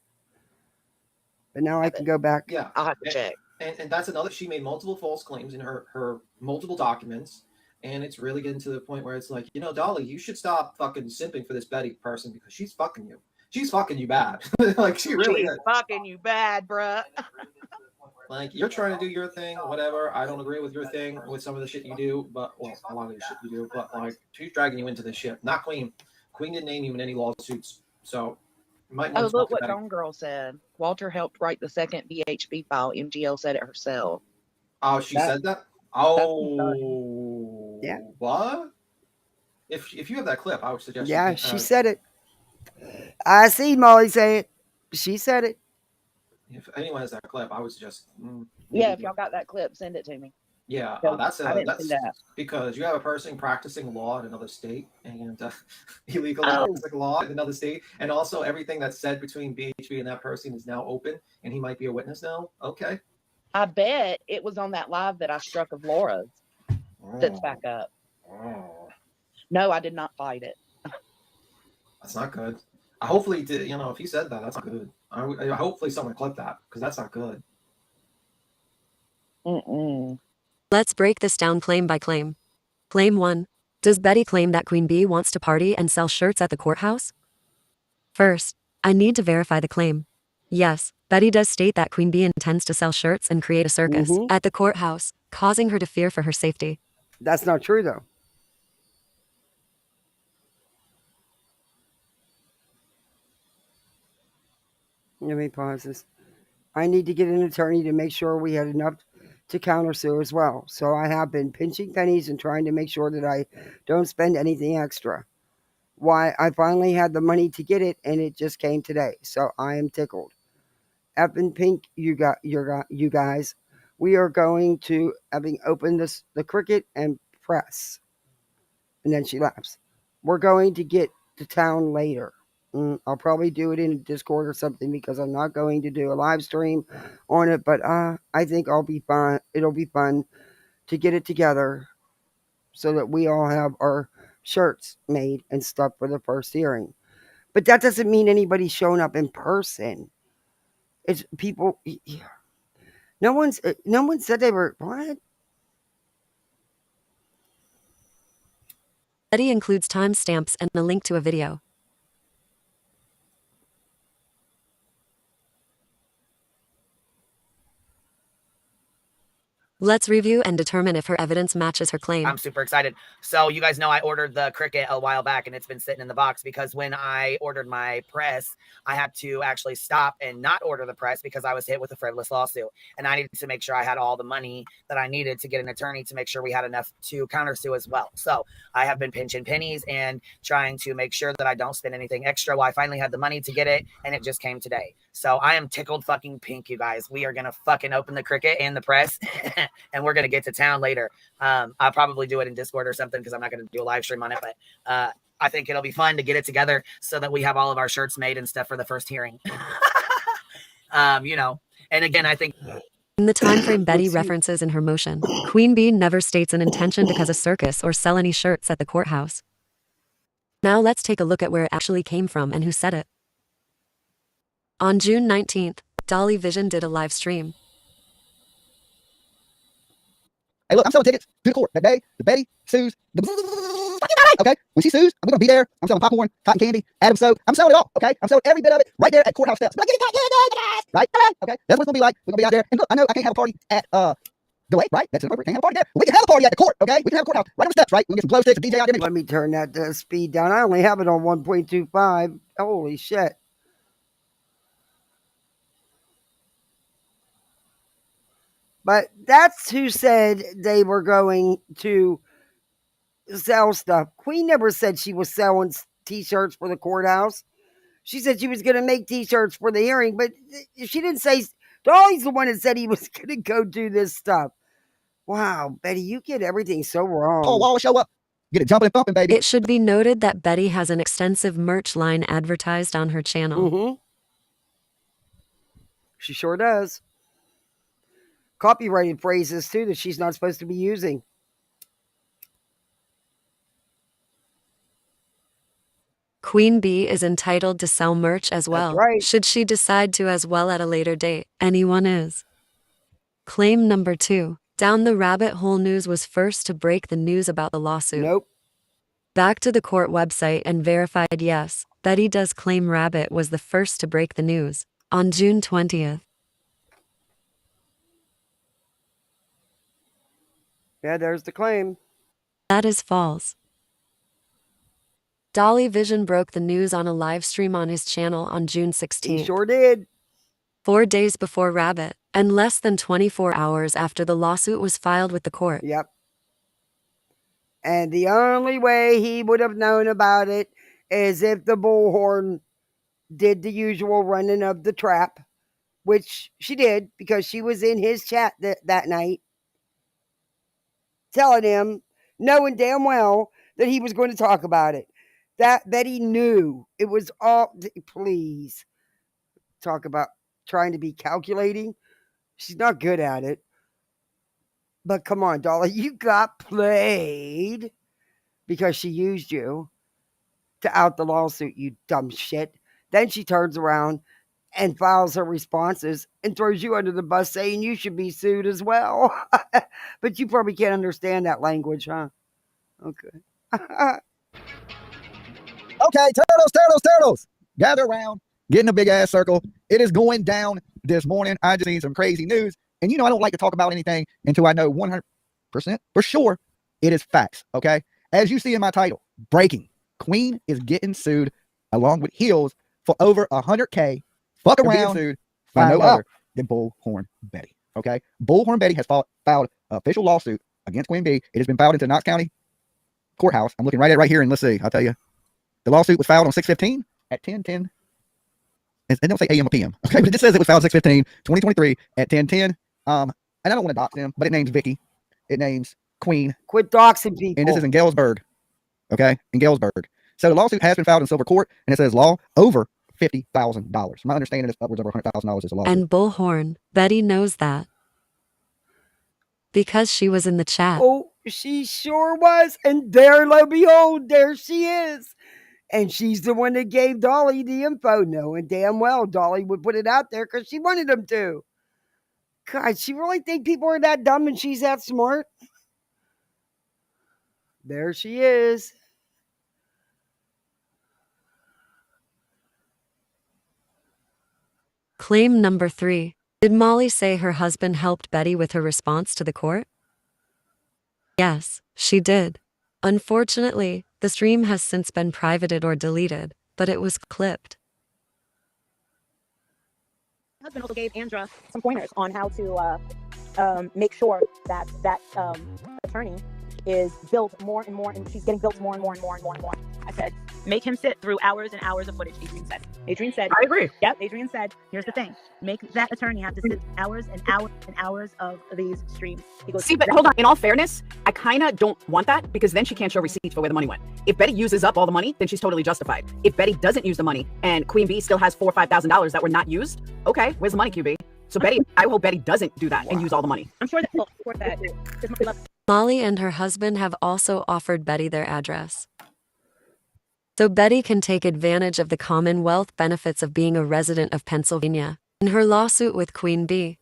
But now I can go back. Yeah, I'll have to check. And that's another. She made multiple false claims in her multiple documents, and it's really getting to the point where it's like, Dolly, you should stop fucking simping for this Betty person because she's fucking you. She's fucking you bad. Like she really she's is. fucking you bad, bruh. Like you're trying to do your thing, whatever. I don't agree with your thing with some of the shit you do, but a lot of the shit you do. But like she's dragging you into this shit. Not Queen. Queen didn't name you in any lawsuits, so. Oh, look what Dawn Girl said. Walter helped write the second VHB file. MGL said it herself. Oh, she said that? Oh, yeah. What? If you have that clip, I would suggest. Yeah, she said it. I see Molly say it. She said it. If anyone has that clip, I would suggest. Yeah, if y'all got that clip, send it to me. Yeah, that's because you have a person practicing law in another state and illegally practicing law in another state, and also everything that's said between BHB and that person is now open, and he might be a witness now. Okay. I bet it was on that live that I struck of Laura's. That's back up. No, I did not fight it. That's not good. Hopefully, if he said that, that's not good. Hopefully someone clipped that because that's not good. Let's break this down claim by claim. Claim 1. Does Betty claim that Queen Bee wants to party and sell shirts at the courthouse? First, I need to verify the claim. Yes, Betty does state that Queen Bee intends to sell shirts and create a circus at the courthouse, causing her to fear for her safety. That's not true, though. Let me pause this. I need to get an attorney to make sure we had enough to countersue as well. So I have been pinching pennies and trying to make sure that I don't spend anything extra. Why, I finally had the money to get it, and it just came today. So I am tickled. F and Pink, you guys, we are going to having opened the cricket and press. And then she laughs. We're going to get to town later. I'll probably do it in Discord or something because I'm not going to do a live stream on it. But I think I'll be fun. It'll be fun to get it together so that we all have our shirts made and stuff for the first hearing. But that doesn't mean anybody's showing up in person. It's people. No one said they were what? Betty includes timestamps and a link to a video. Let's review and determine if her evidence matches her claim. I'm super excited. So you guys know I ordered the Cricut a while back, and it's been sitting in the box because when I ordered my press, I had to actually stop and not order the press because I was hit with a frivolous lawsuit. And I needed to make sure I had all the money that I needed to get an attorney to make sure we had enough to countersue as well. So I have been pinching pennies and trying to make sure that I don't spend anything extra. Well, I finally had the money to get it, and it just came today. So I am tickled fucking pink, you guys. We are going to fucking open the Cricut and the press, and we're going to get to town later. I'll probably do it in Discord or something because I'm not going to do a live stream on it, but I think it'll be fun to get it together so that we have all of our shirts made and stuff for the first hearing. You know, and again, I think In the time frame Betty references in her motion, Queen Bee never states an intention to cause a circus or sell any shirts at the courthouse. Now let's take a look at where it actually came from and who said it. On June 19th, Dolly Vision did a live stream. Hey, look, I'm selling tickets to the court that day. The Betty sues. Okay, when she sues, I'm gonna be there. I'm selling popcorn, cotton candy, Adam soap. I'm selling it all. Okay, I'm selling every bit of it right there at courthouse steps. Right? Okay, that's what it's gonna be like. We're gonna be out there. And look, I know I can't have a party at the lake, right? That's inappropriate. Can't have a party there. But we can have a party at the court. Okay, we can have a courthouse right on the steps, right? We can get some glow sticks, a DJ out there. Let me turn that speed down. I only have it on 1.25. Holy shit. But that's who said they were going to sell stuff. Queen never said she was selling t-shirts for the courthouse. She said she was going to make t-shirts for the hearing, but she didn't say. Dolly's the one that said he was going to go do this stuff. Wow, Betty, you get everything so wrong. Oh, wall show up. Get it jumping and thumping, baby. It should be noted that Betty has an extensive merch line advertised on her channel. Mm-hmm. She sure does. Copyrighted phrases, too, that she's not supposed to be using. Queen Bee is entitled to sell merch as well. That's right. Should she decide to as well at a later date, anyone is. Claim number 2. Down the Rabbit Hole News was first to break the news about the lawsuit. Nope. Back to the court website and verified yes, Betty does claim Rabbit was the first to break the news. On June 20th. Yeah, there's the claim. That is false. Dolly Vision broke the news on a live stream on his channel on June 16th. He sure did. 4 days before Rabbit, and less than 24 hours after the lawsuit was filed with the court. Yep. And the only way he would have known about it is if the Bullhorn did the usual running of the trap, which she did because she was in his chat that night telling him, knowing damn well that he was going to talk about it. That Betty knew. It was all, please, talk about trying to be calculating. She's not good at it. But come on, Dolly, you got played because she used you to out the lawsuit, you dumb shit. Then she turns around and files her responses and throws you under the bus saying you should be sued as well. But you probably can't understand that language, huh? Okay. Okay, turtles. Gather around. Get in a big ass circle. It is going down this morning. I just seen some crazy news. And you know, I don't like to talk about anything until I know 100% for sure it is facts. Okay. As you see in my title, breaking. Queen is getting sued along with Heels for over $100K. Fuck around sued by no other than Bullhornbetty. Okay. Bullhornbetty has filed an official lawsuit against Queen Bee. It has been filed into Knox County Courthouse. I'm looking right at it right here, and let's see. I'll tell you. The lawsuit was filed on 6/15 at 10:10. It don't say AM or PM. Okay, but it just says it was filed 6/15, 2023 at 10:10. And I don't want to dox them, but it names Vicky. It names Queen. Quit doxing people. And this is in Galesburg. Okay, in Galesburg. So the lawsuit has been filed in Silver Court, and it says law over $50,000. My understanding is upwards of $100,000 is a lawsuit. And Bullhorn, Betty knows that. Because she was in the chat. Oh, she sure was. And there, lo behold, there she is. And she's the one that gave Dolly the info, knowing damn well Dolly would put it out there because she wanted him to. God, she really think people are that dumb and she's that smart? There she is. Claim number 3. Did Molly say her husband helped Betty with her response to the court? Yes, she did. Unfortunately, the stream has since been privated or deleted, but it was clipped. My husband also gave Andra some pointers on how to make sure that attorney is billed more and more, and she's getting billed more and more and more and more and more. I said, make him sit through hours and hours of footage, Adrian said, I agree. Yep, Adrian said, here's the thing. Make that attorney have to sit hours and hours and hours of these streams. He goes, See, but hold on. In all fairness, I kind of don't want that because then she can't show receipts for where the money went. If Betty uses up all the money, then she's totally justified. If Betty doesn't use the money and Queen Bee still has $4,000 or $5,000 that were not used, okay, where's the money, QB? So Betty, I hope Betty doesn't do that and use all the money. I'm sure that he'll support that. His money left. Molly and her husband have also offered Betty their address, so Betty can take advantage of the Commonwealth benefits of being a resident of Pennsylvania. In her lawsuit with Queen Bee,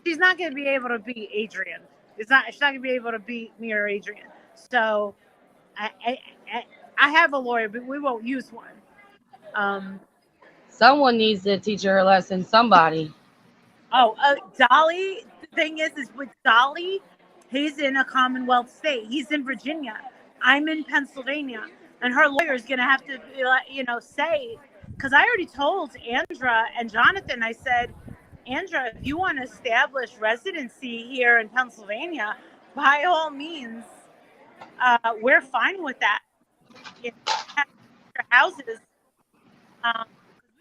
she's not going to be able to beat Adrian. She's not going to be able to beat me or Adrian. So I have a lawyer, but we won't use one. Someone needs to teach her a lesson. Somebody. Dolly. The thing is with Dolly, he's in a Commonwealth state. He's in Virginia. I'm in Pennsylvania, and her lawyer is going to have to, say, because I already told Andra and Jonathan. I said, Andra, if you want to establish residency here in Pennsylvania, by all means, we're fine with that. If you have houses,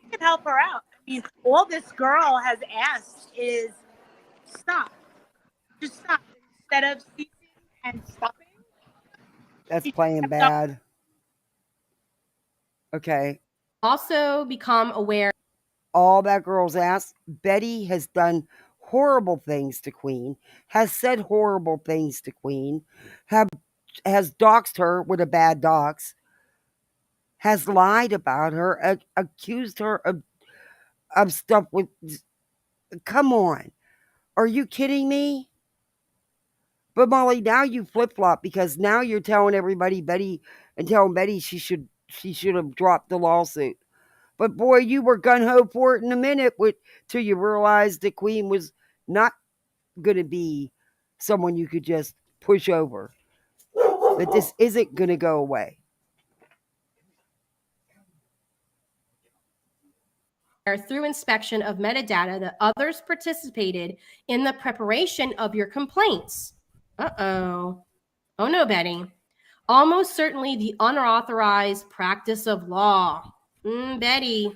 we can help her out. I mean, all this girl has asked is stop. Just stop. Instead of ceasing and stopping. That's playing bad. Okay. Also become aware. All that girl's asked, Betty has done horrible things to Queen, has said horrible things to Queen, has doxed her with a bad dox, has lied about her, accused her of stuff with. Come on. Are you kidding me? But Molly, now you flip flop because now you're telling everybody telling Betty she should have dropped the lawsuit. But boy, you were gun ho for it in a minute till you realized that Queen was not going to be someone you could just push over. That this isn't going to go away. Through inspection of metadata that others participated in the preparation of your complaints. Uh-oh. Oh no, Betty. Almost certainly the unauthorized practice of law. Betty.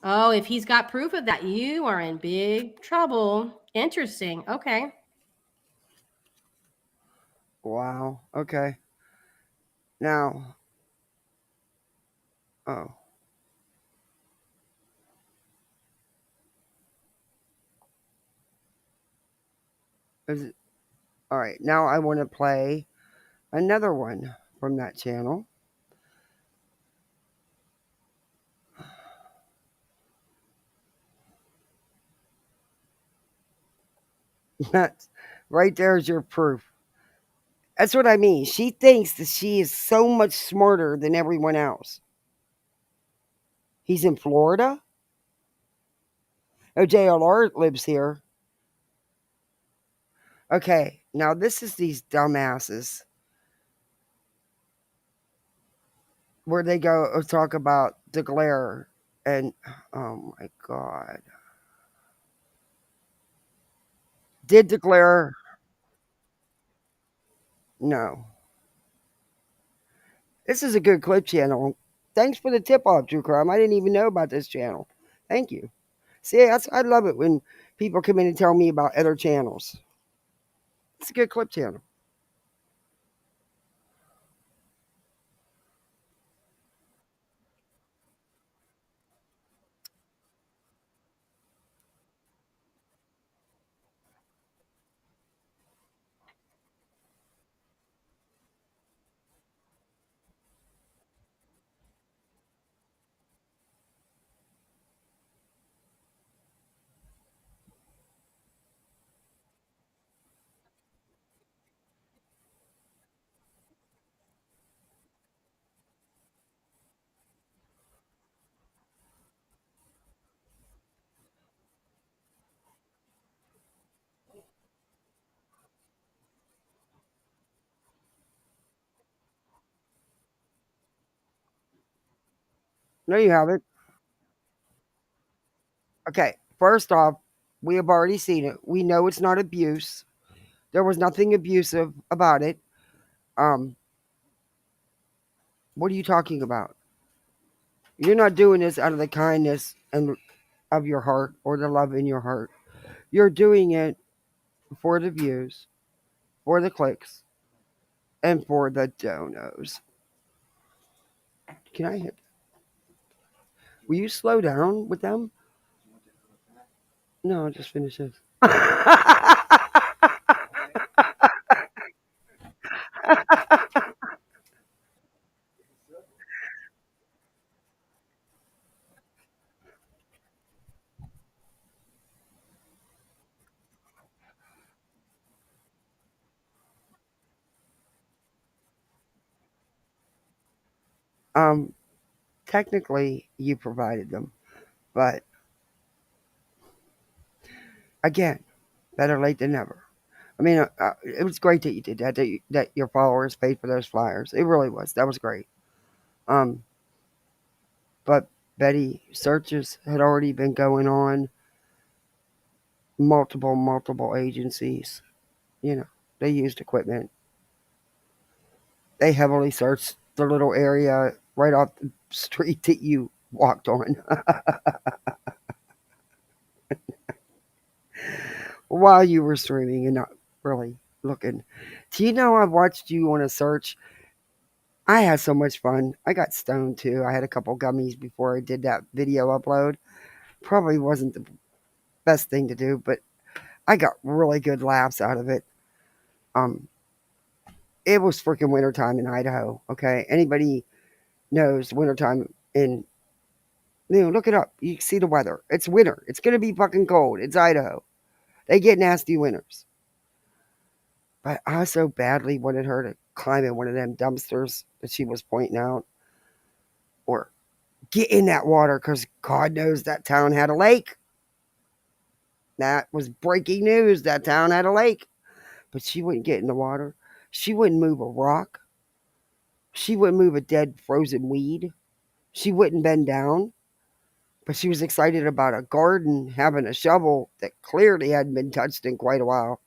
Oh, if he's got proof of that, you are in big trouble. Interesting. Okay. Wow. Okay. Now. Oh. All right. Now I want to play another one from that channel. That's right there's your proof. That's what I mean. She thinks that she is so much smarter than everyone else. He's in Florida. Oh, JLR lives here. Okay, now this is these dumbasses where they go talk about the glare and oh my god. Did the glare? No. This is a good clip channel. Thanks for the tip off, True Crime. I didn't even know about this channel. Thank you. See, I love it when people come in and tell me about other channels. It's a good clip channel. No, you haven't. Okay, first off, we have already seen it. We know it's not abuse. There was nothing abusive about it. Um, what are you talking about? You're not doing this out of the kindness and of your heart or the love in your heart. You're doing it for the views, for the clicks, and for the donos. Can I hit? Will you slow down with them? No, I'll just finish this. um, Technically, you provided them, but again, better late than never. I mean, it was great that you did that. That your followers paid for those flyers. It really was. That was great. Um, but Betty, searches had already been going on. Multiple agencies. You know, they used equipment. They heavily searched the little area right off the street that you walked on while you were streaming and not really looking. Do you know I've watched you on a search? I had so much fun. I got stoned too. I had a couple gummies before I did that video upload. Probably wasn't the best thing to do, but I got really good laughs out of it. Um, it was freaking wintertime in Idaho. Okay, anybody knows wintertime in, look it up. You see the weather. It's winter. It's gonna be fucking cold. It's Idaho. They get nasty winters. But I so badly wanted her to climb in one of them dumpsters that she was pointing out, or get in that water because God knows that town had a lake. That was breaking news. That town had a lake. But she wouldn't get in the water. She wouldn't move a rock. She wouldn't move a dead frozen weed. She wouldn't bend down. But she was excited about a garden having a shovel that clearly hadn't been touched in quite a while.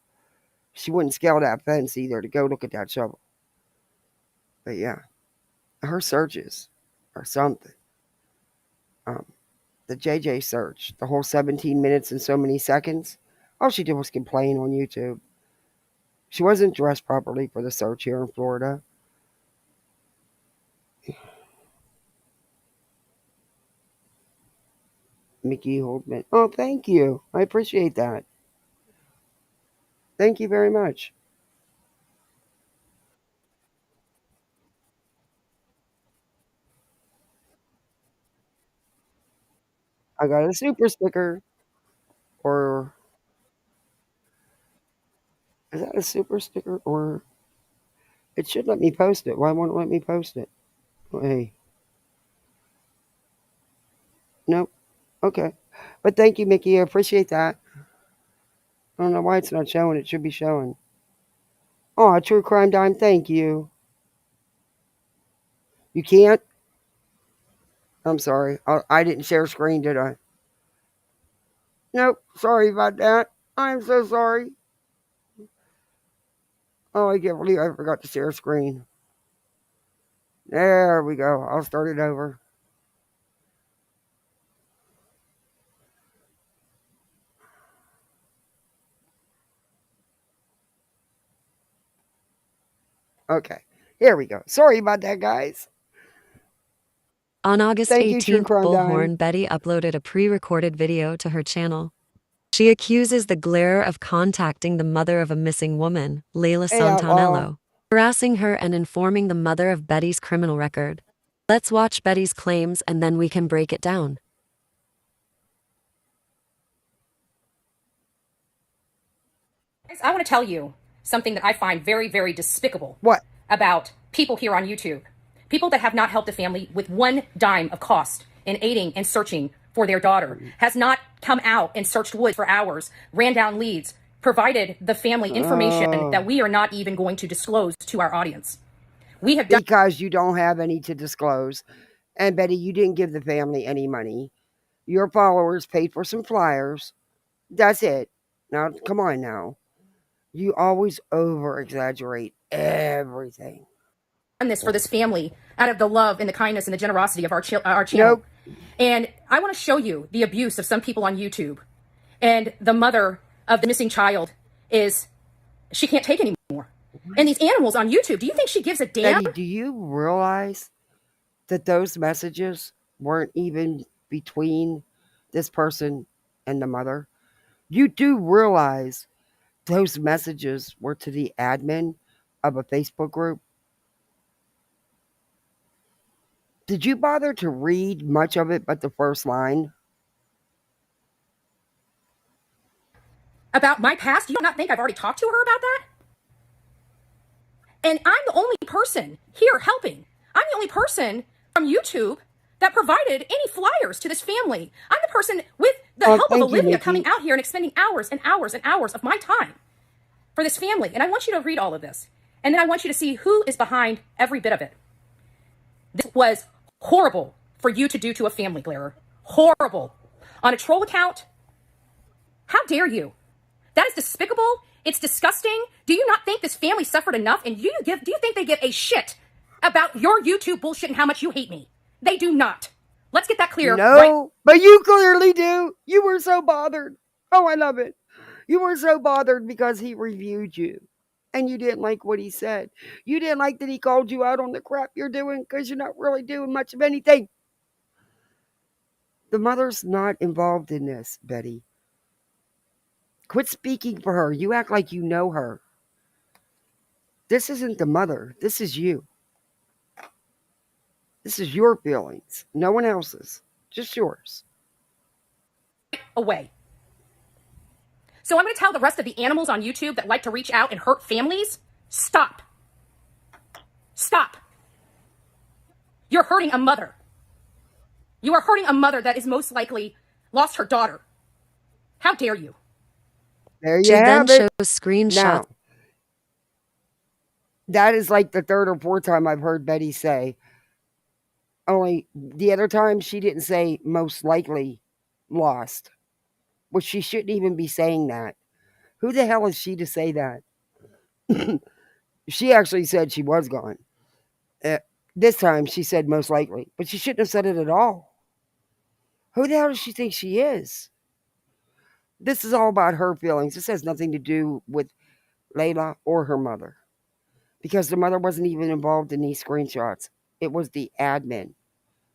She wouldn't scale that fence either to go look at that shovel. But yeah, her searches are something. Um, the JJ search, the whole 17 minutes and so many seconds, all she did was complain on YouTube. She wasn't dressed properly for the search here in Florida. Mickey Holdman. Oh, thank you. I appreciate that. Thank you very much. I got a super sticker. Or is that a super sticker? Or it should let me post it. Why won't it let me post it? Oh, hey. Nope. Okay. But thank you, Mickey. I appreciate that. I don't know why it's not showing. It should be showing. Oh, True Crime Dime, thank you. You can't? I'm sorry. I didn't share screen, did I? Nope. Sorry about that. I'm so sorry. Oh, I can't believe I forgot to share screen. There we go. I'll start it over. Okay. Here we go. Sorry about that, guys. On August Thank you, True 18th, Crime Dime. Bullhornbetty uploaded a pre-recorded video to her channel. She accuses the Glare of contacting the mother of a missing woman, Layla Hey, outlaw. Santanello, harassing her and informing the mother of Betty's criminal record. Let's watch Betty's claims and then we can break it down. I want to tell you something that I find very, very despicable. What? About people here on YouTube. People that have not helped a family with one dime of cost in aiding and searching for their daughter, has not come out and searched woods for hours, ran down leads, provided the family information that we are not even going to disclose to our audience. We have done because you don't have any to disclose. And Betty, you didn't give the family any money. Your followers paid for some flyers. That's it. Now, come on now. You always over exaggerate everything. Done this for this family out of the love and the kindness and the generosity of our channel. Nope. And I want to show you the abuse of some people on YouTube. And the mother of the missing child is, she can't take anymore. And these animals on YouTube, do you think she gives a damn? Betty, do you realize that those messages weren't even between this person and the mother? You do realize those messages were to the admin of a Facebook group? Did you bother to read much of it but the first line? About my past? Do you not think I've already talked to her about that? And I'm the only person here helping. I'm the only person from YouTube that provided any flyers to this family. I'm the person with the help of Olivia coming out here and expending hours and hours and hours of my time for this family. And I want you to read all of this. And then I want you to see who is behind every bit of it. This was horrible for you to do to a family, Glairer. Horrible. On a troll account? How dare you? That is despicable. It's disgusting. Do you not think this family suffered enough? And do you think they give a shit about your YouTube bullshit and how much you hate me? They do not. Let's get that clear. No, but you clearly do. You were so bothered. Oh, I love it. You were so bothered because he reviewed you. And you didn't like what he said. You didn't like that he called you out on the crap you're doing because you're not really doing much of anything. The mother's not involved in this, Betty. Quit speaking for her. You act like you know her. This isn't the mother. This is you. This is your feelings. No one else's. Just yours. Away. So I'm going to tell the rest of the animals on YouTube that like to reach out and hurt families, stop. Stop. You're hurting a mother. You are hurting a mother that is most likely lost her daughter. How dare you? There you She then have shows it. screenshots. Now, that is like the third or fourth time I've heard Betty say. Only the other time she didn't say most likely lost. Which she shouldn't even be saying that. Who the hell is she to say that? She actually said she was gone. This time she said most likely. But she shouldn't have said it at all. Who the hell does she think she is? This is all about her feelings. This has nothing to do with Layla or her mother. Because the mother wasn't even involved in these screenshots. It was the admin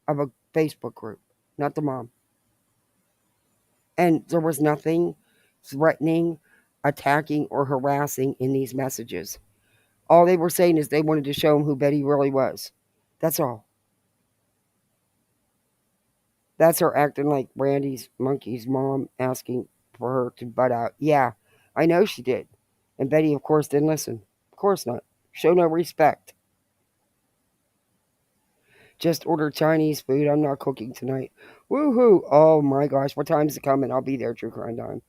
of a Facebook group, not the mom. And there was nothing threatening, attacking, or harassing in these messages. All they were saying is they wanted to show him who Betty really was. That's all. That's her acting like Randy's monkey's mom asking for her to butt out. Yeah, I know she did. And Betty, of course, didn't listen. Of course not. Show no respect. Just order Chinese food. I'm not cooking tonight. Woohoo. Oh my gosh. What time's it coming? I'll be there, True Crime Time.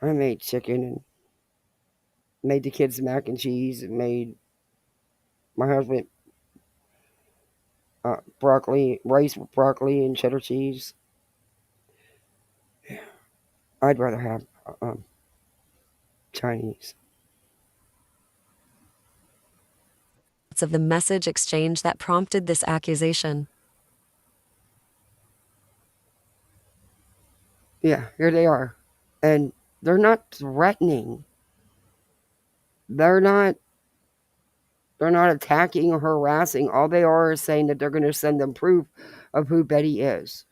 I made chicken and made the kids mac and cheese and made my husband broccoli, rice with broccoli and cheddar cheese. I'd rather have Chinese. Of the message exchange that prompted this accusation. Yeah, here they are. And they're not threatening. They're not attacking or harassing. All they are is saying that they're going to send them proof of who Betty is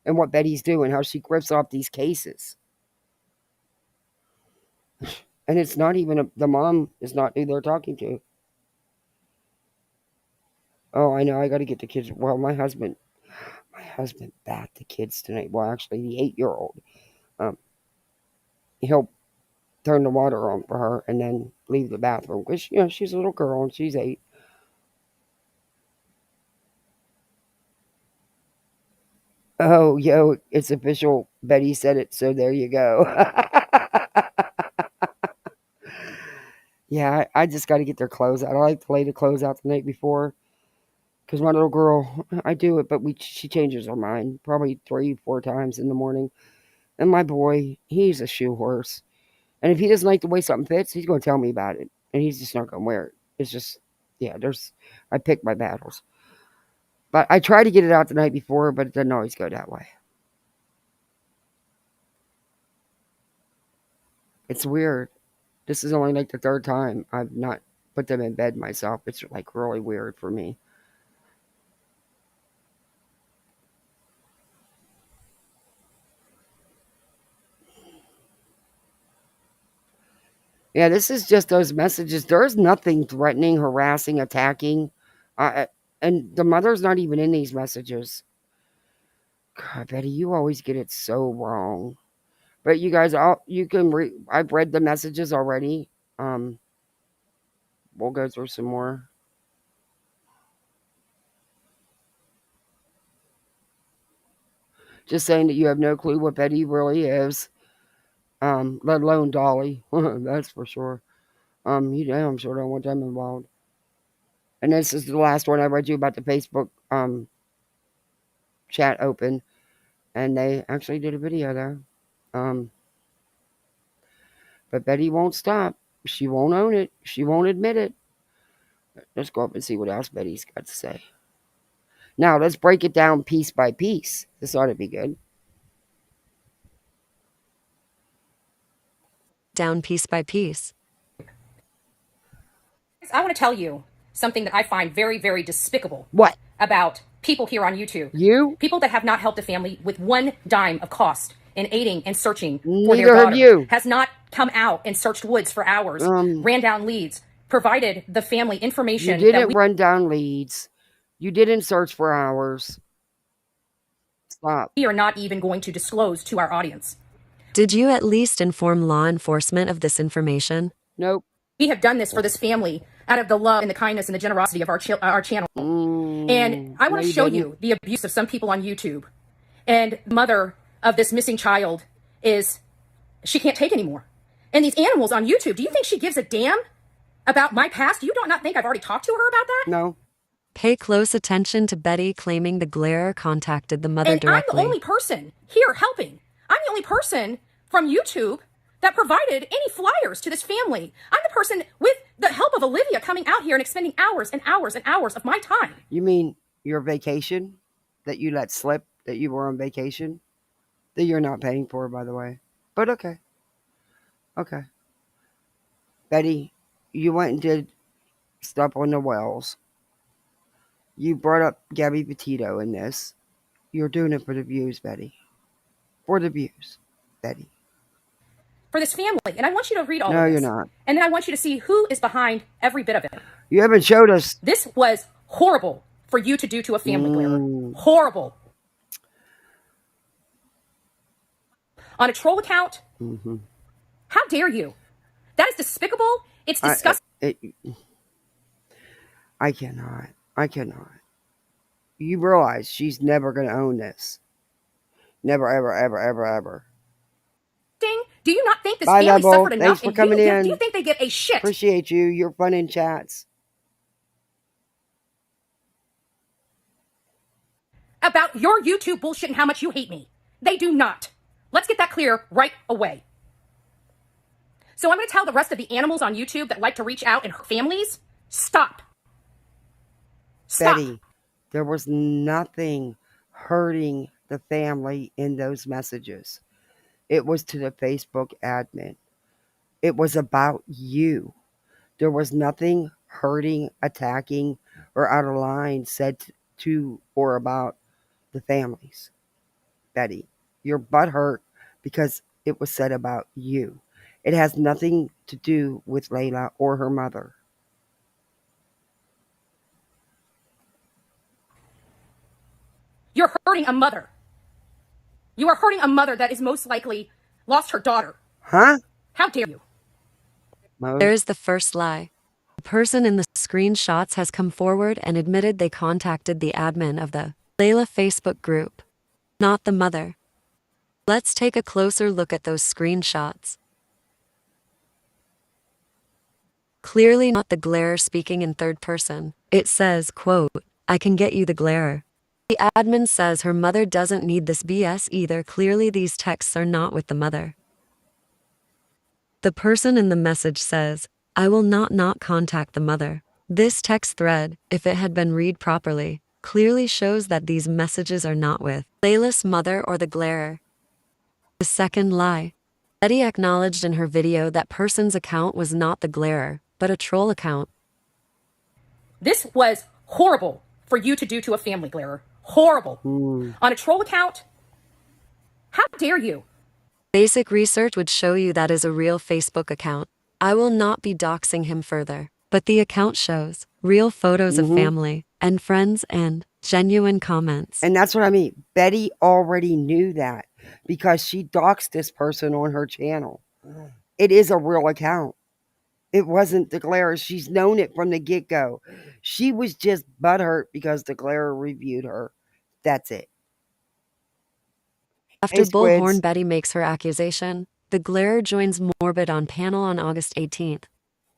and what Betty's doing, how she grips off these cases. And it's not even the mom is not who they're talking to. Oh, I know. I got to get the kids. Well, my husband bathed the kids tonight. Well, actually, the 8-year-old. He'll turn the water on for her and then leave the bathroom because she's a little girl and she's 8. Oh, yo, it's official. Betty said it, so there you go. Yeah, I just got to get their clothes out. I like to lay the clothes out the night before. Because my little girl, I do it, but she changes her mind probably 3, 4 times in the morning. And my boy, he's a shoe horse. And if he doesn't like the way something fits, he's going to tell me about it. And he's just not going to wear it. It's just, yeah, I pick my battles. But I try to get it out the night before, but it doesn't always go that way. It's weird. This is only like the 3rd time I've not put them in bed myself. It's like really weird for me. Yeah, this is just those messages. There's nothing threatening, harassing, attacking. And the mother's not even in these messages. God, Betty, you always get it so wrong. But you guys, you can I've read the messages already. We'll go through some more. Just saying that you have no clue what Betty really is. Let alone Dolly. That's for sure. You damn sure don't want them involved. And this is the last one I read you about the Facebook chat open. And they actually did a video there. But Betty won't stop. She won't own it. She won't admit it. Let's go up and see what else Betty's got to say. Now, let's break it down piece by piece. This ought to be good. Down piece by piece. I want to tell you something that I find very, very despicable. What? About people here on YouTube. You? People that have not helped a family with one dime of cost in aiding and searching for Neither their daughter. have you. Has not come out and searched woods for hours, ran down leads, provided the family information. You didn't run down leads. You didn't search for hours. Stop. We are not even going to disclose to our audience. Did you at least inform law enforcement of this information? Nope. We have done this for this family out of the love and the kindness and the generosity of our channel. And I want to show you the abuse of some people on YouTube. And the mother of this missing child she can't take anymore. And these animals on YouTube, do you think she gives a damn about my past? Do you not think I've already talked to her about that? No. Pay close attention to Betty claiming the glarer contacted the mother directly. I'm the only person here helping. I'm the only person from YouTube that provided any flyers to this family. I'm the person with the help of Olivia coming out here and expending hours and hours and hours of my time. You mean your vacation that you let slip, that you were on vacation? That you're not paying for, by the way. But okay. Okay. Betty, you went and did stuff on the wells. You brought up Gabby Petito in this. You're doing it for the views, Betty. For the views, Betty. For this family. And I want you to read all of this. No, you're not. And then I want you to see who is behind every bit of it. You haven't showed us. This was horrible for you to do to a family, Blair. Horrible. On a troll account? Mm-hmm. How dare you? That is despicable. It's disgusting. I cannot. You realize she's never going to own this. Never, ever, ever, ever, ever. Do you not think this Bye, family Level. suffered enough? Thanks for coming in. Do you think they give a shit? Appreciate you. You're fun in chats. About your YouTube bullshit and how much you hate me. They do not. Let's get that clear right away. So I'm going to tell the rest of the animals on YouTube that like to reach out and hurt families, stop. Stop. Betty, there was nothing hurting the family in those messages. It was to the Facebook admin. It was about you. There was nothing hurting, attacking, or out of line said to or about the families. Betty, your butt hurt because it was said about you. It has nothing to do with Layla or her mother. You're hurting a mother. You are hurting a mother that is most likely lost her daughter. Huh? How dare you? There's the first lie. The person in the screenshots has come forward and admitted they contacted the admin of the Layla Facebook group, not the mother. Let's take a closer look at those screenshots. Clearly not the glare speaking in third person. It says, quote, I can get you the glare. The admin says her mother doesn't need this BS either. Clearly, these texts are not with the mother. The person in the message says, I will not contact the mother. This text thread, if it had been read properly, clearly shows that these messages are not with Layla's mother or the glarer. The second lie. Betty acknowledged in her video that person's account was not the glarer, but a troll account. This was horrible for you to do to a family, Glarer. Horrible. On a troll account? How dare you? Basic research would show you that is a real Facebook account. I will not be doxing him further, but the account shows real photos of family and friends and genuine comments. And that's what I mean. Betty already knew that because she doxed this person on her channel. It is a real account. It wasn't the Glare. She's known it from the get-go. She was just butthurt because the Glare reviewed her. That's it. After Hey, Squids. Bullhornbetty makes her accusation, the Glarer joins Morbid on panel on August 18th.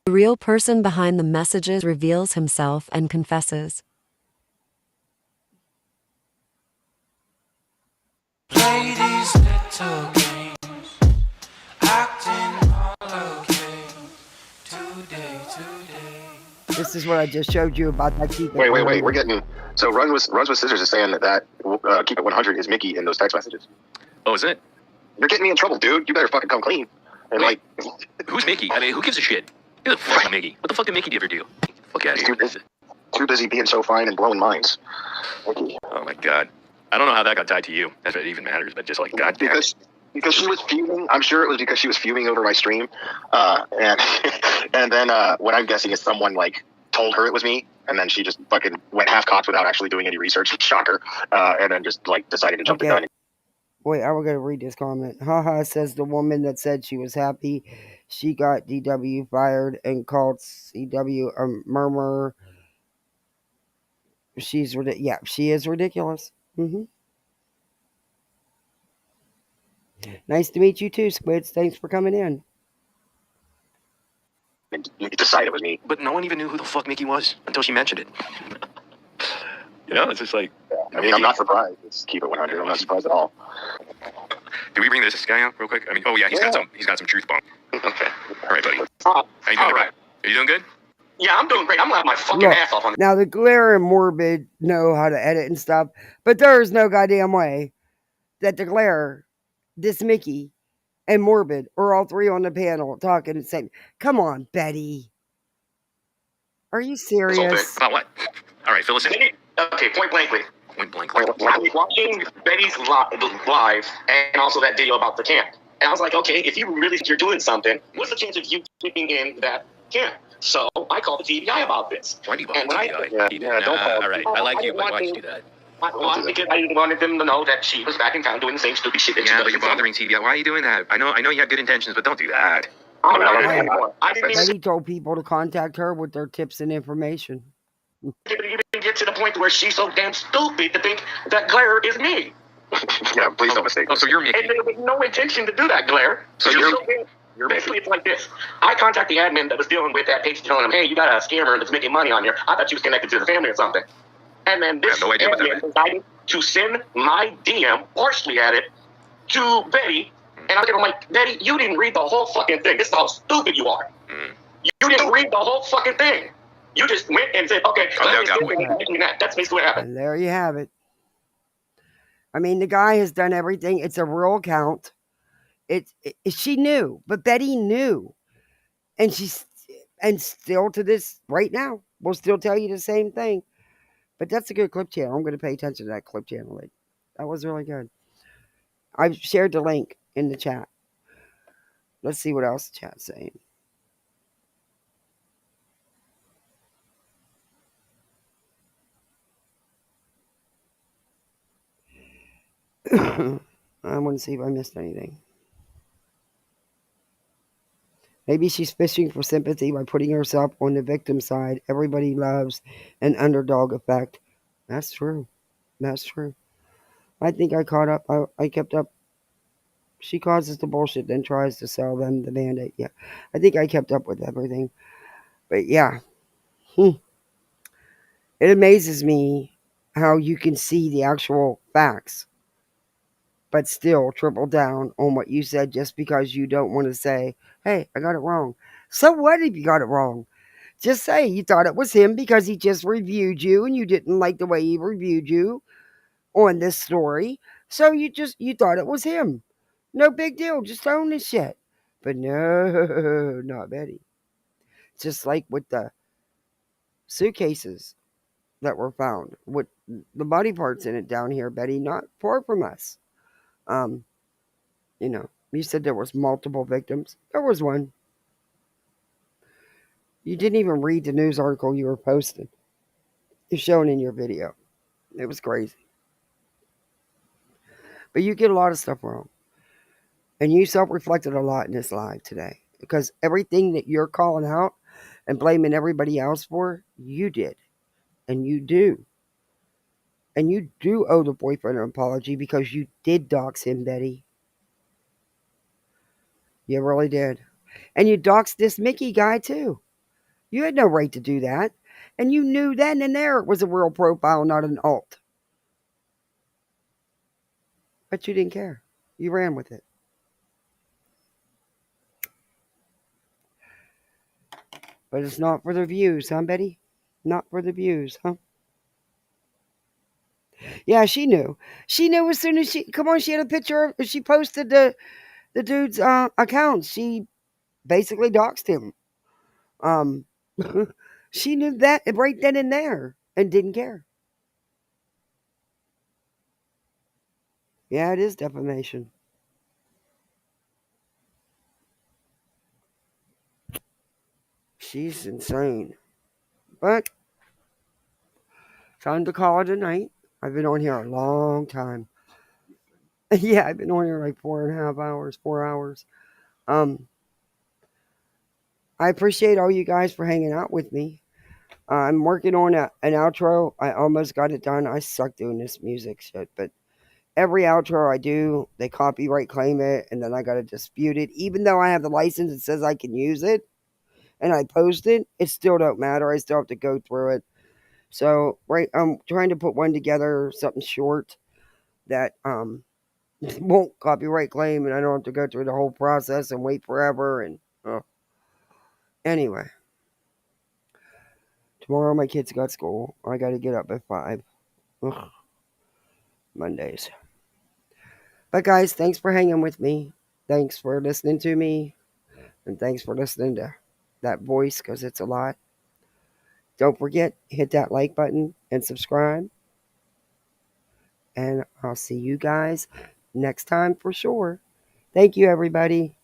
The real person behind the messages reveals himself and confesses. Play these little games, acting all okay. Today. This is what I just showed you about that keep it. Wait. We're getting so runs with scissors is saying that keep it 100 is Mickey in those text messages. Oh, is it? You're getting me in trouble, dude. You better fucking come clean. And Wait, who's Mickey? I mean, who gives a shit? Who the fuck is Mickey? What the fuck did Mickey ever do? Fuck out of here. Too busy being so fine and blowing minds. Mickey. Oh my god. I don't know how that got tied to you. That's what even matters. But just like goddamn. Because she was fuming. I'm sure it was because she was fuming over my stream. And then what I'm guessing is someone like told her it was me, and then she just fucking went half-cocked without actually doing any research. Shocker. And then just like decided to jump the gun. Wait, I will go to read this comment. Haha says the woman that said she was happy she got DW fired and called CW a murmur. She's yeah, she is ridiculous. Nice to meet you too, Squids. Thanks for coming in. You decided it was me. But no one even knew who the fuck Mickey was until she mentioned it. It's just like... I mean, I'm not surprised. It's keep it 100. I'm not surprised at all. Did we bring this guy out real quick? I mean, oh yeah, he's got some truth bomb. Okay. All right, buddy. How you doing? Right. Are you doing good? Yeah, I'm doing great. I'm laughing my fucking ass off on it. Now, the Glare and Morbid know how to edit and stuff, but there's no goddamn way that the Glare, this Mickey, and Morbid are all three on the panel talking and saying, come on, Betty. Are you serious? About what? All right, fill us in. Okay, point blankly. Point blankly. I was watching Betty's live and also that video about the camp. And I was like, okay, if you really think you're doing something, what's the chance of you keeping in that camp? So I called the TBI about this. Why do you call the TBI? Don't call. All right, I like you, but why'd you do that? Because I wanted them to know that she was back in town doing the same stupid shit that she does. Yeah, but you're bothering TBI. Why are you doing that? I know you have good intentions, but don't do that. Betty told people to contact her with their tips and information. Even get to the point where she's so damn stupid to think that Glare is me. Yeah, please don't mistake. Oh, so you're Mickey. And there was no intention to do that, Glare. So you're basically, it's like this. I contact the admin that was dealing with that page telling him, hey, you got a scammer that's making money on here. I thought you was connected to the family or something. And then this admin decided to send my DM, partially at it, to Betty. And I'm like, Betty, you didn't read the whole fucking thing. This is how stupid you are. You didn't read the whole fucking thing. You just went and said, okay, that's basically what happened. And there you have it. I mean, the guy has done everything. It's a real account. She knew, but Betty knew. And still to this, right now, will still tell you the same thing. But that's a good clip channel. I'm going to pay attention to that clip channel. That was really good. I've shared the link in the chat. Let's see what else the chat's saying. I want to see if I missed anything. Maybe she's fishing for sympathy by putting herself on the victim side. Everybody loves an underdog effect. That's true. That's true. I think I caught up. I kept up. She causes the bullshit, then tries to sell them the Band-Aid. Yeah. I think I kept up with everything. But yeah. It amazes me how you can see the actual facts, but still triple down on what you said just because you don't want to say, hey, I got it wrong. So what if you got it wrong? Just say you thought it was him because he just reviewed you and you didn't like the way he reviewed you on this story. So you thought it was him. No big deal. Just own this shit. But no, not Betty. Just like with the suitcases that were found with the body parts in it down here, Betty, not far from us. Um, you said there was multiple victims. There was one. You didn't even read the news article you were posting. It's shown in your video. It was crazy. But you get a lot of stuff wrong. And you self-reflected a lot in this live today. Because everything that you're calling out and blaming everybody else for, you did. And you do. And you do owe the boyfriend an apology because you did dox him, Betty. You really did. And you doxed this Mickey guy, too. You had no right to do that. And you knew then and there it was a real profile, not an alt. But you didn't care. You ran with it. But it's not for the views, huh, Betty? Not for the views, huh? Yeah, she knew. She knew as soon as she had a picture of, she posted the dude's account. She basically doxed him. Um, she knew that right then and there and didn't care. Yeah, it is defamation. She's insane. But time to call it a night. I've been on here a long time. Yeah, I've been on here like 4.5 hours, 4 hours. Um, I appreciate all you guys for hanging out with me. I'm working on an outro. I almost got it done. I suck doing this music shit, but every outro I do, they copyright claim it, and then I gotta dispute it. Even though I have the license that says I can use it, and I post it, it still don't matter. I still have to go through it. So right, I'm trying to put one together, something short that won't copyright claim, and I don't have to go through the whole process and wait forever. And anyway, tomorrow my kids got school. I got to get up at 5. Ugh, Mondays. But guys, thanks for hanging with me. Thanks for listening to me, and thanks for listening to that voice because it's a lot. Don't forget, hit that like button and subscribe. And I'll see you guys next time for sure. Thank you, everybody.